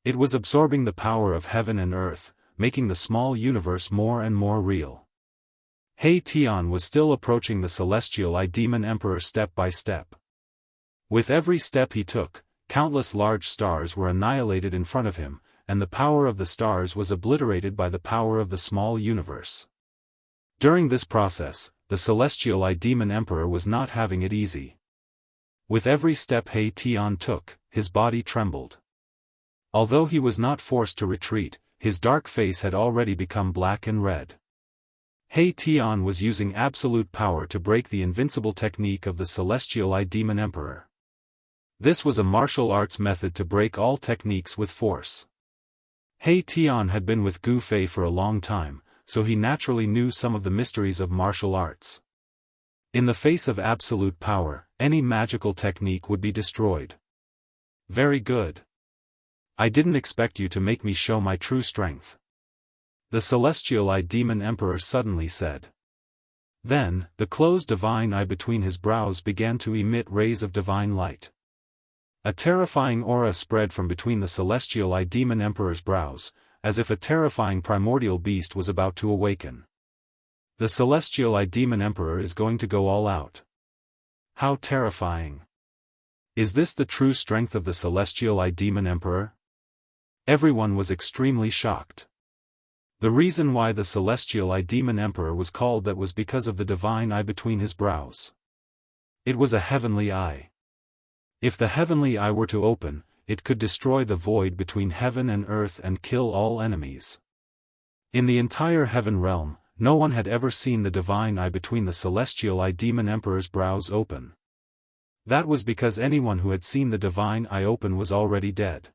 It was absorbing the power of heaven and earth, making the small universe more and more real. He Tian was still approaching the celestial demon emperor step by step. With every step he took, countless large stars were annihilated in front of him, and the power of the stars was obliterated by the power of the small universe. During this process, the celestial demon emperor was not having it easy. With every step He Tian took, his body trembled. Although he was not forced to retreat, his dark face had already become black and red. He Tian was using absolute power to break the invincible technique of the Celestial Eye Demon Emperor. This was a martial arts method to break all techniques with force. He Tian had been with Gu Fei for a long time, so he naturally knew some of the mysteries of martial arts. In the face of absolute power, any magical technique would be destroyed. Very good. I didn't expect you to make me show my true strength, the Celestial Eye Demon Emperor suddenly said. Then, the closed divine eye between his brows began to emit rays of divine light. A terrifying aura spread from between the Celestial Eye Demon Emperor's brows, as if a terrifying primordial beast was about to awaken. The Celestial Eye Demon Emperor is going to go all out. How terrifying. Is this the true strength of the Celestial Eye Demon Emperor? Everyone was extremely shocked. The reason why the Celestial Eye Demon Emperor was called that was because of the divine eye between his brows. It was a heavenly eye. If the heavenly eye were to open, it could destroy the void between heaven and earth and kill all enemies. In the entire heaven realm, no one had ever seen the divine eye between the Celestial Eye Demon Emperor's brows open. That was because anyone who had seen the divine eye open was already dead.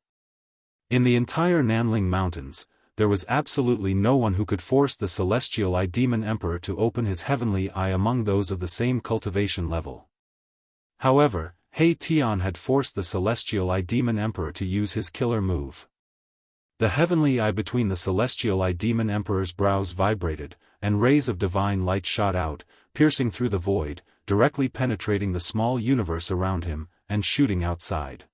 In the entire Nanling Mountains, there was absolutely no one who could force the Celestial Eye Demon Emperor to open his heavenly eye among those of the same cultivation level. However, He Tian had forced the Celestial Eye Demon Emperor to use his killer move. The heavenly eye between the Celestial Eye Demon Emperor's brows vibrated, and rays of divine light shot out, piercing through the void, directly penetrating the small universe around him, and shooting outside.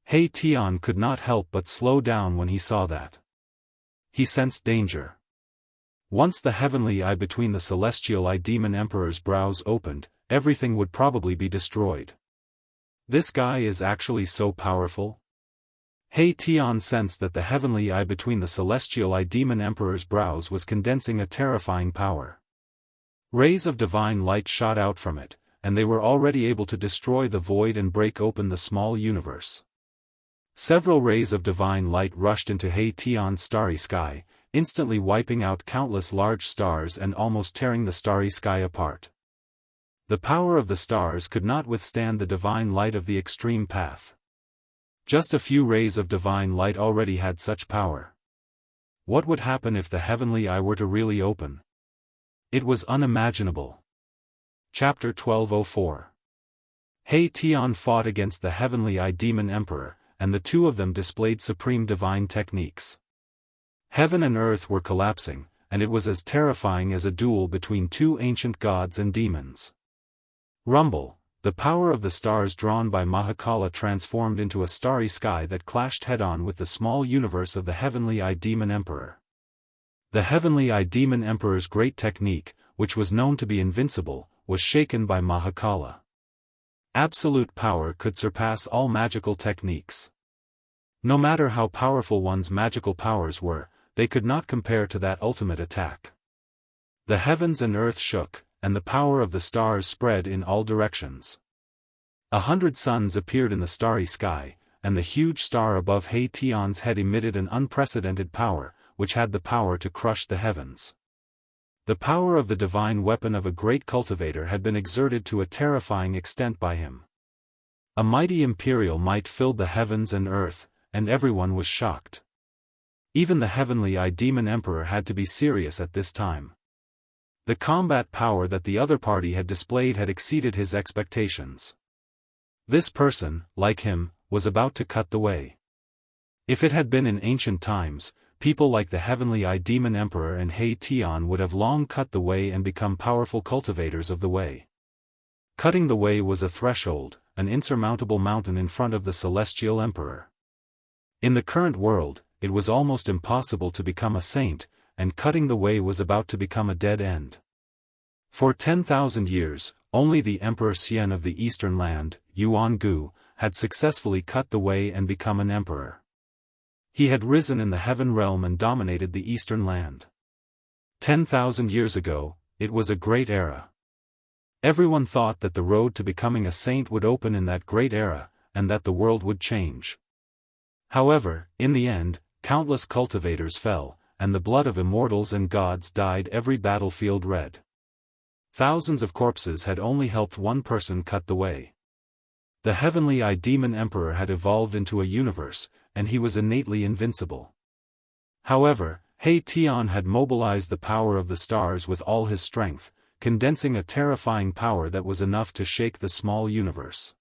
He Tian could not help but slow down when he saw that. He sensed danger. Once the heavenly eye between the Celestial Eye Demon Emperor's brows opened, everything would probably be destroyed. This guy is actually so powerful? He Tian sensed that the heavenly eye between the Celestial Eye Demon Emperor's brows was condensing a terrifying power. Rays of divine light shot out from it, and they were already able to destroy the void and break open the small universe. Several rays of divine light rushed into He Tian's starry sky, instantly wiping out countless large stars and almost tearing the starry sky apart. The power of the stars could not withstand the divine light of the extreme path. Just a few rays of divine light already had such power. What would happen if the heavenly eye were to really open? It was unimaginable. Chapter 1204. He Tian fought against the heavenly eye Demon Emperor, and the two of them displayed supreme divine techniques. Heaven and earth were collapsing, and it was as terrifying as a duel between two ancient gods and demons. Rumble, the power of the stars drawn by Mahakala transformed into a starry sky that clashed head-on with the small universe of the Heavenly Eye Demon Emperor. The Heavenly Eye Demon Emperor's great technique, which was known to be invincible, was shaken by Mahakala. Absolute power could surpass all magical techniques. No matter how powerful one's magical powers were, they could not compare to that ultimate attack. The heavens and earth shook, and the power of the stars spread in all directions. 100 suns appeared in the starry sky, and the huge star above He Tian's head emitted an unprecedented power, which had the power to crush the heavens. The power of the divine weapon of a great cultivator had been exerted to a terrifying extent by him. A mighty imperial might filled the heavens and earth, and everyone was shocked. Even the Heavenly Eye Demon Emperor had to be serious at this time. The combat power that the other party had displayed had exceeded his expectations. This person, like him, was about to cut the way. If it had been in ancient times, people like the Heavenly Eye Demon Emperor and He Tian would have long cut the way and become powerful cultivators of the way. Cutting the way was a threshold, an insurmountable mountain in front of the Celestial Emperor. In the current world, it was almost impossible to become a saint, and cutting the way was about to become a dead end. For 10,000 years, only the Emperor Xian of the Eastern Land, Yuan Gu, had successfully cut the way and become an emperor. He had risen in the heaven realm and dominated the Eastern Land. 10,000 years ago, it was a great era. Everyone thought that the road to becoming a saint would open in that great era, and that the world would change. However, in the end, countless cultivators fell, and the blood of immortals and gods dyed every battlefield red. Thousands of corpses had only helped one person cut the way. The heavenly demon emperor had evolved into a universe, and he was innately invincible. However, He Tian had mobilized the power of the stars with all his strength, condensing a terrifying power that was enough to shake the small universe.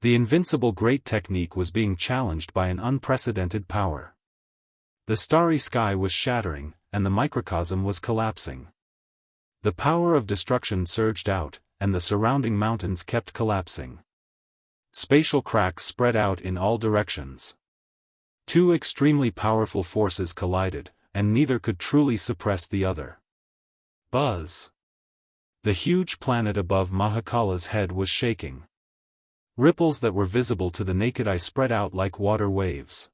The invincible great technique was being challenged by an unprecedented power. The starry sky was shattering, and the microcosm was collapsing. The power of destruction surged out, and the surrounding mountains kept collapsing. Spatial cracks spread out in all directions. Two extremely powerful forces collided, and neither could truly suppress the other. Buzz! The huge planet above Mahakala's head was shaking. Ripples that were visible to the naked eye spread out like water waves.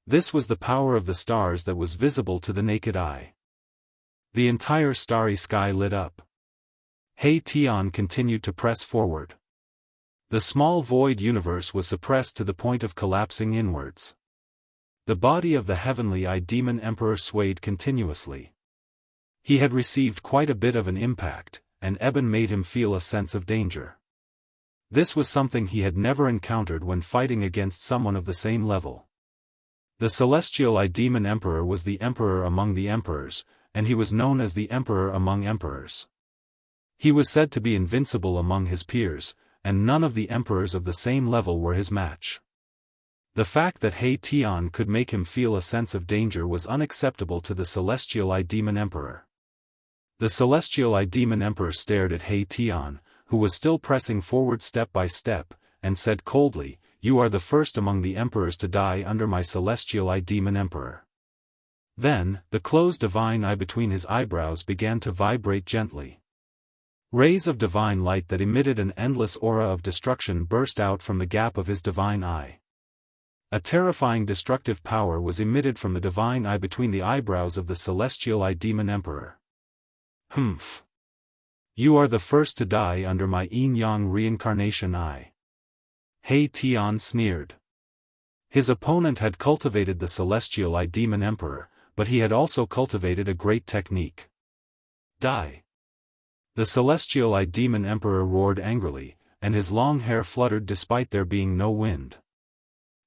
This was the power of the stars that was visible to the naked eye. The entire starry sky lit up. He Tian continued to press forward. The small void universe was suppressed to the point of collapsing inwards. The body of the heavenly demon emperor swayed continuously. He had received quite a bit of an impact, and Eben made him feel a sense of danger. This was something he had never encountered when fighting against someone of the same level. The celestial demon emperor was the emperor among the emperors, and he was known as the emperor among emperors. He was said to be invincible among his peers, and none of the emperors of the same level were his match. The fact that He Tian could make him feel a sense of danger was unacceptable to the celestial demon emperor. The celestial demon emperor stared at He Tian, who was still pressing forward step by step, and said coldly, "You are the first among the emperors to die under my celestial demon emperor." Then, the closed divine eye between his eyebrows began to vibrate gently. Rays of divine light that emitted an endless aura of destruction burst out from the gap of his divine eye. A terrifying destructive power was emitted from the divine eye between the eyebrows of the celestial demon emperor. "Humph! You are the first to die under my yin-yang reincarnation eye." He Tian sneered. His opponent had cultivated the celestial demon emperor, but he had also cultivated a great technique. Die! The celestial demon emperor roared angrily, and his long hair fluttered despite there being no wind.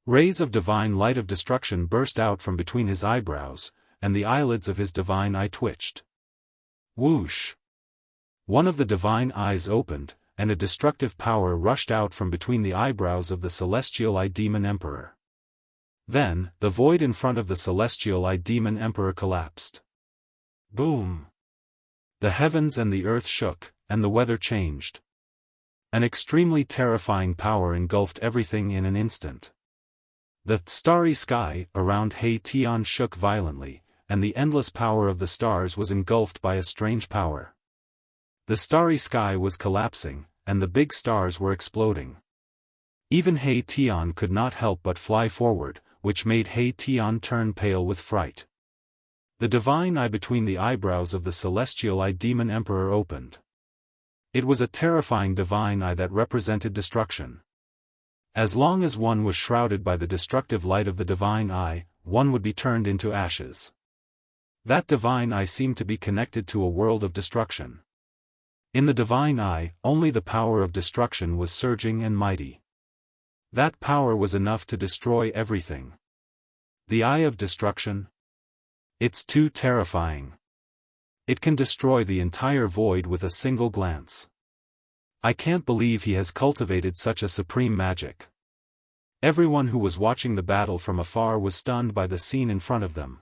Rays of divine light of destruction burst out from between his eyebrows, and the eyelids of his divine eye twitched. Whoosh! One of the divine eyes opened, and a destructive power rushed out from between the eyebrows of the celestial demon emperor. Then, the void in front of the celestial demon emperor collapsed. Boom! The heavens and the earth shook, and the weather changed. An extremely terrifying power engulfed everything in an instant. The starry sky around He Tian shook violently, and the endless power of the stars was engulfed by a strange power. The starry sky was collapsing, and the big stars were exploding. Even He Tian could not help but fly forward, which made He Tian turn pale with fright. The divine eye between the eyebrows of the celestial demon emperor opened. It was a terrifying divine eye that represented destruction. As long as one was shrouded by the destructive light of the divine eye, one would be turned into ashes. That divine eye seemed to be connected to a world of destruction. In the divine eye, only the power of destruction was surging and mighty. That power was enough to destroy everything. The eye of destruction? It's too terrifying. It can destroy the entire void with a single glance. I can't believe he has cultivated such a supreme magic. Everyone who was watching the battle from afar was stunned by the scene in front of them.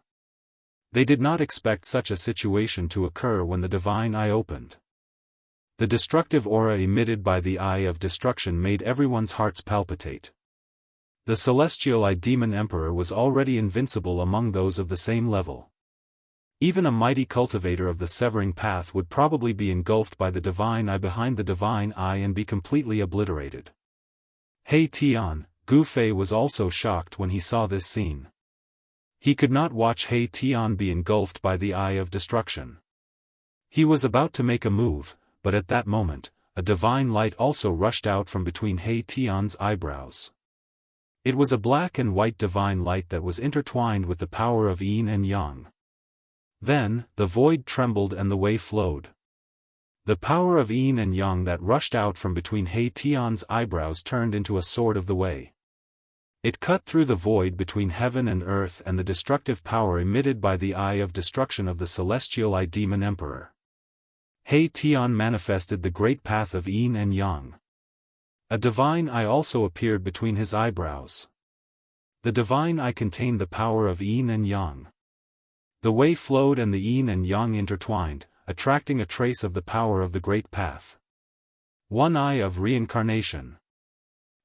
They did not expect such a situation to occur when the divine eye opened. The destructive aura emitted by the eye of destruction made everyone's hearts palpitate. The celestial demon emperor was already invincible among those of the same level. Even a mighty cultivator of the severing path would probably be engulfed by the divine eye behind the divine eye and be completely obliterated. He Tian, Gu Fei was also shocked when he saw this scene. He could not watch He Tian be engulfed by the eye of destruction. He was about to make a move, but at that moment, a divine light also rushed out from between He Tian's eyebrows. It was a black and white divine light that was intertwined with the power of yin and yang. Then, the void trembled and the way flowed. The power of yin and yang that rushed out from between He Tian's eyebrows turned into a sword of the way. It cut through the void between heaven and earth and the destructive power emitted by the eye of destruction of the celestial eye demon emperor. He Tian manifested the great path of yin and yang. A divine eye also appeared between his eyebrows. The divine eye contained the power of yin and yang. The way flowed and the yin and yang intertwined, attracting a trace of the power of the great path. One eye of reincarnation.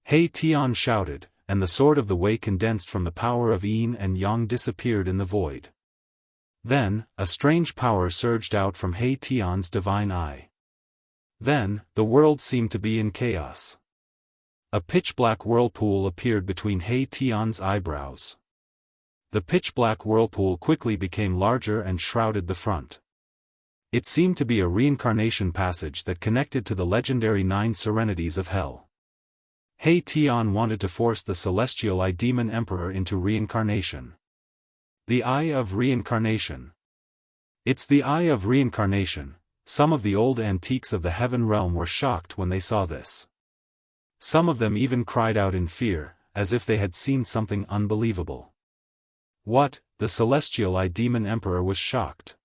He Tian shouted, and the sword of the way condensed from the power of yin and yang disappeared in the void. Then, a strange power surged out from He Tian's divine eye. Then, the world seemed to be in chaos. A pitch-black whirlpool appeared between He Tian's eyebrows. The pitch-black whirlpool quickly became larger and shrouded the front. It seemed to be a reincarnation passage that connected to the legendary 9 serenities of hell. He Tian wanted to force the celestial eye demon emperor into reincarnation. The Eye of Reincarnation. It's the Eye of Reincarnation. Some of the old antiques of the heaven realm were shocked when they saw this. Some of them even cried out in fear, as if they had seen something unbelievable. What? The celestial eye demon emperor was shocked.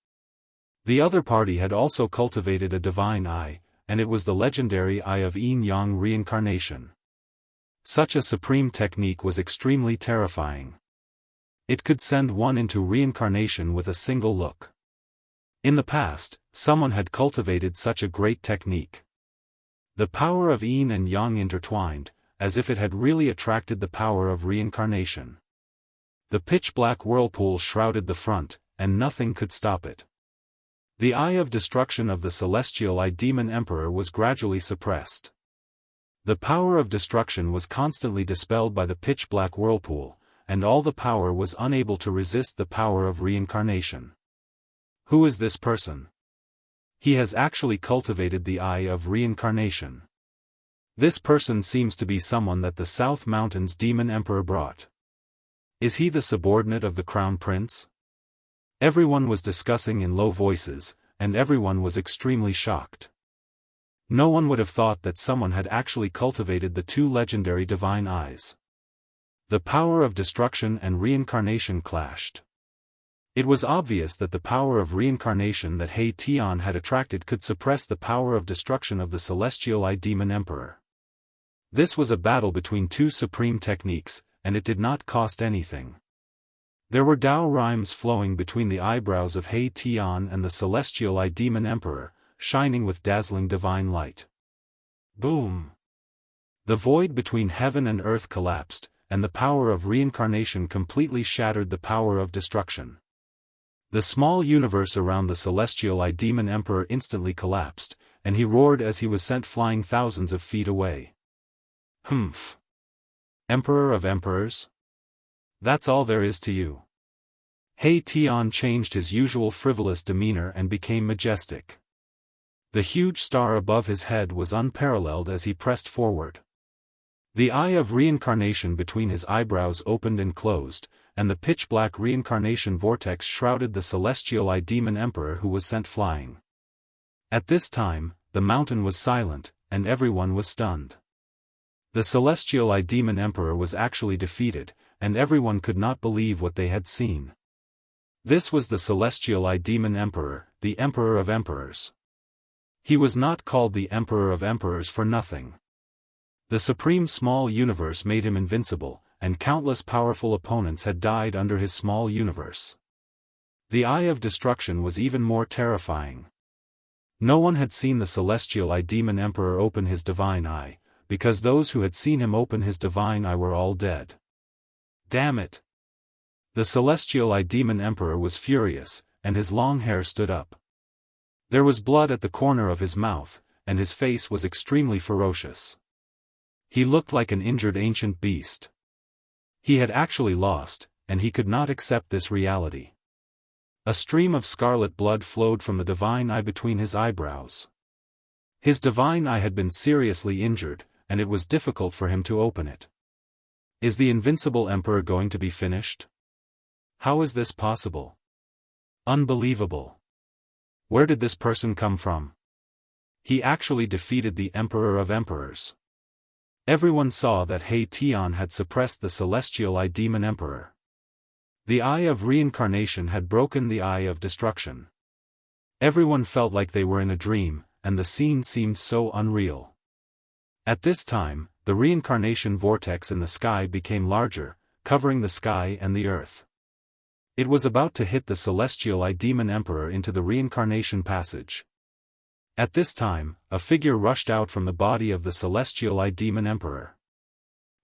The other party had also cultivated a divine eye, and it was the legendary Eye of Yin-Yang Reincarnation. Such a supreme technique was extremely terrifying. It could send one into reincarnation with a single look. In the past, someone had cultivated such a great technique. The power of yin and yang intertwined, as if it had really attracted the power of reincarnation. The pitch-black whirlpool shrouded the front, and nothing could stop it. The eye of destruction of the celestial eye demon emperor was gradually suppressed. The power of destruction was constantly dispelled by the pitch-black whirlpool, and all the power was unable to resist the power of reincarnation. Who is this person? He has actually cultivated the eye of reincarnation. This person seems to be someone that the South Mountains demon emperor brought. Is he the subordinate of the crown prince? Everyone was discussing in low voices, and everyone was extremely shocked. No one would have thought that someone had actually cultivated the 2 legendary divine eyes. The power of destruction and reincarnation clashed. It was obvious that the power of reincarnation that He Tian had attracted could suppress the power of destruction of the celestial eye demon emperor. This was a battle between 2 supreme techniques, and it did not cost anything. There were Dao rhymes flowing between the eyebrows of He Tian and the celestial eye demon emperor, shining with dazzling divine light. Boom! The void between heaven and earth collapsed, and the power of reincarnation completely shattered the power of destruction. The small universe around the celestial eye demon emperor instantly collapsed, and he roared as he was sent flying thousands of feet away. Humph! Emperor of emperors? That's all there is to you. He Tian changed his usual frivolous demeanor and became majestic. The huge star above his head was unparalleled as he pressed forward. The eye of reincarnation between his eyebrows opened and closed, and the pitch-black reincarnation vortex shrouded the celestial eye demon emperor who was sent flying. At this time, the mountain was silent, and everyone was stunned. The celestial eye demon emperor was actually defeated, and everyone could not believe what they had seen. This was the celestial eye demon emperor, the emperor of emperors. He was not called the emperor of emperors for nothing. The supreme small universe made him invincible, and countless powerful opponents had died under his small universe. The eye of destruction was even more terrifying. No one had seen the celestial eye demon emperor open his divine eye, because those who had seen him open his divine eye were all dead. Damn it! The celestial eye demon emperor was furious, and his long hair stood up. There was blood at the corner of his mouth, and his face was extremely ferocious. He looked like an injured ancient beast. He had actually lost, and he could not accept this reality. A stream of scarlet blood flowed from the divine eye between his eyebrows. His divine eye had been seriously injured, and it was difficult for him to open it. Is the invincible emperor going to be finished? How is this possible? Unbelievable. Where did this person come from? He actually defeated the Emperor of Emperors. Everyone saw that He Tian had suppressed the celestial eye demon emperor. The eye of reincarnation had broken the eye of destruction. Everyone felt like they were in a dream, and the scene seemed so unreal. At this time, the reincarnation vortex in the sky became larger, covering the sky and the earth. It was about to hit the celestial eye demon emperor into the reincarnation passage. At this time, a figure rushed out from the body of the celestial eye demon emperor.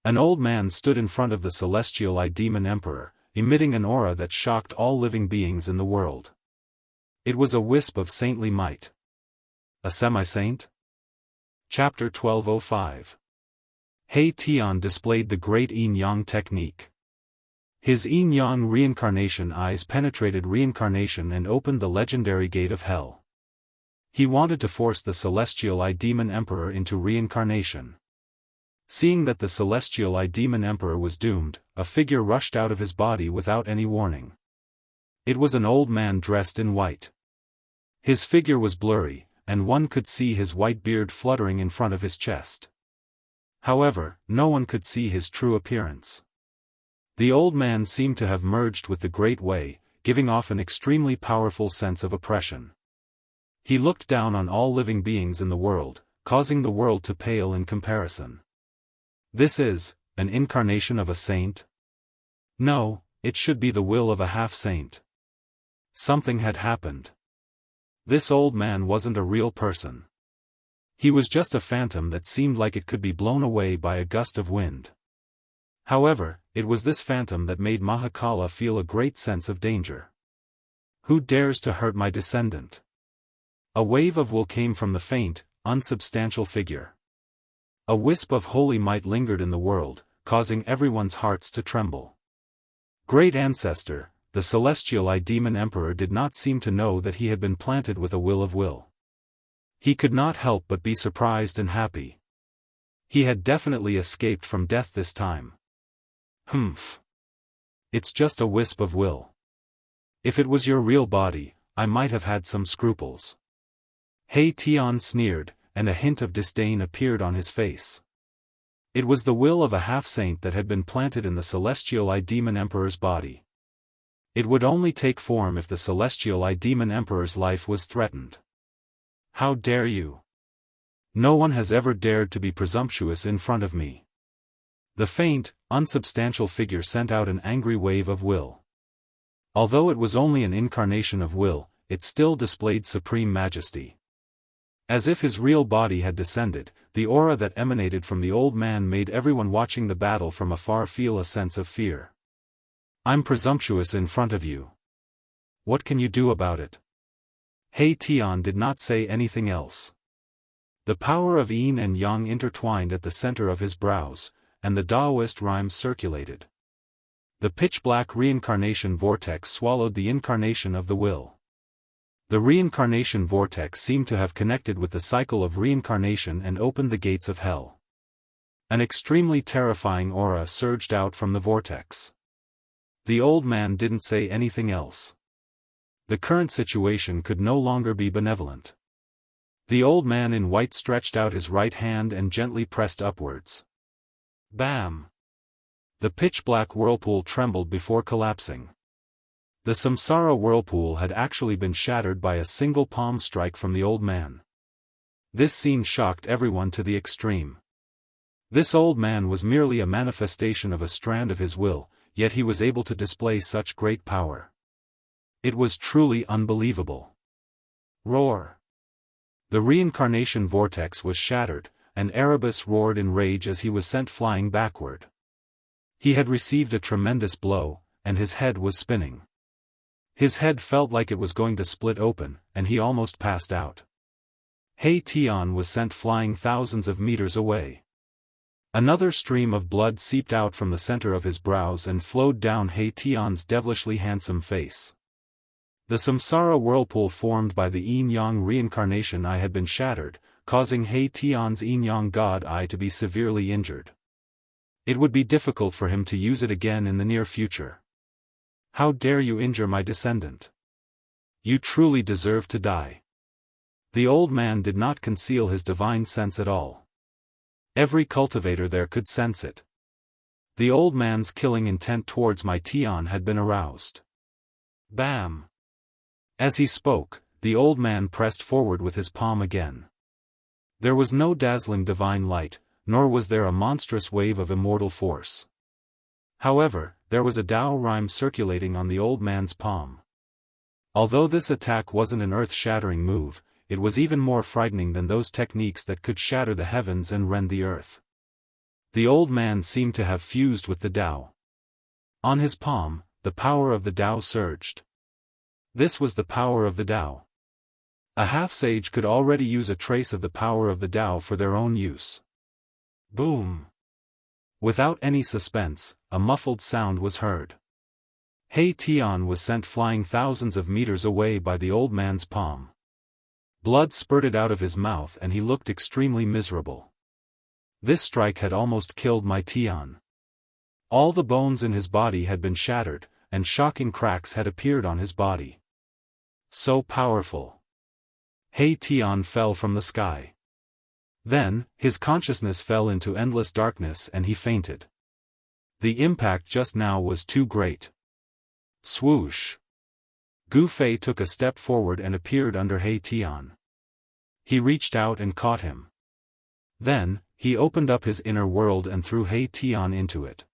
An old man stood in front of the celestial eye demon emperor, emitting an aura that shocked all living beings in the world. It was a wisp of saintly might. A semi-saint? Chapter 1205. He Tian displayed the great yin-yang technique. His yin-yang reincarnation eyes penetrated reincarnation and opened the legendary gate of hell. He wanted to force the celestial eye demon emperor into reincarnation. Seeing that the celestial eye demon emperor was doomed, a figure rushed out of his body without any warning. It was an old man dressed in white. His figure was blurry, and one could see his white beard fluttering in front of his chest. However, no one could see his true appearance. The old man seemed to have merged with the Great Way, giving off an extremely powerful sense of oppression. He looked down on all living beings in the world, causing the world to pale in comparison. This is an incarnation of a saint? No, it should be the will of a half-saint. Something had happened. This old man wasn't a real person. He was just a phantom that seemed like it could be blown away by a gust of wind. However, it was this phantom that made Mahakala feel a great sense of danger. Who dares to hurt my descendant? A wave of will came from the faint, unsubstantial figure. A wisp of holy might lingered in the world, causing everyone's hearts to tremble. Great Ancestor, the celestial eye demon emperor did not seem to know that he had been planted with a will of will. He could not help but be surprised and happy. He had definitely escaped from death this time. Humph. It's just a wisp of will. If it was your real body, I might have had some scruples. He Tian sneered, and a hint of disdain appeared on his face. It was the will of a half-saint that had been planted in the celestial eye demon emperor's body. It would only take form if the celestial eye demon emperor's life was threatened. How dare you? No one has ever dared to be presumptuous in front of me. The faint, unsubstantial figure sent out an angry wave of will. Although it was only an incarnation of will, it still displayed supreme majesty. As if his real body had descended, the aura that emanated from the old man made everyone watching the battle from afar feel a sense of fear. I'm presumptuous in front of you. What can you do about it? He Tian did not say anything else. The power of yin and yang intertwined at the center of his brows, and the Daoist rhymes circulated. The pitch-black reincarnation vortex swallowed the incarnation of the will. The reincarnation vortex seemed to have connected with the cycle of reincarnation and opened the gates of hell. An extremely terrifying aura surged out from the vortex. The old man didn't say anything else. The current situation could no longer be benevolent. The old man in white stretched out his right hand and gently pressed upwards. Bam! The pitch-black whirlpool trembled before collapsing. The samsara whirlpool had actually been shattered by a single palm strike from the old man. This scene shocked everyone to the extreme. This old man was merely a manifestation of a strand of his will, yet he was able to display such great power. It was truly unbelievable. Roar! The reincarnation vortex was shattered, and Erebus roared in rage as he was sent flying backward. He had received a tremendous blow, and his head was spinning. His head felt like it was going to split open, and he almost passed out. He Tian was sent flying thousands of meters away. Another stream of blood seeped out from the center of his brows and flowed down He Tian's devilishly handsome face. The samsara whirlpool formed by the yin-yang reincarnation eye had been shattered, causing He Tian's yin-yang god eye to be severely injured. It would be difficult for him to use it again in the near future. How dare you injure my descendant? You truly deserve to die. The old man did not conceal his divine sense at all. Every cultivator there could sense it. The old man's killing intent towards my Tian had been aroused. Bam! As he spoke, the old man pressed forward with his palm again. There was no dazzling divine light, nor was there a monstrous wave of immortal force. However, there was a Dao rhyme circulating on the old man's palm. Although this attack wasn't an earth-shattering move, it was even more frightening than those techniques that could shatter the heavens and rend the earth. The old man seemed to have fused with the Dao. On his palm, the power of the Dao surged. This was the power of the Dao. A half-sage could already use a trace of the power of the Dao for their own use. Boom! Without any suspense, a muffled sound was heard. Hei Tian was sent flying thousands of meters away by the old man's palm. Blood spurted out of his mouth and he looked extremely miserable. This strike had almost killed my Tian. All the bones in his body had been shattered, and shocking cracks had appeared on his body. So powerful. Hei Tian fell from the sky. Then, his consciousness fell into endless darkness and he fainted. The impact just now was too great. Swoosh! Gu Fei took a step forward and appeared under Hei Tian. He reached out and caught him. Then, he opened up his inner world and threw Hei Tian into it.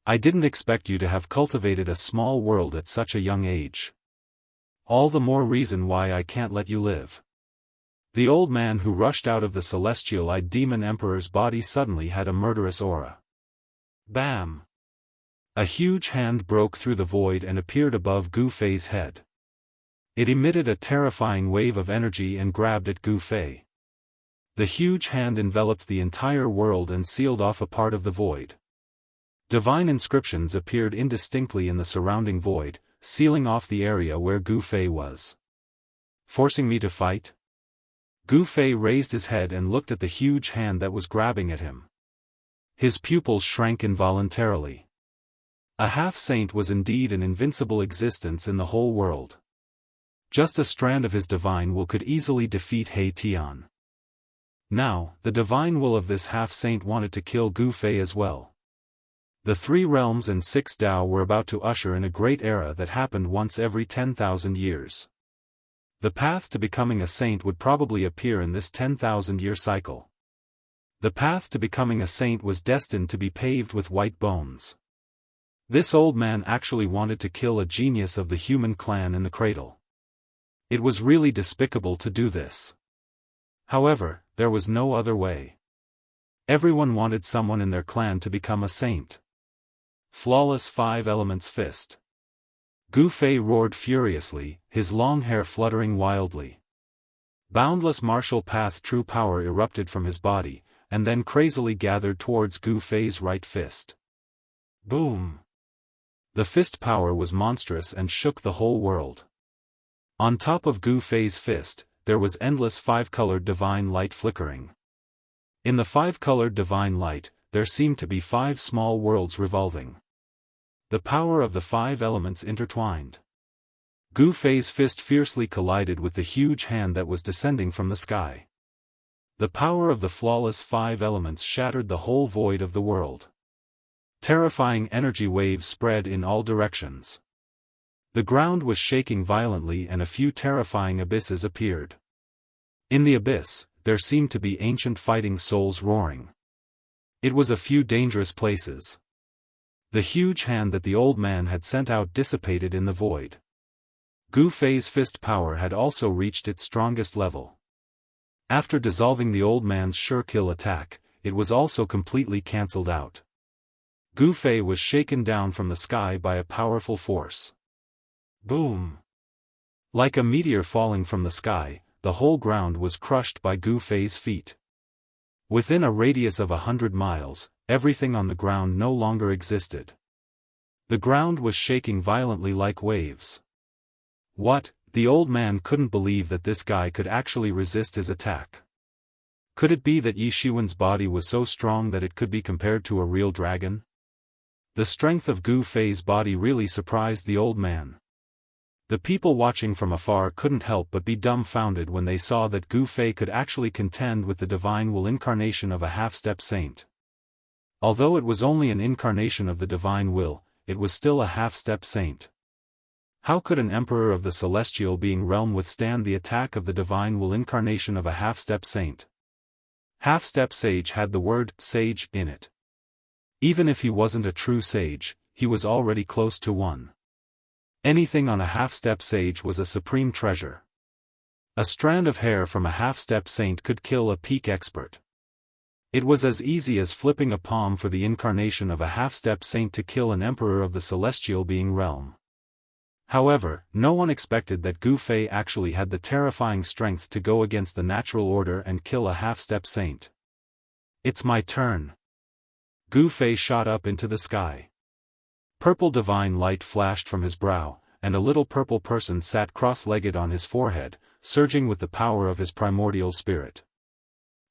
I didn't expect you to have cultivated a small world at such a young age. All the more reason why I can't let you live. The old man who rushed out of the celestial-eyed demon emperor's body suddenly had a murderous aura. Bam! A huge hand broke through the void and appeared above Gu Fei's head. It emitted a terrifying wave of energy and grabbed at Gu Fei. The huge hand enveloped the entire world and sealed off a part of the void. Divine inscriptions appeared indistinctly in the surrounding void, sealing off the area where Gu Fei was. Forcing me to fight? Gu Fei raised his head and looked at the huge hand that was grabbing at him. His pupils shrank involuntarily. A half-saint was indeed an invincible existence in the whole world. Just a strand of his divine will could easily defeat Hei Tian. Now, the divine will of this half-saint wanted to kill Gu Fei as well. The 3 realms and 6 Dao were about to usher in a great era that happened once every 10,000 years. The path to becoming a saint would probably appear in this 10,000-year cycle. The path to becoming a saint was destined to be paved with white bones. This old man actually wanted to kill a genius of the human clan in the cradle. It was really despicable to do this. However, there was no other way. Everyone wanted someone in their clan to become a saint. Flawless 5 elements fist. Gu Fei roared furiously, his long hair fluttering wildly. Boundless martial path true power erupted from his body, and then crazily gathered towards Gu Fei's right fist. Boom! The fist power was monstrous and shook the whole world. On top of Gu Fei's fist, there was endless 5-colored divine light flickering. In the 5-colored divine light, there seemed to be 5 small worlds revolving. The power of the 5 elements intertwined. Gu Fei's fist fiercely collided with the huge hand that was descending from the sky. The power of the flawless 5 elements shattered the whole void of the world. Terrifying energy waves spread in all directions. The ground was shaking violently and a few terrifying abysses appeared. In the abyss, there seemed to be ancient fighting souls roaring. It was a few dangerous places. The huge hand that the old man had sent out dissipated in the void. Gu Fei's fist power had also reached its strongest level. After dissolving the old man's sure-kill attack, it was also completely cancelled out. Gu Fei was shaken down from the sky by a powerful force. Boom! Like a meteor falling from the sky, the whole ground was crushed by Gu Fei's feet. Within a radius of 100 miles, everything on the ground no longer existed. The ground was shaking violently like waves. What? The old man couldn't believe that this guy could actually resist his attack. Could it be that Yi Shiwen's body was so strong that it could be compared to a real dragon? The strength of Gu Fei's body really surprised the old man. The people watching from afar couldn't help but be dumbfounded when they saw that Gu Fei could actually contend with the divine will incarnation of a half-step saint. Although it was only an incarnation of the divine will, it was still a half-step saint. How could an emperor of the celestial being realm withstand the attack of the divine will incarnation of a half-step saint? Half-step sage had the word sage in it. Even if he wasn't a true sage, he was already close to one. Anything on a half-step sage was a supreme treasure. A strand of hair from a half-step saint could kill a peak expert. It was as easy as flipping a palm for the incarnation of a half-step saint to kill an emperor of the celestial being realm. However, no one expected that Gu Fei actually had the terrifying strength to go against the natural order and kill a half-step saint. It's my turn. Gu Fei shot up into the sky. Purple divine light flashed from his brow, and a little purple person sat cross-legged on his forehead, surging with the power of his primordial spirit.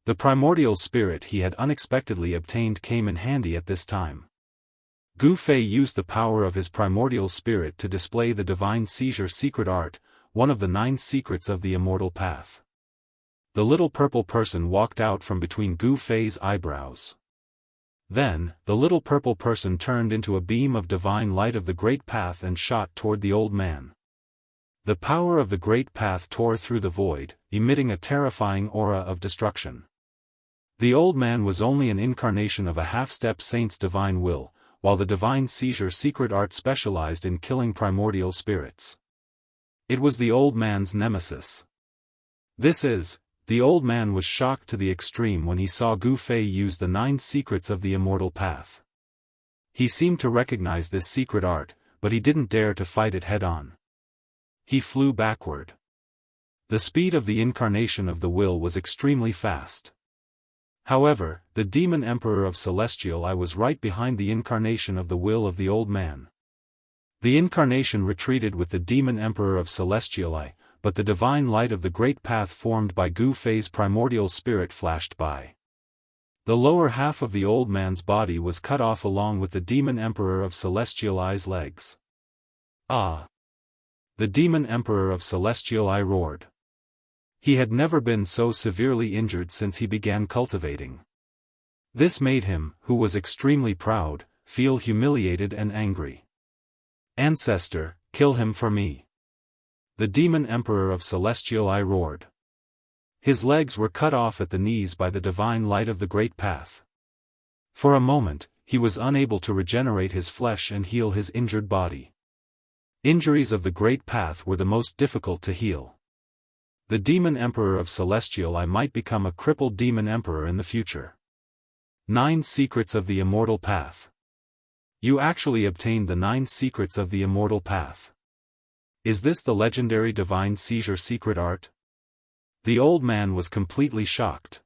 The primordial spirit he had unexpectedly obtained came in handy at this time. Gu Fei used the power of his primordial spirit to display the divine seizure secret art, one of the 9 secrets of the immortal path. The little purple person walked out from between Gu Fei's eyebrows. Then, the little purple person turned into a beam of divine light of the great path and shot toward the old man. The power of the great path tore through the void, emitting a terrifying aura of destruction. The old man was only an incarnation of a half-step saint's divine will, while the divine seizure secret art specialized in killing primordial spirits. It was the old man's nemesis. The old man was shocked to the extreme when he saw Gu Fei use the 9 secrets of the immortal path. He seemed to recognize this secret art, but he didn't dare to fight it head-on. He flew backward. The speed of the incarnation of the will was extremely fast. However, the demon emperor of Celestial I was right behind the incarnation of the will of the old man. The incarnation retreated with the demon emperor of Celestial I, but the divine light of the great path formed by Gu Fei's primordial spirit flashed by. The lower half of the old man's body was cut off along with the demon emperor of Celestial I's legs. Ah! The demon emperor of Celestial I roared. He had never been so severely injured since he began cultivating. This made him, who was extremely proud, feel humiliated and angry. Ancestor, kill him for me. The demon emperor of Celestial I roared. His legs were cut off at the knees by the divine light of the great path. For a moment, he was unable to regenerate his flesh and heal his injured body. Injuries of the great path were the most difficult to heal. The demon emperor of Celestial I might become a crippled demon emperor in the future. 9 secrets of the immortal path. You actually obtained the 9 secrets of the immortal path. Is this the legendary divine seizure secret art? The old man was completely shocked.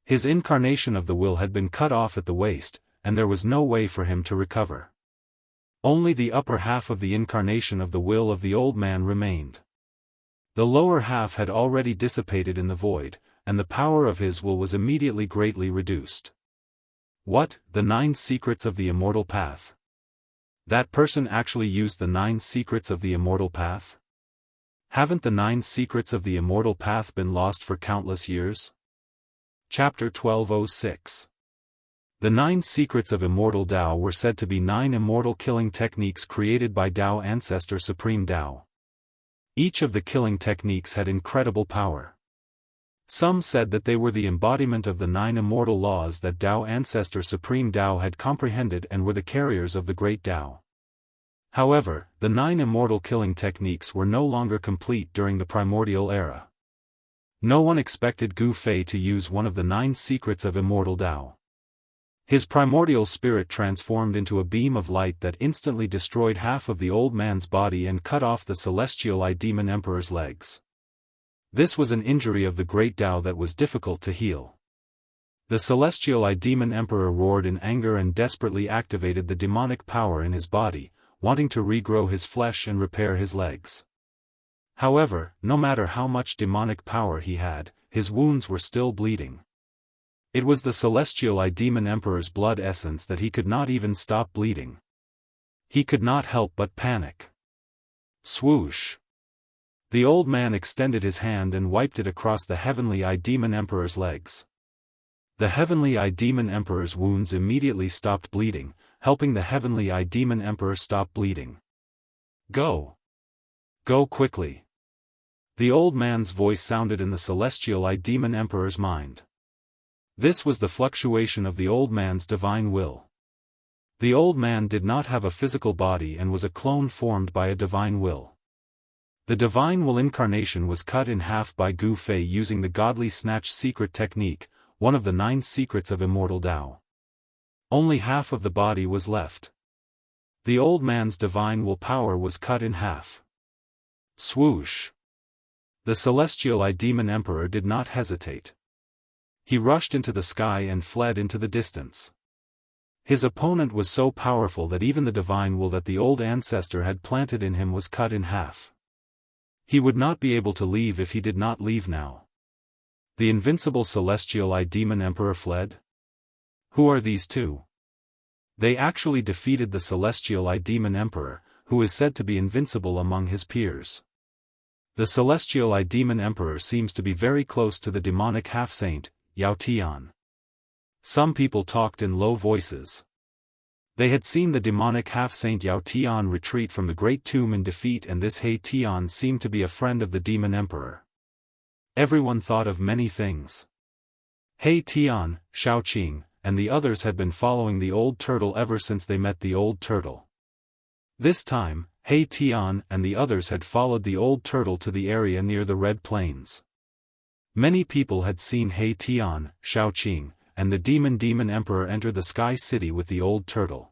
His incarnation of the will had been cut off at the waist, and there was no way for him to recover. Only the upper half of the incarnation of the will of the old man remained. The lower half had already dissipated in the void, and the power of his will was immediately greatly reduced. What, the 9 secrets of the immortal path? That person actually used the 9 secrets of the immortal path? Haven't the 9 secrets of the immortal path been lost for countless years? Chapter 1206. The 9 secrets of immortal Dao were said to be 9 immortal killing techniques created by Dao Ancestor Supreme Dao. Each of the killing techniques had incredible power. Some said that they were the embodiment of the 9 immortal laws that Dao Ancestor Supreme Dao had comprehended and were the carriers of the great Dao. However, the 9 immortal killing techniques were no longer complete during the primordial era. No one expected Gu Fei to use one of the 9 secrets of immortal Dao. His primordial spirit transformed into a beam of light that instantly destroyed half of the old man's body and cut off the Celestial I Demon Emperor's legs. This was an injury of the great Dao that was difficult to heal. The Celestial I Demon Emperor roared in anger and desperately activated the demonic power in his body, wanting to regrow his flesh and repair his legs. However, no matter how much demonic power he had, his wounds were still bleeding. It was the Celestial I Demon Emperor's blood essence that he could not even stop bleeding. He could not help but panic. Swoosh! The old man extended his hand and wiped it across the Heavenly Eye Demon Emperor's legs. The Heavenly Eye Demon Emperor's wounds immediately stopped bleeding, helping the Heavenly Eye Demon Emperor stop bleeding. Go! Go quickly! The old man's voice sounded in the Celestial Eye Demon Emperor's mind. This was the fluctuation of the old man's divine will. The old man did not have a physical body and was a clone formed by a divine will. The divine will incarnation was cut in half by Gu Fei using the godly snatch secret technique, one of the 9 secrets of immortal Tao. Only half of the body was left. The old man's divine will power was cut in half. Swoosh! The Celestial Eye Demon Emperor did not hesitate. He rushed into the sky and fled into the distance. His opponent was so powerful that even the divine will that the old ancestor had planted in him was cut in half. He would not be able to leave if he did not leave now. The invincible Celestial Eye Demon Emperor fled? Who are these two? They actually defeated the Celestial Eye Demon Emperor, who is said to be invincible among his peers. The Celestial Eye Demon Emperor seems to be very close to the demonic half-saint, Yao Tian. Some people talked in low voices. They had seen the demonic half-saint Yao Tian retreat from the Great Tomb in defeat, and this He Tian seemed to be a friend of the Demon Emperor. Everyone thought of many things. He Tian, Shaoqing, and the others had been following the old turtle ever since they met the old turtle. This time, He Tian and the others had followed the old turtle to the area near the Red Plains. Many people had seen He Tian, Shaoqing, and the Demon Emperor enter the Sky City with the old turtle.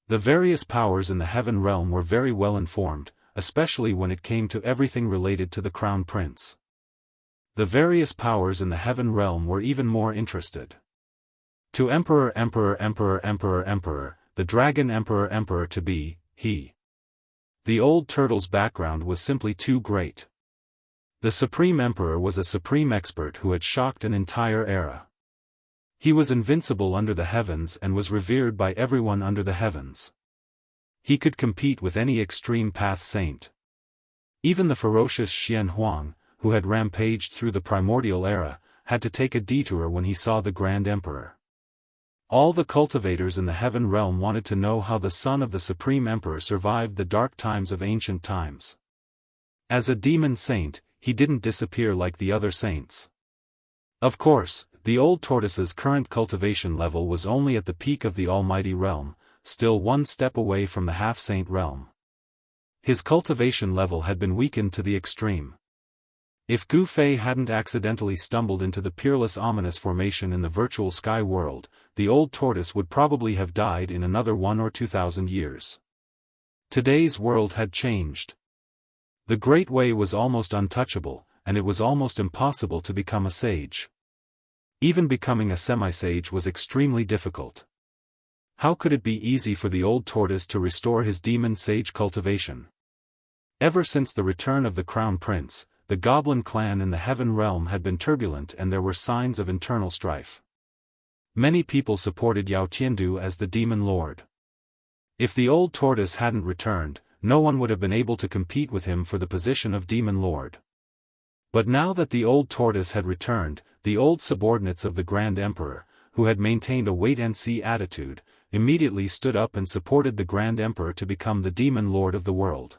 The various powers in the Heaven Realm were very well informed, especially when it came to everything related to the Crown Prince. The various powers in the Heaven Realm were even more interested. To Emperor, the Dragon Emperor to be, he. The old turtle's background was simply too great. The Supreme Emperor was a supreme expert who had shocked an entire era. He was invincible under the heavens and was revered by everyone under the heavens. He could compete with any extreme path saint. Even the ferocious Xian Huang, who had rampaged through the primordial era, had to take a detour when he saw the Grand Emperor. All the cultivators in the Heaven Realm wanted to know how the son of the Supreme Emperor survived the dark times of ancient times. As a demon saint, he didn't disappear like the other saints. Of course, the old tortoise's current cultivation level was only at the peak of the Almighty Realm, still one step away from the half-saint realm. His cultivation level had been weakened to the extreme. If Gu Fei hadn't accidentally stumbled into the peerless ominous formation in the virtual sky world, the old tortoise would probably have died in another 1 or 2,000 years. Today's world had changed. The Great Way was almost untouchable, and it was almost impossible to become a sage. Even becoming a semi-sage was extremely difficult. How could it be easy for the old tortoise to restore his demon sage cultivation? Ever since the return of the Crown Prince, the Goblin clan in the Heaven Realm had been turbulent and there were signs of internal strife. Many people supported Yao Tiandu as the Demon Lord. If the old tortoise hadn't returned, no one would have been able to compete with him for the position of Demon Lord. But now that the old tortoise had returned, the old subordinates of the Grand Emperor, who had maintained a wait-and-see attitude, immediately stood up and supported the Grand Emperor to become the Demon Lord of the world.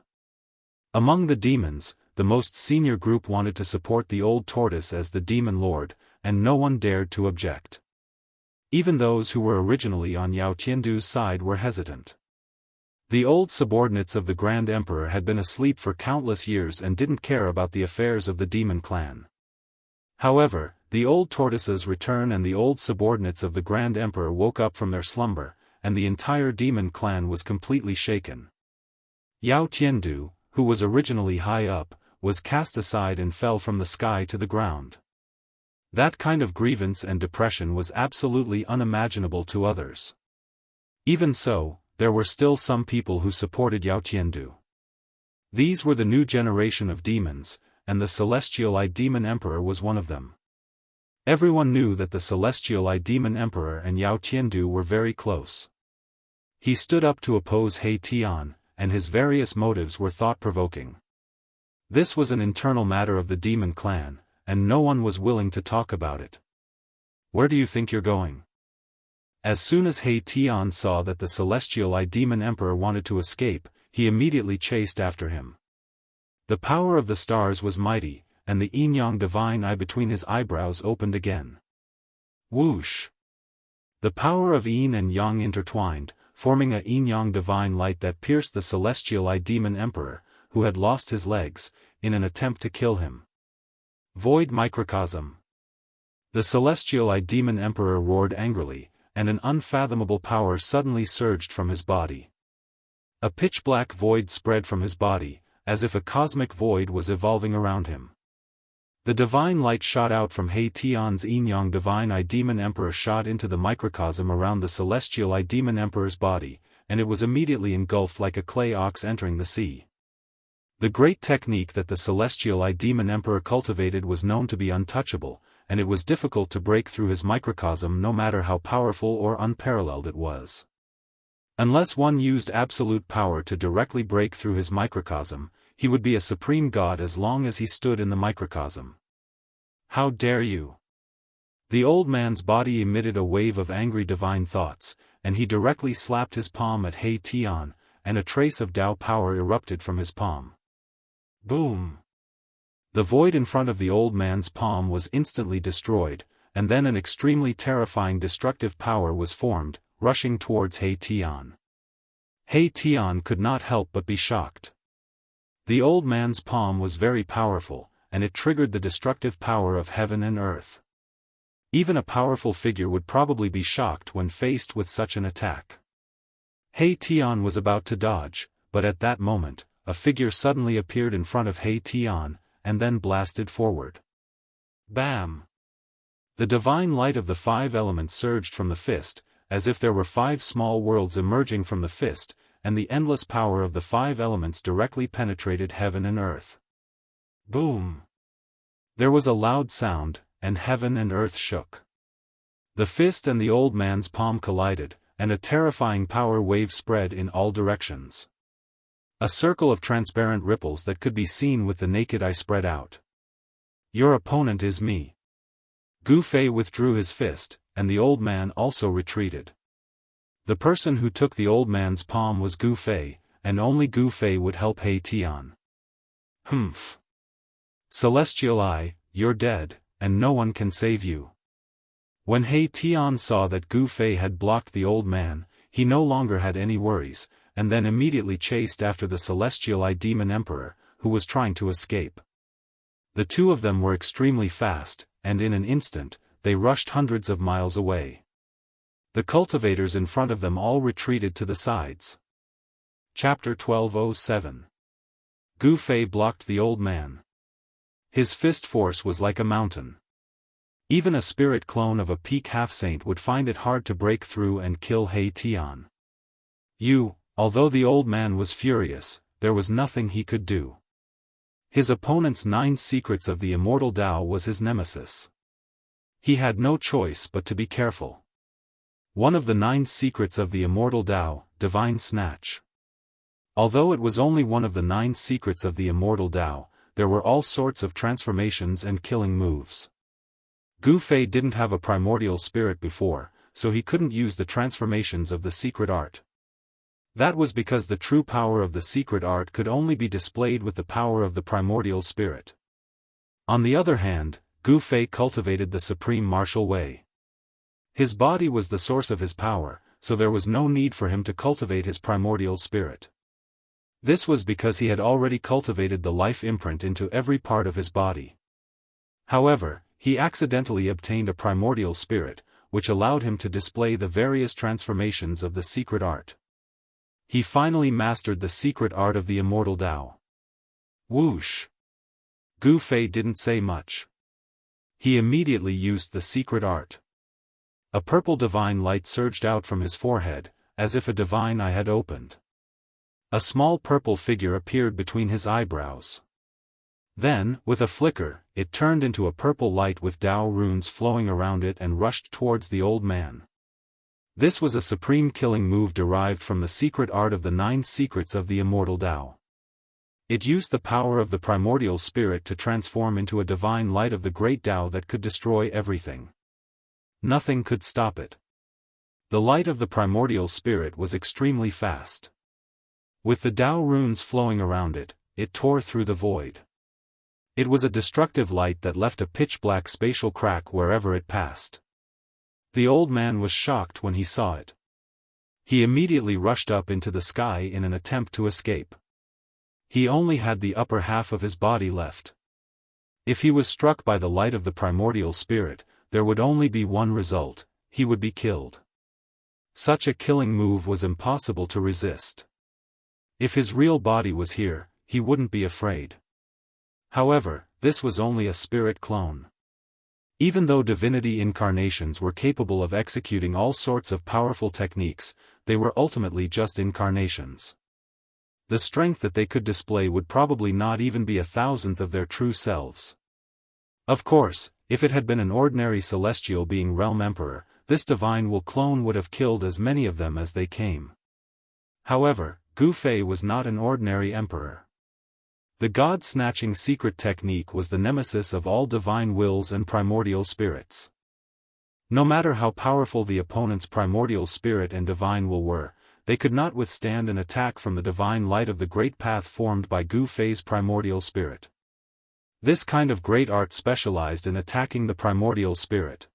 Among the demons, the most senior group wanted to support the old tortoise as the Demon Lord, and no one dared to object. Even those who were originally on Yao Tiandu's side were hesitant. The old subordinates of the Grand Emperor had been asleep for countless years and didn't care about the affairs of the Demon clan. However, the old tortoise's return and the old subordinates of the Grand Emperor woke up from their slumber, and the entire Demon clan was completely shaken. Yao Tiandu, who was originally high up, was cast aside and fell from the sky to the ground. That kind of grievance and depression was absolutely unimaginable to others. Even so, there were still some people who supported Yao Tiandu. These were the new generation of demons, and the Celestial Eye Demon Emperor was one of them. Everyone knew that the Celestial Eye Demon Emperor and Yao Tiandu were very close. He stood up to oppose He Tian, and his various motives were thought-provoking. This was an internal matter of the demon clan, and no one was willing to talk about it. "Where do you think you're going?" As soon as He Tian saw that the celestial demon emperor wanted to escape, he immediately chased after him. The power of the stars was mighty, and the yin-yang divine eye between his eyebrows opened again. Whoosh! The power of yin and yang intertwined, forming a yin-yang divine light that pierced the celestial demon emperor, who had lost his legs, in an attempt to kill him. Void microcosm. The celestial demon emperor roared angrily, and an unfathomable power suddenly surged from his body. A pitch-black void spread from his body, as if a cosmic void was evolving around him. The divine light shot out from He Tian's yin-yang divine demon emperor shot into the microcosm around the celestial demon emperor's body, and it was immediately engulfed like a clay ox entering the sea. The great technique that the celestial demon emperor cultivated was known to be untouchable, and it was difficult to break through his microcosm no matter how powerful or unparalleled it was. Unless one used absolute power to directly break through his microcosm, he would be a supreme god as long as he stood in the microcosm. "How dare you!" The old man's body emitted a wave of angry divine thoughts, and he directly slapped his palm at He Tian, and a trace of Tao power erupted from his palm. Boom! The void in front of the old man's palm was instantly destroyed, and then an extremely terrifying destructive power was formed, rushing towards He Tian. He Tian could not help but be shocked. The old man's palm was very powerful, and it triggered the destructive power of heaven and earth. Even a powerful figure would probably be shocked when faced with such an attack. He Tian was about to dodge, but at that moment, a figure suddenly appeared in front of He Tian, and then blasted forward. Bam! The divine light of the five elements surged from the fist, as if there were five small worlds emerging from the fist, and the endless power of the five elements directly penetrated heaven and earth. Boom! There was a loud sound, and heaven and earth shook. The fist and the old man's palm collided, and a terrifying power wave spread in all directions. A circle of transparent ripples that could be seen with the naked eye spread out. "Your opponent is me." Gu Fei withdrew his fist, and the old man also retreated. The person who took the old man's palm was Gu Fei, and only Gu Fei would help He Tian. Humph! Celestial Eye, you're dead, and no one can save you. When He Tian saw that Gu Fei had blocked the old man, he no longer had any worries, and then immediately chased after the celestial demon emperor, who was trying to escape. The two of them were extremely fast, and in an instant, they rushed hundreds of miles away. The cultivators in front of them all retreated to the sides. Chapter 1207. Gu Fei blocked the old man. His fist force was like a mountain. Even a spirit clone of a peak half-saint would find it hard to break through and kill He Tian. Although the old man was furious, there was nothing he could do. His opponent's 9 secrets of the immortal Tao was his nemesis. He had no choice but to be careful. One of the 9 secrets of the immortal Tao, Divine Snatch. Although it was only one of the 9 secrets of the immortal Tao, there were all sorts of transformations and killing moves. Gu Fei didn't have a primordial spirit before, so he couldn't use the transformations of the secret art. That was because the true power of the secret art could only be displayed with the power of the primordial spirit. On the other hand, Gu Fei cultivated the supreme martial way. His body was the source of his power, so there was no need for him to cultivate his primordial spirit. This was because he had already cultivated the life imprint into every part of his body. However, he accidentally obtained a primordial spirit, which allowed him to display the various transformations of the secret art. He finally mastered the secret art of the immortal Tao. Whoosh! Gu Fei didn't say much. He immediately used the secret art. A purple divine light surged out from his forehead, as if a divine eye had opened. A small purple figure appeared between his eyebrows. Then, with a flicker, it turned into a purple light with Tao runes flowing around it and rushed towards the old man. This was a supreme killing move derived from the secret art of the 9 secrets of the immortal Tao. It used the power of the primordial spirit to transform into a divine light of the great Tao that could destroy everything. Nothing could stop it. The light of the primordial spirit was extremely fast. With the Tao runes flowing around it, it tore through the void. It was a destructive light that left a pitch-black spatial crack wherever it passed. The old man was shocked when he saw it. He immediately rushed up into the sky in an attempt to escape. He only had the upper half of his body left. If he was struck by the light of the primordial spirit, there would only be one result: he would be killed. Such a killing move was impossible to resist. If his real body was here, he wouldn't be afraid. However, this was only a spirit clone. Even though divinity incarnations were capable of executing all sorts of powerful techniques, they were ultimately just incarnations. The strength that they could display would probably not even be 1,000th of their true selves. Of course, if it had been an ordinary celestial being realm emperor, this divine will clone would have killed as many of them as they came. However, Gu Fei was not an ordinary emperor. The god-snatching secret technique was the nemesis of all divine wills and primordial spirits. No matter how powerful the opponent's primordial spirit and divine will were, they could not withstand an attack from the divine light of the great path formed by Gu Fei's primordial spirit. This kind of great art specialized in attacking the primordial spirit.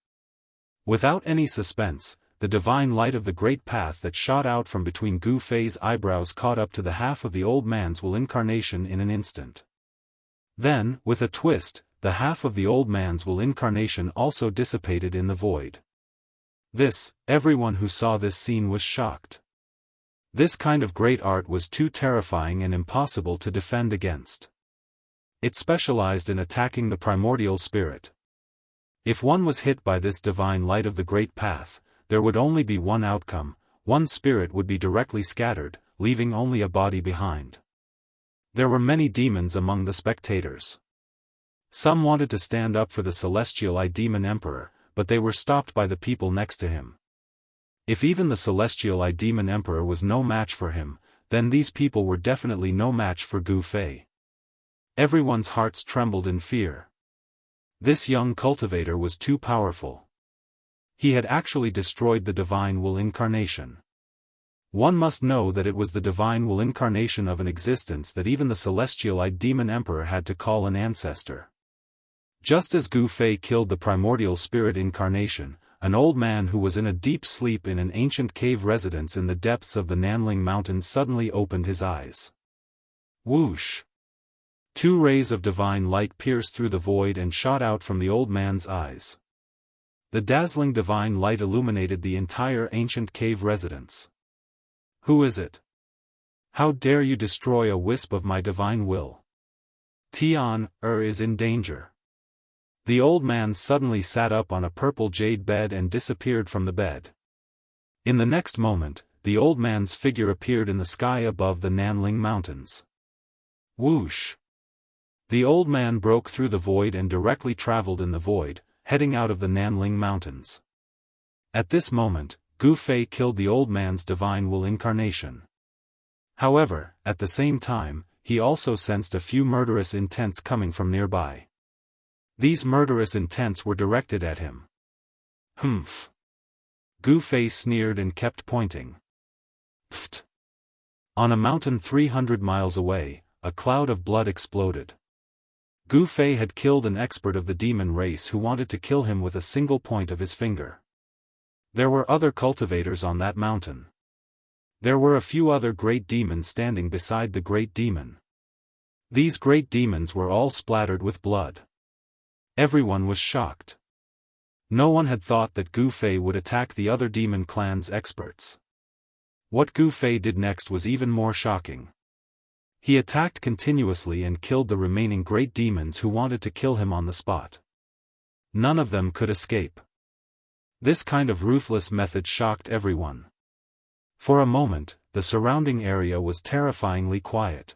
Without any suspense, the divine light of the great path that shot out from between Gu Fei's eyebrows caught up to the half of the old man's will incarnation in an instant. Then, with a twist, the half of the old man's will incarnation also dissipated in the void. Everyone who saw this scene was shocked. This kind of great art was too terrifying and impossible to defend against. It specialized in attacking the primordial spirit. If one was hit by this divine light of the great path, there would only be one outcome: one spirit would be directly scattered, leaving only a body behind. There were many demons among the spectators. Some wanted to stand up for the celestial demon emperor, but they were stopped by the people next to him. If even the celestial demon emperor was no match for him, then these people were definitely no match for Gu Fei. Everyone's hearts trembled in fear. This young cultivator was too powerful. He had actually destroyed the divine will incarnation. One must know that it was the divine will incarnation of an existence that even the celestial demon emperor had to call an ancestor. Just as Gu Fei killed the primordial spirit incarnation, an old man who was in a deep sleep in an ancient cave residence in the depths of the Nanling Mountains suddenly opened his eyes. Whoosh! 2 rays of divine light pierced through the void and shot out from the old man's eyes. The dazzling divine light illuminated the entire ancient cave residence. Who is it? How dare you destroy a wisp of my divine will? Tian is in danger. The old man suddenly sat up on a purple jade bed and disappeared from the bed. In the next moment, the old man's figure appeared in the sky above the Nanling Mountains. Whoosh! The old man broke through the void and directly traveled in the void, heading out of the Nanling Mountains. At this moment, Gu Fei killed the old man's divine will incarnation. However, at the same time, he also sensed a few murderous intents coming from nearby. These murderous intents were directed at him. Humph! Gu Fei sneered and kept pointing. Pfft! On a mountain 300 miles away, a cloud of blood exploded. Gu Fei had killed an expert of the demon race who wanted to kill him with a single point of his finger. There were other cultivators on that mountain. There were a few other great demons standing beside the great demon. These great demons were all splattered with blood. Everyone was shocked. No one had thought that Gu Fei would attack the other demon clan's experts. What Gu Fei did next was even more shocking. He attacked continuously and killed the remaining great demons who wanted to kill him on the spot. None of them could escape. This kind of ruthless method shocked everyone. For a moment, the surrounding area was terrifyingly quiet.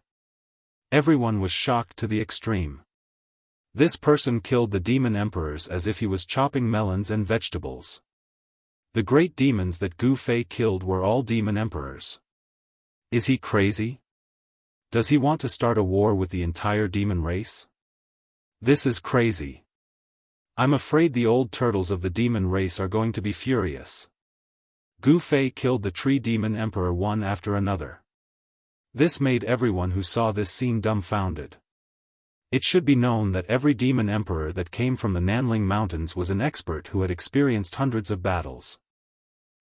Everyone was shocked to the extreme. This person killed the demon emperors as if he was chopping melons and vegetables. The great demons that Gu Fei killed were all demon emperors. Is he crazy? Does he want to start a war with the entire demon race? This is crazy. I'm afraid the old turtles of the demon race are going to be furious. Gu Fei killed the tree demon emperor one after another. This made everyone who saw this scene dumbfounded. It should be known that every demon emperor that came from the Nanling Mountains was an expert who had experienced hundreds of battles.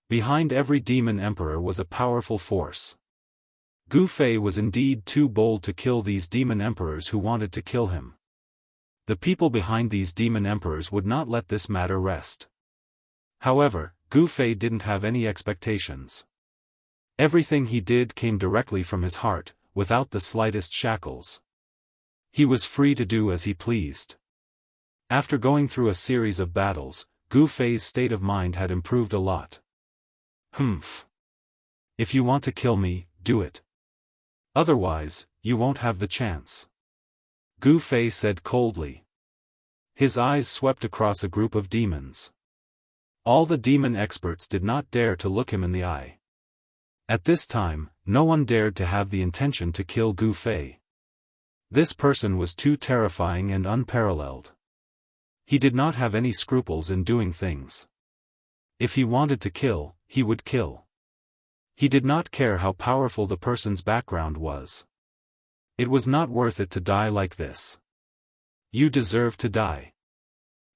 Behind every demon emperor was a powerful force. Gu Fei was indeed too bold to kill these demon emperors who wanted to kill him. The people behind these demon emperors would not let this matter rest. However, Gu Fei didn't have any expectations. Everything he did came directly from his heart, without the slightest shackles. He was free to do as he pleased. After going through a series of battles, Gu Fei's state of mind had improved a lot. Humph. If you want to kill me, do it. Otherwise, you won't have the chance. Gu Fei said coldly. His eyes swept across a group of demons. All the demon experts did not dare to look him in the eye. At this time, no one dared to have the intention to kill Gu Fei. This person was too terrifying and unparalleled. He did not have any scruples in doing things. If he wanted to kill, he would kill. He did not care how powerful the person's background was. It was not worth it to die like this. You deserve to die.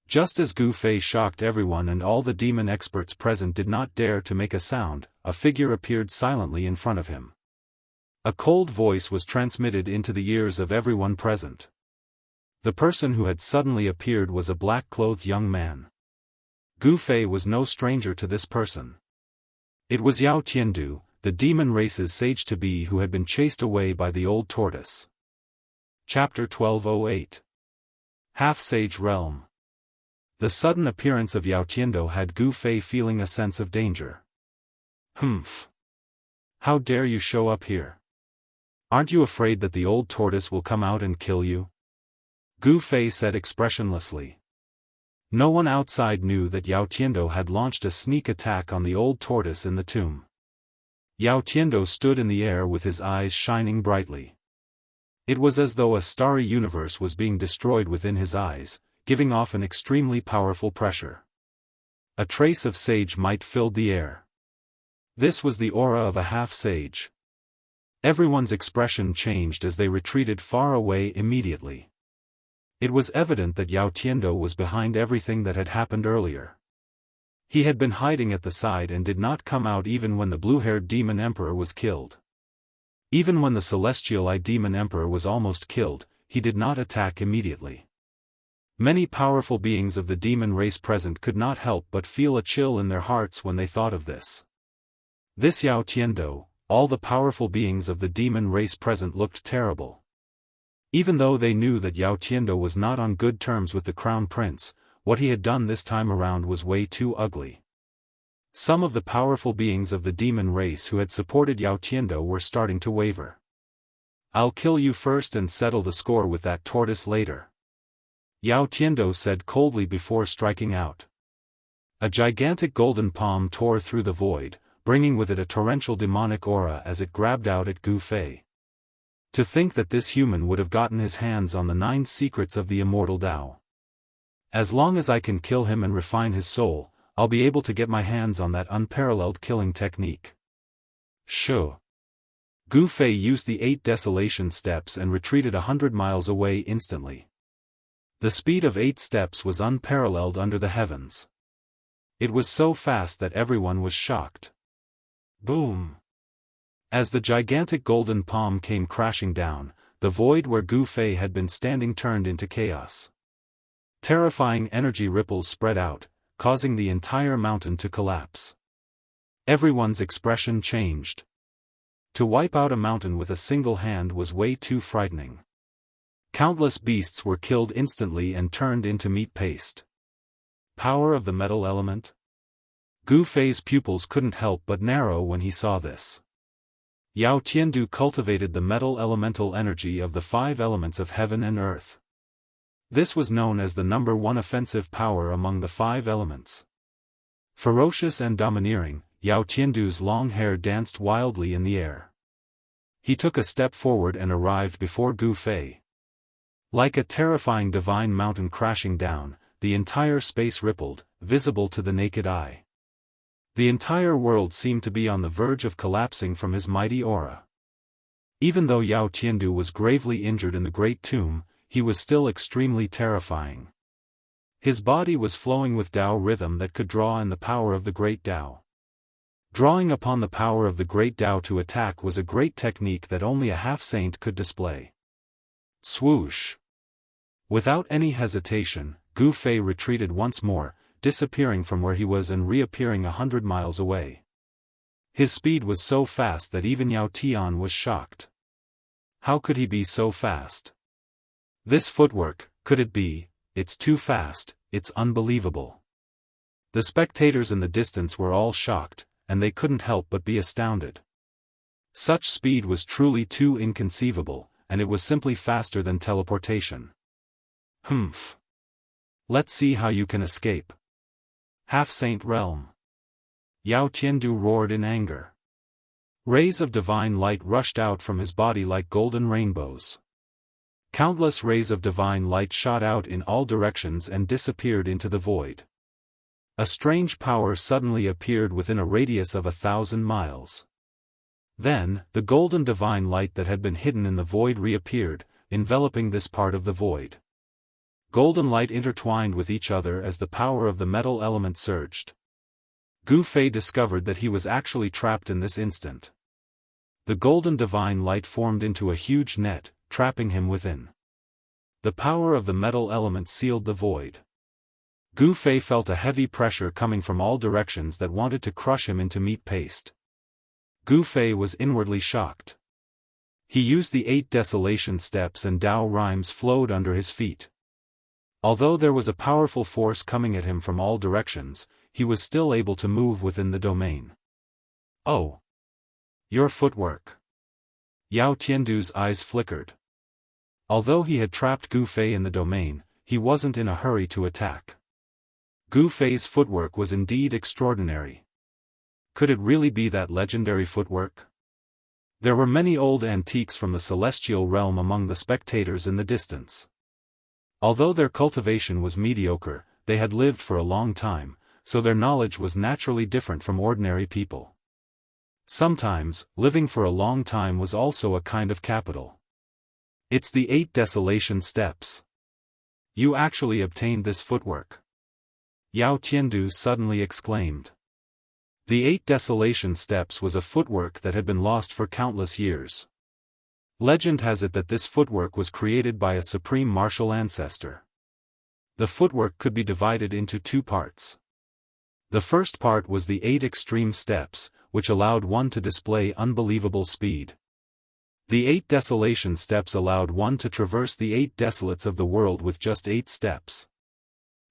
Just as Gu Fei shocked everyone and all the demon experts present did not dare to make a sound, a figure appeared silently in front of him. A cold voice was transmitted into the ears of everyone present. The person who had suddenly appeared was a black-clothed young man. Gu Fei was no stranger to this person. It was Yao Tiandu, the demon race's sage-to-be who had been chased away by the old tortoise. Chapter 1208. Half-Sage Realm. The sudden appearance of Yao Tiandu had Gu Fei feeling a sense of danger. Humph. How dare you show up here? Aren't you afraid that the old tortoise will come out and kill you? Gu Fei said expressionlessly. No one outside knew that Yao Tiandu had launched a sneak attack on the old tortoise in the tomb. Yao Tiandu stood in the air with his eyes shining brightly. It was as though a starry universe was being destroyed within his eyes, giving off an extremely powerful pressure. A trace of sage might filled the air. This was the aura of a half-sage. Everyone's expression changed as they retreated far away immediately. It was evident that Yao Tiandu was behind everything that had happened earlier. He had been hiding at the side and did not come out even when the blue-haired demon emperor was killed. Even when the celestial eye demon emperor was almost killed, he did not attack immediately. Many powerful beings of the demon race present could not help but feel a chill in their hearts when they thought of this. This Yao Tiandu, all the powerful beings of the demon race present looked terrible. Even though they knew that Yao Tiandu was not on good terms with the crown prince, what he had done this time around was way too ugly. Some of the powerful beings of the demon race who had supported Yao Tiandu were starting to waver. I'll kill you first and settle the score with that tortoise later. Yao Tiandu said coldly before striking out. A gigantic golden palm tore through the void, bringing with it a torrential demonic aura as it grabbed out at Gu Fei. To think that this human would have gotten his hands on the 9 secrets of the immortal Dao. As long as I can kill him and refine his soul, I'll be able to get my hands on that unparalleled killing technique. Shoo. Gu Fei used the 8 desolation steps and retreated 100 miles away instantly. The speed of 8 steps was unparalleled under the heavens. It was so fast that everyone was shocked. Boom! As the gigantic golden palm came crashing down, the void where Gu Fei had been standing turned into chaos. Terrifying energy ripples spread out, causing the entire mountain to collapse. Everyone's expression changed. To wipe out a mountain with a single hand was way too frightening. Countless beasts were killed instantly and turned into meat paste. Power of the metal element? Gu Fei's pupils couldn't help but narrow when he saw this. Yao Tiandu cultivated the metal elemental energy of the 5 elements of heaven and earth. This was known as the number 1 offensive power among the 5 elements. Ferocious and domineering, Yao Qiandu's long hair danced wildly in the air. He took a step forward and arrived before Gu Fei. Like a terrifying divine mountain crashing down, the entire space rippled, visible to the naked eye. The entire world seemed to be on the verge of collapsing from his mighty aura. Even though Yao Qiandu was gravely injured in the great tomb, he was still extremely terrifying. His body was flowing with Tao rhythm that could draw in the power of the great Tao. Drawing upon the power of the great Tao to attack was a great technique that only a half-saint could display. Swoosh! Without any hesitation, Gu Fei retreated once more, disappearing from where he was and reappearing 100 miles away. His speed was so fast that even Yao Tian was shocked. How could he be so fast? This footwork, could it be? It's too fast, it's unbelievable. The spectators in the distance were all shocked, and they couldn't help but be astounded. Such speed was truly too inconceivable, and it was simply faster than teleportation. Humph. Let's see how you can escape. Half-saint realm. Yao Qiandu roared in anger. Rays of divine light rushed out from his body like golden rainbows. Countless rays of divine light shot out in all directions and disappeared into the void. A strange power suddenly appeared within a radius of 1,000 miles. Then, the golden divine light that had been hidden in the void reappeared, enveloping this part of the void. Golden light intertwined with each other as the power of the metal element surged. Gu Fei discovered that he was actually trapped in this instant. The golden divine light formed into a huge net, trapping him within. The power of the metal element sealed the void. Gu Fei felt a heavy pressure coming from all directions that wanted to crush him into meat paste. Gu Fei was inwardly shocked. He used the 8 desolation steps and Tao rhymes flowed under his feet. Although there was a powerful force coming at him from all directions, he was still able to move within the domain. Oh! Your footwork! Yao Qiandu's eyes flickered. Although he had trapped Gu Fei in the domain, he wasn't in a hurry to attack. Gu Fei's footwork was indeed extraordinary. Could it really be that legendary footwork? There were many old antiques from the celestial realm among the spectators in the distance. Although their cultivation was mediocre, they had lived for a long time, so their knowledge was naturally different from ordinary people. Sometimes, living for a long time was also a kind of capital. It's the 8 desolation steps. You actually obtained this footwork. Yao Qiandu suddenly exclaimed. The 8 desolation steps was a footwork that had been lost for countless years. Legend has it that this footwork was created by a supreme martial ancestor. The footwork could be divided into 2 parts. The first part was the 8 extreme steps, which allowed one to display unbelievable speed. The 8 desolation steps allowed one to traverse the 8 desolates of the world with just 8 steps.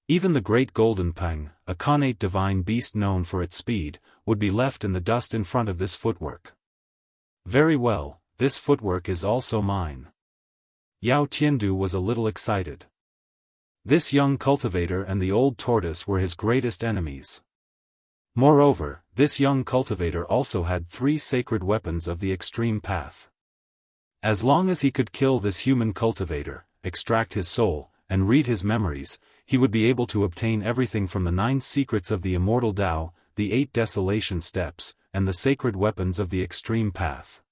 Even the great golden pang, a connate divine beast known for its speed, would be left in the dust in front of this footwork. Very well, this footwork is also mine. Yao Qiandu was a little excited. This young cultivator and the old tortoise were his greatest enemies. Moreover, this young cultivator also had 3 sacred weapons of the extreme path. As long as he could kill this human cultivator, extract his soul, and read his memories, he would be able to obtain everything from the 9 secrets of the immortal Tao, the 8 desolation steps, and the sacred weapons of the extreme path.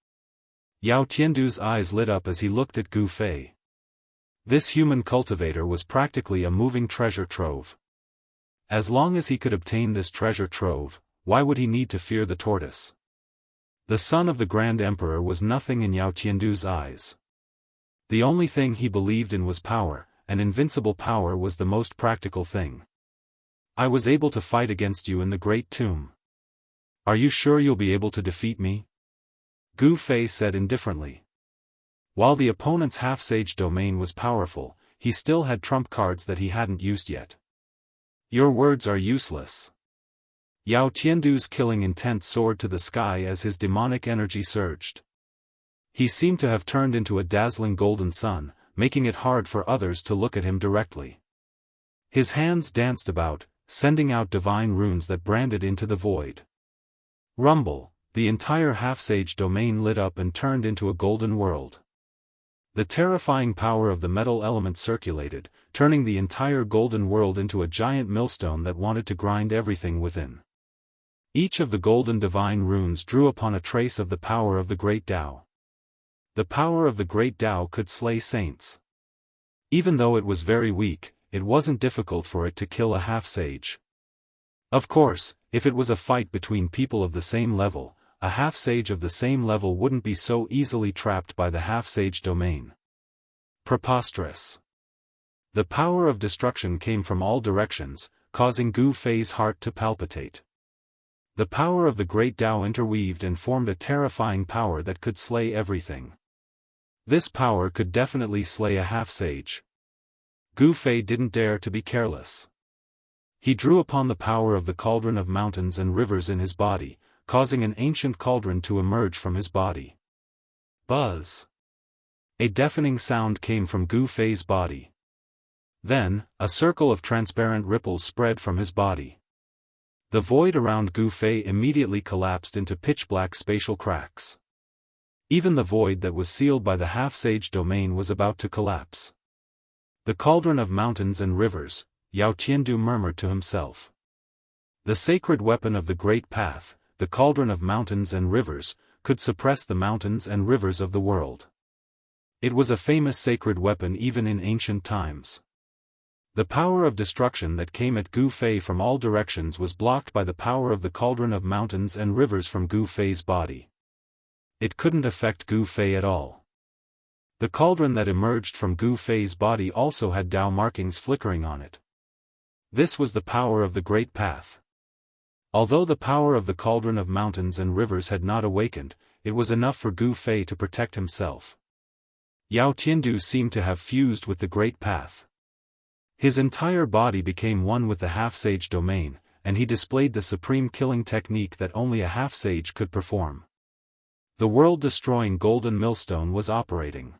Yao Qiandu's eyes lit up as he looked at Gu Fei. This human cultivator was practically a moving treasure trove. As long as he could obtain this treasure trove, why would he need to fear the tortoise? The son of the Grand Emperor was nothing in Yao Qiandu's eyes. The only thing he believed in was power, and invincible power was the most practical thing. I was able to fight against you in the Great Tomb. Are you sure you'll be able to defeat me? Gu Fei said indifferently. While the opponent's half-sage domain was powerful, he still had trump cards that he hadn't used yet. Your words are useless. Yao Qiandu's killing intent soared to the sky as his demonic energy surged. He seemed to have turned into a dazzling golden sun, making it hard for others to look at him directly. His hands danced about, sending out divine runes that branded into the void. Rumble, the entire half-sage domain lit up and turned into a golden world. The terrifying power of the metal element circulated, turning the entire golden world into a giant millstone that wanted to grind everything within. Each of the golden divine runes drew upon a trace of the power of the great Tao. The power of the great Tao could slay saints. Even though it was very weak, it wasn't difficult for it to kill a half-sage. Of course, if it was a fight between people of the same level, a half-sage of the same level wouldn't be so easily trapped by the half-sage domain. Preposterous. The power of destruction came from all directions, causing Gu Fei's heart to palpitate. The power of the great Tao interweaved and formed a terrifying power that could slay everything. This power could definitely slay a half-sage. Gu Fei didn't dare to be careless. He drew upon the power of the cauldron of mountains and rivers in his body, causing an ancient cauldron to emerge from his body. Buzz! A deafening sound came from Gu Fei's body. Then, a circle of transparent ripples spread from his body. The void around Gu Fei immediately collapsed into pitch-black spatial cracks. Even the void that was sealed by the half-sage domain was about to collapse. The cauldron of mountains and rivers, Yao Tiandu murmured to himself. The sacred weapon of the great path, the cauldron of mountains and rivers, could suppress the mountains and rivers of the world. It was a famous sacred weapon even in ancient times. The power of destruction that came at Gu Fei from all directions was blocked by the power of the cauldron of mountains and rivers from Gu Fei's body. It couldn't affect Gu Fei at all. The cauldron that emerged from Gu Fei's body also had Tao markings flickering on it. This was the power of the great path. Although the power of the cauldron of mountains and rivers had not awakened, it was enough for Gu Fei to protect himself. Yao Tiandu seemed to have fused with the great path. His entire body became one with the half-sage domain, and he displayed the supreme killing technique that only a half-sage could perform. The world-destroying golden millstone was operating.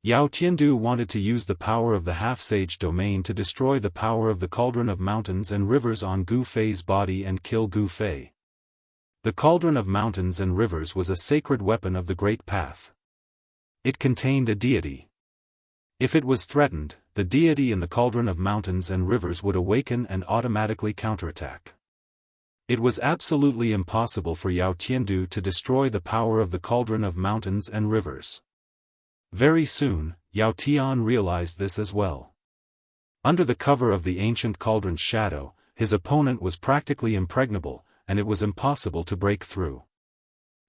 Yao Tiandu wanted to use the power of the half-sage domain to destroy the power of the cauldron of mountains and rivers on Gu Fei's body and kill Gu Fei. The cauldron of mountains and rivers was a sacred weapon of the great path. It contained a deity. If it was threatened, the deity in the cauldron of mountains and rivers would awaken and automatically counterattack. It was absolutely impossible for Yao Tiandu to destroy the power of the cauldron of mountains and rivers. Very soon, Yao Tian realized this as well. Under the cover of the ancient cauldron's shadow, his opponent was practically impregnable, and it was impossible to break through.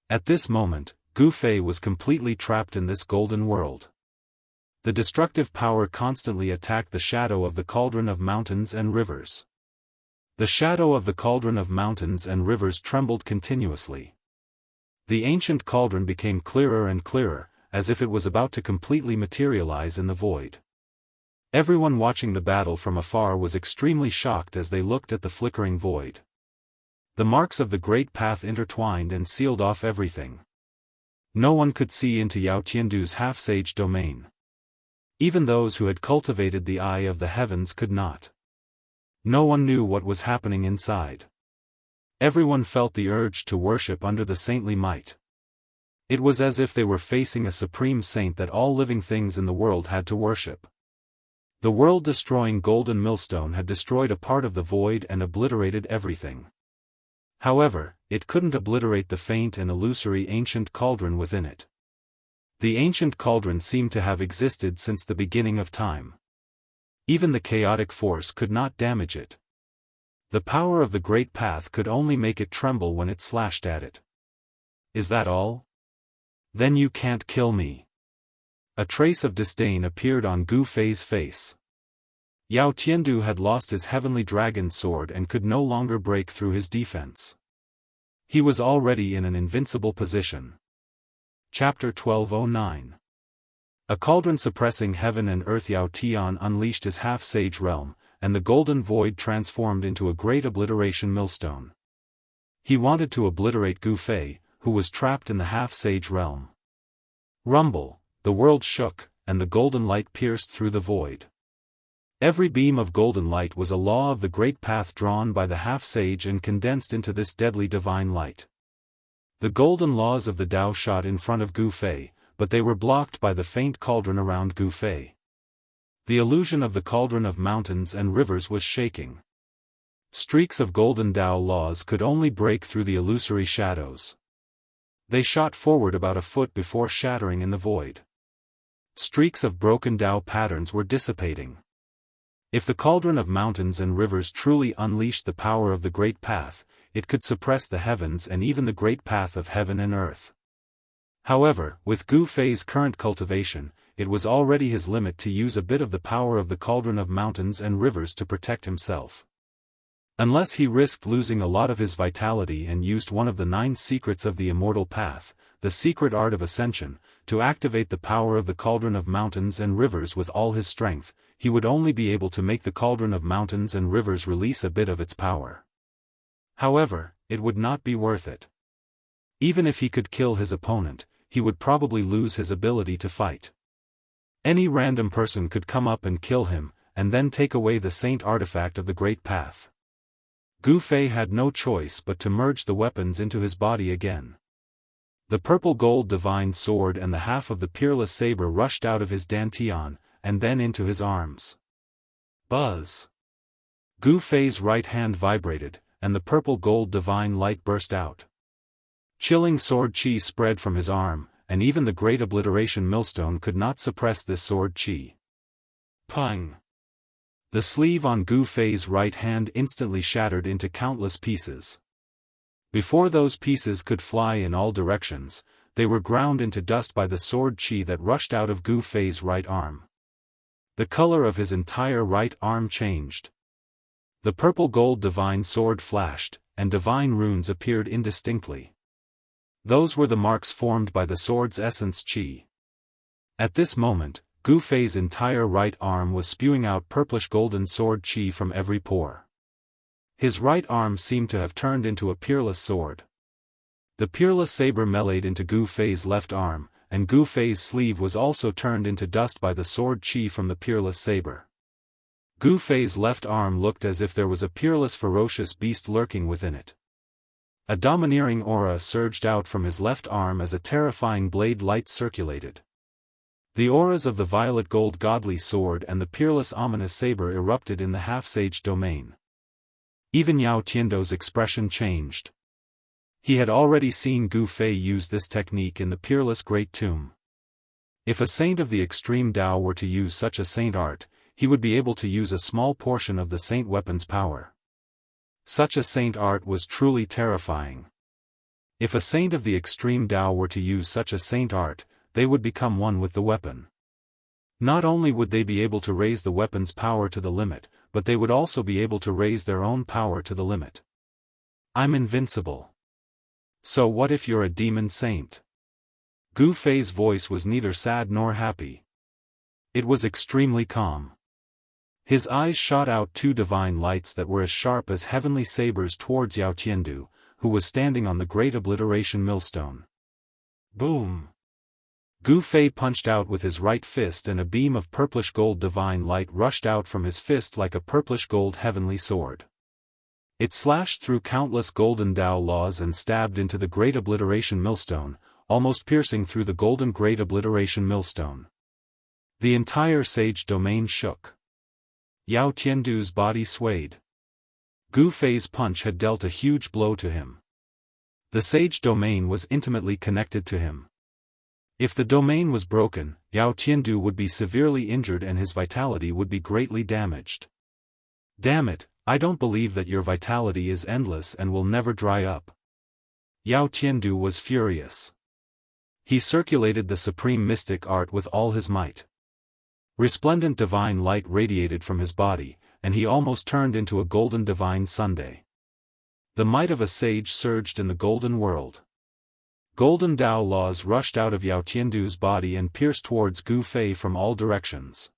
At this moment, Gu Fei was completely trapped in this golden world. The destructive power constantly attacked the shadow of the cauldron of mountains and rivers. The shadow of the cauldron of mountains and rivers trembled continuously. The ancient cauldron became clearer and clearer, as if it was about to completely materialize in the void. Everyone watching the battle from afar was extremely shocked as they looked at the flickering void. The marks of the great path intertwined and sealed off everything. No one could see into Yao Tiandu's half-sage domain. Even those who had cultivated the eye of the heavens could not. No one knew what was happening inside. Everyone felt the urge to worship under the saintly might. It was as if they were facing a supreme saint that all living things in the world had to worship. The world-destroying golden millstone had destroyed a part of the void and obliterated everything. However, it couldn't obliterate the faint and illusory ancient cauldron within it. The ancient cauldron seemed to have existed since the beginning of time. Even the chaotic force could not damage it. The power of the great path could only make it tremble when it slashed at it. Is that all? Then you can't kill me. A trace of disdain appeared on Gu Fei's face. Yao Tiandu had lost his heavenly dragon sword and could no longer break through his defense. He was already in an invincible position. Chapter 1209. A cauldron suppressing heaven and earth. Yao Tian unleashed his half-sage realm, and the golden void transformed into a great obliteration millstone. He wanted to obliterate Gu Fei, who was trapped in the half-sage realm. Rumble, the world shook, and the golden light pierced through the void. Every beam of golden light was a law of the great path drawn by the half-sage and condensed into this deadly divine light. The golden laws of the Tao shot in front of Gu Fei, but they were blocked by the faint cauldron around Gu Fei. The illusion of the cauldron of mountains and rivers was shaking. Streaks of golden Tao laws could only break through the illusory shadows. They shot forward about a foot before shattering in the void. Streaks of broken Tao patterns were dissipating. If the cauldron of mountains and rivers truly unleashed the power of the great path, it could suppress the heavens and even the great path of heaven and earth. However, with Gu Fei's current cultivation, it was already his limit to use a bit of the power of the cauldron of mountains and rivers to protect himself. Unless he risked losing a lot of his vitality and used one of the 9 secrets of the immortal path, the secret art of ascension, to activate the power of the cauldron of mountains and rivers with all his strength, he would only be able to make the cauldron of mountains and rivers release a bit of its power. However, it would not be worth it. Even if he could kill his opponent, he would probably lose his ability to fight. Any random person could come up and kill him, and then take away the saint artifact of the great path. Gu Fei had no choice but to merge the weapons into his body again. The purple gold divine sword and the half of the peerless saber rushed out of his dantian, and then into his arms. Buzz! Gu Fei's right hand vibrated, and the purple gold divine light burst out. Chilling sword chi spread from his arm, and even the great obliteration millstone could not suppress this sword chi. Pung! The sleeve on Gu Fei's right hand instantly shattered into countless pieces. Before those pieces could fly in all directions, they were ground into dust by the sword chi that rushed out of Gu Fei's right arm. The color of his entire right arm changed. The purple gold divine sword flashed, and divine runes appeared indistinctly. Those were the marks formed by the sword's essence chi. At this moment, Gu Fei's entire right arm was spewing out purplish golden sword chi from every pore. His right arm seemed to have turned into a peerless sword. The peerless saber meleeed into Gu Fei's left arm, and Gu Fei's sleeve was also turned into dust by the sword chi from the peerless saber. Gu Fei's left arm looked as if there was a peerless ferocious beast lurking within it. A domineering aura surged out from his left arm as a terrifying blade light circulated. The auras of the violet gold godly sword and the peerless ominous saber erupted in the half-sage domain. Even Yao Tiando's expression changed. He had already seen Gu Fei use this technique in the peerless great tomb. If a saint of the extreme Tao were to use such a saint art, he would be able to use a small portion of the saint weapon's power. Such a saint art was truly terrifying. If a saint of the extreme Tao were to use such a saint art, they would become one with the weapon. Not only would they be able to raise the weapon's power to the limit, but they would also be able to raise their own power to the limit. I'm invincible. So what if you're a demon saint? Gu Fei's voice was neither sad nor happy. It was extremely calm. His eyes shot out 2 divine lights that were as sharp as heavenly sabers towards Yao Tiandu, who was standing on the great obliteration millstone. Boom! Gu Fei punched out with his right fist and a beam of purplish gold divine light rushed out from his fist like a purplish gold heavenly sword. It slashed through countless golden Tao laws and stabbed into the great obliteration millstone, almost piercing through the golden great obliteration millstone. The entire sage domain shook. Yao Tiandu's body swayed. Gu Fei's punch had dealt a huge blow to him. The sage domain was intimately connected to him. If the domain was broken, Yao Tiandu would be severely injured and his vitality would be greatly damaged. Damn it, I don't believe that your vitality is endless and will never dry up. Yao Tiandu was furious. He circulated the supreme mystic art with all his might. Resplendent divine light radiated from his body, and he almost turned into a golden divine sundae. The might of a sage surged in the golden world. Golden Tao laws rushed out of Yao Tiandu's body and pierced towards Gu Fei from all directions.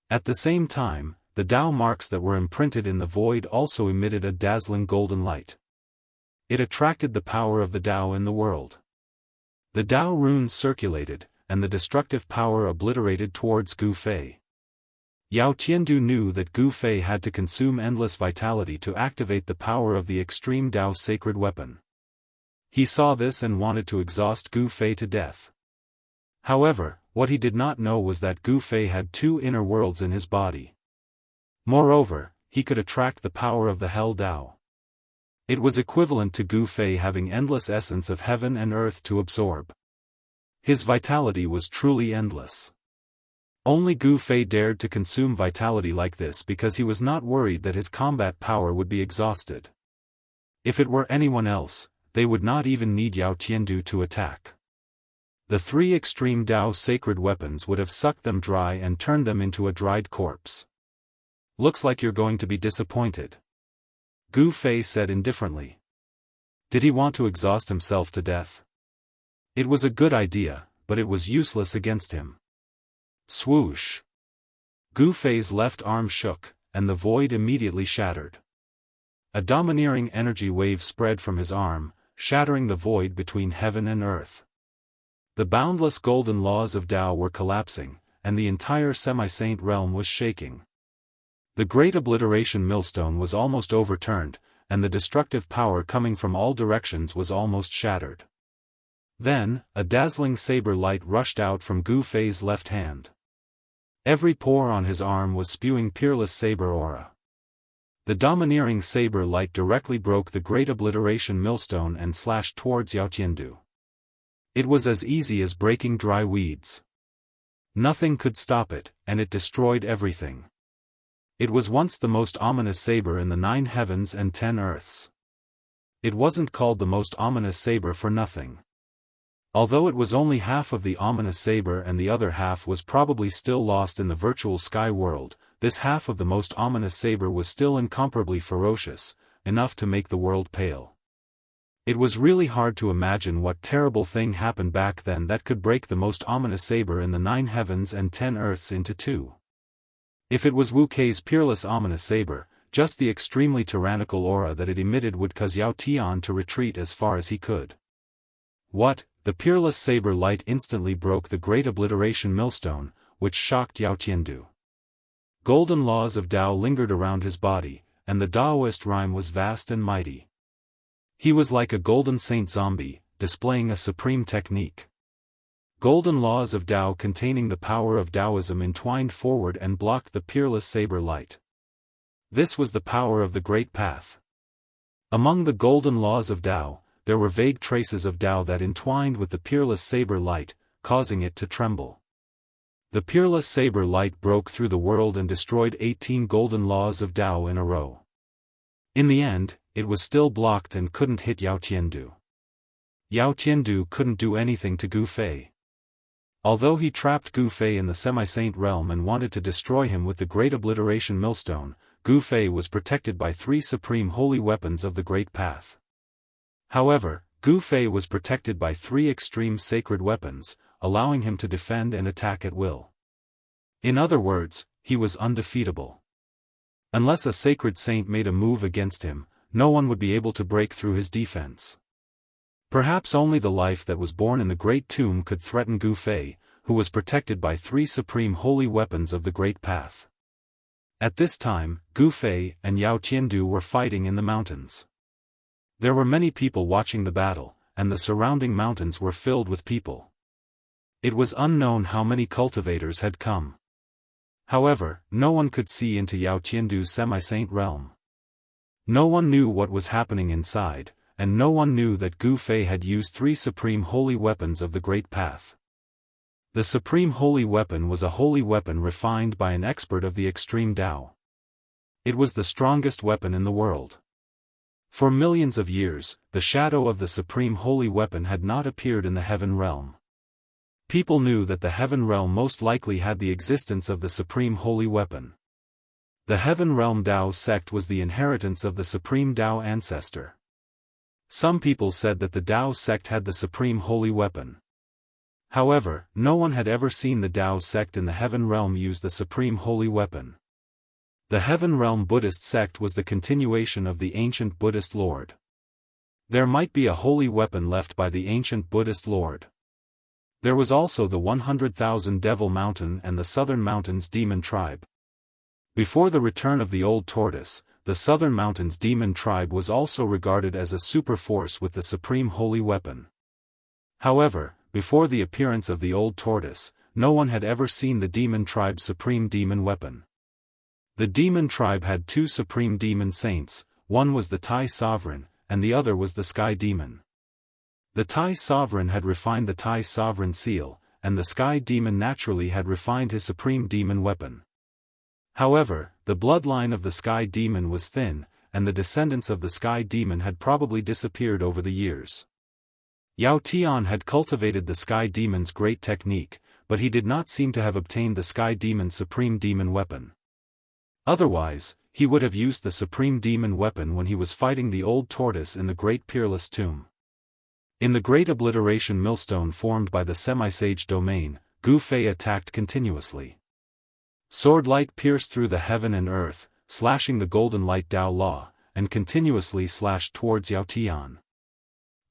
At the same time, the Tao marks that were imprinted in the void also emitted a dazzling golden light. It attracted the power of the Tao in the world. The Tao runes circulated, and the destructive power obliterated towards Gu Fei. Yao Tiandu knew that Gu Fei had to consume endless vitality to activate the power of the extreme Dao sacred weapon. He saw this and wanted to exhaust Gu Fei to death. However, what he did not know was that Gu Fei had 2 inner worlds in his body. Moreover, he could attract the power of the Hell Dao. It was equivalent to Gu Fei having endless essence of heaven and earth to absorb. His vitality was truly endless. Only Gu Fei dared to consume vitality like this because he was not worried that his combat power would be exhausted. If it were anyone else, they would not even need Yao Tiandu to attack. The 3 extreme Dao sacred weapons would have sucked them dry and turned them into a dried corpse. Looks like you're going to be disappointed, Gu Fei said indifferently. Did he want to exhaust himself to death? It was a good idea, but it was useless against him. Swoosh! Gu Fei's left arm shook, and the void immediately shattered. A domineering energy wave spread from his arm, shattering the void between heaven and earth. The boundless golden laws of Tao were collapsing, and the entire semi-saint realm was shaking. The great obliteration millstone was almost overturned, and the destructive power coming from all directions was almost shattered. Then, a dazzling saber light rushed out from Gu Fei's left hand. Every pore on his arm was spewing peerless saber aura. The domineering saber light directly broke the great obliteration millstone and slashed towards Yao Tiandu. It was as easy as breaking dry weeds. Nothing could stop it, and it destroyed everything. It was once the most ominous saber in the 9 heavens and 10 earths. It wasn't called the most ominous saber for nothing. Although it was only half of the ominous saber and the other half was probably still lost in the virtual sky world, this half of the most ominous saber was still incomparably ferocious, enough to make the world pale. It was really hard to imagine what terrible thing happened back then that could break the most ominous saber in the 9 heavens and 10 earths into 2. If it was Wu Kei's peerless ominous saber, just the extremely tyrannical aura that it emitted would cause Yao Tian to retreat as far as he could. What? The peerless saber light instantly broke the great obliteration millstone, which shocked Yao Tiandu. Golden laws of Tao lingered around his body, and the Daoist rhyme was vast and mighty. He was like a golden saint zombie, displaying a supreme technique. Golden laws of Tao containing the power of Taoism entwined forward and blocked the peerless saber light. This was the power of the Great Path. Among the golden laws of Tao, there were vague traces of Tao that entwined with the peerless saber light, causing it to tremble. The peerless saber light broke through the world and destroyed 18 golden laws of Tao in a row. In the end, it was still blocked and couldn't hit Yao Tiandu. Yao Tiandu couldn't do anything to Gu Fei. Although he trapped Gu Fei in the semi-saint realm and wanted to destroy him with the great obliteration millstone, Gu Fei was protected by 3 supreme holy weapons of the Great Path. However, Gu Fei was protected by 3 extreme sacred weapons, allowing him to defend and attack at will. In other words, he was undefeatable. Unless a sacred saint made a move against him, no one would be able to break through his defense. Perhaps only the life that was born in the Great Tomb could threaten Gu Fei, who was protected by 3 supreme holy weapons of the Great Path. At this time, Gu Fei and Yao Tiandu were fighting in the mountains. There were many people watching the battle, and the surrounding mountains were filled with people. It was unknown how many cultivators had come. However, no one could see into Yao Tiandu's semi-saint realm. No one knew what was happening inside, and no one knew that Gu Fei had used 3 supreme holy weapons of the Great Path. The supreme holy weapon was a holy weapon refined by an expert of the extreme Tao. It was the strongest weapon in the world. For millions of years, the shadow of the supreme holy weapon had not appeared in the heaven realm. People knew that the heaven realm most likely had the existence of the supreme holy weapon. The heaven realm Tao sect was the inheritance of the supreme Tao ancestor. Some people said that the Tao sect had the supreme holy weapon. However, no one had ever seen the Tao sect in the heaven realm use the supreme holy weapon. The Heaven Realm Buddhist sect was the continuation of the ancient Buddhist Lord. There might be a holy weapon left by the ancient Buddhist Lord. There was also the 100,000 Devil Mountain and the Southern Mountains Demon Tribe. Before the return of the old tortoise, the Southern Mountains demon tribe was also regarded as a super force with the supreme holy weapon. However, before the appearance of the old tortoise, no one had ever seen the demon tribe's supreme demon weapon. The demon tribe had two supreme demon saints, one was the Tai Sovereign, and the other was the Sky Demon. The Tai Sovereign had refined the Tai Sovereign seal, and the Sky Demon naturally had refined his supreme demon weapon. However, the bloodline of the Sky Demon was thin, and the descendants of the Sky Demon had probably disappeared over the years. Yao Tian had cultivated the Sky Demon's great technique, but he did not seem to have obtained the Sky Demon's supreme demon weapon. Otherwise, he would have used the supreme demon weapon when he was fighting the old tortoise in the Great Peerless Tomb. In the great obliteration millstone formed by the semi-sage domain, Gu Fei attacked continuously. Sword light pierced through the heaven and earth, slashing the golden light Dao Law, and continuously slashed towards Yao Tian.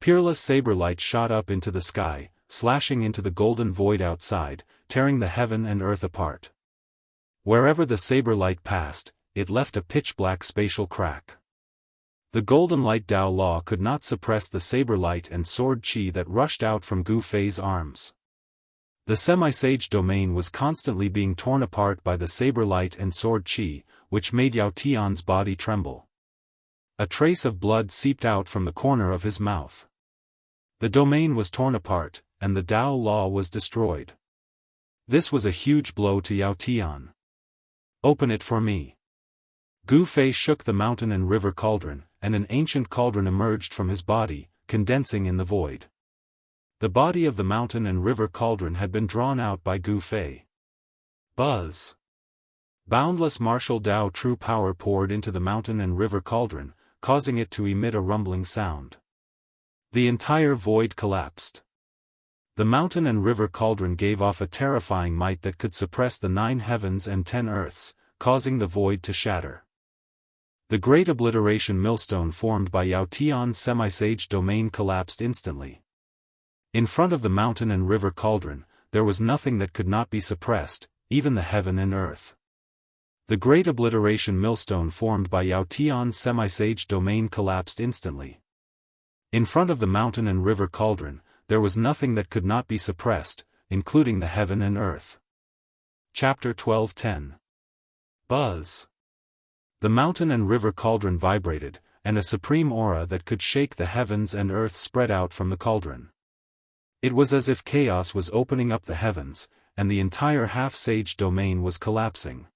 Peerless saber light shot up into the sky, slashing into the golden void outside, tearing the heaven and earth apart. Wherever the saber light passed, it left a pitch-black spatial crack. The golden light Dao Law could not suppress the saber light and sword qi that rushed out from Gu Fei's arms. The semi-sage domain was constantly being torn apart by the saber light and sword qi, which made Yao Tian's body tremble. A trace of blood seeped out from the corner of his mouth. The domain was torn apart, and the Dao Law was destroyed. This was a huge blow to Yao Tian. "Open it for me." Gu Fei shook the mountain and river cauldron, and an ancient cauldron emerged from his body, condensing in the void. The body of the mountain and river cauldron had been drawn out by Gu Fei. Buzz! Boundless martial Dao true power poured into the mountain and river cauldron, causing it to emit a rumbling sound. The entire void collapsed. The mountain and river cauldron gave off a terrifying might that could suppress the 9 heavens and 10 earths, causing the void to shatter. The great obliteration millstone formed by Yao Tian's semi-sage domain collapsed instantly. In front of the mountain and river cauldron, there was nothing that could not be suppressed, even the heaven and earth. The great obliteration millstone formed by Yao Tian's semi-sage domain collapsed instantly. In front of the mountain and river cauldron, there was nothing that could not be suppressed, including the heaven and earth. Chapter 12:10. Buzz! The mountain and river cauldron vibrated, and a supreme aura that could shake the heavens and earth spread out from the cauldron. It was as if chaos was opening up the heavens, and the entire half-sage domain was collapsing.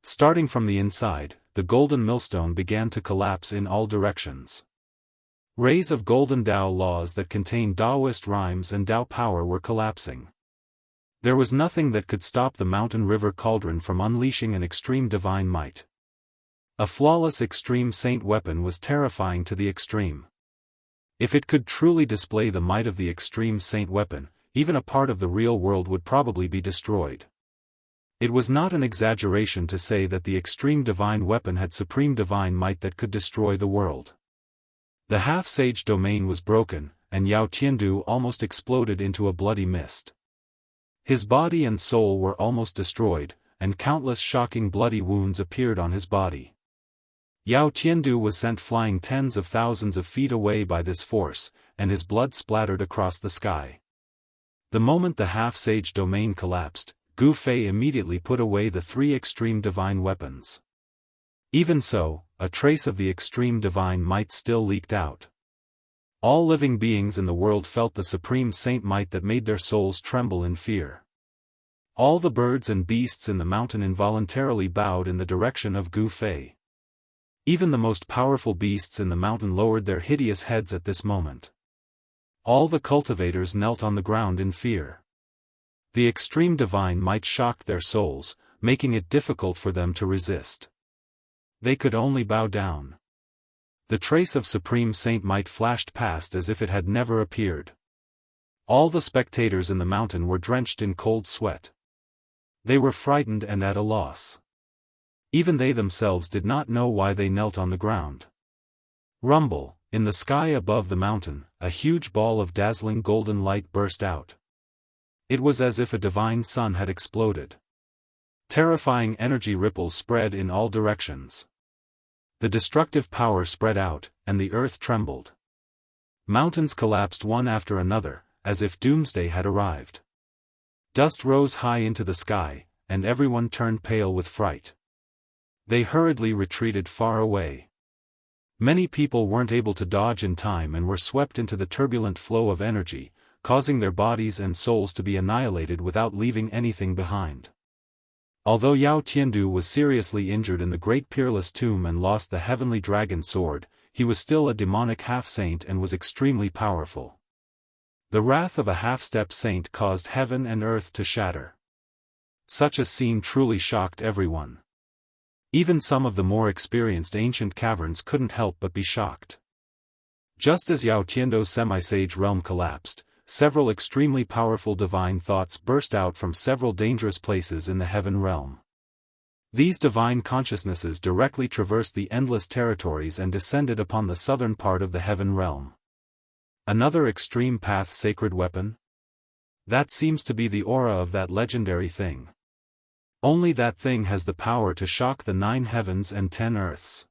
Starting from the inside, the golden millstone began to collapse in all directions. Rays of golden Dao laws that contained Daoist rhymes and Dao power were collapsing. There was nothing that could stop the mountain river cauldron from unleashing an extreme divine might. A flawless extreme saint weapon was terrifying to the extreme. If it could truly display the might of the extreme saint weapon, even a part of the real world would probably be destroyed. It was not an exaggeration to say that the extreme divine weapon had supreme divine might that could destroy the world. The half-sage domain was broken, and Yao Tiandu almost exploded into a bloody mist. His body and soul were almost destroyed, and countless shocking bloody wounds appeared on his body. Yao Tiandu was sent flying tens of thousands of feet away by this force, and his blood splattered across the sky. The moment the half-sage domain collapsed, Gu Fei immediately put away the 3 extreme divine weapons. Even so, a trace of the extreme divine might still leaked out. All living beings in the world felt the supreme saint might that made their souls tremble in fear. All the birds and beasts in the mountain involuntarily bowed in the direction of Gu Fei. Even the most powerful beasts in the mountain lowered their hideous heads at this moment. All the cultivators knelt on the ground in fear. The extreme divine might shocked their souls, making it difficult for them to resist. They could only bow down. The trace of supreme saint might flashed past as if it had never appeared. All the spectators in the mountain were drenched in cold sweat. They were frightened and at a loss. Even they themselves did not know why they knelt on the ground. Rumble, in the sky above the mountain, a huge ball of dazzling golden light burst out. It was as if a divine sun had exploded. Terrifying energy ripples spread in all directions. The destructive power spread out, and the earth trembled. Mountains collapsed one after another, as if doomsday had arrived. Dust rose high into the sky, and everyone turned pale with fright. They hurriedly retreated far away. Many people weren't able to dodge in time and were swept into the turbulent flow of energy, causing their bodies and souls to be annihilated without leaving anything behind. Although Yao Tiandu was seriously injured in the Great Peerless Tomb and lost the Heavenly Dragon Sword, he was still a demonic half-saint and was extremely powerful. The wrath of a half-step saint caused heaven and earth to shatter. Such a scene truly shocked everyone. Even some of the more experienced ancient caverns couldn't help but be shocked. Just as Yao Tiandu's semi-sage realm collapsed, several extremely powerful divine thoughts burst out from several dangerous places in the heaven realm. These divine consciousnesses directly traversed the endless territories and descended upon the southern part of the heaven realm. Another extreme path sacred weapon? That seems to be the aura of that legendary thing. Only that thing has the power to shock the 9 heavens and 10 earths.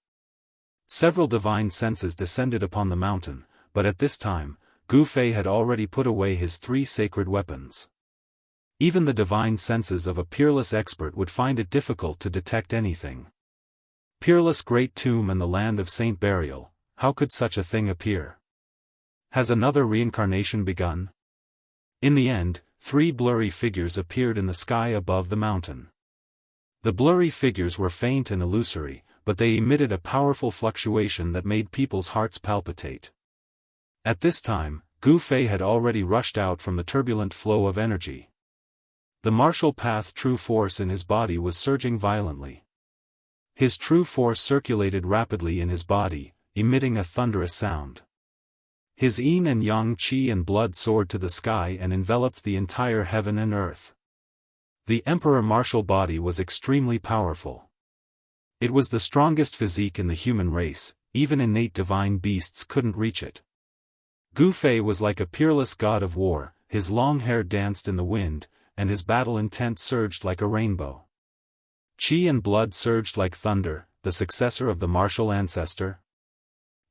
Several divine senses descended upon the mountain, but at this time, Gu Fei had already put away his 3 sacred weapons. Even the divine senses of a peerless expert would find it difficult to detect anything. Peerless Great Tomb and the land of Saint Burial, how could such a thing appear? Has another reincarnation begun? In the end, 3 blurry figures appeared in the sky above the mountain. The blurry figures were faint and illusory, but they emitted a powerful fluctuation that made people's hearts palpitate. At this time, Gu Fei had already rushed out from the turbulent flow of energy. The martial path true force in his body was surging violently. His true force circulated rapidly in his body, emitting a thunderous sound. His yin and yang qi and blood soared to the sky and enveloped the entire heaven and earth. The emperor martial body was extremely powerful. It was the strongest physique in the human race, even innate divine beasts couldn't reach it. Gu Fei was like a peerless god of war, his long hair danced in the wind, and his battle intent surged like a rainbow. Qi and blood surged like thunder, the successor of the martial ancestor.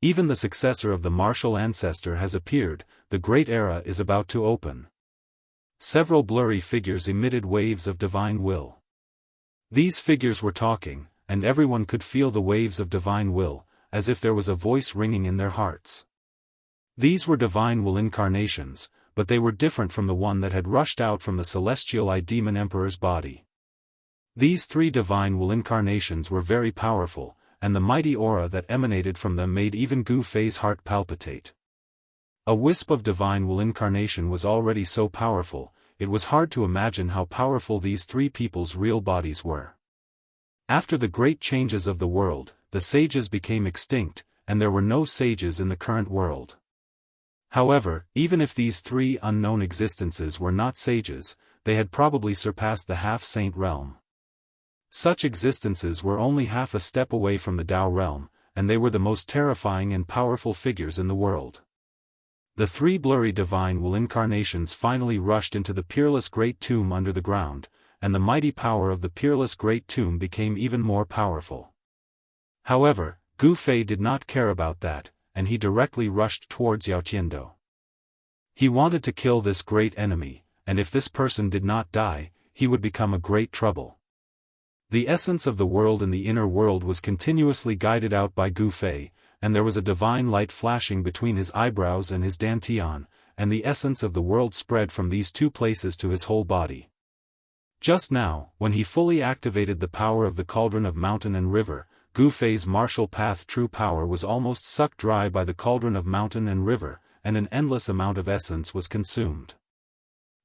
Even the successor of the martial ancestor has appeared, the great era is about to open. Several blurry figures emitted waves of divine will. These figures were talking, and everyone could feel the waves of divine will, as if there was a voice ringing in their hearts. These were divine will incarnations, but they were different from the one that had rushed out from the celestial demon emperor's body. These 3 divine will incarnations were very powerful, and the mighty aura that emanated from them made even Gu Fei's heart palpitate. A wisp of divine will incarnation was already so powerful, it was hard to imagine how powerful these 3 people's real bodies were. After the great changes of the world, the sages became extinct, and there were no sages in the current world. However, even if these 3 unknown existences were not sages, they had probably surpassed the half-saint realm. Such existences were only half a step away from the Dao realm, and they were the most terrifying and powerful figures in the world. The 3 blurry divine will incarnations finally rushed into the peerless Great Tomb under the ground, and the mighty power of the peerless Great Tomb became even more powerful. However, Gu Fei did not care about that, and he directly rushed towards Yao Tiandu. He wanted to kill this great enemy, and if this person did not die, he would become a great trouble. The essence of the world in the inner world was continuously guided out by Gu Fei, and there was a divine light flashing between his eyebrows and his dantian, and the essence of the world spread from these 2 places to his whole body. Just now, when he fully activated the power of the cauldron of mountain and river, Gu Fei's martial path true power was almost sucked dry by the cauldron of mountain and river, and an endless amount of essence was consumed.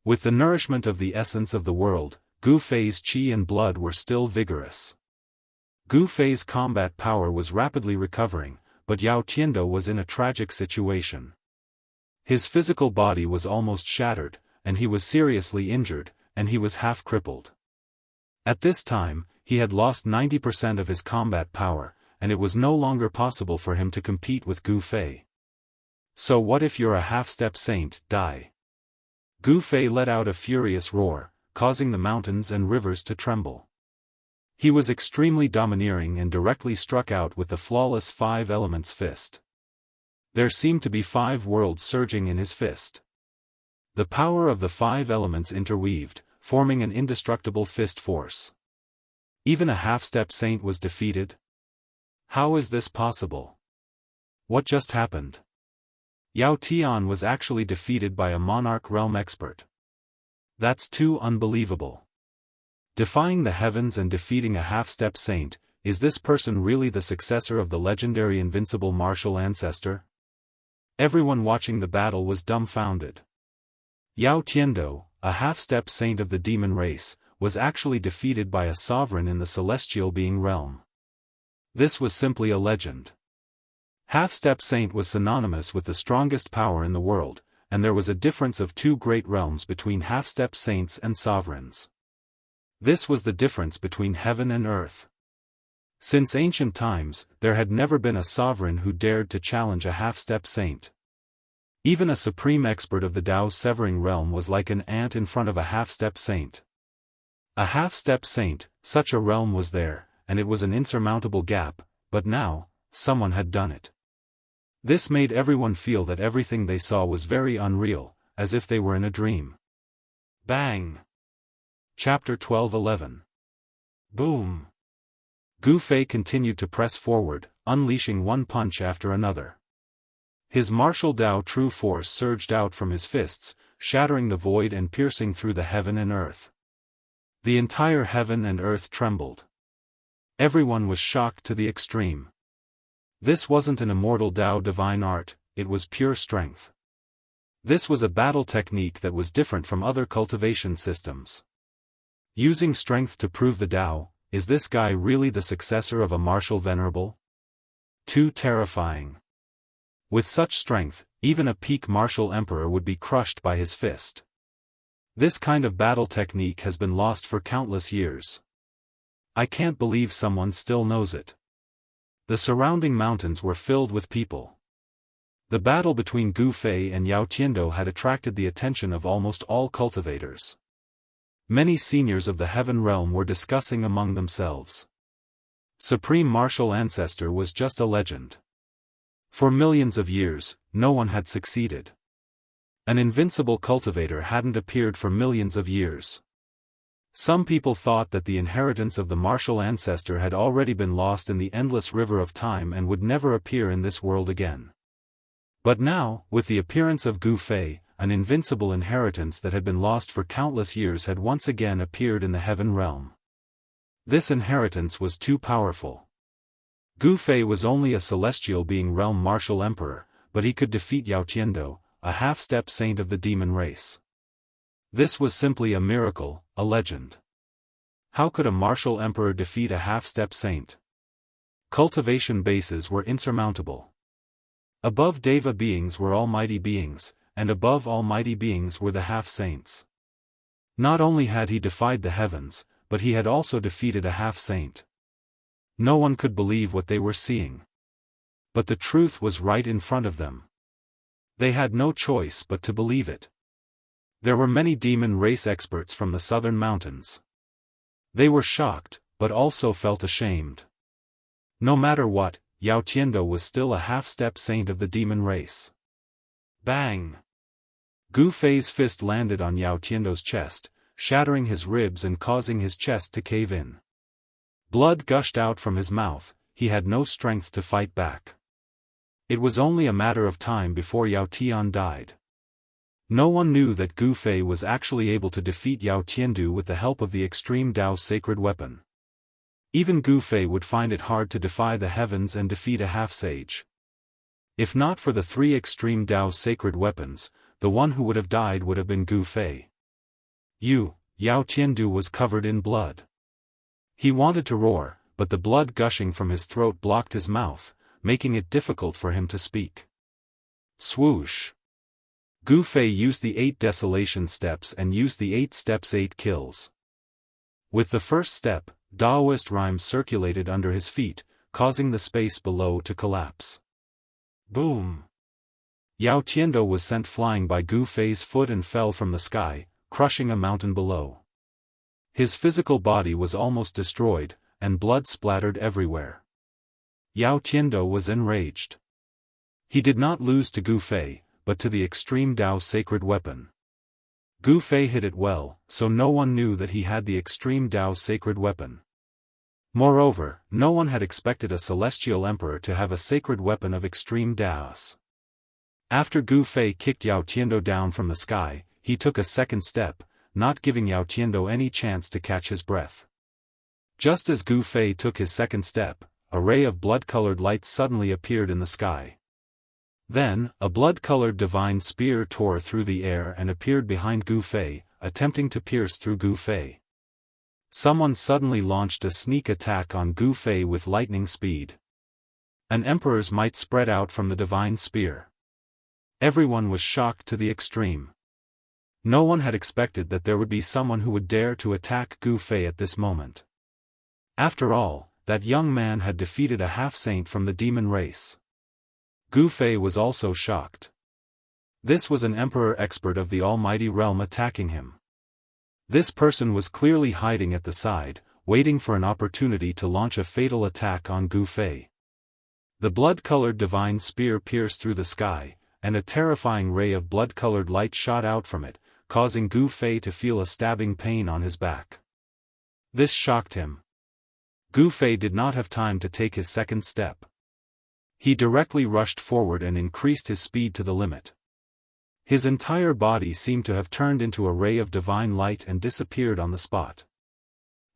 With the nourishment of the essence of the world, Gu Fei's qi and blood were still vigorous. Gu Fei's combat power was rapidly recovering, but Yao Tiandu was in a tragic situation. His physical body was almost shattered, and he was seriously injured, and he was half crippled. At this time, he had lost 90% of his combat power, and it was no longer possible for him to compete with Gu Fei. So what if you're a half-step saint, die? Gu Fei let out a furious roar, causing the mountains and rivers to tremble. He was extremely domineering and directly struck out with the flawless five elements fist. There seemed to be 5 worlds surging in his fist. The power of the 5 elements interweaved, forming an indestructible fist force. Even a half-step saint was defeated? How is this possible? What just happened? Yao Tian was actually defeated by a monarch realm expert. That's too unbelievable. Defying the heavens and defeating a half-step saint, is this person really the successor of the legendary invincible martial ancestor? Everyone watching the battle was dumbfounded. Yao Tiando, a half-step saint of the demon race, was actually defeated by a sovereign in the celestial being realm. This was simply a legend. Half-step saint was synonymous with the strongest power in the world, and there was a difference of 2 great realms between half-step saints and sovereigns. This was the difference between heaven and earth. Since ancient times, there had never been a sovereign who dared to challenge a half-step saint. Even a supreme expert of the Dao severing realm was like an ant in front of a half-step saint. A half-step saint, such a realm was there, and it was an insurmountable gap, but now, someone had done it. This made everyone feel that everything they saw was very unreal, as if they were in a dream. Bang! Chapter 12:11. Boom! Gu Fei continued to press forward, unleashing one punch after another. His martial Dao true force surged out from his fists, shattering the void and piercing through the heaven and earth. The entire heaven and earth trembled. Everyone was shocked to the extreme. This wasn't an immortal Dao divine art, it was pure strength. This was a battle technique that was different from other cultivation systems. Using strength to prove the Dao, is this guy really the successor of a martial venerable? Too terrifying. With such strength, even a peak martial emperor would be crushed by his fist. This kind of battle technique has been lost for countless years. I can't believe someone still knows it. The surrounding mountains were filled with people. The battle between Gu Fei and Yao Tiando had attracted the attention of almost all cultivators. Many seniors of the heaven realm were discussing among themselves. Supreme martial ancestor was just a legend. For millions of years, no one had succeeded. An invincible cultivator hadn't appeared for millions of years. Some people thought that the inheritance of the martial ancestor had already been lost in the endless river of time and would never appear in this world again. But now, with the appearance of Gu Fei, an invincible inheritance that had been lost for countless years had once again appeared in the heaven realm. This inheritance was too powerful. Gu Fei was only a celestial being realm martial emperor, but he could defeat Yao Tiando, a half-step saint of the demon race. This was simply a miracle, a legend. How could a martial emperor defeat a half-step saint? Cultivation bases were insurmountable. Above Deva beings were almighty beings, and above almighty beings were the half-saints. Not only had he defied the heavens, but he had also defeated a half-saint. No one could believe what they were seeing. But the truth was right in front of them. They had no choice but to believe it. There were many demon race experts from the southern mountains. They were shocked, but also felt ashamed. No matter what, Yao Tiando was still a half-step saint of the demon race. Bang! Gu Fei's fist landed on Yao Tiando's chest, shattering his ribs and causing his chest to cave in. Blood gushed out from his mouth, he had no strength to fight back. It was only a matter of time before Yao Tian died. No one knew that Gu Fei was actually able to defeat Yao Tiandu with the help of the extreme Dao sacred weapon. Even Gu Fei would find it hard to defy the heavens and defeat a half-sage. If not for the 3 extreme Dao sacred weapons, the one who would have died would have been Gu Fei. Yao Tiandu was covered in blood. He wanted to roar, but the blood gushing from his throat blocked his mouth, making it difficult for him to speak. Swoosh! Gu Fei used the 8 desolation steps and used the 8 steps 8 kills. With the first step, Daoist rhymes circulated under his feet, causing the space below to collapse. Boom! Yao Tiando was sent flying by Gu Fei's foot and fell from the sky, crushing a mountain below. His physical body was almost destroyed, and blood splattered everywhere. Yao Tiando was enraged. He did not lose to Gu Fei, but to the extreme Dao sacred weapon. Gu Fei hit it well, so no one knew that he had the extreme Dao sacred weapon. Moreover, no one had expected a celestial emperor to have a sacred weapon of extreme Daos. After Gu Fei kicked Yao Tiando down from the sky, he took a second step, not giving Yao Tiando any chance to catch his breath. Just as Gu Fei took his second step, a ray of blood-colored light suddenly appeared in the sky. Then, a blood-colored divine spear tore through the air and appeared behind Gu Fei, attempting to pierce through Gu Fei. Someone suddenly launched a sneak attack on Gu Fei with lightning speed. An emperor's might spread out from the divine spear. Everyone was shocked to the extreme. No one had expected that there would be someone who would dare to attack Gu Fei at this moment. After all, that young man had defeated a half-saint from the demon race. Gu Fei was also shocked. This was an emperor expert of the almighty realm attacking him. This person was clearly hiding at the side, waiting for an opportunity to launch a fatal attack on Gu Fei. The blood-colored divine spear pierced through the sky, and a terrifying ray of blood-colored light shot out from it, causing Gu Fei to feel a stabbing pain on his back. This shocked him. Gu Fei did not have time to take his second step. He directly rushed forward and increased his speed to the limit. His entire body seemed to have turned into a ray of divine light and disappeared on the spot.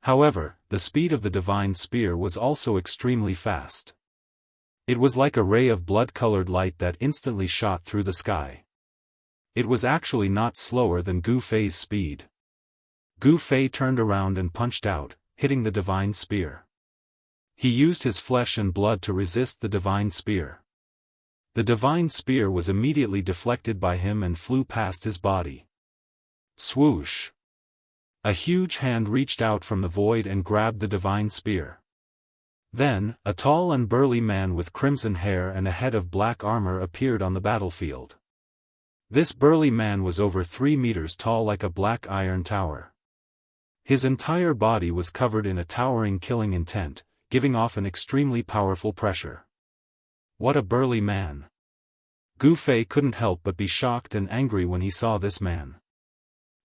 However, the speed of the divine spear was also extremely fast. It was like a ray of blood-colored light that instantly shot through the sky. It was actually not slower than Gu Fei's speed. Gu Fei turned around and punched out, hitting the divine spear. He used his flesh and blood to resist the divine spear. The divine spear was immediately deflected by him and flew past his body. Swoosh! A huge hand reached out from the void and grabbed the divine spear. Then, a tall and burly man with crimson hair and a head of black armor appeared on the battlefield. This burly man was over 3 meters tall like a black iron tower. His entire body was covered in a towering killing intent, giving off an extremely powerful pressure. What a burly man! Gu Fei couldn't help but be shocked and angry when he saw this man.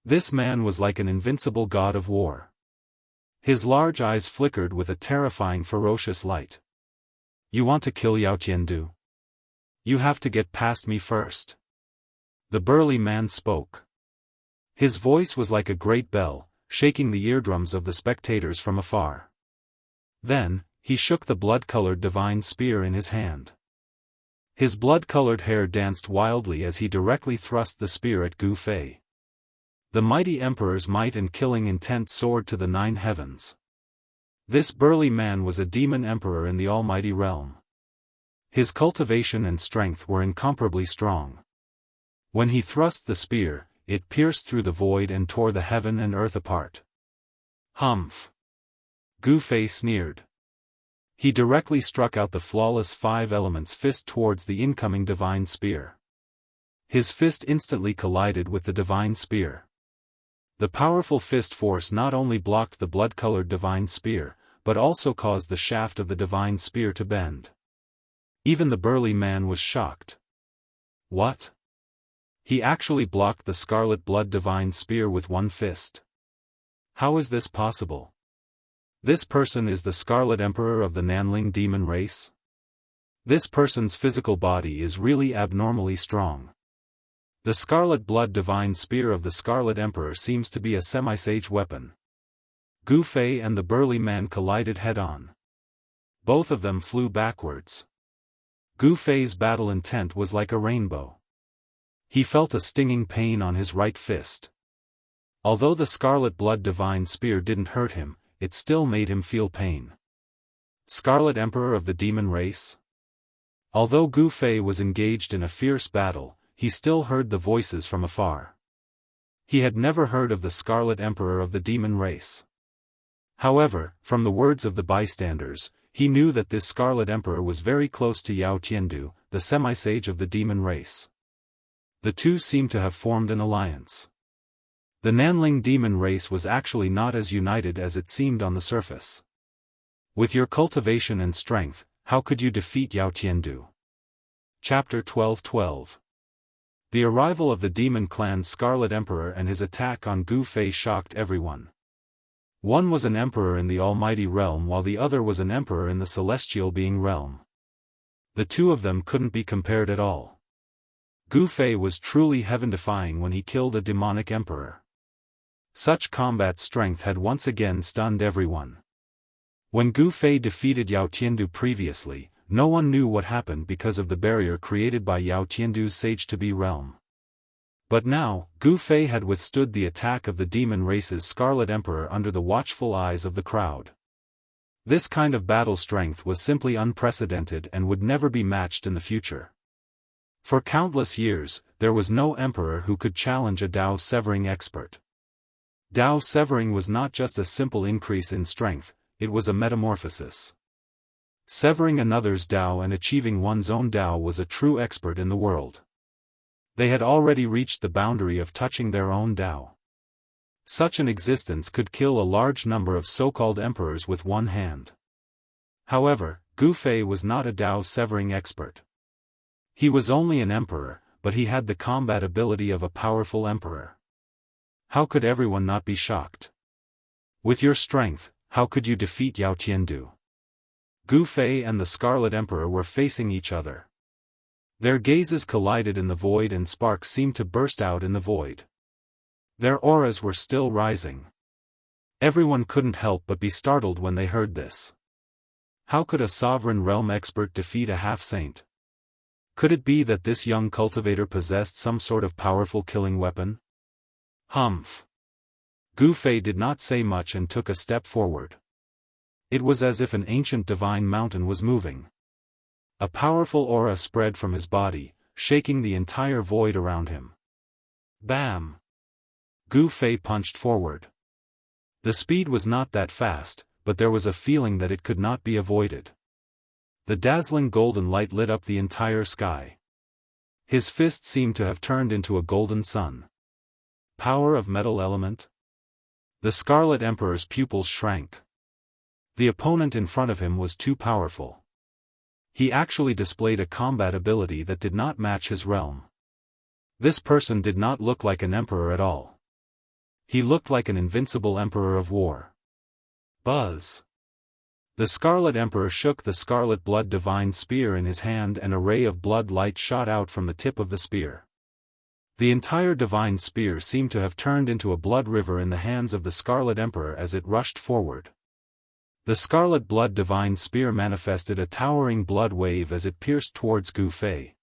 This man was like an invincible god of war. His large eyes flickered with a terrifying ferocious light. You want to kill Yao Tiandu? You have to get past me first. The burly man spoke. His voice was like a great bell, shaking the eardrums of the spectators from afar. Then, he shook the blood-colored divine spear in his hand. His blood-colored hair danced wildly as he directly thrust the spear at Gu Fei. The mighty emperor's might and killing intent soared to the 9 heavens. This burly man was a demon emperor in the almighty realm. His cultivation and strength were incomparably strong. When he thrust the spear, it pierced through the void and tore the heaven and earth apart. Humph! Gu Fei sneered. He directly struck out the flawless 5 elements fist towards the incoming divine spear. His fist instantly collided with the divine spear. The powerful fist force not only blocked the blood-colored divine spear, but also caused the shaft of the divine spear to bend. Even the burly man was shocked. What? He actually blocked the scarlet blood divine spear with one fist. How is this possible? This person is the Scarlet Emperor of the Nanling demon race? This person's physical body is really abnormally strong. The scarlet blood divine spear of the Scarlet Emperor seems to be a semi-sage weapon. Gu Fei and the burly man collided head-on. Both of them flew backwards. Gu Fei's battle intent was like a rainbow. He felt a stinging pain on his right fist. Although the scarlet blood divine spear didn't hurt him, it still made him feel pain. Scarlet Emperor of the demon race? Although Gu Fei was engaged in a fierce battle, he still heard the voices from afar. He had never heard of the Scarlet Emperor of the demon race. However, from the words of the bystanders, he knew that this Scarlet Emperor was very close to Yao Tiandu, the semi-sage of the demon race. The two seemed to have formed an alliance. The Nanling demon race was actually not as united as it seemed on the surface. With your cultivation and strength, how could you defeat Yao Tiandu? Chapter 12:12. The arrival of the demon clan's Scarlet Emperor and his attack on Gu Fei shocked everyone. One was an emperor in the Almighty Realm while the other was an emperor in the Celestial Being Realm. The two of them couldn't be compared at all. Gu Fei was truly heaven-defying when he killed a demonic emperor. Such combat strength had once again stunned everyone. When Gu Fei defeated Yao Tiandu previously, no one knew what happened because of the barrier created by Yao Tiandu's Sage-to-Be realm. But now, Gu Fei had withstood the attack of the demon race's Scarlet Emperor under the watchful eyes of the crowd. This kind of battle strength was simply unprecedented and would never be matched in the future. For countless years, there was no emperor who could challenge a Dao severing expert. Dao severing was not just a simple increase in strength, it was a metamorphosis. Severing another's Dao and achieving one's own Dao was a true expert in the world. They had already reached the boundary of touching their own Dao. Such an existence could kill a large number of so-called emperors with one hand. However, Gu Fei was not a Dao severing expert. He was only an emperor, but he had the combat ability of a powerful emperor. How could everyone not be shocked? With your strength, how could you defeat Yao Tiandu? Gu Fei and the Scarlet Emperor were facing each other. Their gazes collided in the void and sparks seemed to burst out in the void. Their auras were still rising. Everyone couldn't help but be startled when they heard this. How could a sovereign realm expert defeat a half-saint? Could it be that this young cultivator possessed some sort of powerful killing weapon? Humph. Gu Fei did not say much and took a step forward. It was as if an ancient divine mountain was moving. A powerful aura spread from his body, shaking the entire void around him. Bam! Gu Fei punched forward. The speed was not that fast, but there was a feeling that it could not be avoided. The dazzling golden light lit up the entire sky. His fist seemed to have turned into a golden sun. Power of metal element? The Scarlet Emperor's pupils shrank. The opponent in front of him was too powerful. He actually displayed a combat ability that did not match his realm. This person did not look like an emperor at all. He looked like an invincible emperor of war. Buzz! The Scarlet Emperor shook the scarlet blood divine spear in his hand and a ray of blood light shot out from the tip of the spear. The entire divine spear seemed to have turned into a blood river in the hands of the Scarlet Emperor as it rushed forward. The scarlet blood divine spear manifested a towering blood wave as it pierced towards Gu Fei.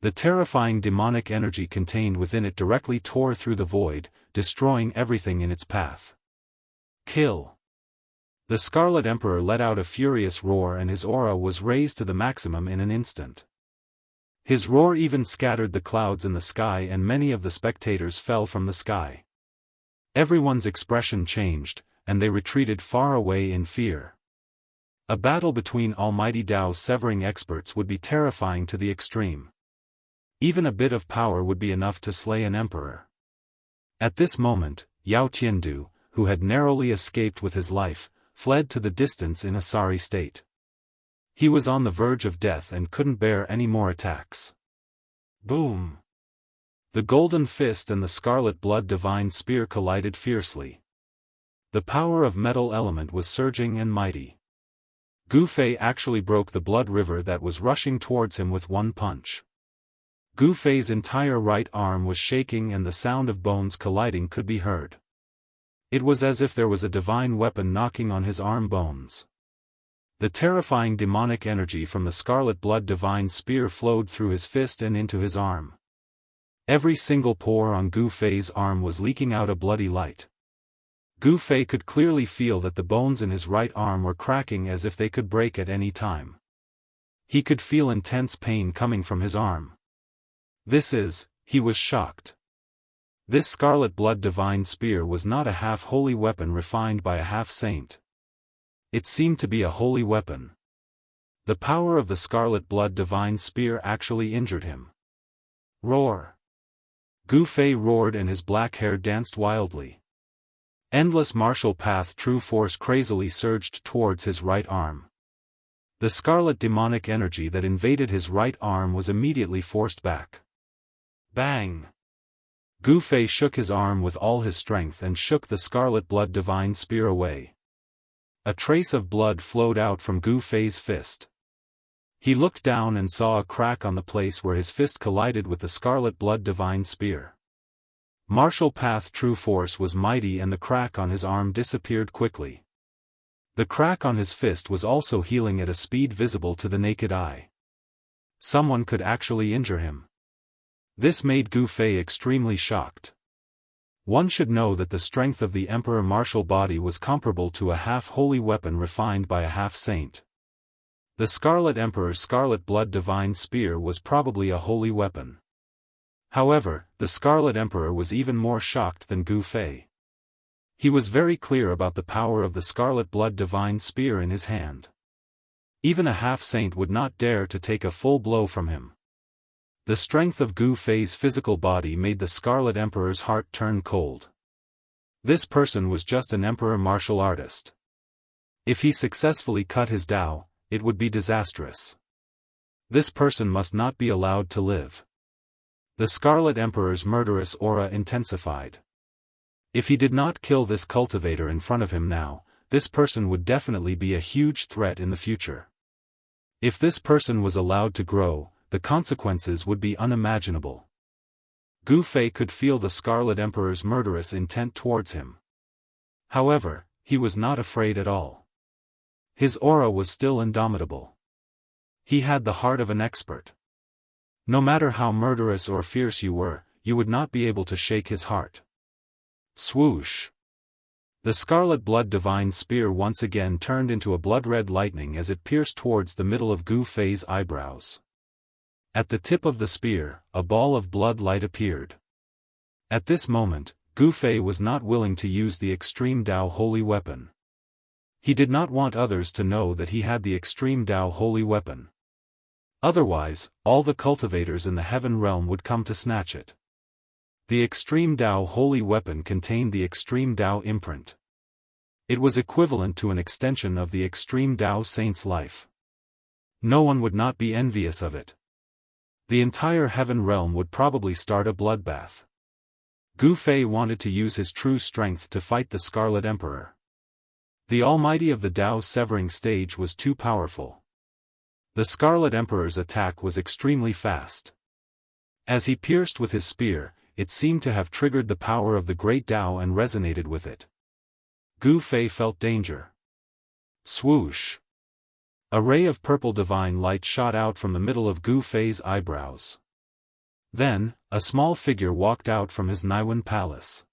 The terrifying demonic energy contained within it directly tore through the void, destroying everything in its path. Kill! The Scarlet Emperor let out a furious roar and his aura was raised to the maximum in an instant. His roar even scattered the clouds in the sky and many of the spectators fell from the sky. Everyone's expression changed, and they retreated far away in fear. A battle between almighty Dao severing experts would be terrifying to the extreme. Even a bit of power would be enough to slay an emperor. At this moment, Yao Tiandu, who had narrowly escaped with his life, fled to the distance in a sorry state. He was on the verge of death and couldn't bear any more attacks. Boom! The golden fist and the scarlet blood divine spear collided fiercely. The power of metal element was surging and mighty. Gu Fei actually broke the blood river that was rushing towards him with one punch. Gu Fei's entire right arm was shaking and the sound of bones colliding could be heard. It was as if there was a divine weapon knocking on his arm bones. The terrifying demonic energy from the scarlet blood divine spear flowed through his fist and into his arm. Every single pore on Gu Fei's arm was leaking out a bloody light. Gu Fei could clearly feel that the bones in his right arm were cracking as if they could break at any time. He could feel intense pain coming from his arm. He was shocked. This scarlet blood divine spear was not a half-holy weapon refined by a half-saint. It seemed to be a holy weapon. The power of the scarlet blood divine spear actually injured him. Roar! Gu Fei roared and his black hair danced wildly. Endless martial path true force crazily surged towards his right arm. The scarlet demonic energy that invaded his right arm was immediately forced back. Bang! Gu Fei shook his arm with all his strength and shook the scarlet blood divine spear away. A trace of blood flowed out from Gu Fei's fist. He looked down and saw a crack on the place where his fist collided with the scarlet blood divine spear. Martial path true force was mighty and the crack on his arm disappeared quickly. The crack on his fist was also healing at a speed visible to the naked eye. Someone could actually injure him. This made Gu Fei extremely shocked. One should know that the strength of the Emperor martial body was comparable to a half-holy weapon refined by a half-saint. The Scarlet Emperor's scarlet blood divine spear was probably a holy weapon. However, the Scarlet Emperor was even more shocked than Gu Fei. He was very clear about the power of the scarlet blood divine spear in his hand. Even a half-saint would not dare to take a full blow from him. The strength of Gu Fei's physical body made the Scarlet Emperor's heart turn cold. This person was just an emperor martial artist. If he successfully cut his Dao, it would be disastrous. This person must not be allowed to live. The Scarlet Emperor's murderous aura intensified. If he did not kill this cultivator in front of him now, this person would definitely be a huge threat in the future. If this person was allowed to grow, the consequences would be unimaginable. Gu Fei could feel the Scarlet Emperor's murderous intent towards him. However, he was not afraid at all. His aura was still indomitable. He had the heart of an expert. No matter how murderous or fierce you were, you would not be able to shake his heart. Swoosh! The scarlet blood divine spear once again turned into a blood-red lightning as it pierced towards the middle of Gu Fei's eyebrows. At the tip of the spear, a ball of blood light appeared. At this moment, Gu Fei was not willing to use the extreme Dao holy weapon. He did not want others to know that he had the extreme Dao holy weapon. Otherwise, all the cultivators in the heaven realm would come to snatch it. The extreme Dao holy weapon contained the extreme Dao imprint. It was equivalent to an extension of the extreme Dao saint's life. No one would not be envious of it. The entire heaven realm would probably start a bloodbath. Gu Fei wanted to use his true strength to fight the Scarlet Emperor. The almighty of the Dao severing stage was too powerful. The Scarlet Emperor's attack was extremely fast. As he pierced with his spear, it seemed to have triggered the power of the great Dao and resonated with it. Gu Fei felt danger. Swoosh! A ray of purple divine light shot out from the middle of Gu Fei's eyebrows. Then, a small figure walked out from his Naiwan palace.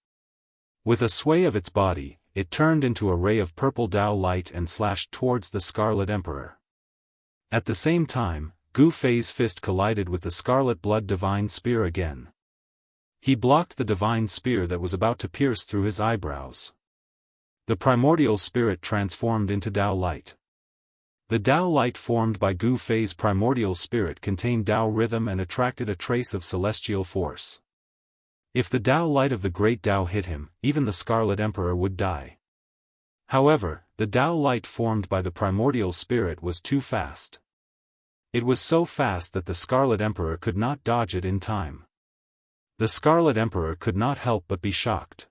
With a sway of its body, it turned into a ray of purple Dao light and slashed towards the Scarlet Emperor. At the same time, Gu Fei's fist collided with the scarlet blood divine spear again. He blocked the divine spear that was about to pierce through his eyebrows. The primordial spirit transformed into Dao light. The Dao light formed by Gu Fei's primordial spirit contained Dao rhythm and attracted a trace of celestial force. If the Dao light of the great Dao hit him, even the Scarlet Emperor would die. However, the Dao light formed by the primordial spirit was too fast. It was so fast that the Scarlet Emperor could not dodge it in time. The Scarlet Emperor could not help but be shocked.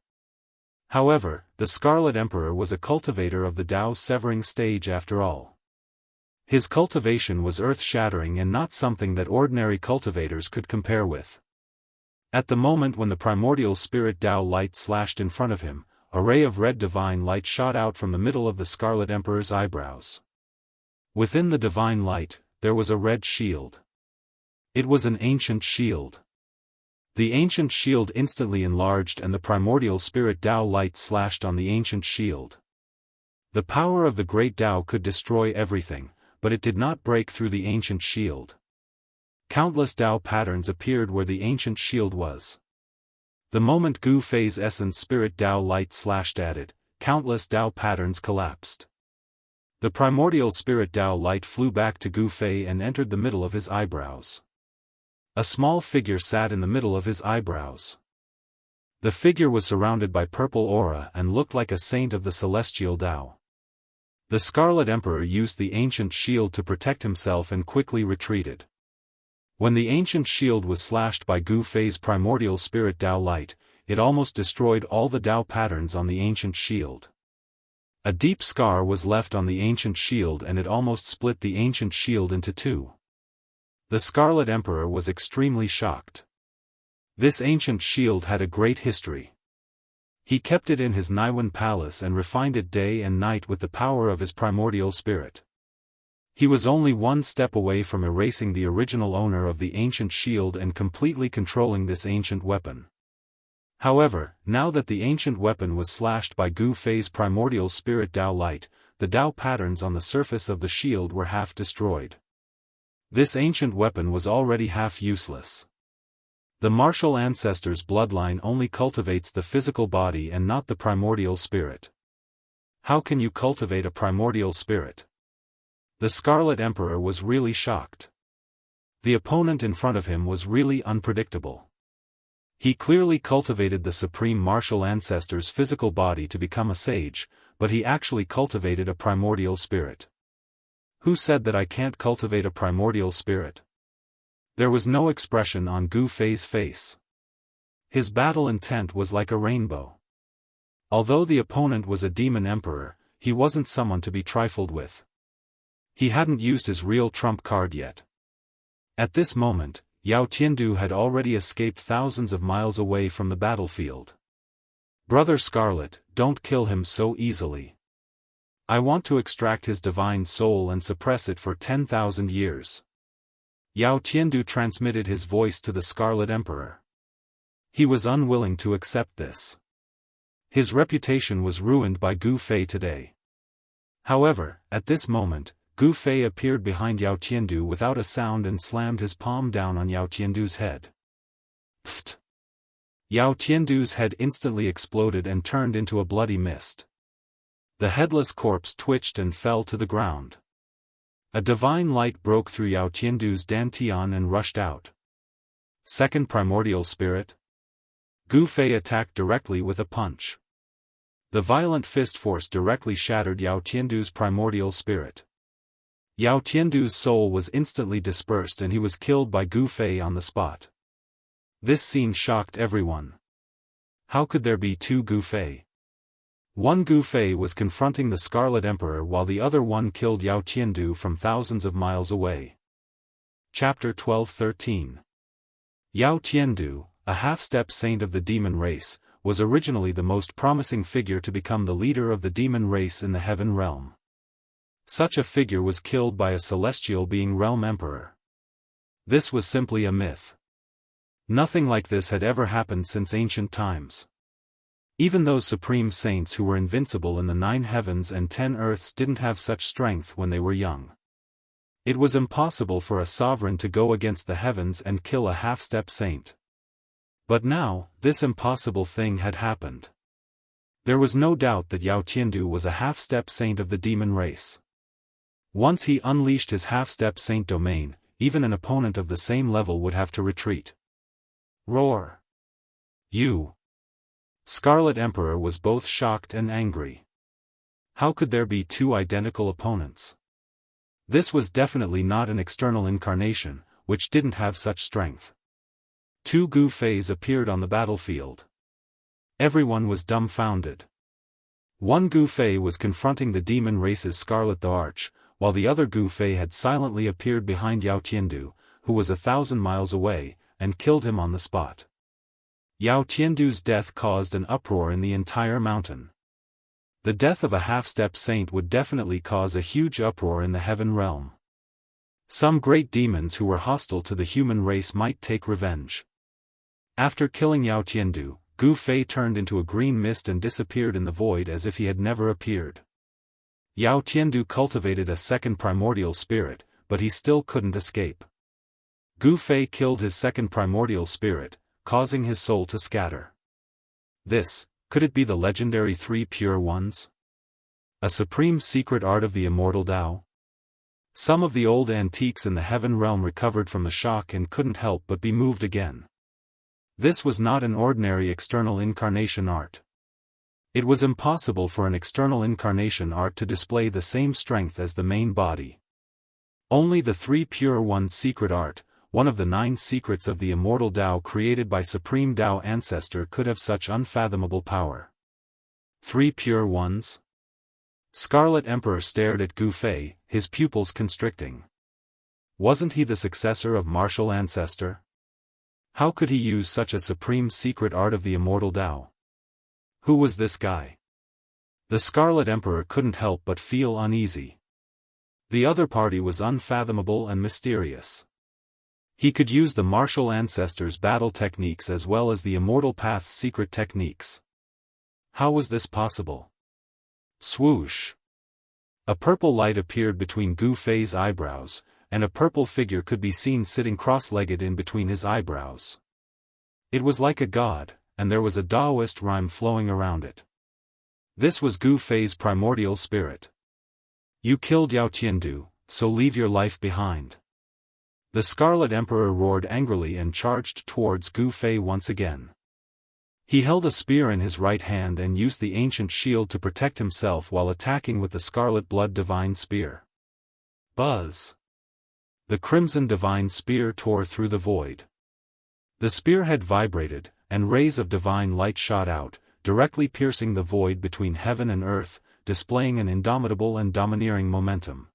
However, the Scarlet Emperor was a cultivator of the Dao severing stage after all. His cultivation was earth-shattering and not something that ordinary cultivators could compare with. At the moment when the primordial spirit Dao light slashed in front of him, a ray of red divine light shot out from the middle of the Scarlet Emperor's eyebrows. Within the divine light, there was a red shield. It was an ancient shield. The ancient shield instantly enlarged and the primordial spirit Dao light slashed on the ancient shield. The power of the great Dao could destroy everything, but it did not break through the ancient shield. Countless Dao patterns appeared where the ancient shield was. The moment Gu Fei's essence spirit Dao light slashed at it, countless Dao patterns collapsed. The primordial spirit Dao light flew back to Gu Fei and entered the middle of his eyebrows. A small figure sat in the middle of his eyebrows. The figure was surrounded by purple aura and looked like a saint of the celestial Tao. The Scarlet Emperor used the ancient shield to protect himself and quickly retreated. When the ancient shield was slashed by Gu Fei's primordial spirit Tao light, it almost destroyed all the Tao patterns on the ancient shield. A deep scar was left on the ancient shield and it almost split the ancient shield into two. The Scarlet Emperor was extremely shocked. This ancient shield had a great history. He kept it in his Naiwan palace and refined it day and night with the power of his primordial spirit. He was only one step away from erasing the original owner of the ancient shield and completely controlling this ancient weapon. However, now that the ancient weapon was slashed by Gu Fei's primordial spirit Tao light, the Tao patterns on the surface of the shield were half destroyed. This ancient weapon was already half useless. The martial ancestor's bloodline only cultivates the physical body and not the primordial spirit. How can you cultivate a primordial spirit? The Scarlet Emperor was really shocked. The opponent in front of him was really unpredictable. He clearly cultivated the supreme martial ancestor's physical body to become a sage, but he actually cultivated a primordial spirit. Who said that I can't cultivate a primordial spirit? There was no expression on Gu Fei's face. His battle intent was like a rainbow. Although the opponent was a demon emperor, he wasn't someone to be trifled with. He hadn't used his real trump card yet. At this moment, Yao Tiandu had already escaped thousands of miles away from the battlefield. Brother Scarlet, don't kill him so easily. I want to extract his divine soul and suppress it for 10,000 years. Yao Tiandu transmitted his voice to the Scarlet Emperor. He was unwilling to accept this. His reputation was ruined by Gu Fei today. However, at this moment, Gu Fei appeared behind Yao Tiandu without a sound and slammed his palm down on Yao Tiandu's head. Pfft! Yao Tiandu's head instantly exploded and turned into a bloody mist. The headless corpse twitched and fell to the ground. A divine light broke through Yao Tiandu's dantian and rushed out. Second primordial spirit. Gu Fei attacked directly with a punch. The violent fist force directly shattered Yao Tiandu's primordial spirit. Yao Tiandu's soul was instantly dispersed and he was killed by Gu Fei on the spot. This scene shocked everyone. How could there be two Gu Fei? One Gu Fei was confronting the Scarlet Emperor while the other one killed Yao Tiandu from thousands of miles away. Chapter 12-13. Yao Tiandu, a half-step saint of the demon race, was originally the most promising figure to become the leader of the demon race in the heaven realm. Such a figure was killed by a celestial being realm emperor. This was simply a myth. Nothing like this had ever happened since ancient times. Even those supreme saints who were invincible in the 9 heavens and 10 earths didn't have such strength when they were young. It was impossible for a sovereign to go against the heavens and kill a half-step saint. But now, this impossible thing had happened. There was no doubt that Yao Tiandu was a half-step saint of the demon race. Once he unleashed his half-step saint domain, even an opponent of the same level would have to retreat. Roar! You! Scarlet Emperor was both shocked and angry. How could there be two identical opponents? This was definitely not an external incarnation, which didn't have such strength. Two Gu Feis appeared on the battlefield. Everyone was dumbfounded. One Gu Fei was confronting the demon race's Scarlet the Arch, while the other Gu Fei had silently appeared behind Yao Tiandu, who was 1,000 miles away, and killed him on the spot. Yao Tiandu's death caused an uproar in the entire mountain. The death of a half-step saint would definitely cause a huge uproar in the heaven realm. Some great demons who were hostile to the human race might take revenge. After killing Yao Tiandu, Gu Fei turned into a green mist and disappeared in the void as if he had never appeared. Yao Tiandu cultivated a second primordial spirit, but he still couldn't escape. Gu Fei killed his second primordial spirit, causing his soul to scatter. Could it be the legendary 3 pure ones? A supreme secret art of the immortal Tao? Some of the old antiques in the heaven realm recovered from the shock and couldn't help but be moved again. This was not an ordinary external incarnation art. It was impossible for an external incarnation art to display the same strength as the main body. Only the Three Pure Ones secret art, one of the 9 secrets of the immortal Tao created by Supreme Tao Ancestor, could have such unfathomable power. 3 Pure Ones? Scarlet Emperor stared at Gu Fei, his pupils constricting. Wasn't he the successor of Martial Ancestor? How could he use such a supreme secret art of the immortal Tao? Who was this guy? The Scarlet Emperor couldn't help but feel uneasy. The other party was unfathomable and mysterious. He could use the Martial Ancestor's battle techniques as well as the Immortal Path's secret techniques. How was this possible? Swoosh! A purple light appeared between Gu Fei's eyebrows, and a purple figure could be seen sitting cross-legged in between his eyebrows. It was like a god, and there was a Daoist rhyme flowing around it. This was Gu Fei's primordial spirit. You killed Yao Tiandu, so leave your life behind. The Scarlet Emperor roared angrily and charged towards Gu Fei once again. He held a spear in his right hand and used the ancient shield to protect himself while attacking with the Scarlet Blood Divine Spear. Buzz! The Crimson Divine Spear tore through the void. The spearhead vibrated, and rays of divine light shot out, directly piercing the void between heaven and earth, displaying an indomitable and domineering momentum.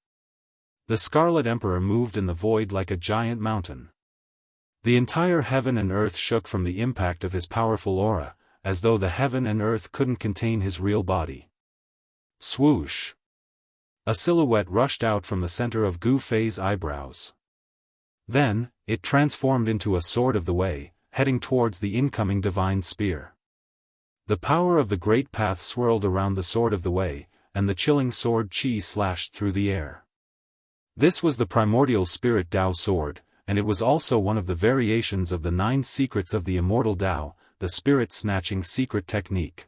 The Scarlet Emperor moved in the void like a giant mountain. The entire heaven and earth shook from the impact of his powerful aura, as though the heaven and earth couldn't contain his real body. Swoosh! A silhouette rushed out from the center of Gu Fei's eyebrows. Then, it transformed into a sword of the way, heading towards the incoming divine spear. The power of the great path swirled around the sword of the way, and the chilling sword chi slashed through the air. This was the primordial spirit Tao sword, and it was also one of the variations of the 9 secrets of the immortal Tao, the spirit-snatching secret technique.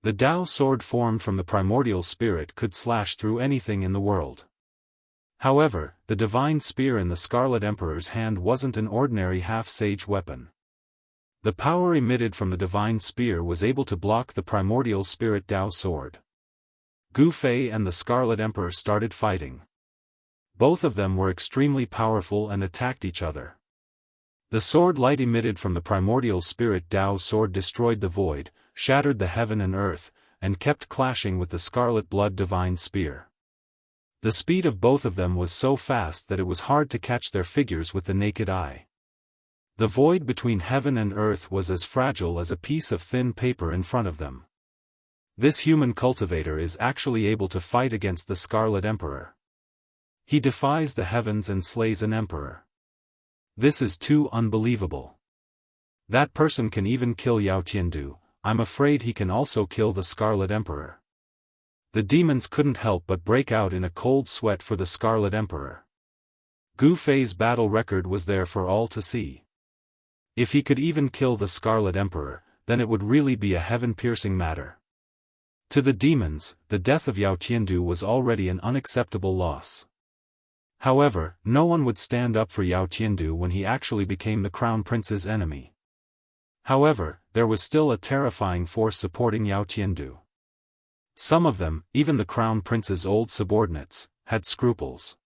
The Tao sword formed from the primordial spirit could slash through anything in the world. However, the divine spear in the Scarlet Emperor's hand wasn't an ordinary half-sage weapon. The power emitted from the divine spear was able to block the primordial spirit Tao sword. Gu Fei and the Scarlet Emperor started fighting. Both of them were extremely powerful and attacked each other. The sword light emitted from the primordial spirit Tao sword destroyed the void, shattered the heaven and earth, and kept clashing with the Scarlet Blood Divine Spear. The speed of both of them was so fast that it was hard to catch their figures with the naked eye. The void between heaven and earth was as fragile as a piece of thin paper in front of them. This human cultivator is actually able to fight against the Scarlet Emperor. He defies the heavens and slays an emperor. This is too unbelievable. That person can even kill Yao Tiandu. I'm afraid he can also kill the Scarlet Emperor. The demons couldn't help but break out in a cold sweat for the Scarlet Emperor. Gu Fei's battle record was there for all to see. If he could even kill the Scarlet Emperor, then it would really be a heaven-piercing matter. To the demons, the death of Yao Tiandu was already an unacceptable loss. However, no one would stand up for Yao Tiandu when he actually became the Crown Prince's enemy. However, there was still a terrifying force supporting Yao Tiandu. Some of them, even the Crown Prince's old subordinates, had scruples.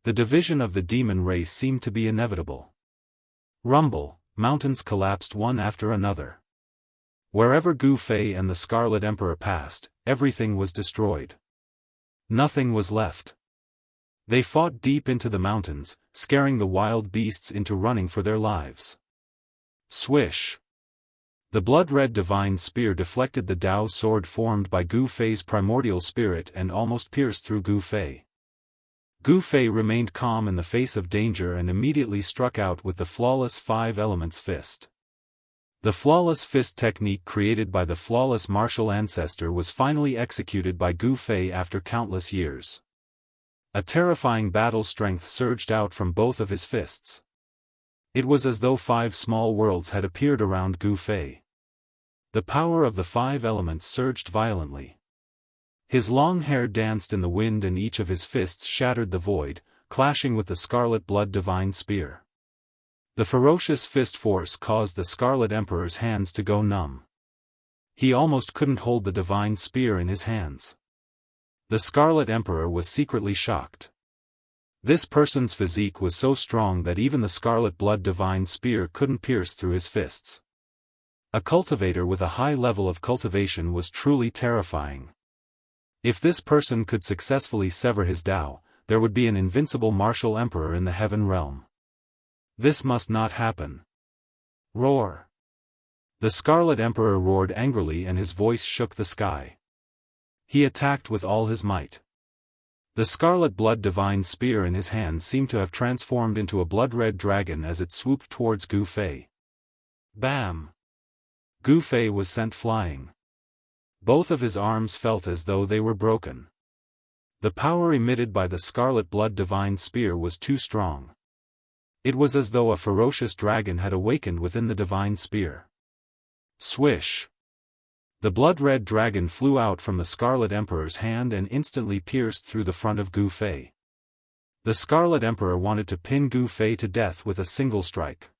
The division of the demon race seemed to be inevitable. Rumble, mountains collapsed one after another. Wherever Gu Fei and the Scarlet Emperor passed, everything was destroyed. Nothing was left. They fought deep into the mountains, scaring the wild beasts into running for their lives. Swish! The blood-red divine spear deflected the Tao sword formed by Gu Fei's primordial spirit and almost pierced through Gu Fei. Gu Fei remained calm in the face of danger and immediately struck out with the flawless 5 elements fist. The flawless fist technique created by the flawless martial ancestor was finally executed by Gu Fei after countless years. A terrifying battle strength surged out from both of his fists. It was as though 5 small worlds had appeared around Gu Fei. The power of the 5 elements surged violently. His long hair danced in the wind and each of his fists shattered the void, clashing with the Scarlet Blood Divine Spear. The ferocious fist force caused the Scarlet Emperor's hands to go numb. He almost couldn't hold the divine spear in his hands. The Scarlet Emperor was secretly shocked. This person's physique was so strong that even the Scarlet Blood divine spear couldn't pierce through his fists. A cultivator with a high level of cultivation was truly terrifying. If this person could successfully sever his Tao, there would be an invincible martial emperor in the heaven realm. This must not happen. Roar! The Scarlet Emperor roared angrily and his voice shook the sky. He attacked with all his might. The Scarlet Blood divine spear in his hand seemed to have transformed into a blood-red dragon as it swooped towards Gu Fei. Bam! Gu Fei was sent flying. Both of his arms felt as though they were broken. The power emitted by the Scarlet Blood divine spear was too strong. It was as though a ferocious dragon had awakened within the divine spear. Swish! The blood-red dragon flew out from the Scarlet Emperor's hand and instantly pierced through the front of Gu Fei. The Scarlet Emperor wanted to pin Gu Fei to death with a single strike.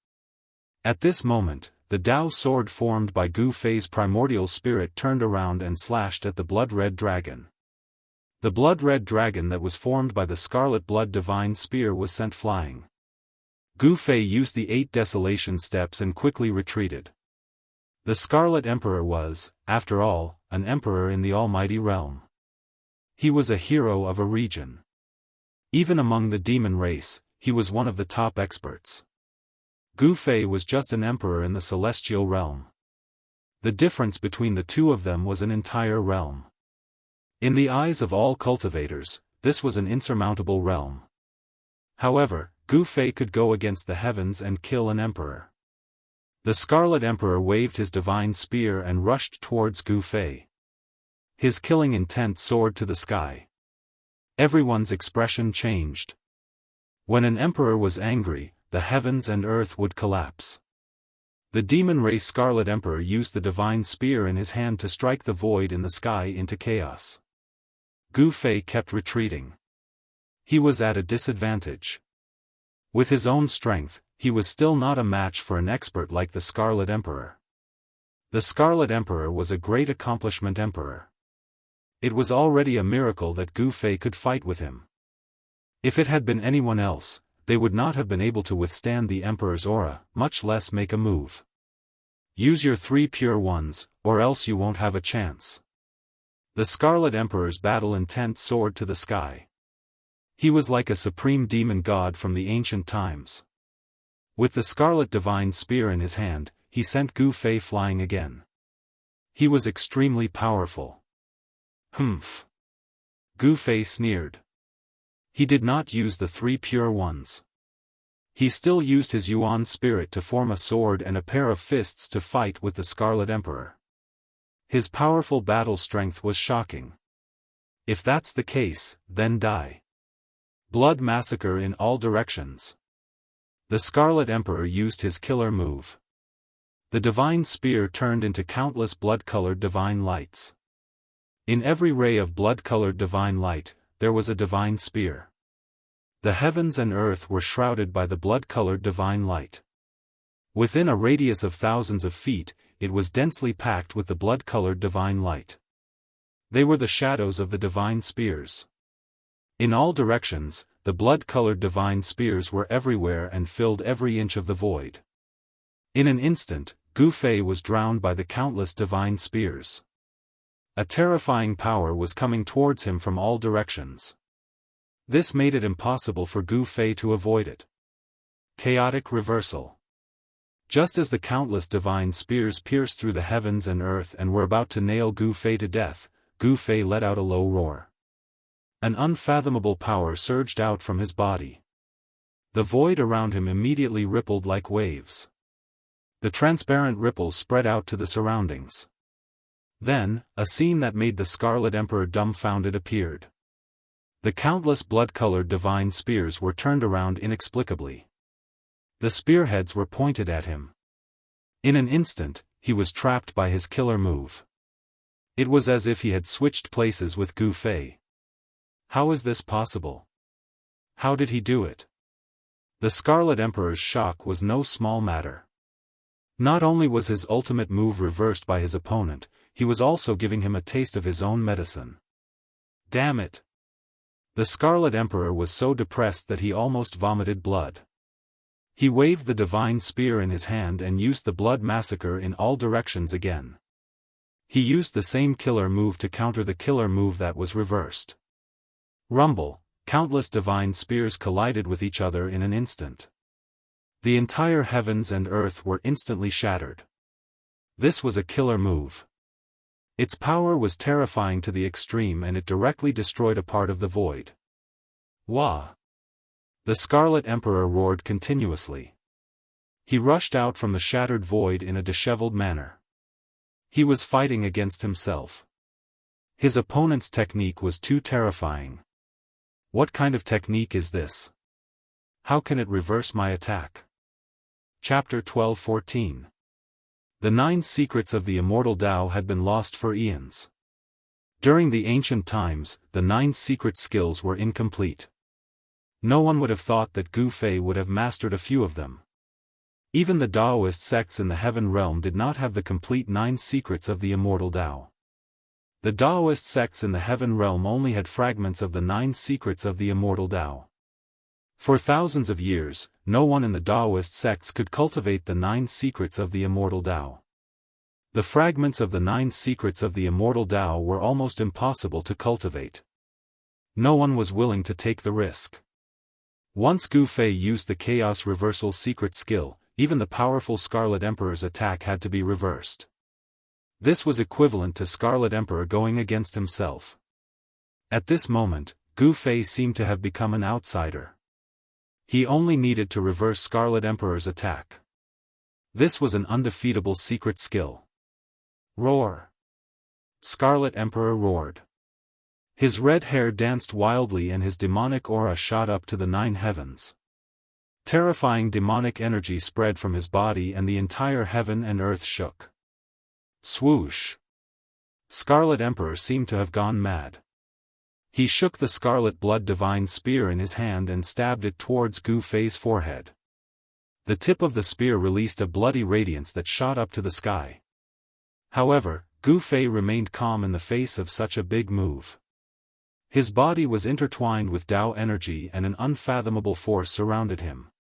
At this moment, the Tao sword formed by Gu Fei's primordial spirit turned around and slashed at the blood-red dragon. The blood-red dragon that was formed by the Scarlet Blood divine spear was sent flying. Gu Fei used the 8 desolation steps and quickly retreated. The Scarlet Emperor was, after all, an emperor in the almighty realm. He was a hero of a region. Even among the demon race, he was one of the top experts. Gu Fei was just an emperor in the celestial realm. The difference between the two of them was an entire realm. In the eyes of all cultivators, this was an insurmountable realm. However, Gu Fei could go against the heavens and kill an emperor. The Scarlet Emperor waved his divine spear and rushed towards Gu Fei. His killing intent soared to the sky. Everyone's expression changed. When an emperor was angry, the heavens and earth would collapse. The demon race Scarlet Emperor used the divine spear in his hand to strike the void in the sky into chaos. Gu Fei kept retreating. He was at a disadvantage. With his own strength, he was still not a match for an expert like the Scarlet Emperor. The Scarlet Emperor was a great accomplishment emperor. It was already a miracle that Gu Fei could fight with him. If it had been anyone else, they would not have been able to withstand the Emperor's aura, much less make a move. Use your 3 pure ones, or else you won't have a chance. The Scarlet Emperor's battle intent soared to the sky. He was like a supreme demon god from the ancient times. With the Scarlet Divine Spear in his hand, he sent Gu Fei flying again. He was extremely powerful. Humph! Gu Fei sneered. He did not use the 3 pure ones. He still used his Yuan spirit to form a sword and a pair of fists to fight with the Scarlet Emperor. His powerful battle strength was shocking. If that's the case, then die. Blood massacre in all directions. The Scarlet Emperor used his killer move. The divine spear turned into countless blood-colored divine lights. In every ray of blood-colored divine light, there was a divine spear. The heavens and earth were shrouded by the blood-colored divine light. Within a radius of thousands of feet, it was densely packed with the blood-colored divine light. They were the shadows of the divine spears. In all directions, the blood-colored divine spears were everywhere and filled every inch of the void. In an instant, Gu Fei was drowned by the countless divine spears. A terrifying power was coming towards him from all directions. This made it impossible for Gu Fei to avoid it. Chaotic reversal. Just as the countless divine spears pierced through the heavens and earth and were about to nail Gu Fei to death, Gu Fei let out a low roar. An unfathomable power surged out from his body. The void around him immediately rippled like waves. The transparent ripples spread out to the surroundings. Then, a scene that made the Scarlet Emperor dumbfounded appeared. The countless blood-colored divine spears were turned around inexplicably. The spearheads were pointed at him. In an instant, he was trapped by his killer move. It was as if he had switched places with Gu Fei. How is this possible? How did he do it? The Scarlet Emperor's shock was no small matter. Not only was his ultimate move reversed by his opponent, he was also giving him a taste of his own medicine. Damn it! The Scarlet Emperor was so depressed that he almost vomited blood. He waved the divine spear in his hand and used the blood massacre in all directions again. He used the same killer move to counter the killer move that was reversed. Rumble, countless divine spears collided with each other in an instant. The entire heavens and earth were instantly shattered. This was a killer move. Its power was terrifying to the extreme and it directly destroyed a part of the void. Wah! The Scarlet Emperor roared continuously. He rushed out from the shattered void in a disheveled manner. He was fighting against himself. His opponent's technique was too terrifying. What kind of technique is this? How can it reverse my attack? Chapter 12:14. The 9 secrets of the immortal Tao had been lost for eons. During the ancient times, the 9 secret skills were incomplete. No one would have thought that Gu Fei would have mastered a few of them. Even the Daoist sects in the heaven realm did not have the complete 9 secrets of the immortal Tao. The Daoist sects in the heaven realm only had fragments of the 9 secrets of the immortal Tao. For thousands of years, no one in the Daoist sects could cultivate the 9 secrets of the immortal Tao. The fragments of the 9 secrets of the immortal Tao were almost impossible to cultivate. No one was willing to take the risk. Once Gu Fei used the Chaos Reversal secret skill, even the powerful Scarlet Emperor's attack had to be reversed. This was equivalent to Scarlet Emperor going against himself. At this moment, Gu Fei seemed to have become an outsider. He only needed to reverse Scarlet Emperor's attack. This was an undefeatable secret skill. Roar! Scarlet Emperor roared. His red hair danced wildly and his demonic aura shot up to the 9 heavens. Terrifying demonic energy spread from his body and the entire heaven and earth shook. Swoosh! Scarlet Emperor seemed to have gone mad. He shook the scarlet blood divine spear in his hand and stabbed it towards Gu Fei's forehead. The tip of the spear released a bloody radiance that shot up to the sky. However, Gu Fei remained calm in the face of such a big move. His body was intertwined with Tao energy and an unfathomable force surrounded him.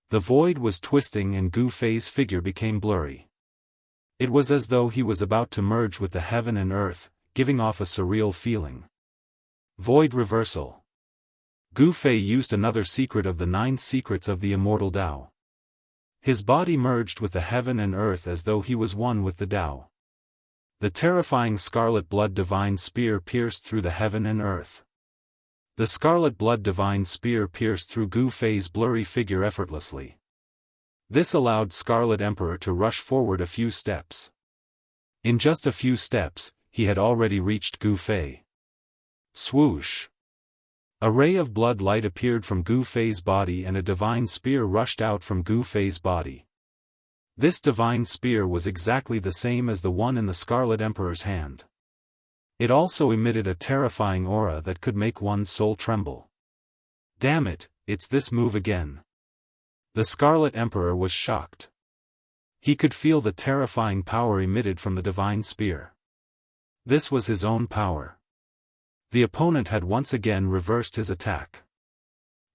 The void was twisting and Gu Fei's figure became blurry. It was as though he was about to merge with the heaven and earth, giving off a surreal feeling. Void Reversal. Gu Fei used another secret of the 9 secrets of the immortal Tao. His body merged with the heaven and earth as though he was one with the Tao. The terrifying scarlet blood divine spear pierced through the heaven and earth. The scarlet blood divine spear pierced through Gu Fei's blurry figure effortlessly. This allowed Scarlet Emperor to rush forward a few steps. In just a few steps, he had already reached Gu Fei. Swoosh! A ray of blood light appeared from Gu Fei's body and a divine spear rushed out from Gu Fei's body. This divine spear was exactly the same as the one in the Scarlet Emperor's hand. It also emitted a terrifying aura that could make one's soul tremble. Damn it, it's this move again. The Scarlet Emperor was shocked. He could feel the terrifying power emitted from the divine spear. This was his own power. The opponent had once again reversed his attack.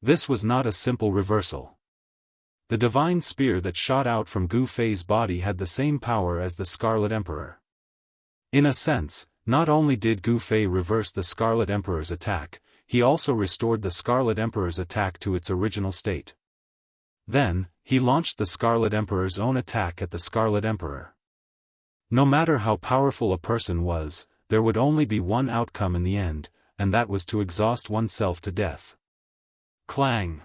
This was not a simple reversal. The divine spear that shot out from Gu Fei's body had the same power as the Scarlet Emperor. In a sense, not only did Gu Fei reverse the Scarlet Emperor's attack, he also restored the Scarlet Emperor's attack to its original state. Then, he launched the Scarlet Emperor's own attack at the Scarlet Emperor. No matter how powerful a person was, there would only be one outcome in the end, and that was to exhaust oneself to death. Clang!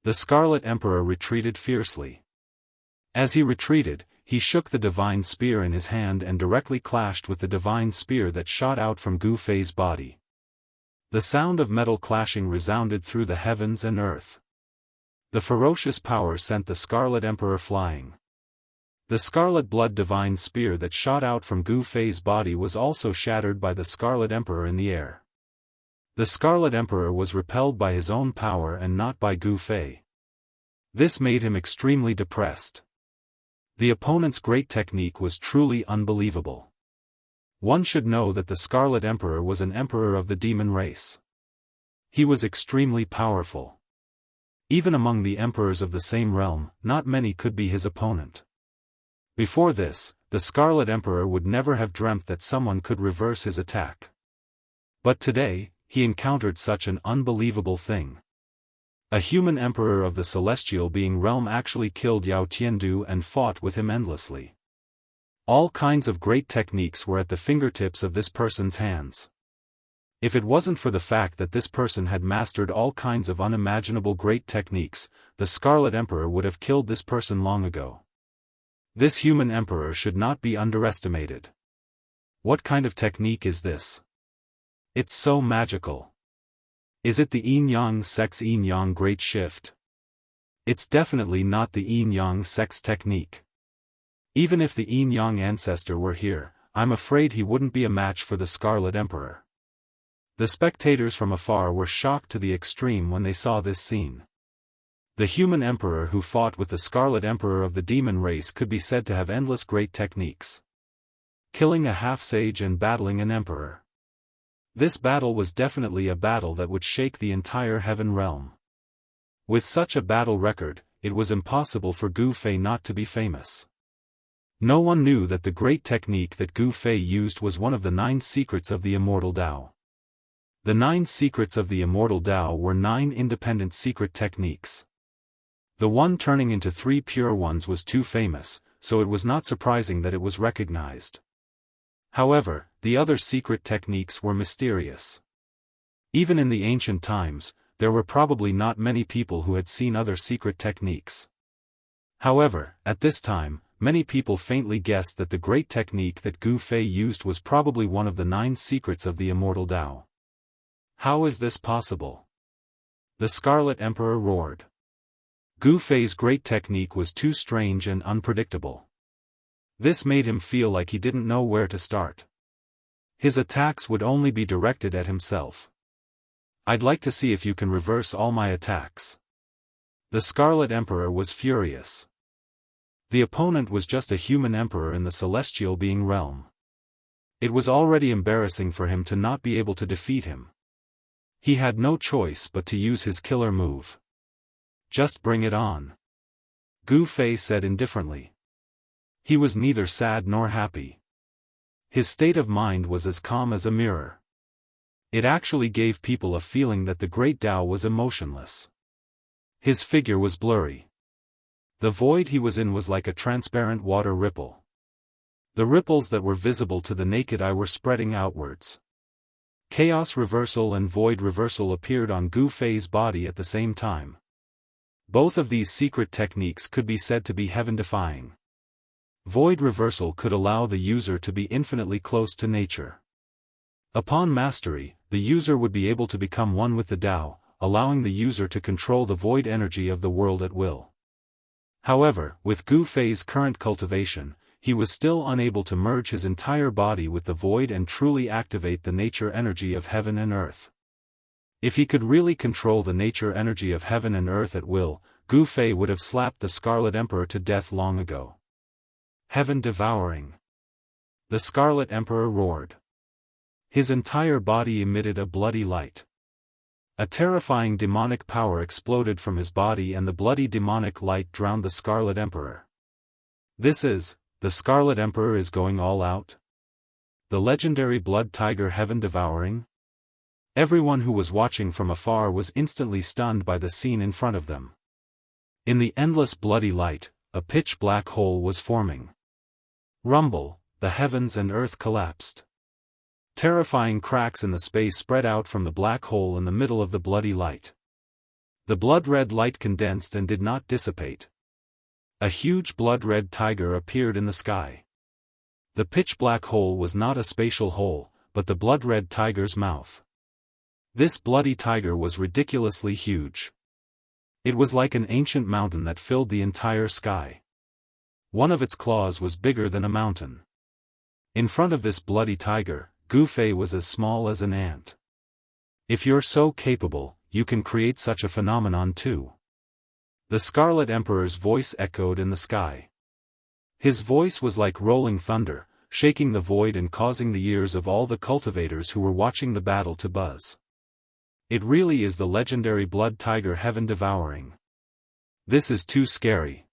The Scarlet Emperor retreated fiercely. As he retreated, he shook the divine spear in his hand and directly clashed with the divine spear that shot out from Gu Fei's body. The sound of metal clashing resounded through the heavens and earth. The ferocious power sent the Scarlet Emperor flying. The scarlet blood divine spear that shot out from Gu Fei's body was also shattered by the Scarlet Emperor in the air. The Scarlet Emperor was repelled by his own power and not by Gu Fei. This made him extremely depressed. The opponent's great technique was truly unbelievable. One should know that the Scarlet Emperor was an emperor of the demon race. He was extremely powerful. Even among the emperors of the same realm, not many could be his opponent. Before this, the Scarlet Emperor would never have dreamt that someone could reverse his attack. But today, he encountered such an unbelievable thing. A human emperor of the celestial being realm actually killed Yao Tiandu and fought with him endlessly. All kinds of great techniques were at the fingertips of this person's hands. If it wasn't for the fact that this person had mastered all kinds of unimaginable great techniques, the Scarlet Emperor would have killed this person long ago. This human emperor should not be underestimated. What kind of technique is this? It's so magical. Is it the Yin-Yang sect's Yin-Yang Great Shift? It's definitely not the Yin-Yang sect's technique. Even if the Yin-Yang ancestor were here, I'm afraid he wouldn't be a match for the Scarlet Emperor. The spectators from afar were shocked to the extreme when they saw this scene. The human emperor who fought with the Scarlet Emperor of the demon race could be said to have endless great techniques. Killing a half-sage and battling an emperor. This battle was definitely a battle that would shake the entire heaven realm. With such a battle record, it was impossible for Gu Fei not to be famous. No one knew that the great technique that Gu Fei used was one of the 9 secrets of the Immortal Dao. The 9 secrets of the Immortal Dao were 9 independent secret techniques. The one turning into 3 pure ones was too famous, so it was not surprising that it was recognized. However, the other secret techniques were mysterious. Even in the ancient times, there were probably not many people who had seen other secret techniques. However, at this time, many people faintly guessed that the great technique that Gu Fei used was probably one of the 9 secrets of the Immortal Dao. How is this possible? The Scarlet Emperor roared. Gu Fei's great technique was too strange and unpredictable. This made him feel like he didn't know where to start. His attacks would only be directed at himself. I'd like to see if you can reverse all my attacks. The Scarlet Emperor was furious. The opponent was just a human emperor in the celestial being realm. It was already embarrassing for him to not be able to defeat him. He had no choice but to use his killer move. Just bring it on. Gu Fei said indifferently. He was neither sad nor happy. His state of mind was as calm as a mirror. It actually gave people a feeling that the great Tao was emotionless. His figure was blurry. The void he was in was like a transparent water ripple. The ripples that were visible to the naked eye were spreading outwards. Chaos reversal and void reversal appeared on Gu Fei's body at the same time. Both of these secret techniques could be said to be heaven-defying. Void reversal could allow the user to be infinitely close to nature. Upon mastery, the user would be able to become one with the Tao, allowing the user to control the void energy of the world at will. However, with Gu Fei's current cultivation, he was still unable to merge his entire body with the void and truly activate the nature energy of heaven and earth. If he could really control the nature energy of heaven and earth at will, Gu Fei would have slapped the Scarlet Emperor to death long ago. Heaven devouring. The Scarlet Emperor roared. His entire body emitted a bloody light. A terrifying demonic power exploded from his body and the bloody demonic light drowned the Scarlet Emperor. The Scarlet Emperor is going all out? The legendary blood tiger heaven devouring? Everyone who was watching from afar was instantly stunned by the scene in front of them. In the endless bloody light, a pitch black hole was forming. Rumble, the heavens and earth collapsed. Terrifying cracks in the space spread out from the black hole in the middle of the bloody light. The blood-red light condensed and did not dissipate. A huge blood-red tiger appeared in the sky. The pitch-black hole was not a spatial hole, but the blood-red tiger's mouth. This bloody tiger was ridiculously huge. It was like an ancient mountain that filled the entire sky. One of its claws was bigger than a mountain. In front of this bloody tiger, Gu Fei was as small as an ant. If you're so capable, you can create such a phenomenon too. The Scarlet Emperor's voice echoed in the sky. His voice was like rolling thunder, shaking the void and causing the ears of all the cultivators who were watching the battle to buzz. It really is the legendary blood tiger heaven devouring. This is too scary.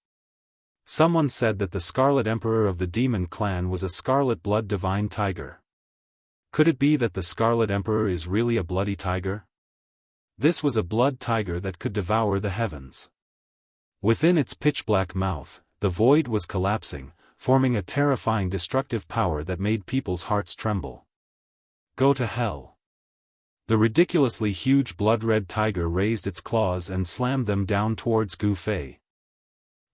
Someone said that the Scarlet Emperor of the Demon Clan was a scarlet blood divine tiger. Could it be that the Scarlet Emperor is really a bloody tiger? This was a blood tiger that could devour the heavens. Within its pitch-black mouth, the void was collapsing, forming a terrifying destructive power that made people's hearts tremble. Go to hell. The ridiculously huge blood-red tiger raised its claws and slammed them down towards Gu Fei.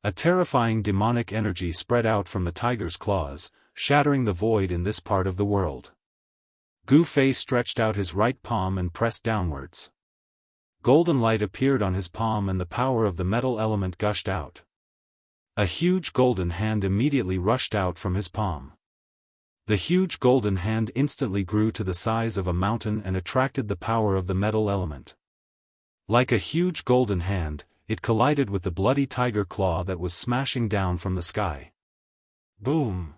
A terrifying demonic energy spread out from the tiger's claws, shattering the void in this part of the world. Gu Fei stretched out his right palm and pressed downwards. Golden light appeared on his palm and the power of the metal element gushed out. A huge golden hand immediately rushed out from his palm. The huge golden hand instantly grew to the size of a mountain and attracted the power of the metal element. Like a huge golden hand, it collided with the bloody tiger claw that was smashing down from the sky. Boom!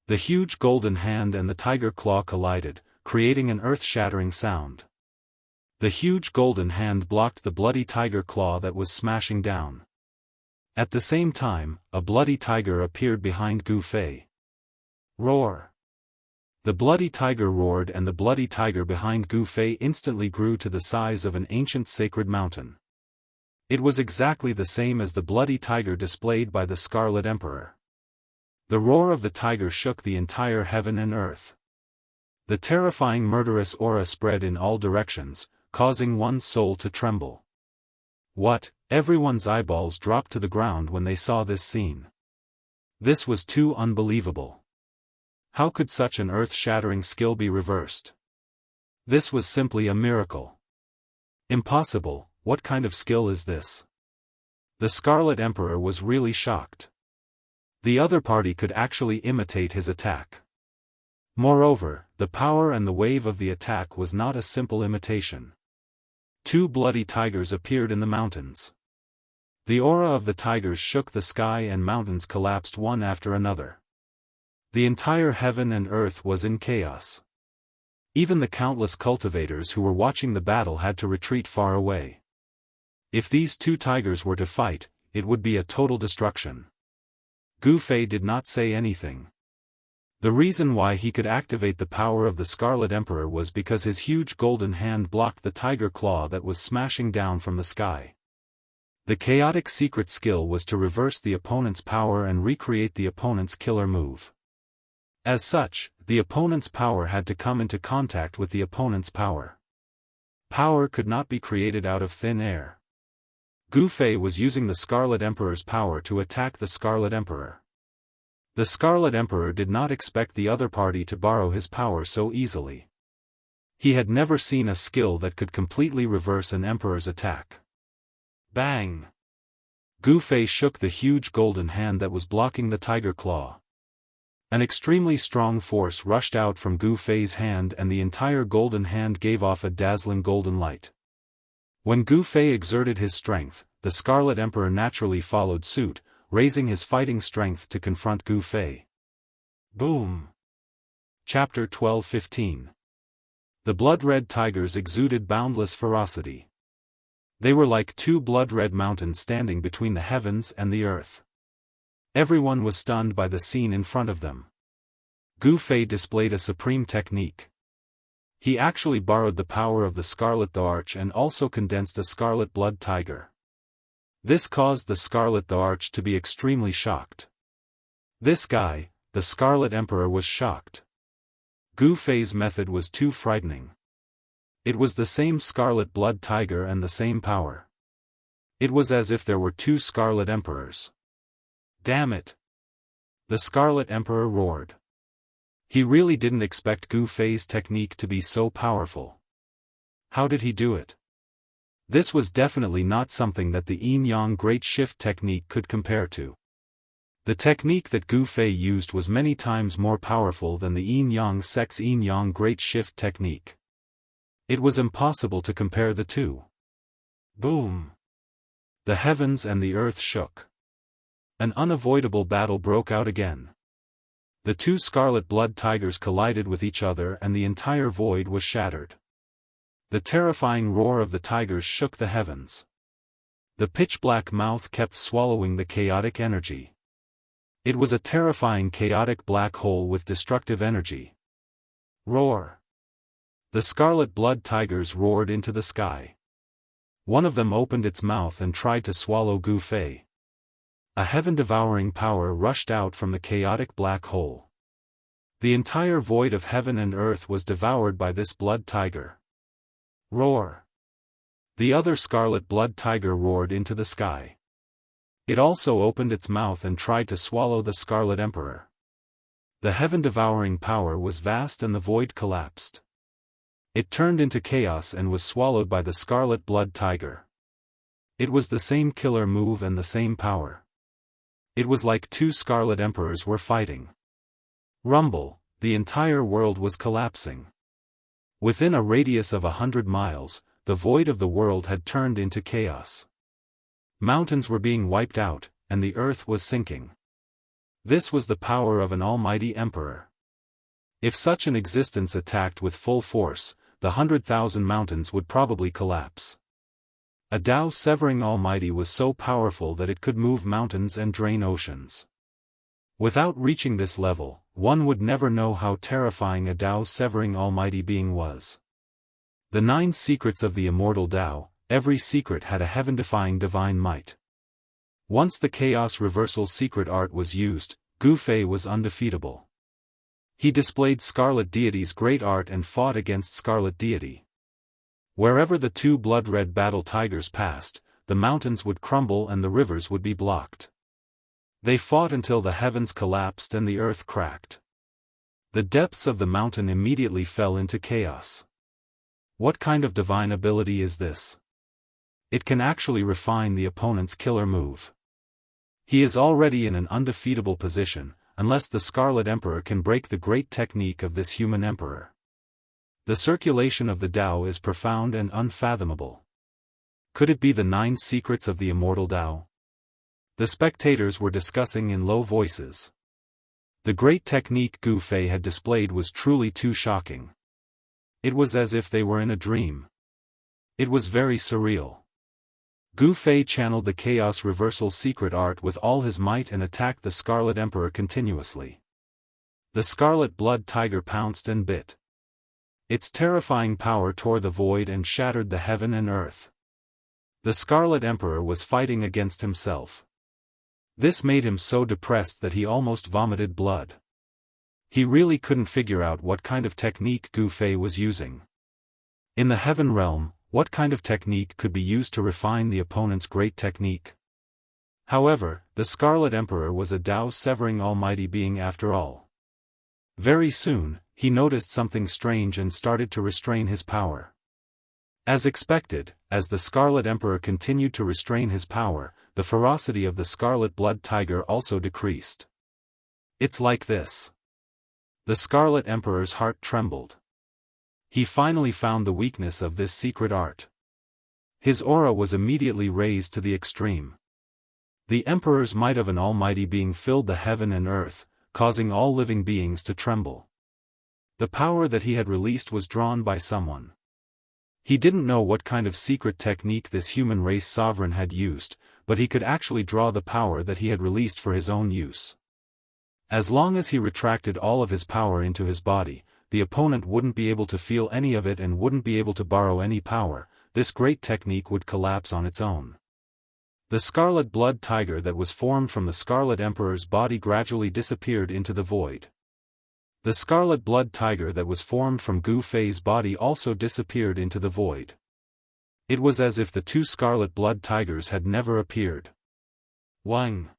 The huge golden hand and the tiger claw collided, creating an earth-shattering sound. The huge golden hand blocked the bloody tiger claw that was smashing down. At the same time, a bloody tiger appeared behind Gu Fei. Roar! The bloody tiger roared and the bloody tiger behind Gu Fei instantly grew to the size of an ancient sacred mountain. It was exactly the same as the bloody tiger displayed by the Scarlet Emperor. The roar of the tiger shook the entire heaven and earth. The terrifying murderous aura spread in all directions, causing one's soul to tremble. What? Everyone's eyeballs dropped to the ground when they saw this scene. This was too unbelievable. How could such an earth-shattering skill be reversed? This was simply a miracle. Impossible, what kind of skill is this? The Scarlet Emperor was really shocked. The other party could actually imitate his attack. Moreover, the power and the wave of the attack was not a simple imitation. Two bloody tigers appeared in the mountains. The aura of the tigers shook the sky and mountains collapsed one after another. The entire heaven and earth was in chaos. Even the countless cultivators who were watching the battle had to retreat far away. If these two tigers were to fight, it would be a total destruction. Gu Fei did not say anything. The reason why he could activate the power of the Scarlet Emperor was because his huge golden hand blocked the tiger claw that was smashing down from the sky. The chaotic secret skill was to reverse the opponent's power and recreate the opponent's killer move. As such, the opponent's power had to come into contact with the opponent's power. Power could not be created out of thin air. Gu Fei was using the Scarlet Emperor's power to attack the Scarlet Emperor. The Scarlet Emperor did not expect the other party to borrow his power so easily. He had never seen a skill that could completely reverse an emperor's attack. Bang! Gu Fei shook the huge golden hand that was blocking the tiger claw. An extremely strong force rushed out from Gu Fei's hand and the entire golden hand gave off a dazzling golden light. When Gu Fei exerted his strength, the Scarlet Emperor naturally followed suit, raising his fighting strength to confront Gu Fei. Boom! Chapter 12:15. The blood-red tigers exuded boundless ferocity. They were like two blood-red mountains standing between the heavens and the earth. Everyone was stunned by the scene in front of them. Gu Fei displayed a supreme technique. He actually borrowed the power of the Scarlet Arch and also condensed a scarlet blood tiger. This caused the Scarlet Arch to be extremely shocked. This guy, the Scarlet Emperor, was shocked. Gu Fei's method was too frightening. It was the same scarlet blood tiger and the same power. It was as if there were two Scarlet Emperors. Damn it! The Scarlet Emperor roared. He really didn't expect Gu Fei's technique to be so powerful. How did he do it? This was definitely not something that the Yin-Yang Great Shift technique could compare to. The technique that Gu Fei used was many times more powerful than the Yin-Yang sects' Yin-Yang Great Shift technique. It was impossible to compare the two. Boom! The heavens and the earth shook. An unavoidable battle broke out again. The two scarlet blood tigers collided with each other and the entire void was shattered. The terrifying roar of the tigers shook the heavens. The pitch-black mouth kept swallowing the chaotic energy. It was a terrifying chaotic black hole with destructive energy. Roar! The scarlet blood tigers roared into the sky. One of them opened its mouth and tried to swallow Gu Fei. A heaven-devouring power rushed out from the chaotic black hole. The entire void of heaven and earth was devoured by this blood tiger. Roar! The other scarlet blood tiger roared into the sky. It also opened its mouth and tried to swallow the Scarlet Emperor. The heaven-devouring power was vast and the void collapsed. It turned into chaos and was swallowed by the scarlet blood tiger. It was the same killer move and the same power. It was like two Scarlet Emperors were fighting. Rumble, the entire world was collapsing. Within a radius of 100 miles, the void of the world had turned into chaos. Mountains were being wiped out, and the earth was sinking. This was the power of an almighty emperor. If such an existence attacked with full force, the 100,000 mountains would probably collapse. A Tao-severing almighty was so powerful that it could move mountains and drain oceans. Without reaching this level, one would never know how terrifying a Tao-severing almighty being was. The 9 secrets of the immortal Tao, every secret had a heaven-defying divine might. Once the chaos reversal secret art was used, Gu Fei was undefeatable. He displayed Scarlet Deity's great art and fought against Scarlet Deity. Wherever the two blood-red battle tigers passed, the mountains would crumble and the rivers would be blocked. They fought until the heavens collapsed and the earth cracked. The depths of the mountain immediately fell into chaos. What kind of divine ability is this? It can actually refine the opponent's killer move. He is already in an undefeatable position, unless the Scarlet Emperor can break the great technique of this human emperor. The circulation of the Tao is profound and unfathomable. Could it be the 9 secrets of the immortal Tao? The spectators were discussing in low voices. The great technique Gu Fei had displayed was truly too shocking. It was as if they were in a dream. It was very surreal. Gu Fei channeled the chaos reversal secret art with all his might and attacked the Scarlet Emperor continuously. The scarlet blood tiger pounced and bit. Its terrifying power tore the void and shattered the heaven and earth. The Scarlet Emperor was fighting against himself. This made him so depressed that he almost vomited blood. He really couldn't figure out what kind of technique Gu Fei was using. In the heaven realm, what kind of technique could be used to refine the opponent's great technique? However, the Scarlet Emperor was a Tao-severing almighty being after all. Very soon, he noticed something strange and started to restrain his power. As expected, as the Scarlet Emperor continued to restrain his power, the ferocity of the Scarlet Blood Tiger also decreased. It's like this. The Scarlet Emperor's heart trembled. He finally found the weakness of this secret art. His aura was immediately raised to the extreme. The Emperor's might of an almighty being filled the heaven and earth, causing all living beings to tremble. The power that he had released was drawn by someone. He didn't know what kind of secret technique this human race sovereign had used, but he could actually draw the power that he had released for his own use. As long as he retracted all of his power into his body, the opponent wouldn't be able to feel any of it and wouldn't be able to borrow any power. This great technique would collapse on its own. The scarlet blood tiger that was formed from the Scarlet Emperor's body gradually disappeared into the void. The scarlet blood tiger that was formed from Gu Fei's body also disappeared into the void. It was as if the two scarlet blood tigers had never appeared. Wang!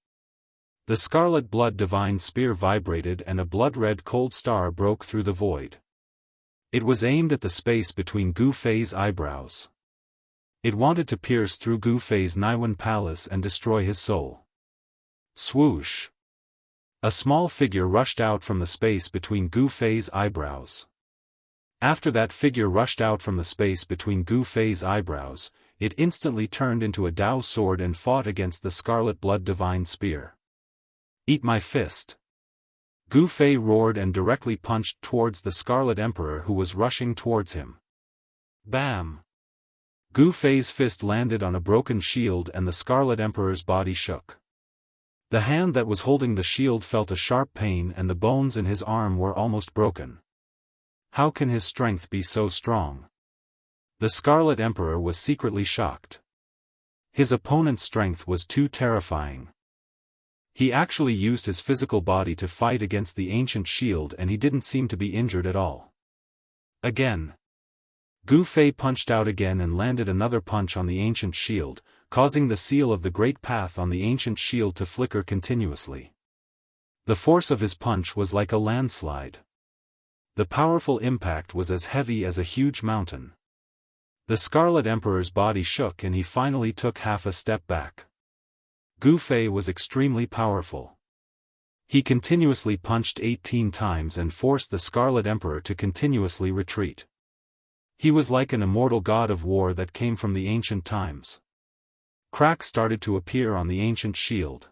The scarlet blood divine spear vibrated and a blood-red cold star broke through the void. It was aimed at the space between Gu Fei's eyebrows. It wanted to pierce through Gu Fei's Naiwan palace and destroy his soul. Swoosh! A small figure rushed out from the space between Gu Fei's eyebrows. After that figure rushed out from the space between Gu Fei's eyebrows, it instantly turned into a Dao sword and fought against the Scarlet Blood Divine Spear. "Eat my fist!" Gu Fei roared and directly punched towards the Scarlet Emperor who was rushing towards him. Bam! Gu Fei's fist landed on a broken shield and the Scarlet Emperor's body shook. The hand that was holding the shield felt a sharp pain and the bones in his arm were almost broken. How can his strength be so strong? The Scarlet Emperor was secretly shocked. His opponent's strength was too terrifying. He actually used his physical body to fight against the ancient shield and he didn't seem to be injured at all. Again. Gu Fei punched out again and landed another punch on the ancient shield, causing the seal of the Great Path on the ancient shield to flicker continuously. The force of his punch was like a landslide. The powerful impact was as heavy as a huge mountain. The Scarlet Emperor's body shook and he finally took half a step back. Gu Fei was extremely powerful. He continuously punched 18 times and forced the Scarlet Emperor to continuously retreat. He was like an immortal god of war that came from the ancient times. Cracks started to appear on the ancient shield.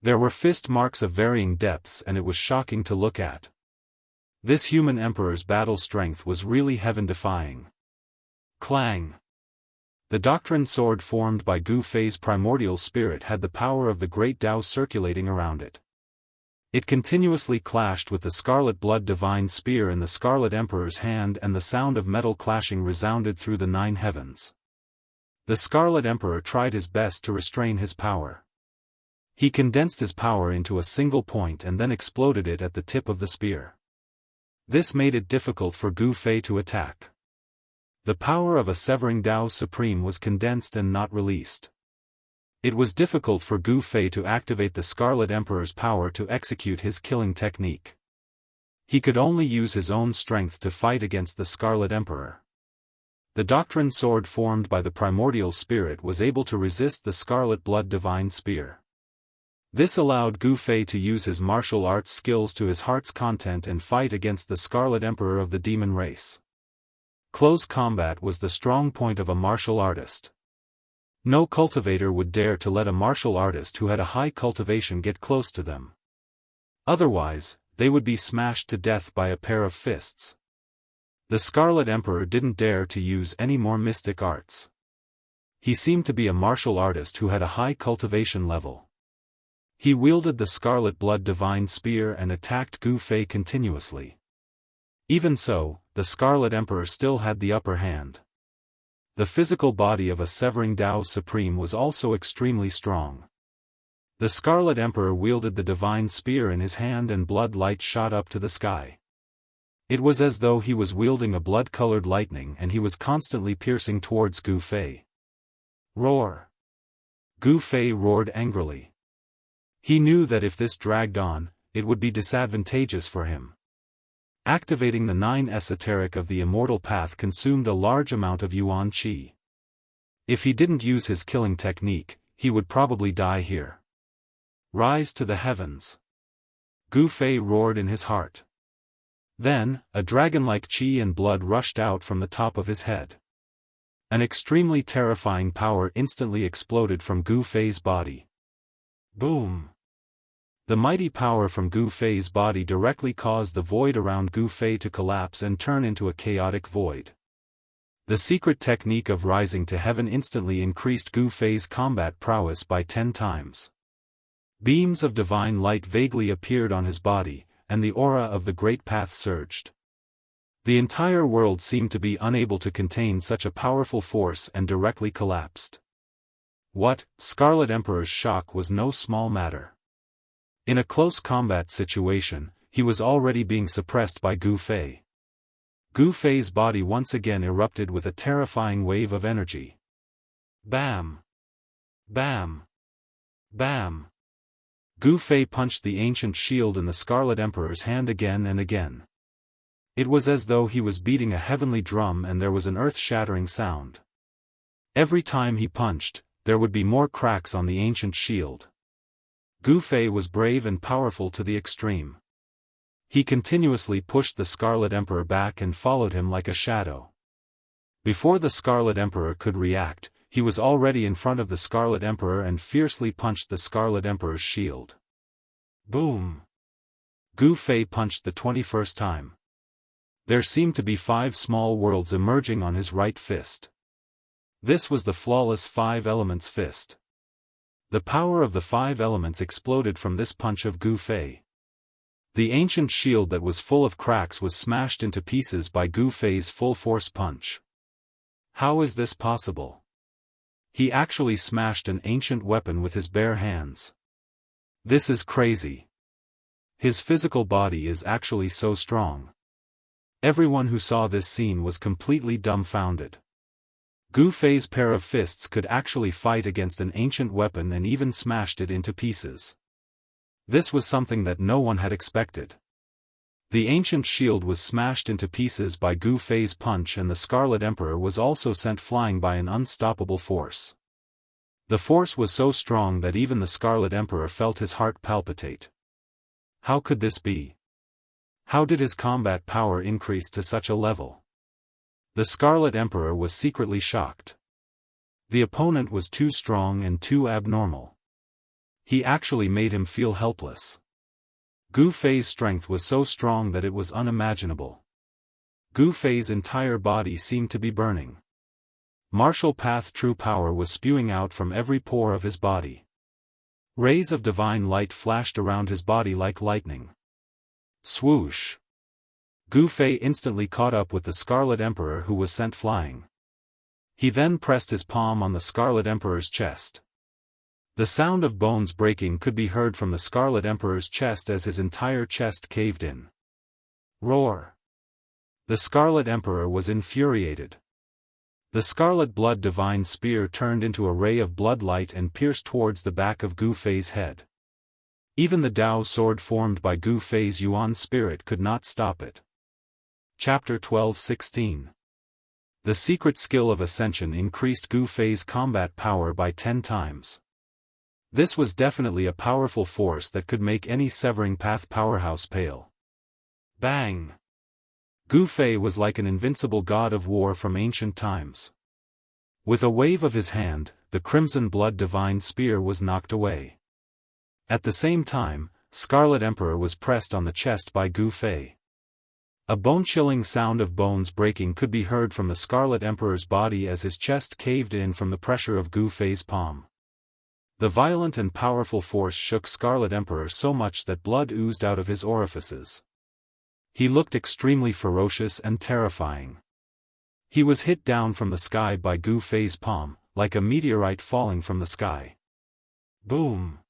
There were fist marks of varying depths and it was shocking to look at. This human emperor's battle strength was really heaven-defying. Clang! The doctrine sword formed by Gu Fei's primordial spirit had the power of the great Dao circulating around it. It continuously clashed with the Scarlet Blood Divine Spear in the Scarlet Emperor's hand and the sound of metal clashing resounded through the 9 heavens. The Scarlet Emperor tried his best to restrain his power. He condensed his power into a single point and then exploded it at the tip of the spear. This made it difficult for Gu Fei to attack. The power of a severing Dao Supreme was condensed and not released. It was difficult for Gu Fei to activate the Scarlet Emperor's power to execute his killing technique. He could only use his own strength to fight against the Scarlet Emperor. The doctrine sword formed by the primordial spirit was able to resist the Scarlet Blood Divine Spear. This allowed Gu Fei to use his martial arts skills to his heart's content and fight against the Scarlet Emperor of the demon race. Close combat was the strong point of a martial artist. No cultivator would dare to let a martial artist who had a high cultivation get close to them. Otherwise, they would be smashed to death by a pair of fists. The Scarlet Emperor didn't dare to use any more mystic arts. He seemed to be a martial artist who had a high cultivation level. He wielded the Scarlet Blood Divine Spear and attacked Gu Fei continuously. Even so, the Scarlet Emperor still had the upper hand. The physical body of a severing Dao Supreme was also extremely strong. The Scarlet Emperor wielded the divine spear in his hand and blood light shot up to the sky. It was as though he was wielding a blood-colored lightning and he was constantly piercing towards Gu Fei. Roar! Gu Fei roared angrily. He knew that if this dragged on, it would be disadvantageous for him. Activating the 9 esoteric of the immortal path consumed a large amount of yuan qi. If he didn't use his killing technique, he would probably die here. Rise to the heavens! Gu Fei roared in his heart. Then, a dragon-like qi and blood rushed out from the top of his head. An extremely terrifying power instantly exploded from Gu Fei's body. Boom! The mighty power from Gu Fei's body directly caused the void around Gu Fei to collapse and turn into a chaotic void. The secret technique of rising to heaven instantly increased Gu Fei's combat prowess by 10 times. Beams of divine light vaguely appeared on his body, and the aura of the Great Path surged. The entire world seemed to be unable to contain such a powerful force and directly collapsed. What? Scarlet Emperor's shock was no small matter. In a close combat situation, he was already being suppressed by Gu Fei. Gu Fei's body once again erupted with a terrifying wave of energy. Bam! Bam! Bam! Gu Fei punched the ancient shield in the Scarlet Emperor's hand again and again. It was as though he was beating a heavenly drum and there was an earth-shattering sound. Every time he punched, there would be more cracks on the ancient shield. Gu Fei was brave and powerful to the extreme. He continuously pushed the Scarlet Emperor back and followed him like a shadow. Before the Scarlet Emperor could react, he was already in front of the Scarlet Emperor and fiercely punched the Scarlet Emperor's shield. Boom! Gu Fei punched the 21st time. There seemed to be 5 small worlds emerging on his right fist. This was the flawless 5 elements fist. The power of the 5 elements exploded from this punch of Gu Fei. The ancient shield that was full of cracks was smashed into pieces by Gu Fei's full-force punch. How is this possible? He actually smashed an ancient weapon with his bare hands. This is crazy. His physical body is actually so strong. Everyone who saw this scene was completely dumbfounded. Gu Fei's pair of fists could actually fight against an ancient weapon and even smashed it into pieces. This was something that no one had expected. The ancient shield was smashed into pieces by Gu Fei's punch, and the Scarlet Emperor was also sent flying by an unstoppable force. The force was so strong that even the Scarlet Emperor felt his heart palpitate. How could this be? How did his combat power increase to such a level? The Scarlet Emperor was secretly shocked. The opponent was too strong and too abnormal. He actually made him feel helpless. Gu Fei's strength was so strong that it was unimaginable. Gu Fei's entire body seemed to be burning. Martial path true power was spewing out from every pore of his body. Rays of divine light flashed around his body like lightning. Swoosh! Gu Fei instantly caught up with the Scarlet Emperor, who was sent flying. He then pressed his palm on the Scarlet Emperor's chest. The sound of bones breaking could be heard from the Scarlet Emperor's chest as his entire chest caved in. Roar! The Scarlet Emperor was infuriated. The Scarlet Blood Divine Spear turned into a ray of blood light and pierced towards the back of Gu Fei's head. Even the Dao sword formed by Gu Fei's Yuan spirit could not stop it. Chapter 12:16. The secret skill of Ascension increased Gu Fei's combat power by 10 times. This was definitely a powerful force that could make any severing path powerhouse pale. Bang! Gu Fei was like an invincible god of war from ancient times. With a wave of his hand, the Crimson Blood Divine Spear was knocked away. At the same time, Scarlet Emperor was pressed on the chest by Gu Fei. A bone-chilling sound of bones breaking could be heard from the Scarlet Emperor's body as his chest caved in from the pressure of Gu Fei's palm. The violent and powerful force shook Scarlet Emperor so much that blood oozed out of his orifices. He looked extremely ferocious and terrifying. He was hit down from the sky by Gu Fei's palm, like a meteorite falling from the sky. Boom!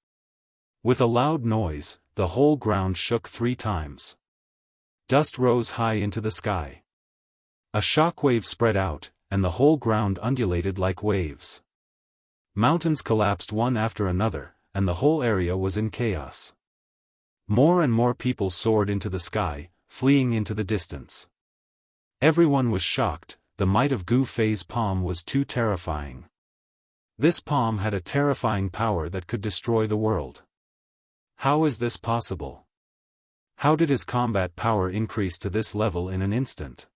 With a loud noise, the whole ground shook 3 times. Dust rose high into the sky. A shockwave spread out, and the whole ground undulated like waves. Mountains collapsed one after another, and the whole area was in chaos. More and more people soared into the sky, fleeing into the distance. Everyone was shocked. The might of Gu Fei's palm was too terrifying. This palm had a terrifying power that could destroy the world. How is this possible? How did his combat power increase to this level in an instant?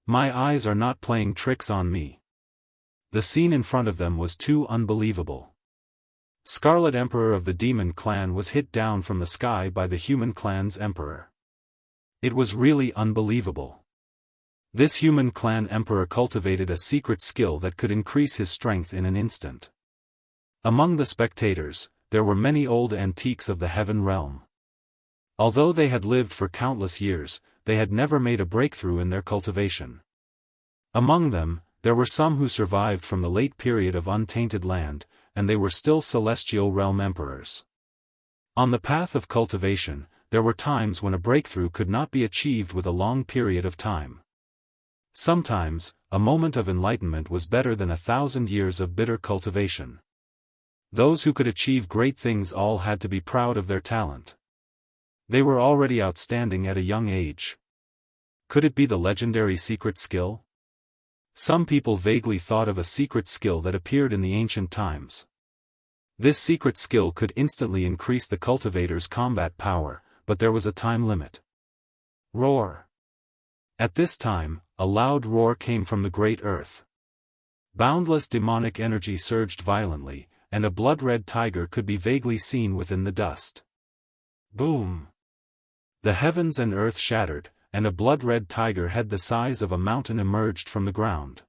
My eyes are not playing tricks on me. The scene in front of them was too unbelievable. Scarlet Emperor of the Demon Clan was hit down from the sky by the Human Clan's Emperor. It was really unbelievable. This Human Clan Emperor cultivated a secret skill that could increase his strength in an instant. Among the spectators, there were many old antiques of the Heaven Realm. Although they had lived for countless years, they had never made a breakthrough in their cultivation. Among them, there were some who survived from the late period of Untainted Land, and they were still Celestial Realm Emperors. On the path of cultivation, there were times when a breakthrough could not be achieved with a long period of time. Sometimes, a moment of enlightenment was better than 1,000 years of bitter cultivation. Those who could achieve great things all had to be proud of their talent. They were already outstanding at a young age. Could it be the legendary secret skill? Some people vaguely thought of a secret skill that appeared in the ancient times. This secret skill could instantly increase the cultivator's combat power, but there was a time limit. Roar! At this time, a loud roar came from the great earth. Boundless demonic energy surged violently, and a blood-red tiger could be vaguely seen within the dust. Boom! The heavens and earth shattered, and a blood-red tiger head the size of a mountain emerged from the ground.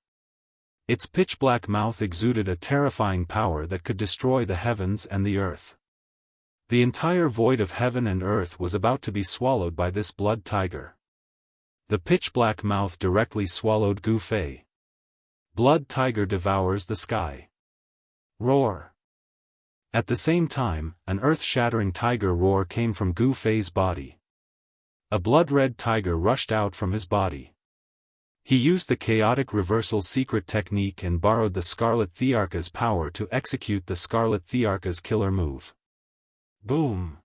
Its pitch-black mouth exuded a terrifying power that could destroy the heavens and the earth. The entire void of heaven and earth was about to be swallowed by this blood tiger. The pitch-black mouth directly swallowed Gu Fei. Blood tiger devours the sky. Roar! At the same time, an earth-shattering tiger roar came from Gu Fei's body. A blood-red tiger rushed out from his body. He used the chaotic reversal secret technique and borrowed the Scarlet Thearka's power to execute the Scarlet Thearka's killer move. Boom!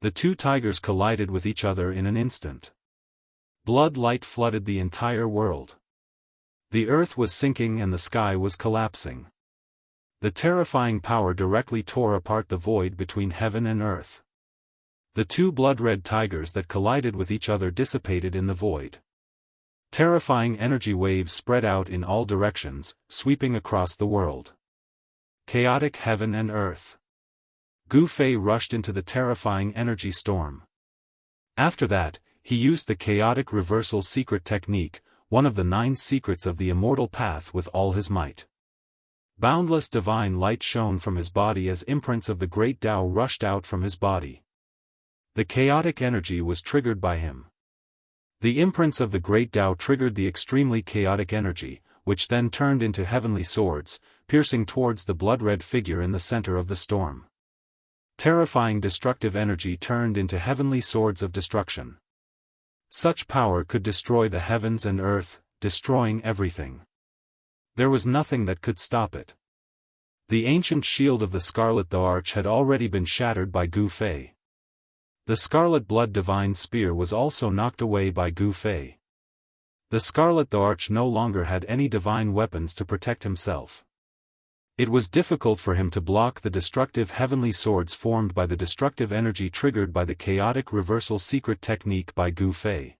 The two tigers collided with each other in an instant. Blood light flooded the entire world. The earth was sinking and the sky was collapsing. The terrifying power directly tore apart the void between heaven and earth. The two blood-red tigers that collided with each other dissipated in the void. Terrifying energy waves spread out in all directions, sweeping across the world. Chaotic heaven and earth. Gu Fei rushed into the terrifying energy storm. After that, he used the chaotic reversal secret technique, one of the 9 secrets of the immortal path, with all his might. Boundless divine light shone from his body as imprints of the great Tao rushed out from his body. The chaotic energy was triggered by him. The imprints of the great Tao triggered the extremely chaotic energy, which then turned into heavenly swords, piercing towards the blood-red figure in the center of the storm. Terrifying destructive energy turned into heavenly swords of destruction. Such power could destroy the heavens and earth, destroying everything. There was nothing that could stop it. The ancient shield of the Scarlet Arch had already been shattered by Gu Fei. The Scarlet Blood Divine Spear was also knocked away by Gu Fei. The Scarlet Arch no longer had any divine weapons to protect himself. It was difficult for him to block the destructive heavenly swords formed by the destructive energy triggered by the chaotic reversal secret technique by Gu Fei.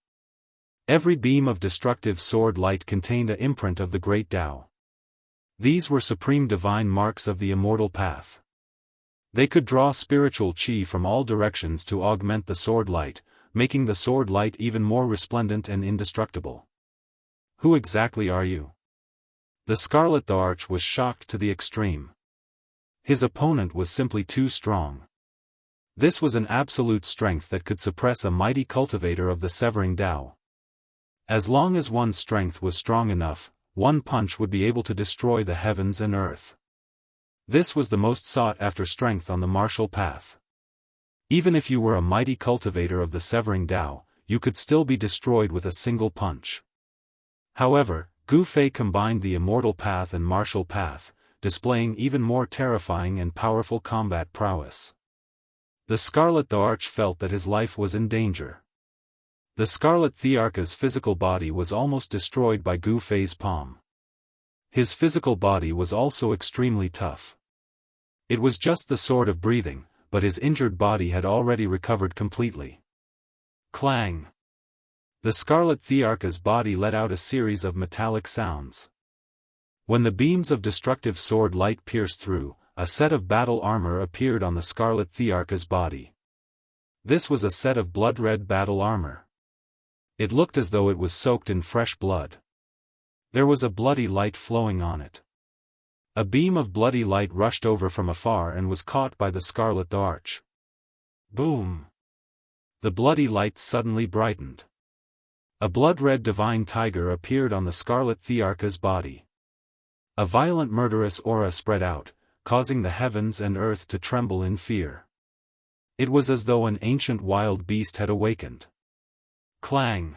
Every beam of destructive sword light contained an imprint of the Great Tao. These were supreme divine marks of the immortal path. They could draw spiritual qi from all directions to augment the sword light, making the sword light even more resplendent and indestructible. Who exactly are you? The Scarlet Arch was shocked to the extreme. His opponent was simply too strong. This was an absolute strength that could suppress a mighty cultivator of the severing Tao. As long as one's strength was strong enough, one punch would be able to destroy the heavens and earth. This was the most sought-after strength on the martial path. Even if you were a mighty cultivator of the severing Tao, you could still be destroyed with a single punch. However, Gu Fei combined the immortal path and martial path, displaying even more terrifying and powerful combat prowess. The Scarlet Arch felt that his life was in danger. The Scarlet Thearka's physical body was almost destroyed by Gu Fei's palm. His physical body was also extremely tough. It was just the sword of breathing, but his injured body had already recovered completely. Clang! The Scarlet Thearka's body let out a series of metallic sounds. When the beams of destructive sword light pierced through, a set of battle armor appeared on the Scarlet Thearka's body. This was a set of blood-red battle armor. It looked as though it was soaked in fresh blood. There was a bloody light flowing on it. A beam of bloody light rushed over from afar and was caught by the Scarlet Arch. Boom! The bloody light suddenly brightened. A blood-red divine tiger appeared on the Scarlet Thearka's body. A violent murderous aura spread out, causing the heavens and earth to tremble in fear. It was as though an ancient wild beast had awakened. Clang!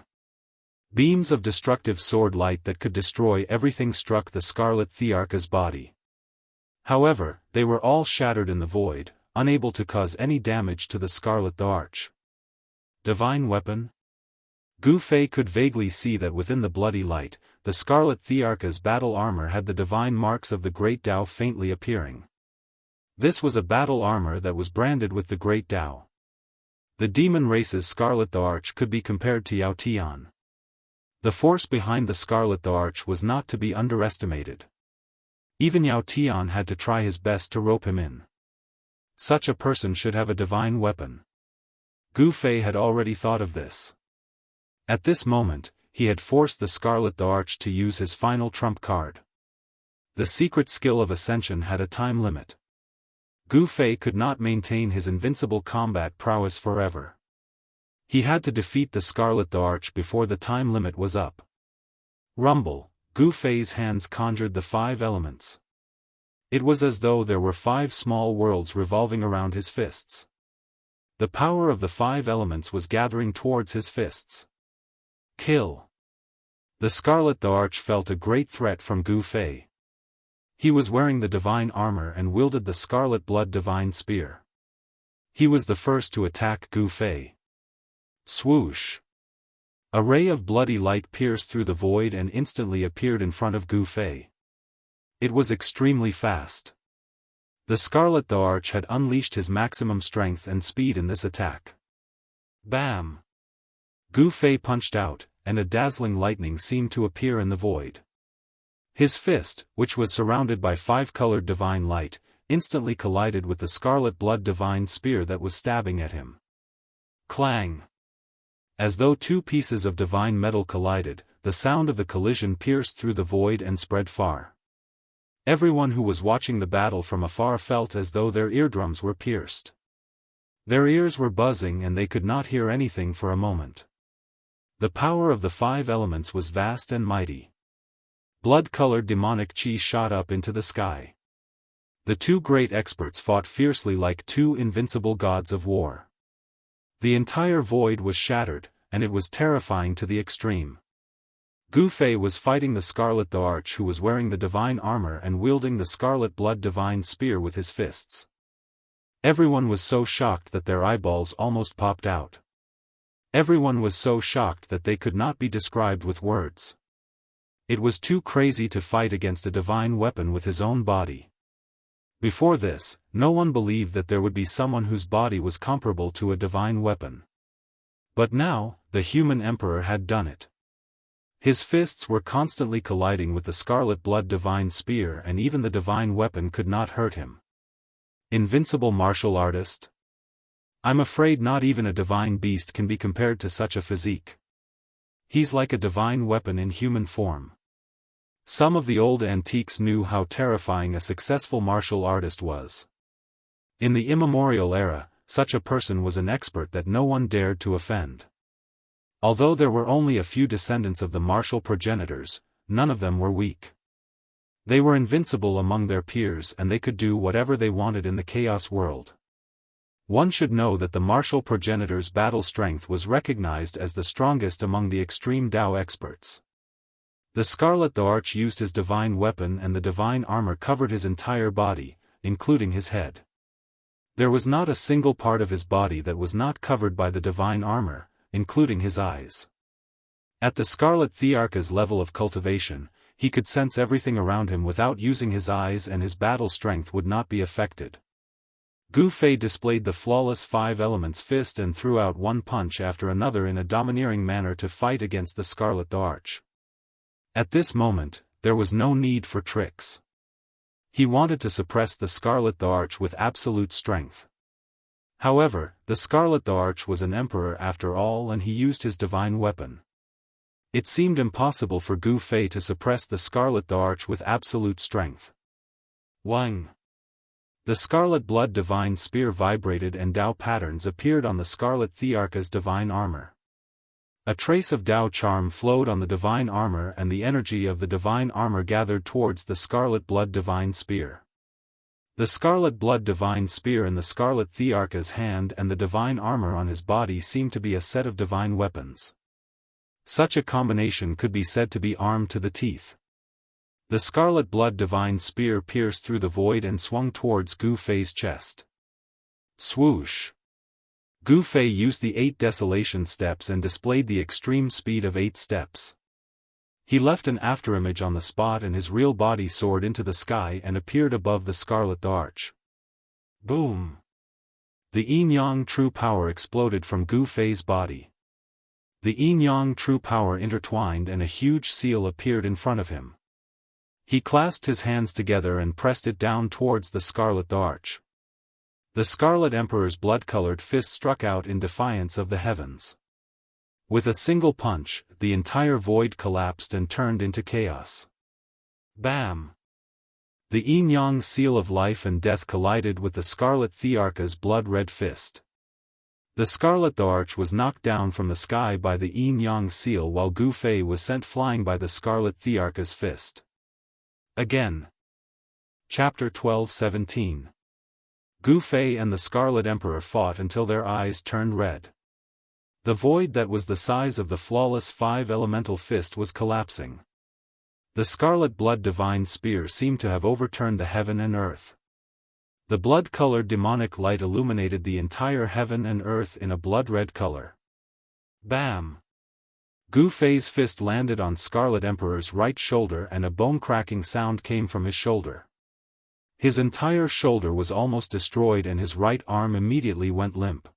Beams of destructive sword light that could destroy everything struck the Scarlet Thearka's body. However, they were all shattered in the void, unable to cause any damage to the Scarlet Arch. Divine weapon? Gu Fei could vaguely see that within the bloody light, the Scarlet Thearka's battle armor had the divine marks of the Great Tao faintly appearing. This was a battle armor that was branded with the Great Tao. The demon race's Scarlet Arch could be compared to Yao Tian. The force behind the Scarlet Arch was not to be underestimated. Even Yao Tian had to try his best to rope him in. Such a person should have a divine weapon. Gu Fei had already thought of this. At this moment, he had forced the Scarlet the Arch to use his final trump card. The secret skill of Ascension had a time limit. Gu Fei could not maintain his invincible combat prowess forever. He had to defeat the Scarlet the Arch before the time limit was up. Rumble, Gu Fei's hands conjured the 5 elements. It was as though there were 5 small worlds revolving around his fists. The power of the 5 elements was gathering towards his fists. Kill. The Scarlet the Arch felt a great threat from Gu Fei. He was wearing the divine armor and wielded the Scarlet Blood Divine Spear. He was the first to attack Gu Fei. Swoosh. A ray of bloody light pierced through the void and instantly appeared in front of Gu Fei. It was extremely fast. The Scarlet the Arch had unleashed his maximum strength and speed in this attack. Bam! Gu Fei punched out, and a dazzling lightning seemed to appear in the void. His fist, which was surrounded by 5-colored divine light, instantly collided with the Scarlet Blood Divine Spear that was stabbing at him. Clang! As though 2 pieces of divine metal collided, the sound of the collision pierced through the void and spread far. Everyone who was watching the battle from afar felt as though their eardrums were pierced. Their ears were buzzing and they could not hear anything for a moment. The power of the 5 elements was vast and mighty. Blood-colored demonic chi shot up into the sky. The 2 great experts fought fiercely like 2 invincible gods of war. The entire void was shattered, and it was terrifying to the extreme. Gu Fei was fighting the Scarlet the Arch, who was wearing the divine armor and wielding the Scarlet Blood Divine Spear with his fists. Everyone was so shocked that their eyeballs almost popped out. Everyone was so shocked that they could not be described with words. It was too crazy to fight against a divine weapon with his own body. Before this, no one believed that there would be someone whose body was comparable to a divine weapon. But now, the human emperor had done it. His fists were constantly colliding with the Scarlet Blood Divine Spear, and even the divine weapon could not hurt him. Invincible martial artist? I'm afraid not even a divine beast can be compared to such a physique. He's like a divine weapon in human form. Some of the old antiques knew how terrifying a successful martial artist was. In the immemorial era, such a person was an expert that no one dared to offend. Although there were only a few descendants of the martial progenitors, none of them were weak. They were invincible among their peers and they could do whatever they wanted in the chaos world. One should know that the martial progenitors' battle strength was recognized as the strongest among the extreme Dao experts. The Scarlet the Arch used his divine weapon and the divine armor covered his entire body, including his head. There was not a single part of his body that was not covered by the divine armor, including his eyes. At the Scarlet Thearch's level of cultivation, he could sense everything around him without using his eyes, and his battle strength would not be affected. Gu Fei displayed the flawless 5 elements fist and threw out one punch after another in a domineering manner to fight against the Scarlet the Arch. At this moment, there was no need for tricks. He wanted to suppress the Scarlet the Arch with absolute strength. However, the Scarlet the Arch was an emperor after all, and he used his divine weapon. It seemed impossible for Gu Fei to suppress the Scarlet the Arch with absolute strength. Wang! The Scarlet Blood Divine Spear vibrated and Dao patterns appeared on the Scarlet Thearch's divine armor. A trace of Dao charm flowed on the divine armor, and the energy of the divine armor gathered towards the Scarlet Blood Divine Spear. The Scarlet Blood Divine Spear in the Scarlet Thearch's hand and the divine armor on his body seemed to be a set of divine weapons. Such a combination could be said to be armed to the teeth. The Scarlet Blood Divine Spear pierced through the void and swung towards Gu Fei's chest. Swoosh! Gu Fei used the 8 desolation steps and displayed the extreme speed of 8 steps. He left an afterimage on the spot and his real body soared into the sky and appeared above the Scarlet Arch. Boom! The Yin-Yang true power exploded from Gu Fei's body. The Yin-Yang true power intertwined and a huge seal appeared in front of him. He clasped his hands together and pressed it down towards the scarlet arch. The Scarlet Emperor's blood-colored fist struck out in defiance of the heavens. With a single punch, the entire void collapsed and turned into chaos. Bam! The yin-yang seal of life and death collided with the Scarlet Thearcha's blood-red fist. The Scarlet Arch was knocked down from the sky by the yin-yang seal while Gu Fei was sent flying by the Scarlet Thearcha's fist. Again. Chapter 12:17. Gu Fei and the Scarlet Emperor fought until their eyes turned red. The void that was the size of the flawless five-elemental fist was collapsing. The scarlet blood divine spear seemed to have overturned the heaven and earth. The blood-colored demonic light illuminated the entire heaven and earth in a blood-red color. Bam! Gu Fei's fist landed on Scarlet Emperor's right shoulder and a bone-cracking sound came from his shoulder. His entire shoulder was almost destroyed and his right arm immediately went limp.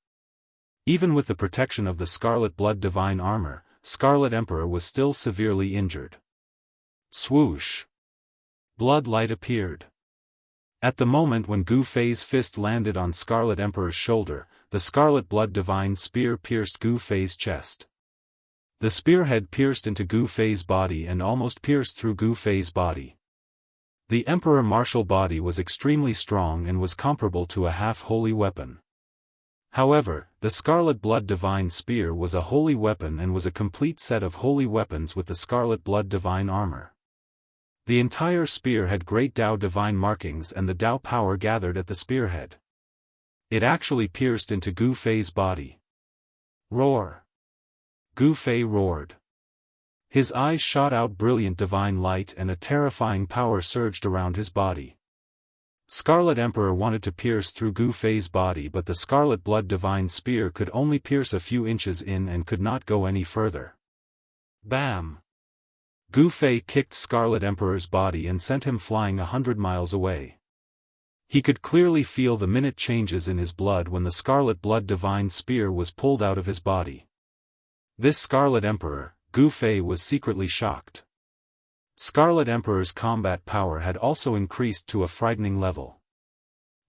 Even with the protection of the Scarlet Blood Divine Armor, Scarlet Emperor was still severely injured. Swoosh! Blood light appeared. At the moment when Gu Fei's fist landed on Scarlet Emperor's shoulder, the Scarlet Blood Divine Spear pierced Gu Fei's chest. The spearhead pierced into Gu Fei's body and almost pierced through Gu Fei's body. The Emperor Martial body was extremely strong and was comparable to a half-holy weapon. However, the Scarlet Blood Divine Spear was a holy weapon and was a complete set of holy weapons with the Scarlet Blood Divine Armor. The entire spear had great Dao divine markings and the Dao power gathered at the spearhead. It actually pierced into Gu Fei's body. Roar! Gu Fei roared. His eyes shot out brilliant divine light and a terrifying power surged around his body. Scarlet Emperor wanted to pierce through Gu Fei's body but the Scarlet Blood Divine Spear could only pierce a few inches in and could not go any further. Bam! Gu Fei kicked Scarlet Emperor's body and sent him flying 100 miles away. He could clearly feel the minute changes in his blood when the Scarlet Blood Divine Spear was pulled out of his body. This Scarlet Emperor, Gu Fei was secretly shocked. Scarlet Emperor's combat power had also increased to a frightening level.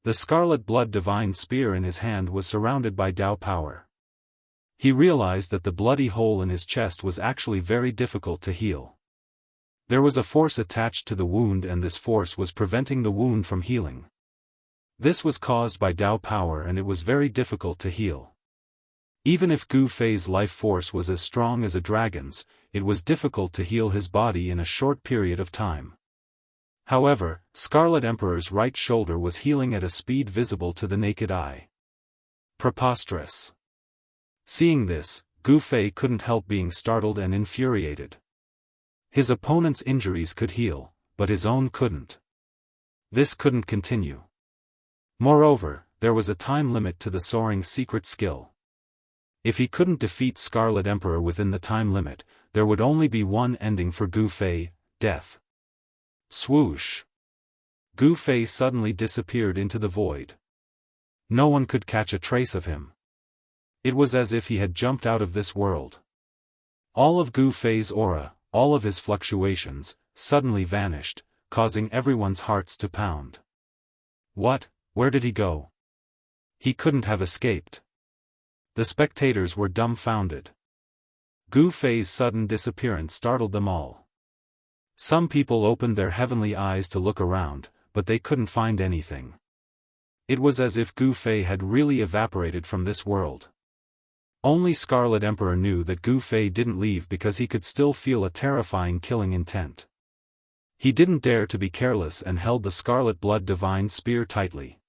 The Scarlet Blood Divine Spear in his hand was surrounded by Dao power. He realized that the bloody hole in his chest was actually very difficult to heal. There was a force attached to the wound and this force was preventing the wound from healing. This was caused by Dao power and it was very difficult to heal. Even if Gu Fei's life force was as strong as a dragon's, it was difficult to heal his body in a short period of time. However, Scarlet Emperor's right shoulder was healing at a speed visible to the naked eye. Preposterous. Seeing this, Gu Fei couldn't help being startled and infuriated. His opponent's injuries could heal, but his own couldn't. This couldn't continue. Moreover, there was a time limit to the soaring secret skill. If he couldn't defeat Scarlet Emperor within the time limit, there would only be one ending for Gu Fei, death. Swoosh! Gu Fei suddenly disappeared into the void. No one could catch a trace of him. It was as if he had jumped out of this world. All of Gu Fei's aura, all of his fluctuations, suddenly vanished, causing everyone's hearts to pound. What? Where did he go? He couldn't have escaped. The spectators were dumbfounded. Gu Fei's sudden disappearance startled them all. Some people opened their heavenly eyes to look around, but they couldn't find anything. It was as if Gu Fei had really evaporated from this world. Only Scarlet Emperor knew that Gu Fei didn't leave because he could still feel a terrifying killing intent. He didn't dare to be careless and held the Scarlet Blood Divine Spear tightly.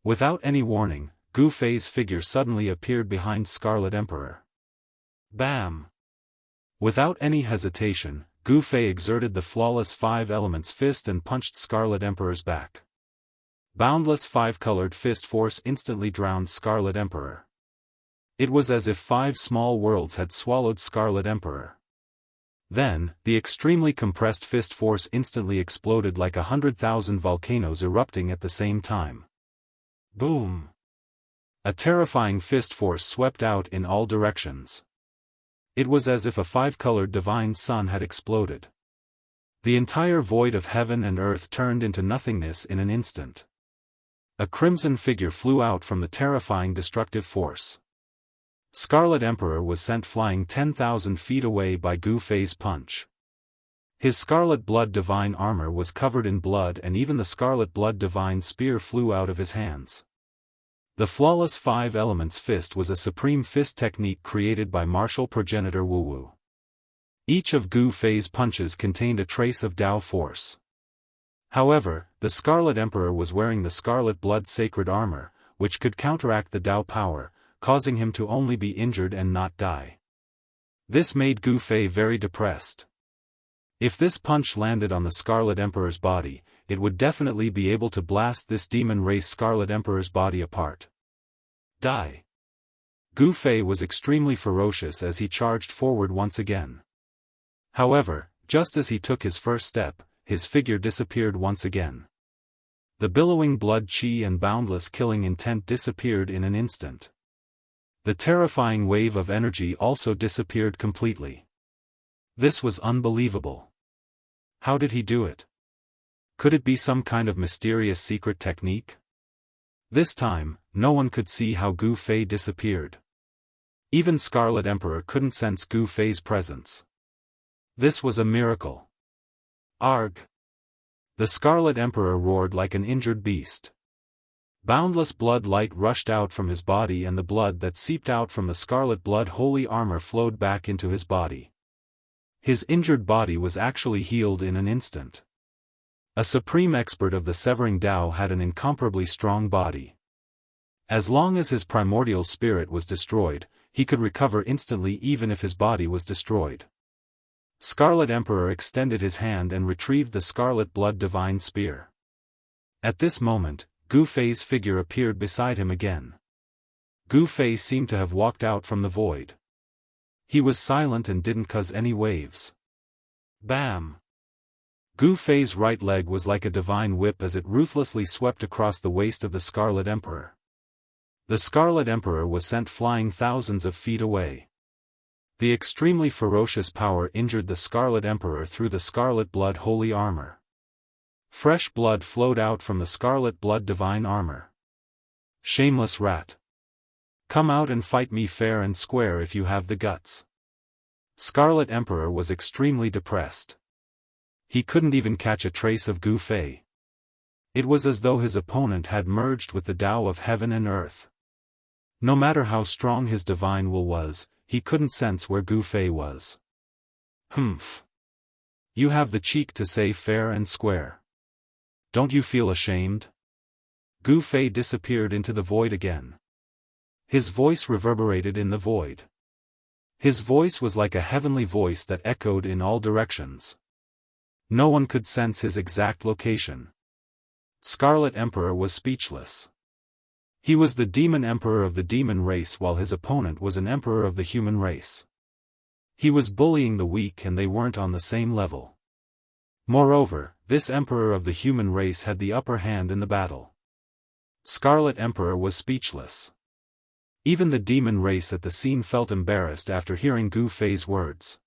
Without any warning, Gu Fei's figure suddenly appeared behind Scarlet Emperor. Bam! Without any hesitation, Gu Fei exerted the flawless Five Elements fist and punched Scarlet Emperor's back. Boundless five-colored fist force instantly drowned Scarlet Emperor. It was as if 5 small worlds had swallowed Scarlet Emperor. Then, the extremely compressed fist force instantly exploded like 100,000 volcanoes erupting at the same time. Boom! A terrifying fist force swept out in all directions. It was as if a 5-colored divine sun had exploded. The entire void of heaven and earth turned into nothingness in an instant. A crimson figure flew out from the terrifying destructive force. Scarlet Emperor was sent flying 10,000 feet away by Gu Fei's punch. His scarlet blood divine armor was covered in blood, and even the scarlet blood divine spear flew out of his hands. The flawless five elements fist was a supreme fist technique created by martial progenitor Wu. Each of Gu Fei's punches contained a trace of Dao force. However, the Scarlet Emperor was wearing the scarlet blood sacred armor, which could counteract the Dao power, causing him to only be injured and not die. This made Gu Fei very depressed. If this punch landed on the Scarlet Emperor's body, it would definitely be able to blast this demon race Scarlet Emperor's body apart. Die! Gu Fei was extremely ferocious as he charged forward once again. However, just as he took his first step, his figure disappeared once again. The billowing blood chi and boundless killing intent disappeared in an instant. The terrifying wave of energy also disappeared completely. This was unbelievable. How did he do it? Could it be some kind of mysterious secret technique? This time, no one could see how Gu Fei disappeared. Even Scarlet Emperor couldn't sense Gu Fei's presence. This was a miracle. Arg! The Scarlet Emperor roared like an injured beast. Boundless blood light rushed out from his body, and the blood that seeped out from the scarlet blood holy armor flowed back into his body. His injured body was actually healed in an instant. A supreme expert of the severing Dao had an incomparably strong body. As long as his primordial spirit was destroyed, he could recover instantly even if his body was destroyed. Scarlet Emperor extended his hand and retrieved the scarlet blood divine spear. At this moment, Gu Fei's figure appeared beside him again. Gu Fei seemed to have walked out from the void. He was silent and didn't cause any waves. Bam! Gu Fei's right leg was like a divine whip as it ruthlessly swept across the waist of the Scarlet Emperor. The Scarlet Emperor was sent flying thousands of feet away. The extremely ferocious power injured the Scarlet Emperor through the scarlet blood holy armor. Fresh blood flowed out from the scarlet blood divine armor. Shameless rat! Come out and fight me fair and square if you have the guts. Scarlet Emperor was extremely depressed. He couldn't even catch a trace of Gu Fei. It was as though his opponent had merged with the Tao of heaven and earth. No matter how strong his divine will was, he couldn't sense where Gu Fei was. Humph! You have the cheek to say fair and square. Don't you feel ashamed? Gu Fei disappeared into the void again. His voice reverberated in the void. His voice was like a heavenly voice that echoed in all directions. No one could sense his exact location. Scarlet Emperor was speechless. He was the demon emperor of the demon race while his opponent was an emperor of the human race. He was bullying the weak and they weren't on the same level. Moreover, this emperor of the human race had the upper hand in the battle. Scarlet Emperor was speechless. Even the demon race at the scene felt embarrassed after hearing Gu Fei's words.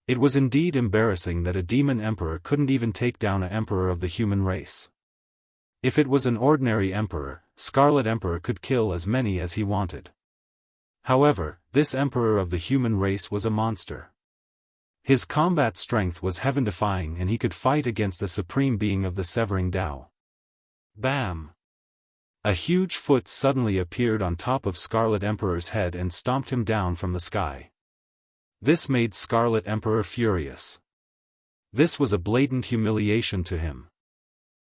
It was indeed embarrassing that a demon emperor couldn't even take down an emperor of the human race. If it was an ordinary emperor, Scarlet Emperor could kill as many as he wanted. However, this emperor of the human race was a monster. His combat strength was heaven-defying and he could fight against a supreme being of the severing Tao. Bam! A huge foot suddenly appeared on top of Scarlet Emperor's head and stomped him down from the sky. This made Scarlet Emperor furious. This was a blatant humiliation to him.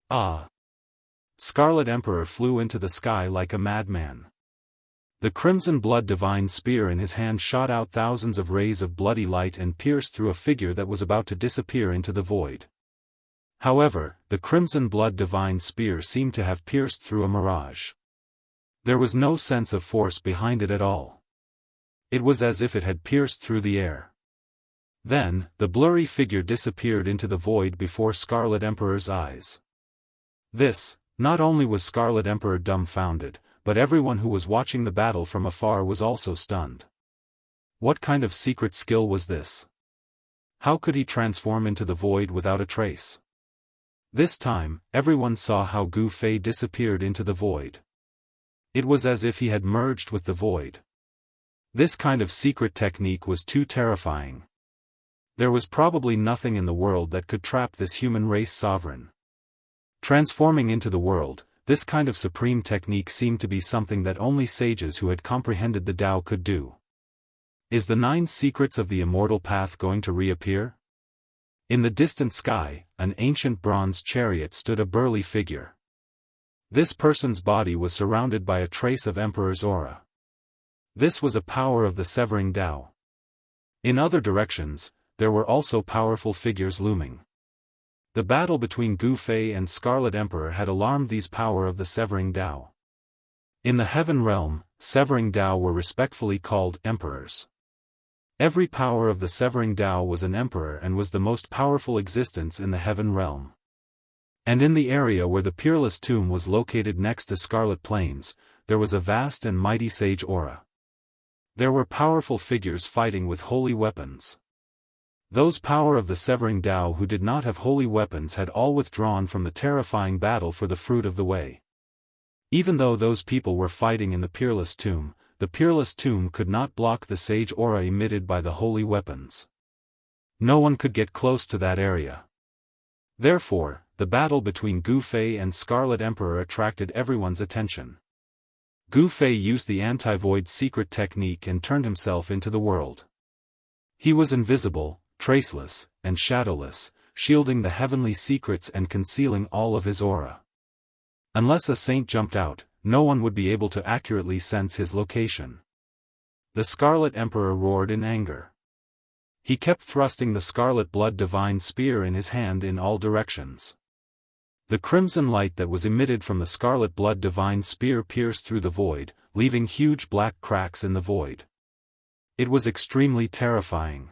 Ah! Scarlet Emperor flew into the sky like a madman. The crimson blood divine spear in his hand shot out thousands of rays of bloody light and pierced through a figure that was about to disappear into the void. However, the crimson blood divine spear seemed to have pierced through a mirage. There was no sense of force behind it at all. It was as if it had pierced through the air. Then, the blurry figure disappeared into the void before Scarlet Emperor's eyes. Not only was Scarlet Emperor dumbfounded, but everyone who was watching the battle from afar was also stunned. What kind of secret skill was this? How could he transform into the void without a trace? This time, everyone saw how Gu Fei disappeared into the void. It was as if he had merged with the void. This kind of secret technique was too terrifying. There was probably nothing in the world that could trap this human race sovereign. Transforming into the world, this kind of supreme technique seemed to be something that only sages who had comprehended the Tao could do. Is the 9 secrets of the immortal path going to reappear? In the distant sky, an ancient bronze chariot stood a burly figure. This person's body was surrounded by a trace of Emperor's aura. This was a power of the severing Tao. In other directions, there were also powerful figures looming. The battle between Gu Fei and Scarlet Emperor had alarmed these power of the severing Tao. In the heaven realm, severing Tao were respectfully called emperors. Every power of the severing Tao was an emperor and was the most powerful existence in the heaven realm. And in the area where the peerless tomb was located next to Scarlet Plains, there was a vast and mighty sage aura. There were powerful figures fighting with holy weapons. Those power of the severing Tao who did not have holy weapons had all withdrawn from the terrifying battle for the fruit of the way. Even though those people were fighting in the peerless tomb could not block the sage aura emitted by the holy weapons. No one could get close to that area. Therefore, the battle between Gu Fei and Scarlet Emperor attracted everyone's attention. Gu Fei used the anti-void secret technique and turned himself into the world. He was invisible, traceless, and shadowless, shielding the heavenly secrets and concealing all of his aura. Unless a saint jumped out, no one would be able to accurately sense his location. The Scarlet Emperor roared in anger. He kept thrusting the scarlet blood divine spear in his hand in all directions. The crimson light that was emitted from the scarlet blood divine spear pierced through the void, leaving huge black cracks in the void. It was extremely terrifying.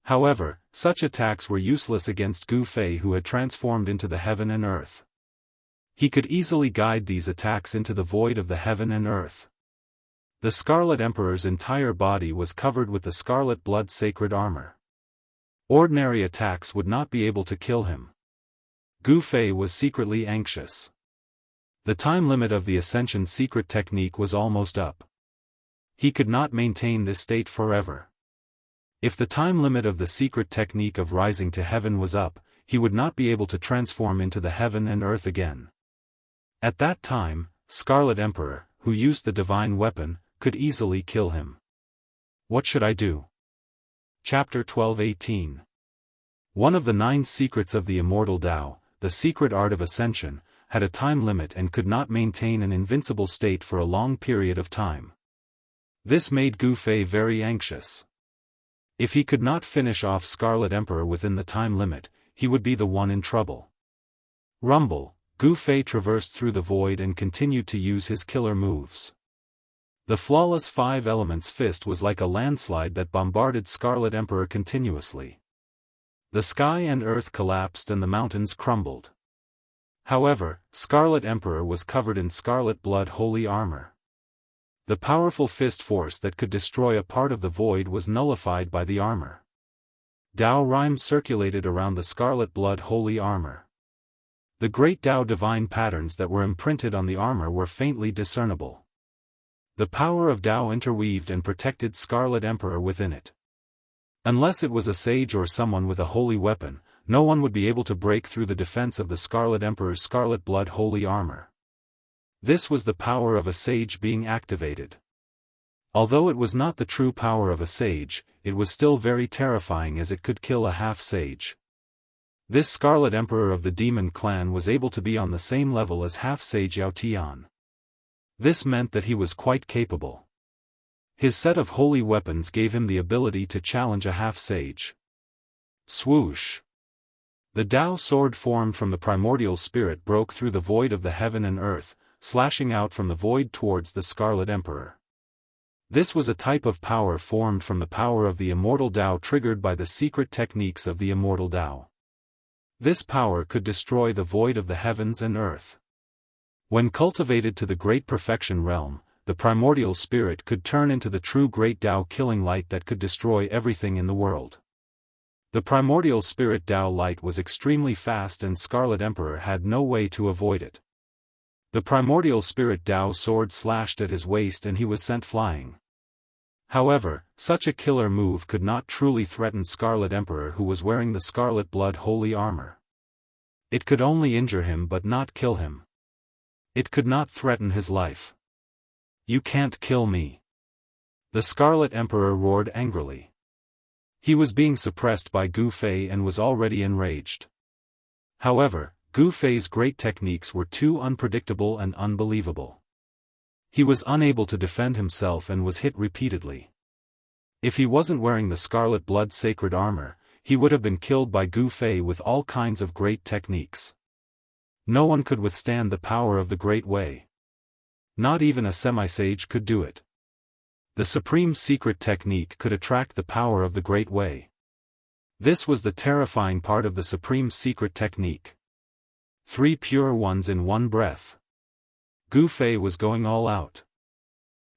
However, such attacks were useless against Gu Fei, who had transformed into the heaven and earth. He could easily guide these attacks into the void of the heaven and earth. The Scarlet Emperor's entire body was covered with the scarlet blood sacred armor. Ordinary attacks would not be able to kill him. Gu Fei was secretly anxious. The time limit of the Ascension secret technique was almost up. He could not maintain this state forever. If the time limit of the secret technique of rising to heaven was up, he would not be able to transform into the heaven and earth again. At that time, Scarlet Emperor, who used the divine weapon, could easily kill him. What should I do? Chapter 12:18. One of the 9 secrets of the immortal Tao, the secret art of ascension, had a time limit and could not maintain an invincible state for a long period of time. This made Gu Fei very anxious. If he could not finish off Scarlet Emperor within the time limit, he would be the one in trouble. Rumble, Gu Fei traversed through the void and continued to use his killer moves. The flawless 5 elements fist was like a landslide that bombarded Scarlet Emperor continuously. The sky and earth collapsed and the mountains crumbled. However, Scarlet Emperor was covered in scarlet blood holy armor. The powerful fist force that could destroy a part of the void was nullified by the armor. Tao rhymes circulated around the scarlet blood holy armor. The great Tao divine patterns that were imprinted on the armor were faintly discernible. The power of Tao interweaved and protected Scarlet Emperor within it. Unless it was a sage or someone with a holy weapon, no one would be able to break through the defense of the Scarlet Emperor's scarlet blood holy armor. This was the power of a sage being activated. Although it was not the true power of a sage, it was still very terrifying as it could kill a half-sage. This Scarlet Emperor of the Demon Clan was able to be on the same level as half-sage Yao Tian. This meant that he was quite capable. His set of holy weapons gave him the ability to challenge a half-sage. Swoosh! The Tao sword formed from the primordial spirit broke through the void of the heaven and earth, slashing out from the void towards the Scarlet Emperor. This was a type of power formed from the power of the immortal Tao triggered by the secret techniques of the immortal Tao. This power could destroy the void of the heavens and earth. When cultivated to the great perfection realm, the primordial spirit could turn into the true great Tao killing light that could destroy everything in the world. The primordial spirit Dao light was extremely fast and Scarlet Emperor had no way to avoid it. The primordial spirit Dao sword slashed at his waist and he was sent flying. However, such a killer move could not truly threaten Scarlet Emperor, who was wearing the Scarlet Blood holy armor. It could only injure him but not kill him. It could not threaten his life. "You can't kill me!" the Scarlet Emperor roared angrily. He was being suppressed by Gu Fei and was already enraged. However, Gu Fei's great techniques were too unpredictable and unbelievable. He was unable to defend himself and was hit repeatedly. If he wasn't wearing the Scarlet Blood sacred armor, he would have been killed by Gu Fei with all kinds of great techniques. No one could withstand the power of the Great Way. Not even a semi-sage could do it. The supreme secret technique could attract the power of the Great Way. This was the terrifying part of the supreme secret technique. 3 pure ones in one breath. Gu Fei was going all out.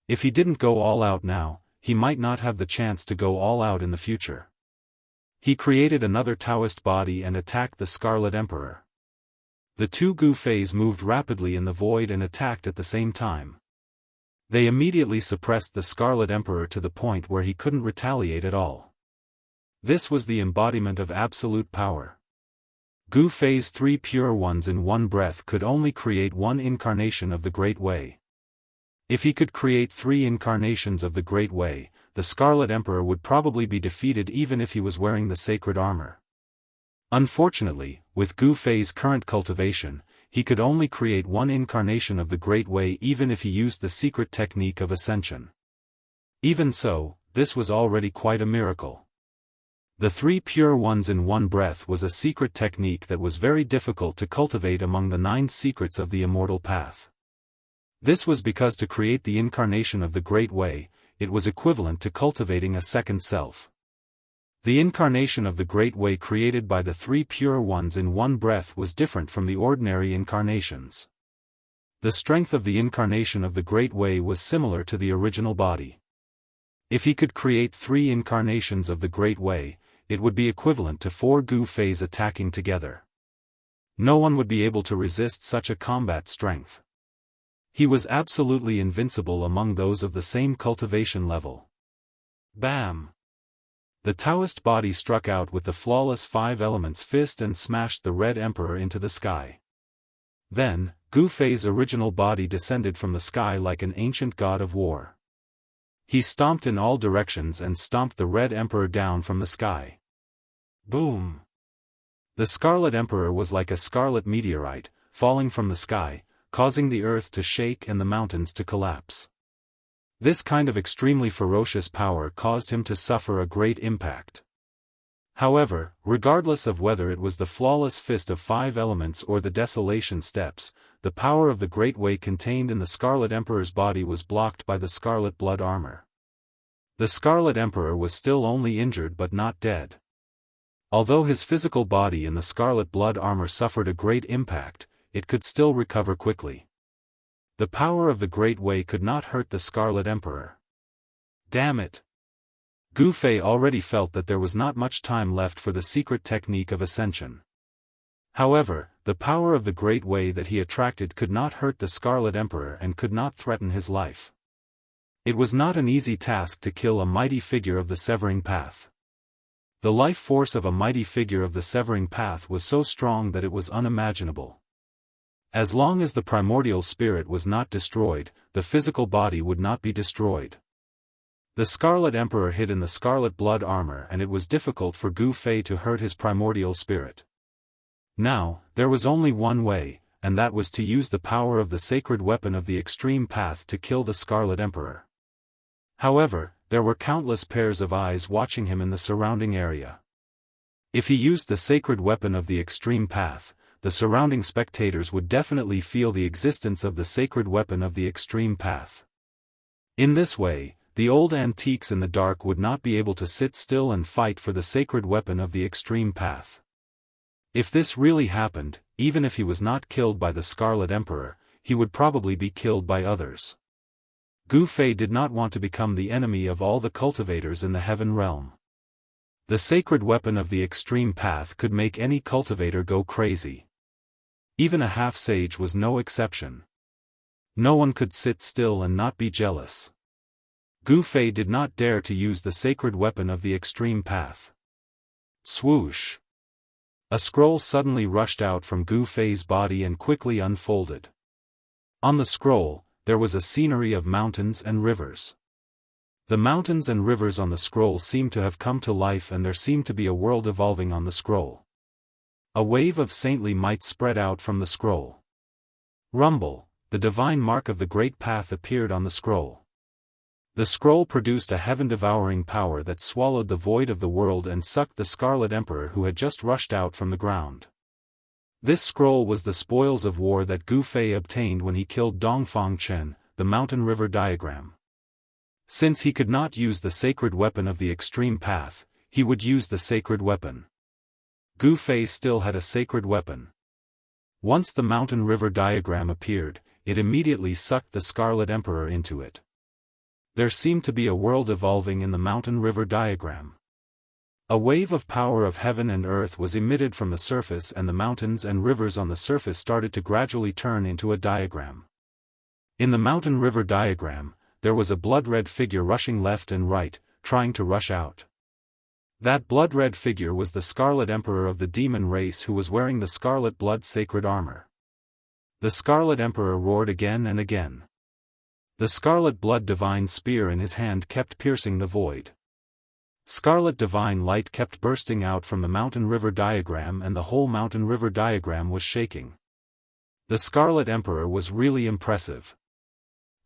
If he didn't go all out now, he might not have the chance to go all out in the future. He created another Daoist body and attacked the Scarlet Emperor. The two Gu Feis moved rapidly in the void and attacked at the same time. They immediately suppressed the Scarlet Emperor to the point where he couldn't retaliate at all. This was the embodiment of absolute power. Gu Fei's 3 pure ones in one breath could only create one incarnation of the Great Way. If he could create 3 incarnations of the Great Way, the Scarlet Emperor would probably be defeated even if he was wearing the sacred armor. Unfortunately, with Gu Fei's current cultivation, he could only create one incarnation of the Great Way even if he used the secret technique of ascension. Even so, this was already quite a miracle. The 3 pure ones in one breath was a secret technique that was very difficult to cultivate among the 9 secrets of the Immortal Path. This was because to create the incarnation of the Great Way, it was equivalent to cultivating a second self. The incarnation of the Great Way created by the 3 pure ones in one breath was different from the ordinary incarnations. The strength of the incarnation of the Great Way was similar to the original body. If he could create 3 incarnations of the Great Way, it would be equivalent to 4 Gu Feis attacking together. No one would be able to resist such a combat strength. He was absolutely invincible among those of the same cultivation level. Bam! The Daoist body struck out with the flawless 5 elements fist and smashed the Red Emperor into the sky. Then, Gu Fei's original body descended from the sky like an ancient god of war. He stomped in all directions and stomped the Red Emperor down from the sky. Boom! The Scarlet Emperor was like a scarlet meteorite, falling from the sky, causing the earth to shake and the mountains to collapse. This kind of extremely ferocious power caused him to suffer a great impact. However, regardless of whether it was the flawless fist of 5 elements or the desolation steps, the power of the Great Way contained in the Scarlet Emperor's body was blocked by the Scarlet Blood armor. The Scarlet Emperor was still only injured but not dead. Although his physical body in the Scarlet Blood armor suffered a great impact, it could still recover quickly. The power of the Great Way could not hurt the Scarlet Emperor. Damn it! Gu Fei already felt that there was not much time left for the secret technique of ascension. However, the power of the Great Way that he attracted could not hurt the Scarlet Emperor and could not threaten his life. It was not an easy task to kill a mighty figure of the Severing Path. The life force of a mighty figure of the Severing Path was so strong that it was unimaginable. As long as the primordial spirit was not destroyed, the physical body would not be destroyed. The Scarlet Emperor hid in the Scarlet Blood armor and it was difficult for Gu Fei to hurt his primordial spirit. Now, there was only one way, and that was to use the power of the sacred weapon of the Extreme Path to kill the Scarlet Emperor. However, there were countless pairs of eyes watching him in the surrounding area. If he used the sacred weapon of the Extreme Path, the surrounding spectators would definitely feel the existence of the sacred weapon of the Extreme Path. In this way, the old antiques in the dark would not be able to sit still and fight for the sacred weapon of the Extreme Path. If this really happened, even if he was not killed by the Scarlet Emperor, he would probably be killed by others. Gu Fei did not want to become the enemy of all the cultivators in the Heaven Realm. The sacred weapon of the extreme path could make any cultivator go crazy. Even a half-sage was no exception. No one could sit still and not be jealous. Gu Fei did not dare to use the sacred weapon of the extreme path. Swoosh! A scroll suddenly rushed out from Gu Fei's body and quickly unfolded. On the scroll, there was a scenery of mountains and rivers. The mountains and rivers on the scroll seemed to have come to life, and there seemed to be a world evolving on the scroll. A wave of saintly might spread out from the scroll. Rumble, the divine mark of the great path appeared on the scroll. The scroll produced a heaven-devouring power that swallowed the void of the world and sucked the Scarlet Emperor who had just rushed out from the ground. This scroll was the spoils of war that Gu Fei obtained when he killed Dongfang Chen, the mountain river diagram. Since he could not use the sacred weapon of the extreme path, he would use the sacred weapon. Gu Fei still had a sacred weapon. Once the mountain river diagram appeared, it immediately sucked the Scarlet Emperor into it. There seemed to be a world evolving in the mountain river diagram. A wave of power of heaven and earth was emitted from the surface, and the mountains and rivers on the surface started to gradually turn into a diagram. In the mountain river diagram, there was a blood-red figure rushing left and right, trying to rush out. That blood-red figure was the Scarlet Emperor of the demon race, who was wearing the scarlet blood sacred armor. The Scarlet Emperor roared again and again. The scarlet blood divine spear in his hand kept piercing the void. Scarlet divine light kept bursting out from the mountain river diagram, and the whole mountain river diagram was shaking. The Scarlet Emperor was really impressive.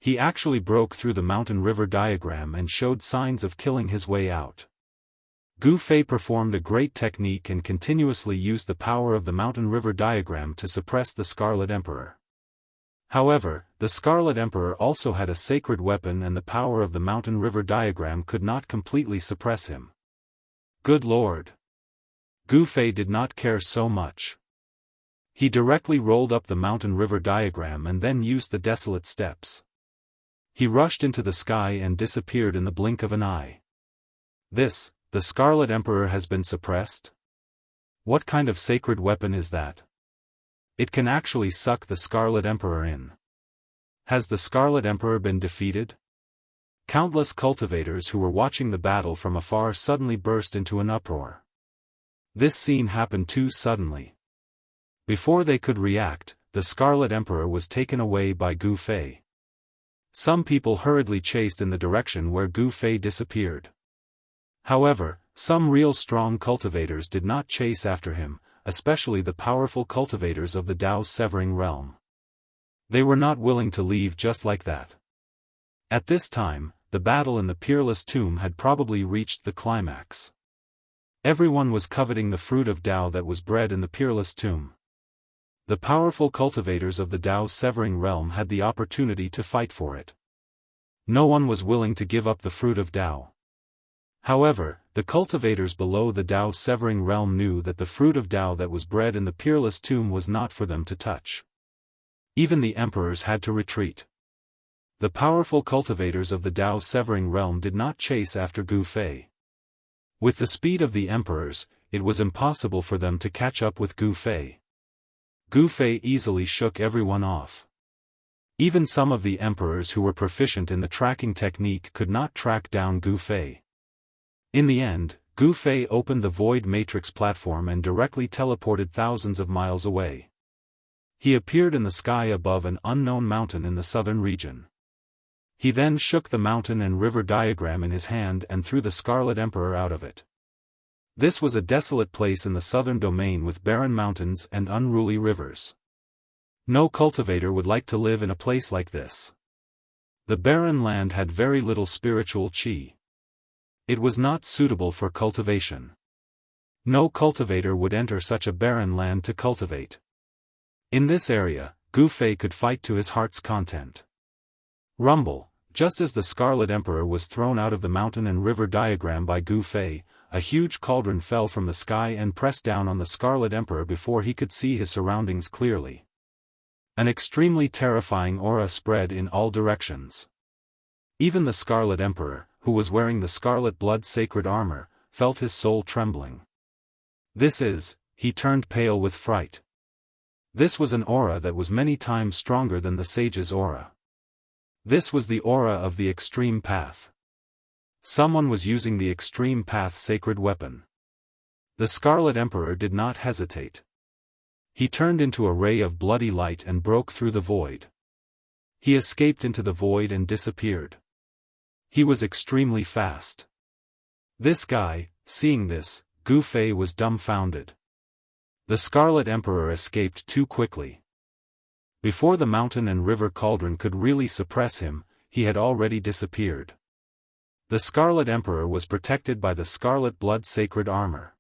He actually broke through the mountain river diagram and showed signs of killing his way out. Gu Fei performed a great technique and continuously used the power of the mountain river diagram to suppress the Scarlet Emperor. However, the Scarlet Emperor also had a sacred weapon, and the power of the mountain river diagram could not completely suppress him. Good Lord! Gu Fei did not care so much. He directly rolled up the mountain river diagram and then used the desolate steps. He rushed into the sky and disappeared in the blink of an eye. The Scarlet Emperor has been suppressed? What kind of sacred weapon is that? It can actually suck the Scarlet Emperor in. Has the Scarlet Emperor been defeated? Countless cultivators who were watching the battle from afar suddenly burst into an uproar. This scene happened too suddenly. Before they could react, the Scarlet Emperor was taken away by Gu Fei. Some people hurriedly chased in the direction where Gu Fei disappeared. However, some real strong cultivators did not chase after him, especially the powerful cultivators of the Daoist severing realm. They were not willing to leave just like that. At this time, the battle in the peerless tomb had probably reached the climax. Everyone was coveting the fruit of Dao that was bred in the peerless tomb. The powerful cultivators of the Daoist severing realm had the opportunity to fight for it. No one was willing to give up the fruit of Dao. However, the cultivators below the Daoist severing realm knew that the fruit of Dao that was bred in the peerless tomb was not for them to touch. Even the emperors had to retreat. The powerful cultivators of the Daoist severing realm did not chase after Gu Fei. With the speed of the emperors, it was impossible for them to catch up with Gu Fei. Gu Fei easily shook everyone off. Even some of the emperors who were proficient in the tracking technique could not track down Gu Fei. In the end, Gu Fei opened the Void Matrix platform and directly teleported thousands of miles away. He appeared in the sky above an unknown mountain in the southern region. He then shook the mountain and river diagram in his hand and threw the Scarlet Emperor out of it. This was a desolate place in the southern domain with barren mountains and unruly rivers. No cultivator would like to live in a place like this. The barren land had very little spiritual qi. It was not suitable for cultivation. No cultivator would enter such a barren land to cultivate. In this area, Gu Fei could fight to his heart's content. Rumble, just as the Scarlet Emperor was thrown out of the mountain and river diagram by Gu Fei, a huge cauldron fell from the sky and pressed down on the Scarlet Emperor before he could see his surroundings clearly. An extremely terrifying aura spread in all directions. Even the Scarlet Emperor, who was wearing the scarlet blood sacred armor, felt his soul trembling. He turned pale with fright. This was an aura that was many times stronger than the sage's aura. This was the aura of the extreme path. Someone was using the extreme path sacred weapon. The Scarlet Emperor did not hesitate. He turned into a ray of bloody light and broke through the void. He escaped into the void and disappeared. He was extremely fast. This guy, seeing this, Gu Fei was dumbfounded. The Scarlet Emperor escaped too quickly. Before the mountain and river cauldron could really suppress him, he had already disappeared. The Scarlet Emperor was protected by the scarlet blood sacred armor.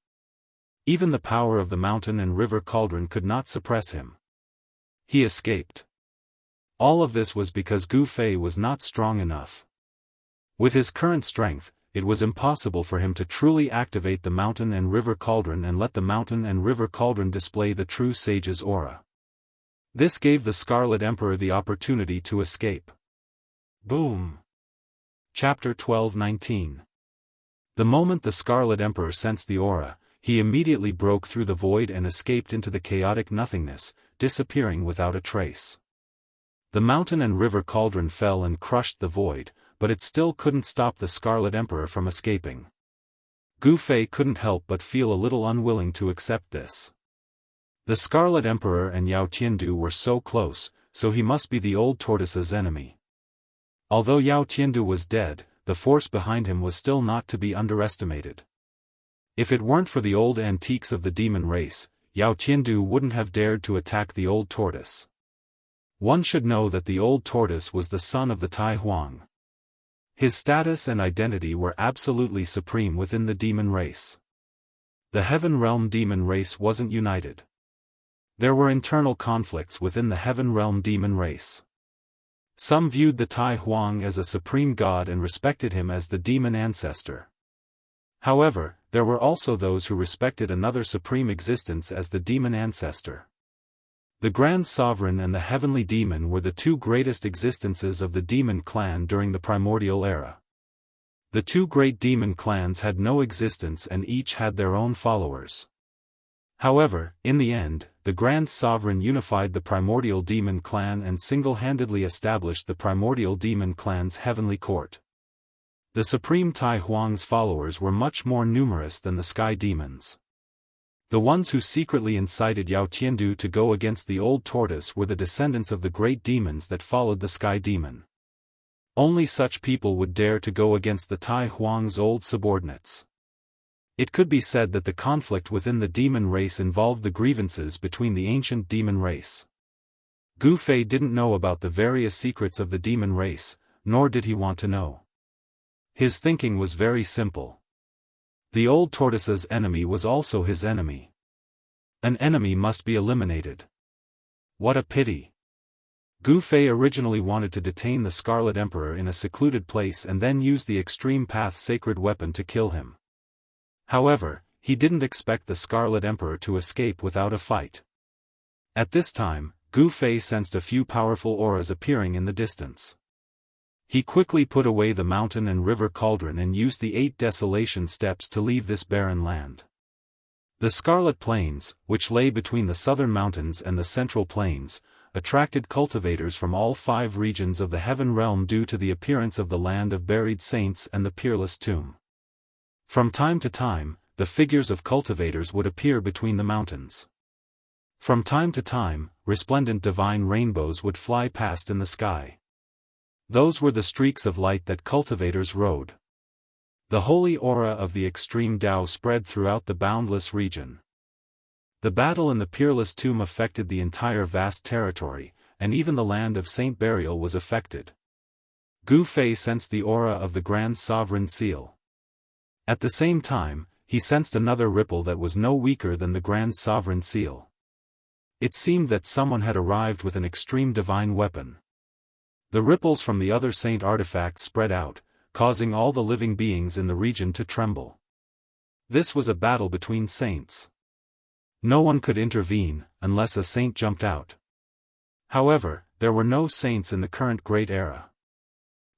Even the power of the mountain and river cauldron could not suppress him. He escaped. All of this was because Gu Fei was not strong enough. With his current strength, it was impossible for him to truly activate the mountain and river cauldron and let the mountain and river cauldron display the true sage's aura. This gave the Scarlet Emperor the opportunity to escape. Boom! Chapter 12:19. The moment the Scarlet Emperor sensed the aura, he immediately broke through the void and escaped into the chaotic nothingness, disappearing without a trace. The mountain and river cauldron fell and crushed the void, but it still couldn't stop the Scarlet Emperor from escaping. Gu Fei couldn't help but feel a little unwilling to accept this. The Scarlet Emperor and Yao Tiandu were so close, so he must be the old tortoise's enemy. Although Yao Tiandu was dead, the force behind him was still not to be underestimated. If it weren't for the old antiques of the demon race, Yao Tiandu wouldn't have dared to attack the old tortoise. One should know that the old tortoise was the son of the Tai Huang. His status and identity were absolutely supreme within the demon race. The Heaven Realm demon race wasn't united. There were internal conflicts within the Heaven Realm demon race. Some viewed the Tai Huang as a supreme god and respected him as the demon ancestor. However, there were also those who respected another supreme existence as the demon ancestor. The Grand Sovereign and the Heavenly Demon were the two greatest existences of the demon clan during the primordial era. The two great demon clans had no existence and each had their own followers. However, in the end, the Grand Sovereign unified the primordial demon clan and single-handedly established the primordial demon clan's heavenly court. The Supreme Tai Huang's followers were much more numerous than the sky demons. The ones who secretly incited Yao Tiandu to go against the old tortoise were the descendants of the great demons that followed the sky demon. Only such people would dare to go against the Tai Huang's old subordinates. It could be said that the conflict within the demon race involved the grievances between the ancient demon race. Gu Fei didn't know about the various secrets of the demon race, nor did he want to know. His thinking was very simple. The old tortoise's enemy was also his enemy. An enemy must be eliminated. What a pity. Gu Fei originally wanted to detain the Scarlet Emperor in a secluded place and then use the Extreme Path sacred weapon to kill him. However, he didn't expect the Scarlet Emperor to escape without a fight. At this time, Gu Fei sensed a few powerful auras appearing in the distance. He quickly put away the mountain and river cauldron and used the 8 desolation steps to leave this barren land. The Scarlet Plains, which lay between the southern mountains and the central plains, attracted cultivators from all 5 regions of the Heaven Realm due to the appearance of the land of buried saints and the peerless tomb. From time to time, the figures of cultivators would appear between the mountains. From time to time, resplendent divine rainbows would fly past in the sky. Those were the streaks of light that cultivators rode. The holy aura of the extreme Tao spread throughout the boundless region. The battle in the peerless tomb affected the entire vast territory, and even the land of Saint Burial was affected. Gu Fei sensed the aura of the Grand Sovereign Seal. At the same time, he sensed another ripple that was no weaker than the Grand Sovereign Seal. It seemed that someone had arrived with an extreme divine weapon. The ripples from the other saint artifacts spread out, causing all the living beings in the region to tremble. This was a battle between saints. No one could intervene, unless a saint jumped out. However, there were no saints in the current Great Era.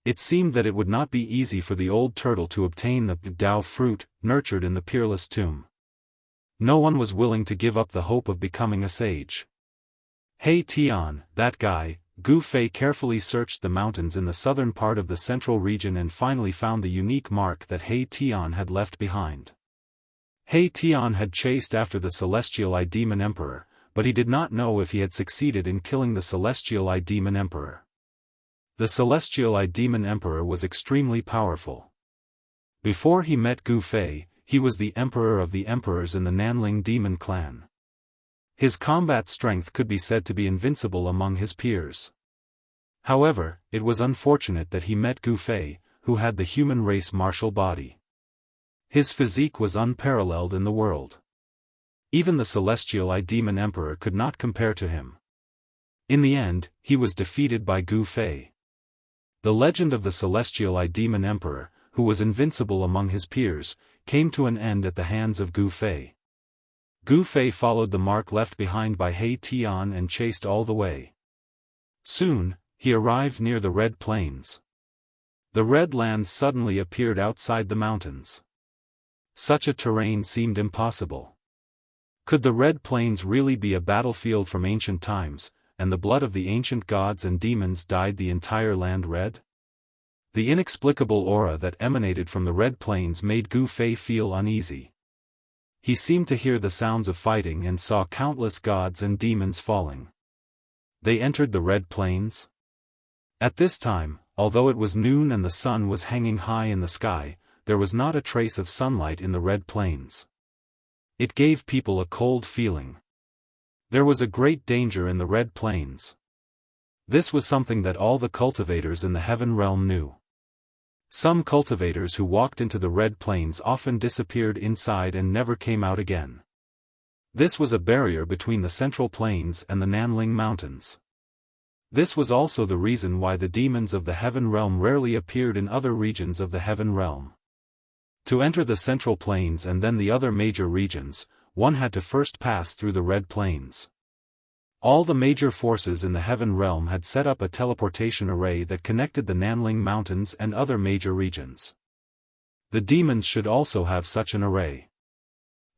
It seemed that it would not be easy for the old turtle to obtain the Dao fruit, nurtured in the peerless tomb. No one was willing to give up the hope of becoming a sage. Hey Tian, that guy. Gu Fei carefully searched the mountains in the southern part of the central region and finally found the unique mark that He Tian had left behind. He Tian had chased after the Celestial Eye Demon Emperor, but he did not know if he had succeeded in killing the Celestial Eye Demon Emperor. The Celestial Eye Demon Emperor was extremely powerful. Before he met Gu Fei, he was the Emperor of the Emperors in the Nanling Demon Clan. His combat strength could be said to be invincible among his peers. However, it was unfortunate that he met Gu Fei, who had the human race martial body. His physique was unparalleled in the world. Even the Celestial Eye Demon Emperor could not compare to him. In the end, he was defeated by Gu Fei. The legend of the Celestial Eye Demon Emperor, who was invincible among his peers, came to an end at the hands of Gu Fei. Gu Fei followed the mark left behind by He Tian and chased all the way. Soon, he arrived near the Red Plains. The Red Land suddenly appeared outside the mountains. Such a terrain seemed impossible. Could the Red Plains really be a battlefield from ancient times, and the blood of the ancient gods and demons dyed the entire land red? The inexplicable aura that emanated from the Red Plains made Gu Fei feel uneasy. He seemed to hear the sounds of fighting and saw countless gods and demons falling. They entered the Red Plains. At this time, although it was noon and the sun was hanging high in the sky, there was not a trace of sunlight in the Red Plains. It gave people a cold feeling. There was a great danger in the Red Plains. This was something that all the cultivators in the Heaven Realm knew. Some cultivators who walked into the Red Plains often disappeared inside and never came out again. This was a barrier between the Central Plains and the Nanling Mountains. This was also the reason why the demons of the Heaven Realm rarely appeared in other regions of the Heaven Realm. To enter the Central Plains and then the other major regions, one had to first pass through the Red Plains. All the major forces in the Heaven Realm had set up a teleportation array that connected the Nanling Mountains and other major regions. The demons should also have such an array.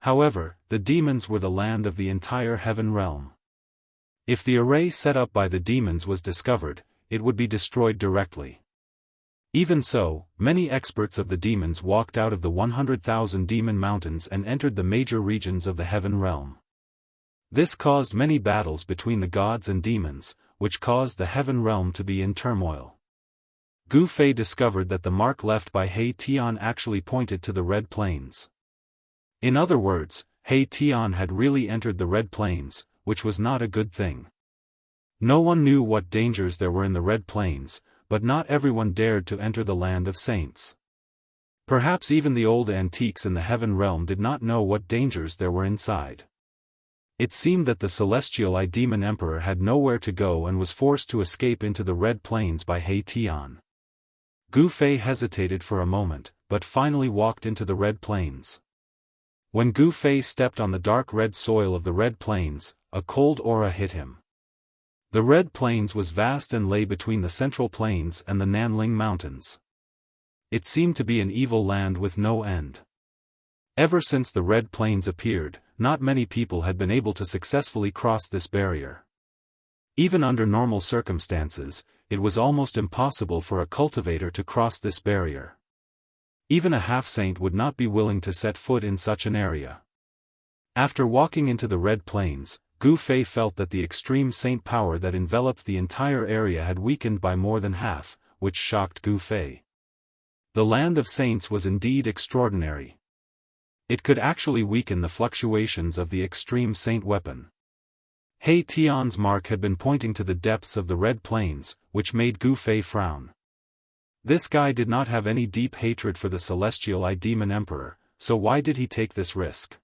However, the demons were the land of the entire Heaven Realm. If the array set up by the demons was discovered, it would be destroyed directly. Even so, many experts of the demons walked out of the 100,000 demon mountains and entered the major regions of the Heaven Realm. This caused many battles between the gods and demons, which caused the Heaven Realm to be in turmoil. Gu Fei discovered that the mark left by He Tian actually pointed to the Red Plains. In other words, He Tian had really entered the Red Plains, which was not a good thing. No one knew what dangers there were in the Red Plains, but not everyone dared to enter the land of saints. Perhaps even the old antiques in the Heaven Realm did not know what dangers there were inside. It seemed that the Celestial Eye Demon Emperor had nowhere to go and was forced to escape into the Red Plains by He Tian. Gu Fei hesitated for a moment, but finally walked into the Red Plains. When Gu Fei stepped on the dark red soil of the Red Plains, a cold aura hit him. The Red Plains was vast and lay between the Central Plains and the Nanling Mountains. It seemed to be an evil land with no end. Ever since the Red Plains appeared, not many people had been able to successfully cross this barrier. Even under normal circumstances, it was almost impossible for a cultivator to cross this barrier. Even a half-saint would not be willing to set foot in such an area. After walking into the Red Plains, Gu Fei felt that the extreme saint power that enveloped the entire area had weakened by more than half, which shocked Gu Fei. The land of saints was indeed extraordinary. It could actually weaken the fluctuations of the extreme saint weapon. He Tian's mark had been pointing to the depths of the Red Plains, which made Gu Fei frown. This guy did not have any deep hatred for the Celestial Eye Demon Emperor, so why did he take this risk?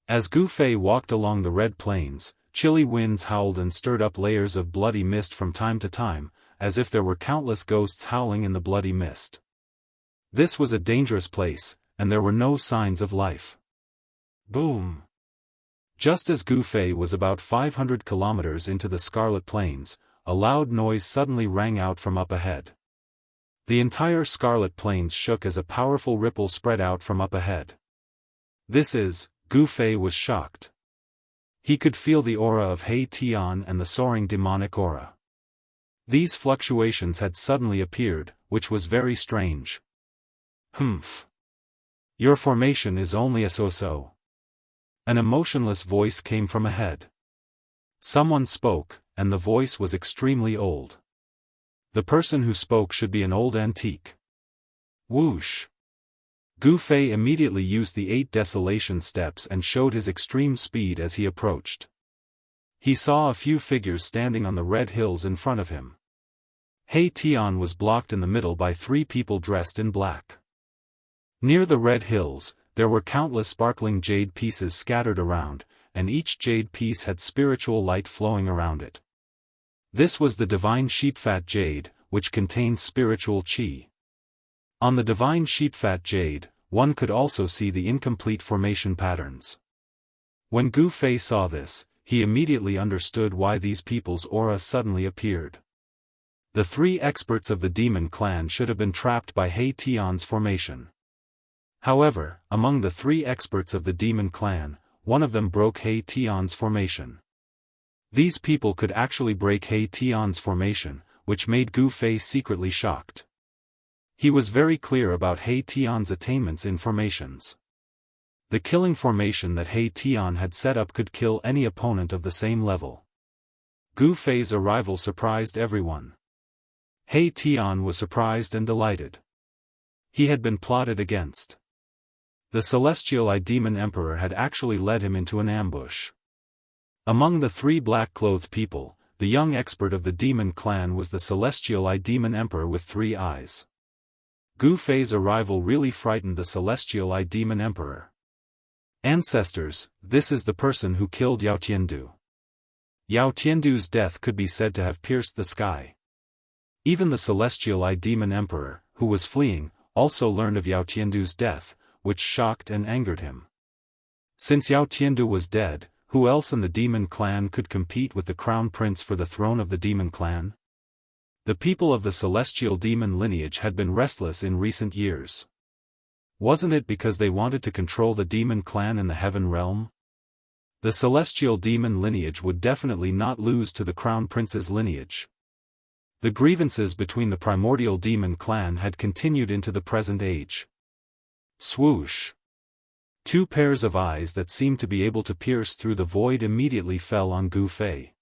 As Gu Fei walked along the Red Plains, chilly winds howled and stirred up layers of bloody mist from time to time, as if there were countless ghosts howling in the bloody mist. This was a dangerous place, and there were no signs of life. Boom! Just as Gu Fei was about 500 kilometers into the Scarlet Plains, a loud noise suddenly rang out from up ahead. The entire Scarlet Plains shook as a powerful ripple spread out from up ahead. "This is," Gu Fei was shocked. He could feel the aura of He Tian and the soaring demonic aura. These fluctuations had suddenly appeared, which was very strange. "Humph. Your formation is only a so-so." An emotionless voice came from ahead. Someone spoke, and the voice was extremely old. The person who spoke should be an old antique. Whoosh! Gu Fei immediately used the 8 desolation steps and showed his extreme speed as he approached. He saw a few figures standing on the red hills in front of him. He Tian was blocked in the middle by 3 people dressed in black. Near the red hills, there were countless sparkling jade pieces scattered around, and each jade piece had spiritual light flowing around it. This was the divine sheepfat jade, which contained spiritual qi. On the divine sheepfat jade, one could also see the incomplete formation patterns. When Gu Fei saw this, he immediately understood why these people's aura suddenly appeared. The 3 experts of the demon clan should have been trapped by He Tian's formation. However, among the 3 experts of the demon clan, one of them broke He Tian's formation. These people could actually break He Tian's formation, which made Gu Fei secretly shocked. He was very clear about He Tian's attainments in formations. The killing formation that He Tian had set up could kill any opponent of the same level. Gu Fei's arrival surprised everyone. He Tian was surprised and delighted. He had been plotted against. The celestial demon emperor had actually led him into an ambush. Among the 3 black-clothed people, the young expert of the demon clan was the celestial demon emperor with 3 eyes. Gu Fei's arrival really frightened the celestial demon emperor. Ancestors, this is the person who killed Yao Tiandu. Yao Tiandu's death could be said to have pierced the sky. Even the celestial demon emperor, who was fleeing, also learned of Yao Tiandu's death, which shocked and angered him. Since Yao Tiandu was dead, who else in the demon clan could compete with the crown prince for the throne of the demon clan? The people of the celestial demon lineage had been restless in recent years. Wasn't it because they wanted to control the demon clan in the heaven realm? The celestial demon lineage would definitely not lose to the crown prince's lineage. The grievances between the primordial demon clan had continued into the present age. Swoosh! 2 pairs of eyes that seemed to be able to pierce through the void immediately fell on Gu Fei.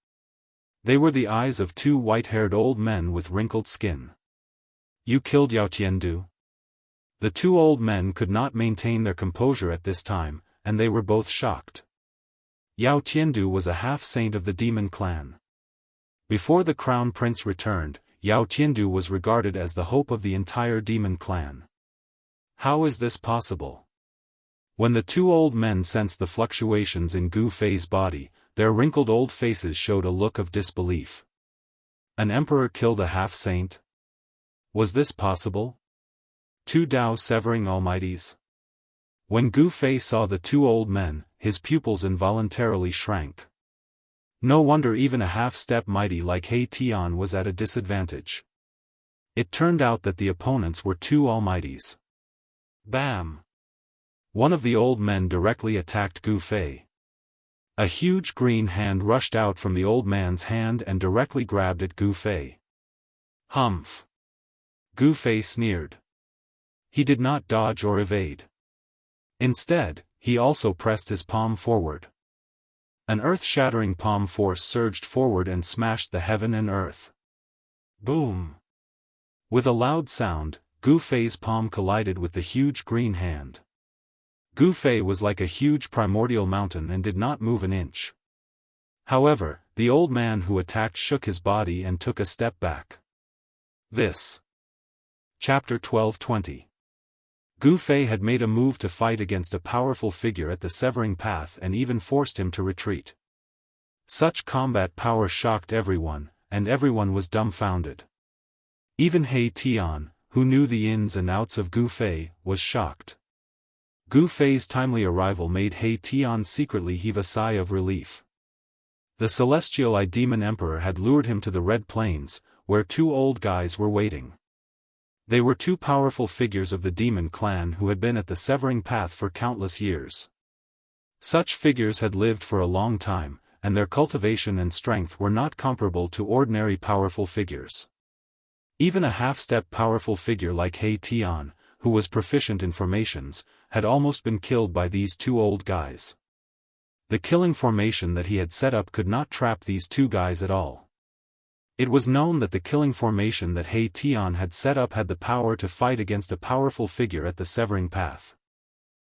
They were the eyes of 2 white-haired old men with wrinkled skin. "You killed Yao Tiandu?" The 2 old men could not maintain their composure at this time, and they were both shocked. Yao Tiandu was a half-saint of the demon clan. Before the crown prince returned, Yao Tiandu was regarded as the hope of the entire demon clan. How is this possible? When the 2 old men sensed the fluctuations in Gu Fei's body, their wrinkled old faces showed a look of disbelief. An emperor killed a half-saint? Was this possible? 2 Dao-severing almighties? When Gu Fei saw the 2 old men, his pupils involuntarily shrank. No wonder even a half-step mighty like He Tian was at a disadvantage. It turned out that the opponents were 2 almighties. Bam! One of the old men directly attacked Gu Fei. A huge green hand rushed out from the old man's hand and directly grabbed at Gu Fei. Humph! Gu Fei sneered. He did not dodge or evade. Instead, he also pressed his palm forward. An earth-shattering palm force surged forward and smashed the heaven and earth. Boom! With a loud sound, Gu Fei's palm collided with the huge green hand. Gu Fei was like a huge primordial mountain and did not move an inch. However, the old man who attacked shook his body and took a step back. This. Chapter 12:20. Gu Fei had made a move to fight against a powerful figure at the severing path and even forced him to retreat. Such combat power shocked everyone, and everyone was dumbfounded. Even He Tian, who knew the ins and outs of Gu Fei, was shocked. Gu Fei's timely arrival made He Tian secretly heave a sigh of relief. The celestial demon emperor had lured him to the Red Plains, where 2 old guys were waiting. They were two powerful figures of the demon clan who had been at the severing path for countless years. Such figures had lived for a long time, and their cultivation and strength were not comparable to ordinary powerful figures. Even a half-step powerful figure like He Tian, who was proficient in formations, had almost been killed by these two old guys. The killing formation that he had set up could not trap these two guys at all. It was known that the killing formation that He Tian had set up had the power to fight against a powerful figure at the severing path.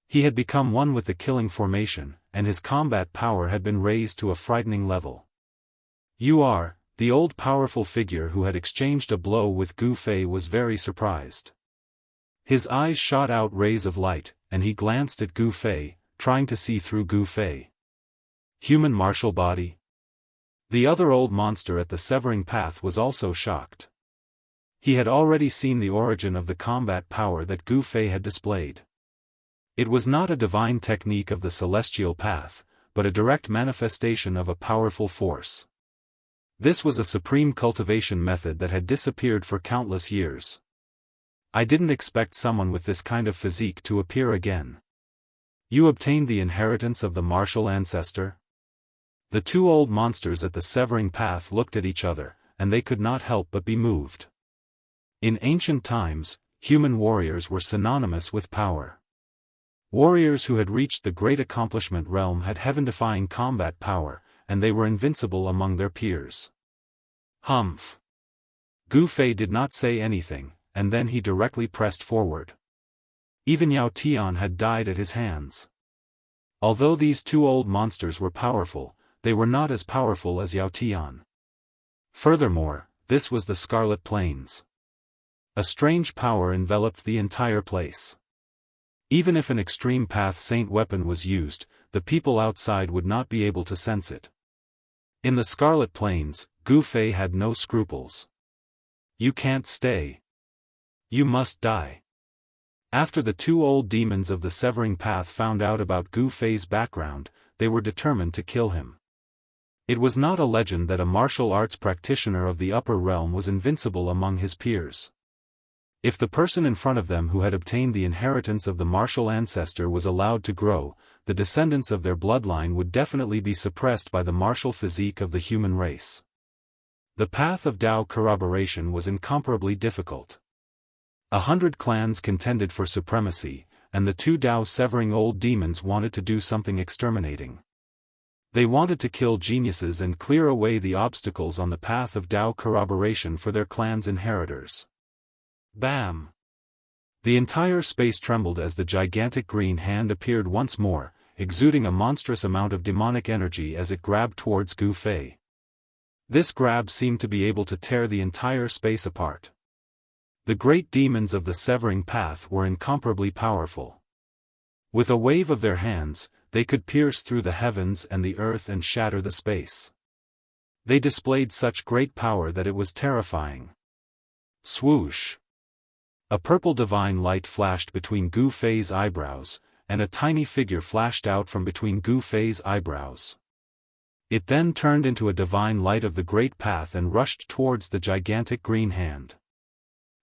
He had become one with the killing formation, and his combat power had been raised to a frightening level. "You are," the old powerful figure who had exchanged a blow with Gu Fei was very surprised. His eyes shot out rays of light, and he glanced at Gu Fei, trying to see through Gu Fei. Human martial body? The other old monster at the severing path was also shocked. He had already seen the origin of the combat power that Gu Fei had displayed. It was not a divine technique of the celestial path, but a direct manifestation of a powerful force. This was a supreme cultivation method that had disappeared for countless years. I didn't expect someone with this kind of physique to appear again. You obtained the inheritance of the martial ancestor? The two old monsters at the severing path looked at each other, and they could not help but be moved. In ancient times, human warriors were synonymous with power. Warriors who had reached the great accomplishment realm had heaven-defying combat power, and they were invincible among their peers. Humph! Gu Fei did not say anything, and then he directly pressed forward. Even Yao Tian had died at his hands. Although these two old monsters were powerful, they were not as powerful as Yao Tian. Furthermore, this was the Scarlet Plains. A strange power enveloped the entire place. Even if an extreme path saint weapon was used, the people outside would not be able to sense it. In the Scarlet Plains, Gu Fei had no scruples. You can't stay. You must die. After the two old demons of the severing path found out about Gu Fei's background, they were determined to kill him. It was not a legend that a martial arts practitioner of the upper realm was invincible among his peers. If the person in front of them who had obtained the inheritance of the martial ancestor was allowed to grow, the descendants of their bloodline would definitely be suppressed by the martial physique of the human race. The path of Dao corroboration was incomparably difficult. 100 clans contended for supremacy, and the two Dao severing old demons wanted to do something exterminating. They wanted to kill geniuses and clear away the obstacles on the path of Dao corroboration for their clan's inheritors. Bam! The entire space trembled as the gigantic green hand appeared once more, exuding a monstrous amount of demonic energy as it grabbed towards Gu Fei. This grab seemed to be able to tear the entire space apart. The great demons of the severing path were incomparably powerful. With a wave of their hands, they could pierce through the heavens and the earth and shatter the space. They displayed such great power that it was terrifying. Swoosh! A purple divine light flashed between Gu Fei's eyebrows, and a tiny figure flashed out from between Gu Fei's eyebrows. It then turned into a divine light of the great path and rushed towards the gigantic green hand.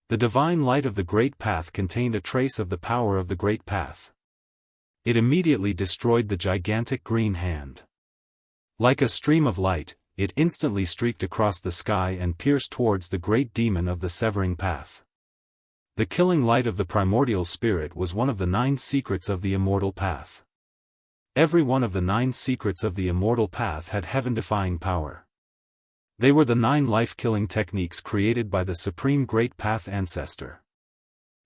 The divine light of the great path contained a trace of the power of the great path. It immediately destroyed the gigantic green hand. Like a stream of light, it instantly streaked across the sky and pierced towards the great demon of the severing path. The killing light of the primordial spirit was one of the 9 secrets of the immortal path. Every one of the 9 secrets of the immortal path had heaven-defying power. They were the 9 life-killing techniques created by the supreme great path ancestor.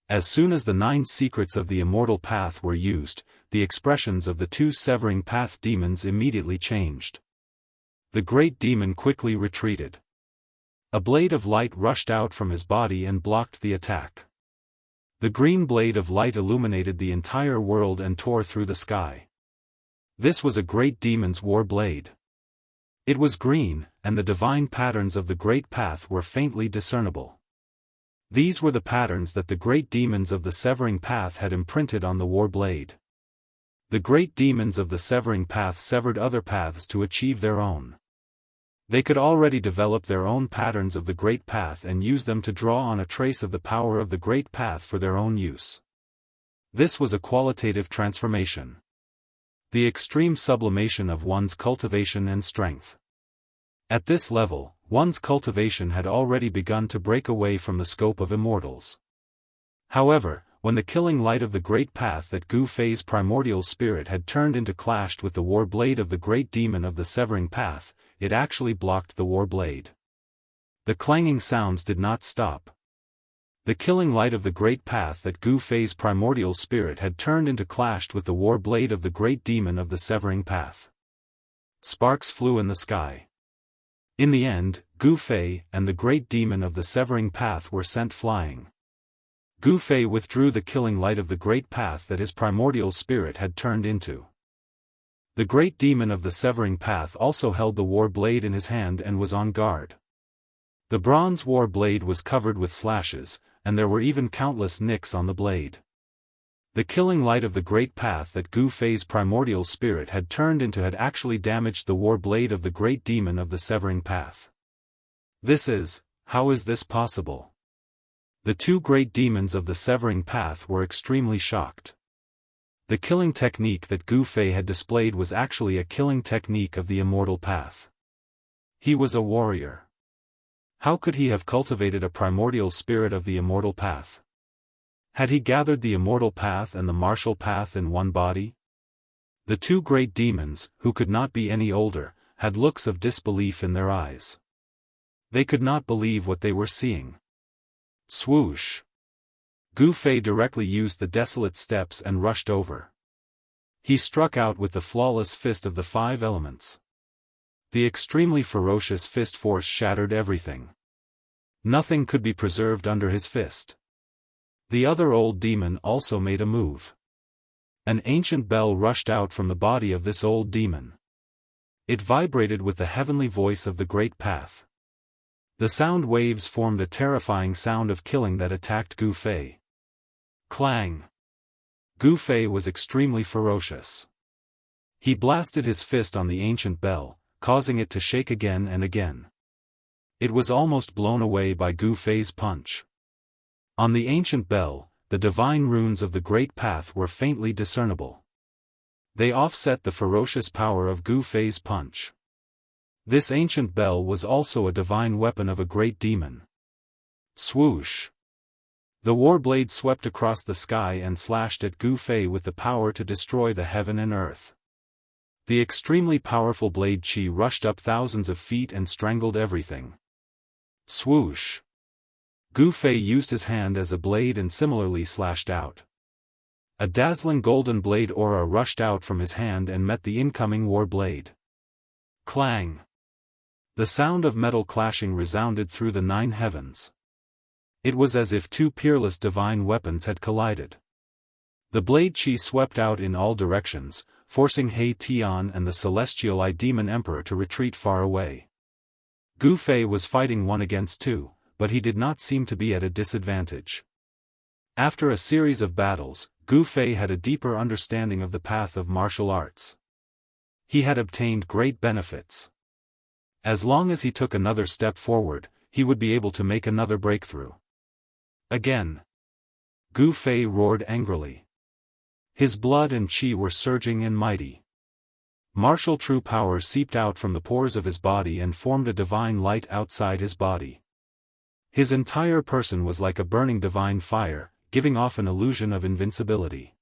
As soon as the 9 secrets of the immortal path were used, the expressions of the 2 severing path demons immediately changed. The great demon quickly retreated. A blade of light rushed out from his body and blocked the attack. The green blade of light illuminated the entire world and tore through the sky. This was a great demon's war blade. It was green, and the divine patterns of the great path were faintly discernible. These were the patterns that the great demons of the severing path had imprinted on the war blade. The great demons of the severing path severed other paths to achieve their own. They could already develop their own patterns of the Great Path and use them to draw on a trace of the power of the Great Path for their own use. This was a qualitative transformation. The extreme sublimation of one's cultivation and strength. At this level, one's cultivation had already begun to break away from the scope of immortals. However, when the killing light of the Great Path that Gu Fei's primordial spirit had turned into clashed with the war blade of the great demon of the severing path, it actually blocked the war blade. The clanging sounds did not stop. The killing light of the Great Path that Gu Fei's primordial spirit had turned into clashed with the war blade of the great demon of the severing path. Sparks flew in the sky. In the end, Gu Fei and the great demon of the severing path were sent flying. Gu Fei withdrew the killing light of the Great Path that his primordial spirit had turned into. The great demon of the severing path also held the war blade in his hand and was on guard. The bronze war blade was covered with slashes, and there were even countless nicks on the blade. The killing light of the Great Path that Gu Fei's primordial spirit had turned into had actually damaged the war blade of the great demon of the severing path. How is this possible? The two great demons of the severing path were extremely shocked. The killing technique that Gu Fei had displayed was actually a killing technique of the immortal path. He was a warrior. How could he have cultivated a primordial spirit of the immortal path? Had he gathered the immortal path and the martial path in one body? The two great demons, who could not be any older, had looks of disbelief in their eyes. They could not believe what they were seeing. Swoosh! Gu Fei directly used the desolate steps and rushed over. He struck out with the flawless fist of the five elements. The extremely ferocious fist force shattered everything. Nothing could be preserved under his fist. The other old demon also made a move. An ancient bell rushed out from the body of this old demon. It vibrated with the heavenly voice of the Great Path. The sound waves formed a terrifying sound of killing that attacked Gu Fei. Clang! Gu Fei was extremely ferocious. He blasted his fist on the ancient bell, causing it to shake again and again. It was almost blown away by Gu Fei's punch. On the ancient bell, the divine runes of the Great Path were faintly discernible. They offset the ferocious power of Gu Fei's punch. This ancient bell was also a divine weapon of a great demon. Swoosh! The war blade swept across the sky and slashed at Gu Fei with the power to destroy the heaven and earth. The extremely powerful blade qi rushed up thousands of feet and strangled everything. Swoosh! Gu Fei used his hand as a blade and similarly slashed out. A dazzling golden blade aura rushed out from his hand and met the incoming war blade. Clang! The sound of metal clashing resounded through the 9 heavens. It was as if two peerless divine weapons had collided. The blade qi swept out in all directions, forcing He Tian and the celestial Eye Demon Emperor to retreat far away. Gu Fei was fighting 1 against 2, but he did not seem to be at a disadvantage. After a series of battles, Gu Fei had a deeper understanding of the path of martial arts. He had obtained great benefits. As long as he took another step forward, he would be able to make another breakthrough. Again! Gu Fei roared angrily. His blood and qi were surging and mighty. Martial true power seeped out from the pores of his body and formed a divine light outside his body. His entire person was like a burning divine fire, giving off an illusion of invincibility.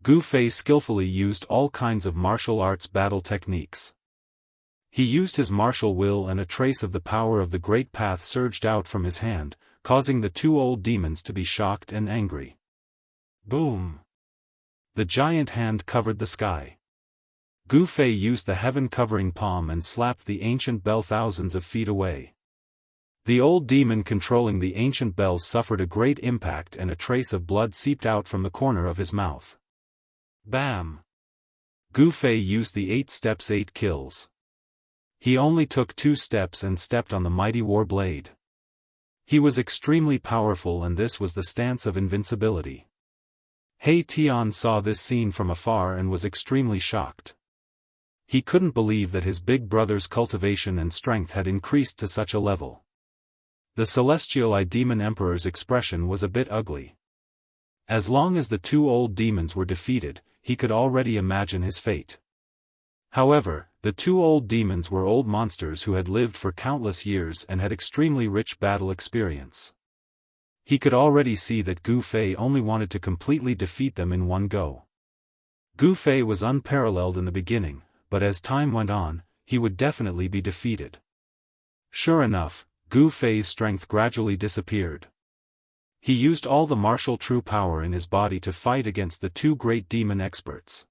Gu Fei skillfully used all kinds of martial arts battle techniques. He used his martial will and a trace of the power of the Great Path surged out from his hand, causing the 2 old demons to be shocked and angry. Boom! The giant hand covered the sky. Gu Fei used the heaven-covering palm and slapped the ancient bell thousands of feet away. The old demon controlling the ancient bell suffered a great impact and a trace of blood seeped out from the corner of his mouth. Bam! Gu Fei used the 8 steps 8 kills. He only took 2 steps and stepped on the mighty war blade. He was extremely powerful and this was the stance of invincibility. He Tian saw this scene from afar and was extremely shocked. He couldn't believe that his big brother's cultivation and strength had increased to such a level. The celestial demon emperor's expression was a bit ugly. As long as the two old demons were defeated, he could already imagine his fate. However, the two old demons were old monsters who had lived for countless years and had extremely rich battle experience. He could already see that Gu Fei only wanted to completely defeat them in one go. Gu Fei was unparalleled in the beginning, but as time went on, he would definitely be defeated. Sure enough, Gu Fei's strength gradually disappeared. He used all the martial true power in his body to fight against the two great demon experts.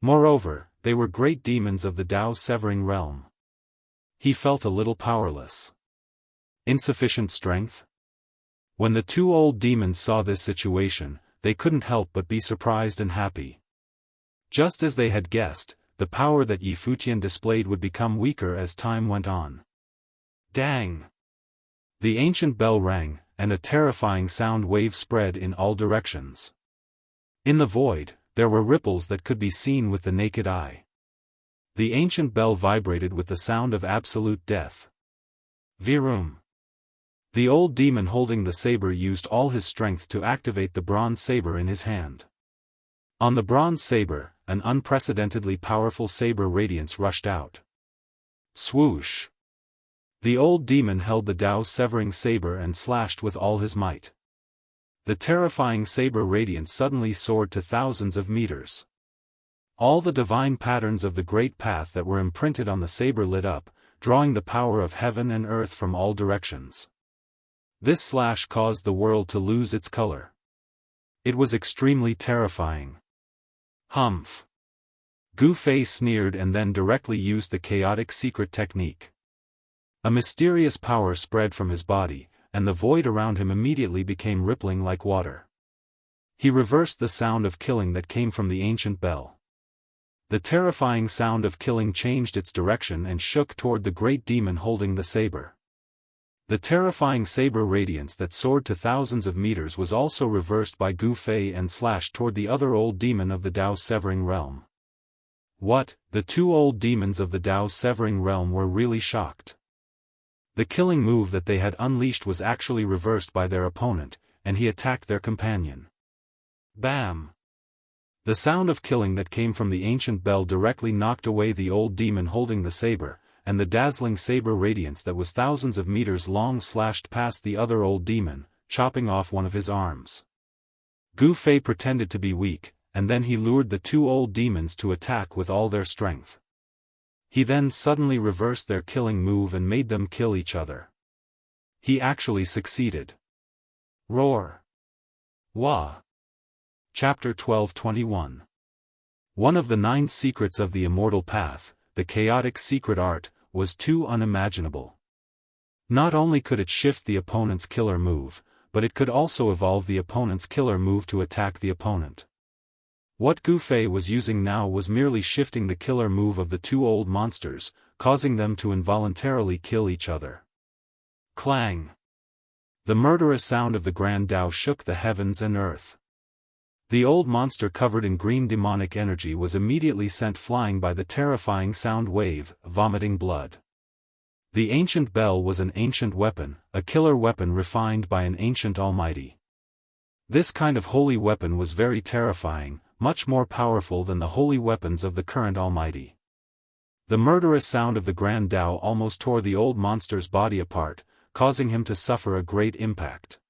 Moreover, they were great demons of the Dao severing realm. He felt a little powerless. Insufficient strength? When the two old demons saw this situation, they couldn't help but be surprised and happy. Just as they had guessed, the power that Yi Futian displayed would become weaker as time went on. Dang! The ancient bell rang, and a terrifying sound wave spread in all directions. In the void, there were ripples that could be seen with the naked eye. The ancient bell vibrated with the sound of absolute death. Virum! The old demon holding the saber used all his strength to activate the bronze saber in his hand. On the bronze saber, an unprecedentedly powerful saber radiance rushed out. Swoosh! The old demon held the Dao severing saber and slashed with all his might. The terrifying saber radiance suddenly soared to thousands of meters. All the divine patterns of the great path that were imprinted on the saber lit up, drawing the power of heaven and earth from all directions. This slash caused the world to lose its color. It was extremely terrifying. Humph! Gu Fei sneered and then directly used the chaotic secret technique. A mysterious power spread from his body, and the void around him immediately became rippling like water. He reversed the sound of killing that came from the ancient bell. The terrifying sound of killing changed its direction and shook toward the great demon holding the saber. The terrifying saber radiance that soared to thousands of meters was also reversed by Gu Fei and slashed toward the other old demon of the Dao severing realm. What? The two old demons of the Dao severing realm were really shocked. The killing move that they had unleashed was actually reversed by their opponent, and he attacked their companion. Bam! The sound of killing that came from the ancient bell directly knocked away the old demon holding the saber, and the dazzling saber radiance that was thousands of meters long slashed past the other old demon, chopping off one of his arms. Gu Fei pretended to be weak, and then he lured the two old demons to attack with all their strength. He then suddenly reversed their killing move and made them kill each other. He actually succeeded. Roar! Wah! Chapter 12:21. One of the 9 secrets of the immortal path, the chaotic secret art, was too unimaginable. Not only could it shift the opponent's killer move, but it could also evolve the opponent's killer move to attack the opponent. What Gu Fei was using now was merely shifting the killer move of the two old monsters, causing them to involuntarily kill each other. Clang! The murderous sound of the Grand Dao shook the heavens and earth. The old monster covered in green demonic energy was immediately sent flying by the terrifying sound wave, vomiting blood. The ancient bell was an ancient weapon, a killer weapon refined by an ancient almighty. This kind of holy weapon was very terrifying, much more powerful than the holy weapons of the current almighty. The murderous sound of the Grand Dao almost tore the old monster's body apart, causing him to suffer a great impact.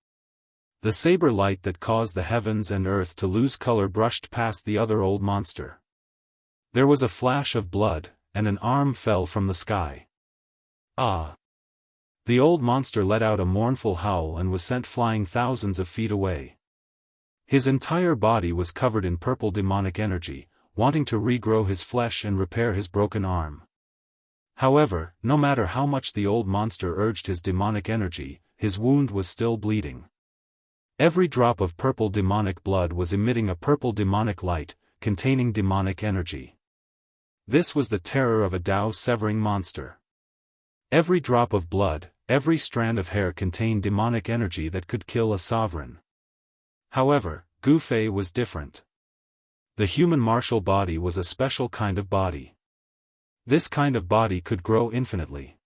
The saber light that caused the heavens and earth to lose color brushed past the other old monster. There was a flash of blood, and an arm fell from the sky. Ah! The old monster let out a mournful howl and was sent flying thousands of feet away. His entire body was covered in purple demonic energy, wanting to regrow his flesh and repair his broken arm. However, no matter how much the old monster urged his demonic energy, his wound was still bleeding. Every drop of purple demonic blood was emitting a purple demonic light, containing demonic energy. This was the terror of a Dao severing monster. Every drop of blood, every strand of hair contained demonic energy that could kill a sovereign. However, Gu Fei was different. The human martial body was a special kind of body. This kind of body could grow infinitely.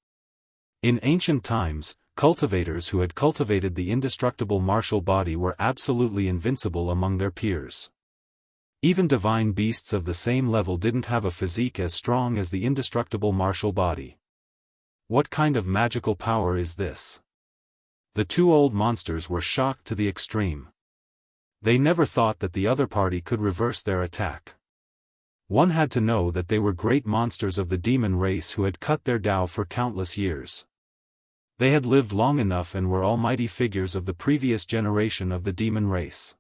In ancient times, cultivators who had cultivated the indestructible martial body were absolutely invincible among their peers. Even divine beasts of the same level didn't have a physique as strong as the indestructible martial body. What kind of magical power is this? The two old monsters were shocked to the extreme. They never thought that the other party could reverse their attack. One had to know that they were great monsters of the demon race who had cut their Tao for countless years. They had lived long enough and were almighty figures of the previous generation of the demon race.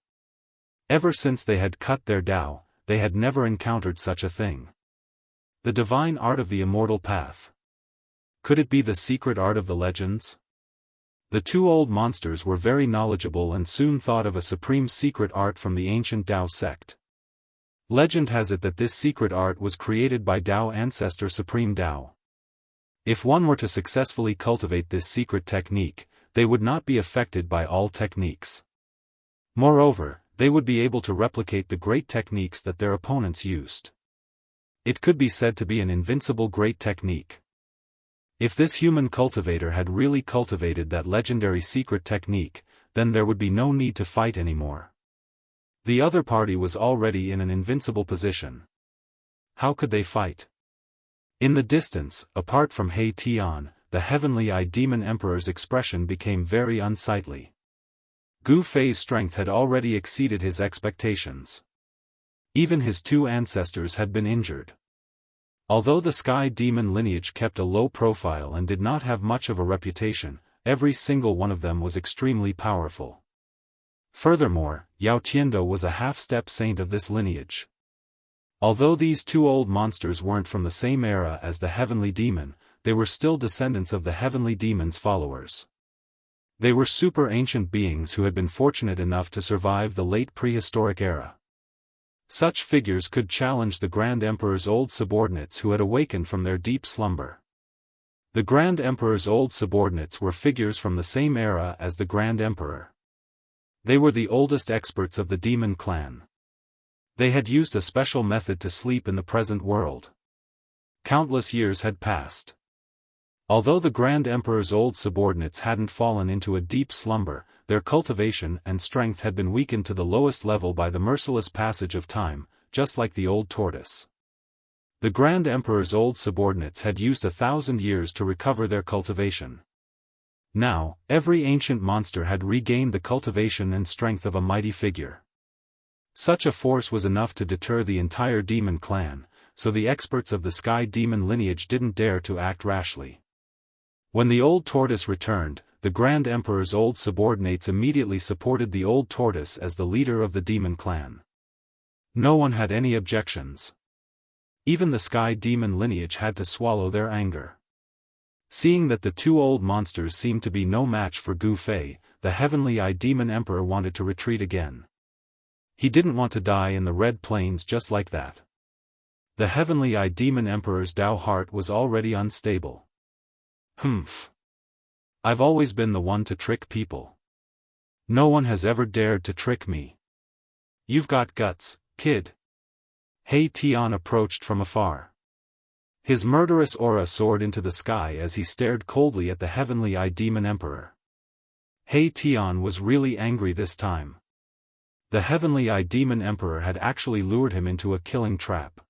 Ever since they had cut their Tao, they had never encountered such a thing. The divine art of the immortal path. Could it be the secret art of the legends? The two old monsters were very knowledgeable and soon thought of a supreme secret art from the ancient Tao sect. Legend has it that this secret art was created by Tao ancestor Supreme Tao. If one were to successfully cultivate this secret technique, they would not be affected by all techniques. Moreover, they would be able to replicate the great techniques that their opponents used. It could be said to be an invincible great technique. If this human cultivator had really cultivated that legendary secret technique, then there would be no need to fight anymore. The other party was already in an invincible position. How could they fight? In the distance, apart from He Tian, the heavenly-eyed demon emperor's expression became very unsightly. Gu Fei's strength had already exceeded his expectations. Even his two ancestors had been injured. Although the sky demon lineage kept a low profile and did not have much of a reputation, every single one of them was extremely powerful. Furthermore, Yao Tiando was a half-step saint of this lineage. Although these two old monsters weren't from the same era as the heavenly demon, they were still descendants of the heavenly demon's followers. They were super ancient beings who had been fortunate enough to survive the late prehistoric era. Such figures could challenge the Grand Emperor's old subordinates who had awakened from their deep slumber. The Grand Emperor's old subordinates were figures from the same era as the Grand Emperor. They were the oldest experts of the demon clan. They had used a special method to sleep in the present world. Countless years had passed. Although the Grand Emperor's old subordinates hadn't fallen into a deep slumber, their cultivation and strength had been weakened to the lowest level by the merciless passage of time, just like the old tortoise. The Grand Emperor's old subordinates had used 1,000 years to recover their cultivation. Now, every ancient monster had regained the cultivation and strength of a mighty figure. Such a force was enough to deter the entire demon clan, so the experts of the sky demon lineage didn't dare to act rashly. When the old tortoise returned, the Grand Emperor's old subordinates immediately supported the old tortoise as the leader of the demon clan. No one had any objections. Even the sky demon lineage had to swallow their anger. Seeing that the two old monsters seemed to be no match for Gu Fei, the heavenly-eyed demon emperor wanted to retreat again. He didn't want to die in the Red Plains just like that. The heavenly-eyed demon emperor's Tao heart was already unstable. Humph. I've always been the one to trick people. No one has ever dared to trick me. You've got guts, kid. He Tian approached from afar. His murderous aura soared into the sky as he stared coldly at the heavenly-eyed demon emperor. He Tian was really angry this time. The heavenly-eyed demon emperor had actually lured him into a killing trap.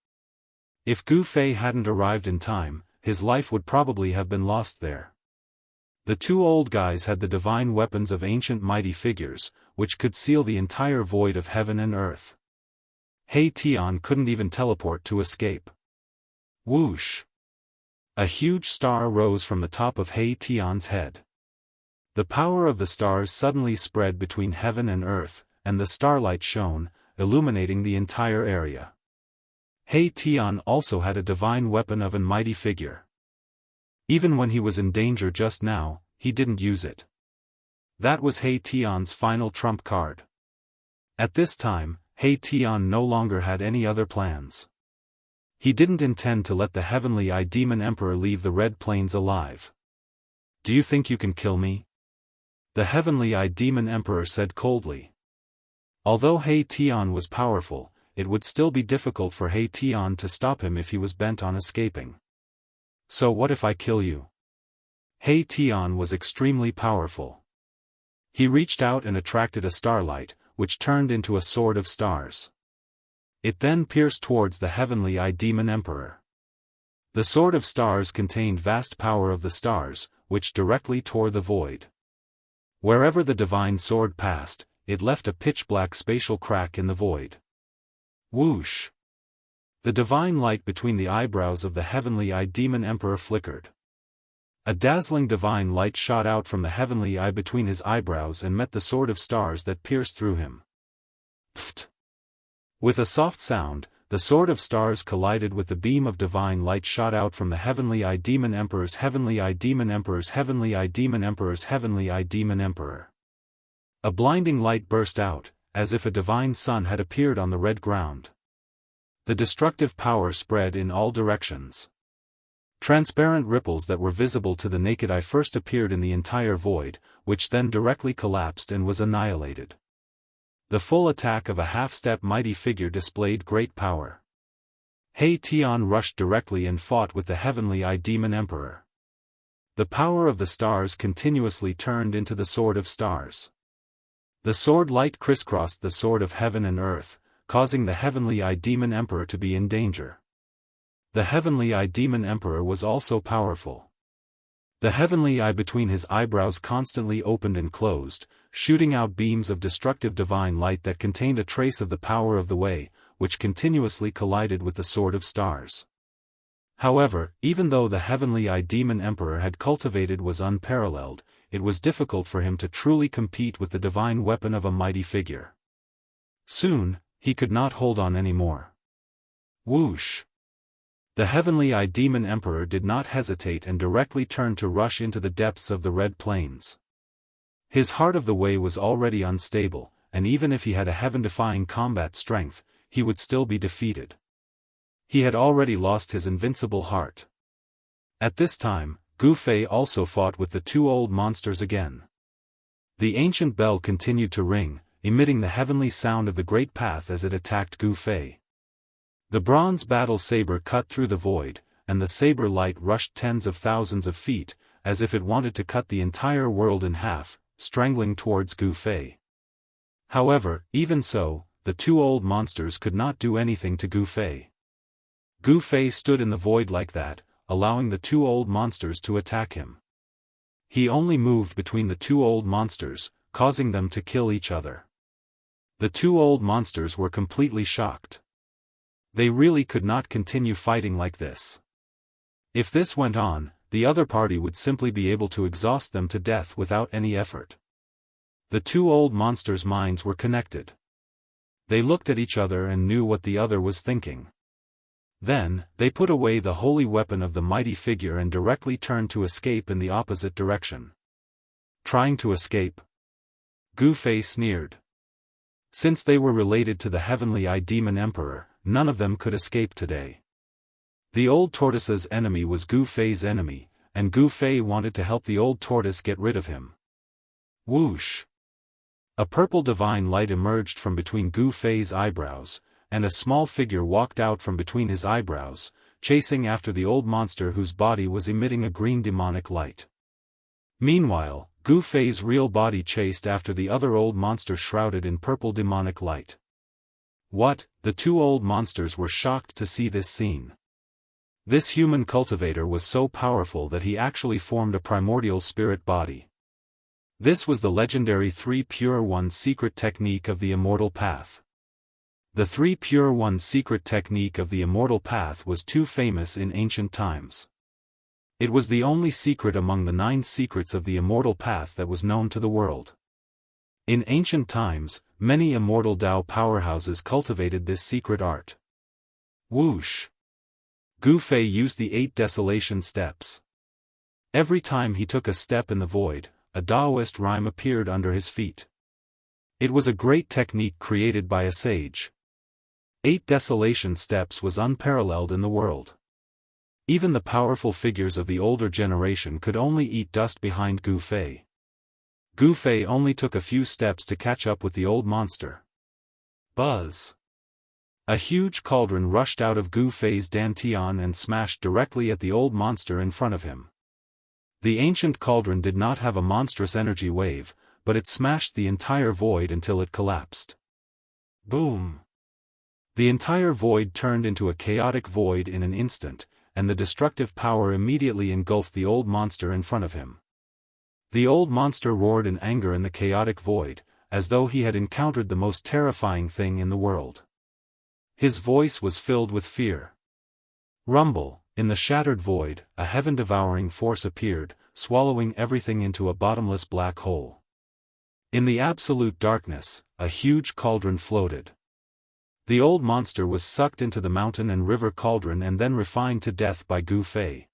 If Gu Fei hadn't arrived in time, his life would probably have been lost there. The two old guys had the divine weapons of ancient mighty figures, which could seal the entire void of heaven and earth. He Tian couldn't even teleport to escape. Whoosh! A huge star rose from the top of He Tian's head. The power of the stars suddenly spread between heaven and earth, and the starlight shone, illuminating the entire area. He Tian also had a divine weapon of a mighty figure. Even when he was in danger just now, he didn't use it. That was He Tian's final trump card. At this time, He Tian no longer had any other plans. He didn't intend to let the heavenly-eyed demon emperor leave the Red Plains alive. Do you think you can kill me? The heavenly-eyed demon emperor said coldly. Although He Tian was powerful, it would still be difficult for He Tian to stop him if he was bent on escaping. So what if I kill you? He Tian was extremely powerful. He reached out and attracted a starlight, which turned into a sword of stars. It then pierced towards the heavenly eye demon emperor. The sword of stars contained vast power of the stars, which directly tore the void. Wherever the divine sword passed, it left a pitch-black spatial crack in the void. Whoosh! The divine light between the eyebrows of the heavenly eye demon emperor flickered. A dazzling divine light shot out from the heavenly eye between his eyebrows and met the sword of stars that pierced through him. Pfft! With a soft sound, the sword of stars collided with the beam of divine light shot out from the heavenly eye demon emperor's heavenly eye demon emperor's heavenly eye demon emperor's heavenly eye demon emperor. A blinding light burst out, as if a divine sun had appeared on the red ground. The destructive power spread in all directions. Transparent ripples that were visible to the naked eye first appeared in the entire void, which then directly collapsed and was annihilated. The full attack of a half-step mighty figure displayed great power. He Tian rushed directly and fought with the heavenly eye demon emperor. The power of the stars continuously turned into the sword of stars. The sword light crisscrossed the sword of heaven and earth, causing the heavenly eye demon emperor to be in danger. The heavenly eye demon emperor was also powerful. The heavenly eye between his eyebrows constantly opened and closed, shooting out beams of destructive divine light that contained a trace of the power of the way, which continuously collided with the sword of stars. However, even though the heavenly eye demon emperor had cultivated was unparalleled, it was difficult for him to truly compete with the divine weapon of a mighty figure. Soon, he could not hold on anymore. Whoosh! The heavenly eye demon emperor did not hesitate and directly turned to rush into the depths of the Red Plains. His heart of the way was already unstable, and even if he had a heaven-defying combat strength, he would still be defeated. He had already lost his invincible heart. At this time, Gu Fei also fought with the two old monsters again. The ancient bell continued to ring, emitting the heavenly sound of the great path as it attacked Gu Fei. The bronze battle saber cut through the void, and the saber light rushed tens of thousands of feet, as if it wanted to cut the entire world in half, strangling towards Gu Fei. However, even so, the two old monsters could not do anything to Gu Fei. Gu Fei stood in the void like that, allowing the two old monsters to attack him. He only moved between the two old monsters, causing them to kill each other. The two old monsters were completely shocked. They really could not continue fighting like this. If this went on, the other party would simply be able to exhaust them to death without any effort. The two old monsters' minds were connected. They looked at each other and knew what the other was thinking. Then, they put away the holy weapon of the mighty figure and directly turned to escape in the opposite direction. Trying to escape? Gu Fei sneered. Since they were related to the heavenly eye demon emperor, none of them could escape today. The old tortoise's enemy was Gu Fei's enemy, and Gu Fei wanted to help the old tortoise get rid of him. Whoosh! A purple divine light emerged from between Gu Fei's eyebrows, and a small figure walked out from between his eyebrows, chasing after the old monster whose body was emitting a green demonic light. Meanwhile, Gu Fei's real body chased after the other old monster shrouded in purple demonic light. What? The two old monsters were shocked to see this scene. This human cultivator was so powerful that he actually formed a primordial spirit body. This was the legendary 3 Pure One secret technique of the Immortal Path. The 3 Pure One secret technique of the Immortal Path was too famous in ancient times. It was the only secret among the 9 secrets of the Immortal Path that was known to the world. In ancient times, many immortal Dao powerhouses cultivated this secret art. Whoosh! Gu Fei used the 8 desolation steps. Every time he took a step in the void, a Daoist rhyme appeared under his feet. It was a great technique created by a sage. 8 desolation steps was unparalleled in the world. Even the powerful figures of the older generation could only eat dust behind Gu Fei. Gu Fei only took a few steps to catch up with the old monster. Buzz! A huge cauldron rushed out of Gu Fei's dantian and smashed directly at the old monster in front of him. The ancient cauldron did not have a monstrous energy wave, but it smashed the entire void until it collapsed. Boom! The entire void turned into a chaotic void in an instant, and the destructive power immediately engulfed the old monster in front of him. The old monster roared in anger in the chaotic void, as though he had encountered the most terrifying thing in the world. His voice was filled with fear. Rumble, in the shattered void, a heaven-devouring force appeared, swallowing everything into a bottomless black hole. In the absolute darkness, a huge cauldron floated. The old monster was sucked into the mountain and river cauldron and then refined to death by Gu Fei.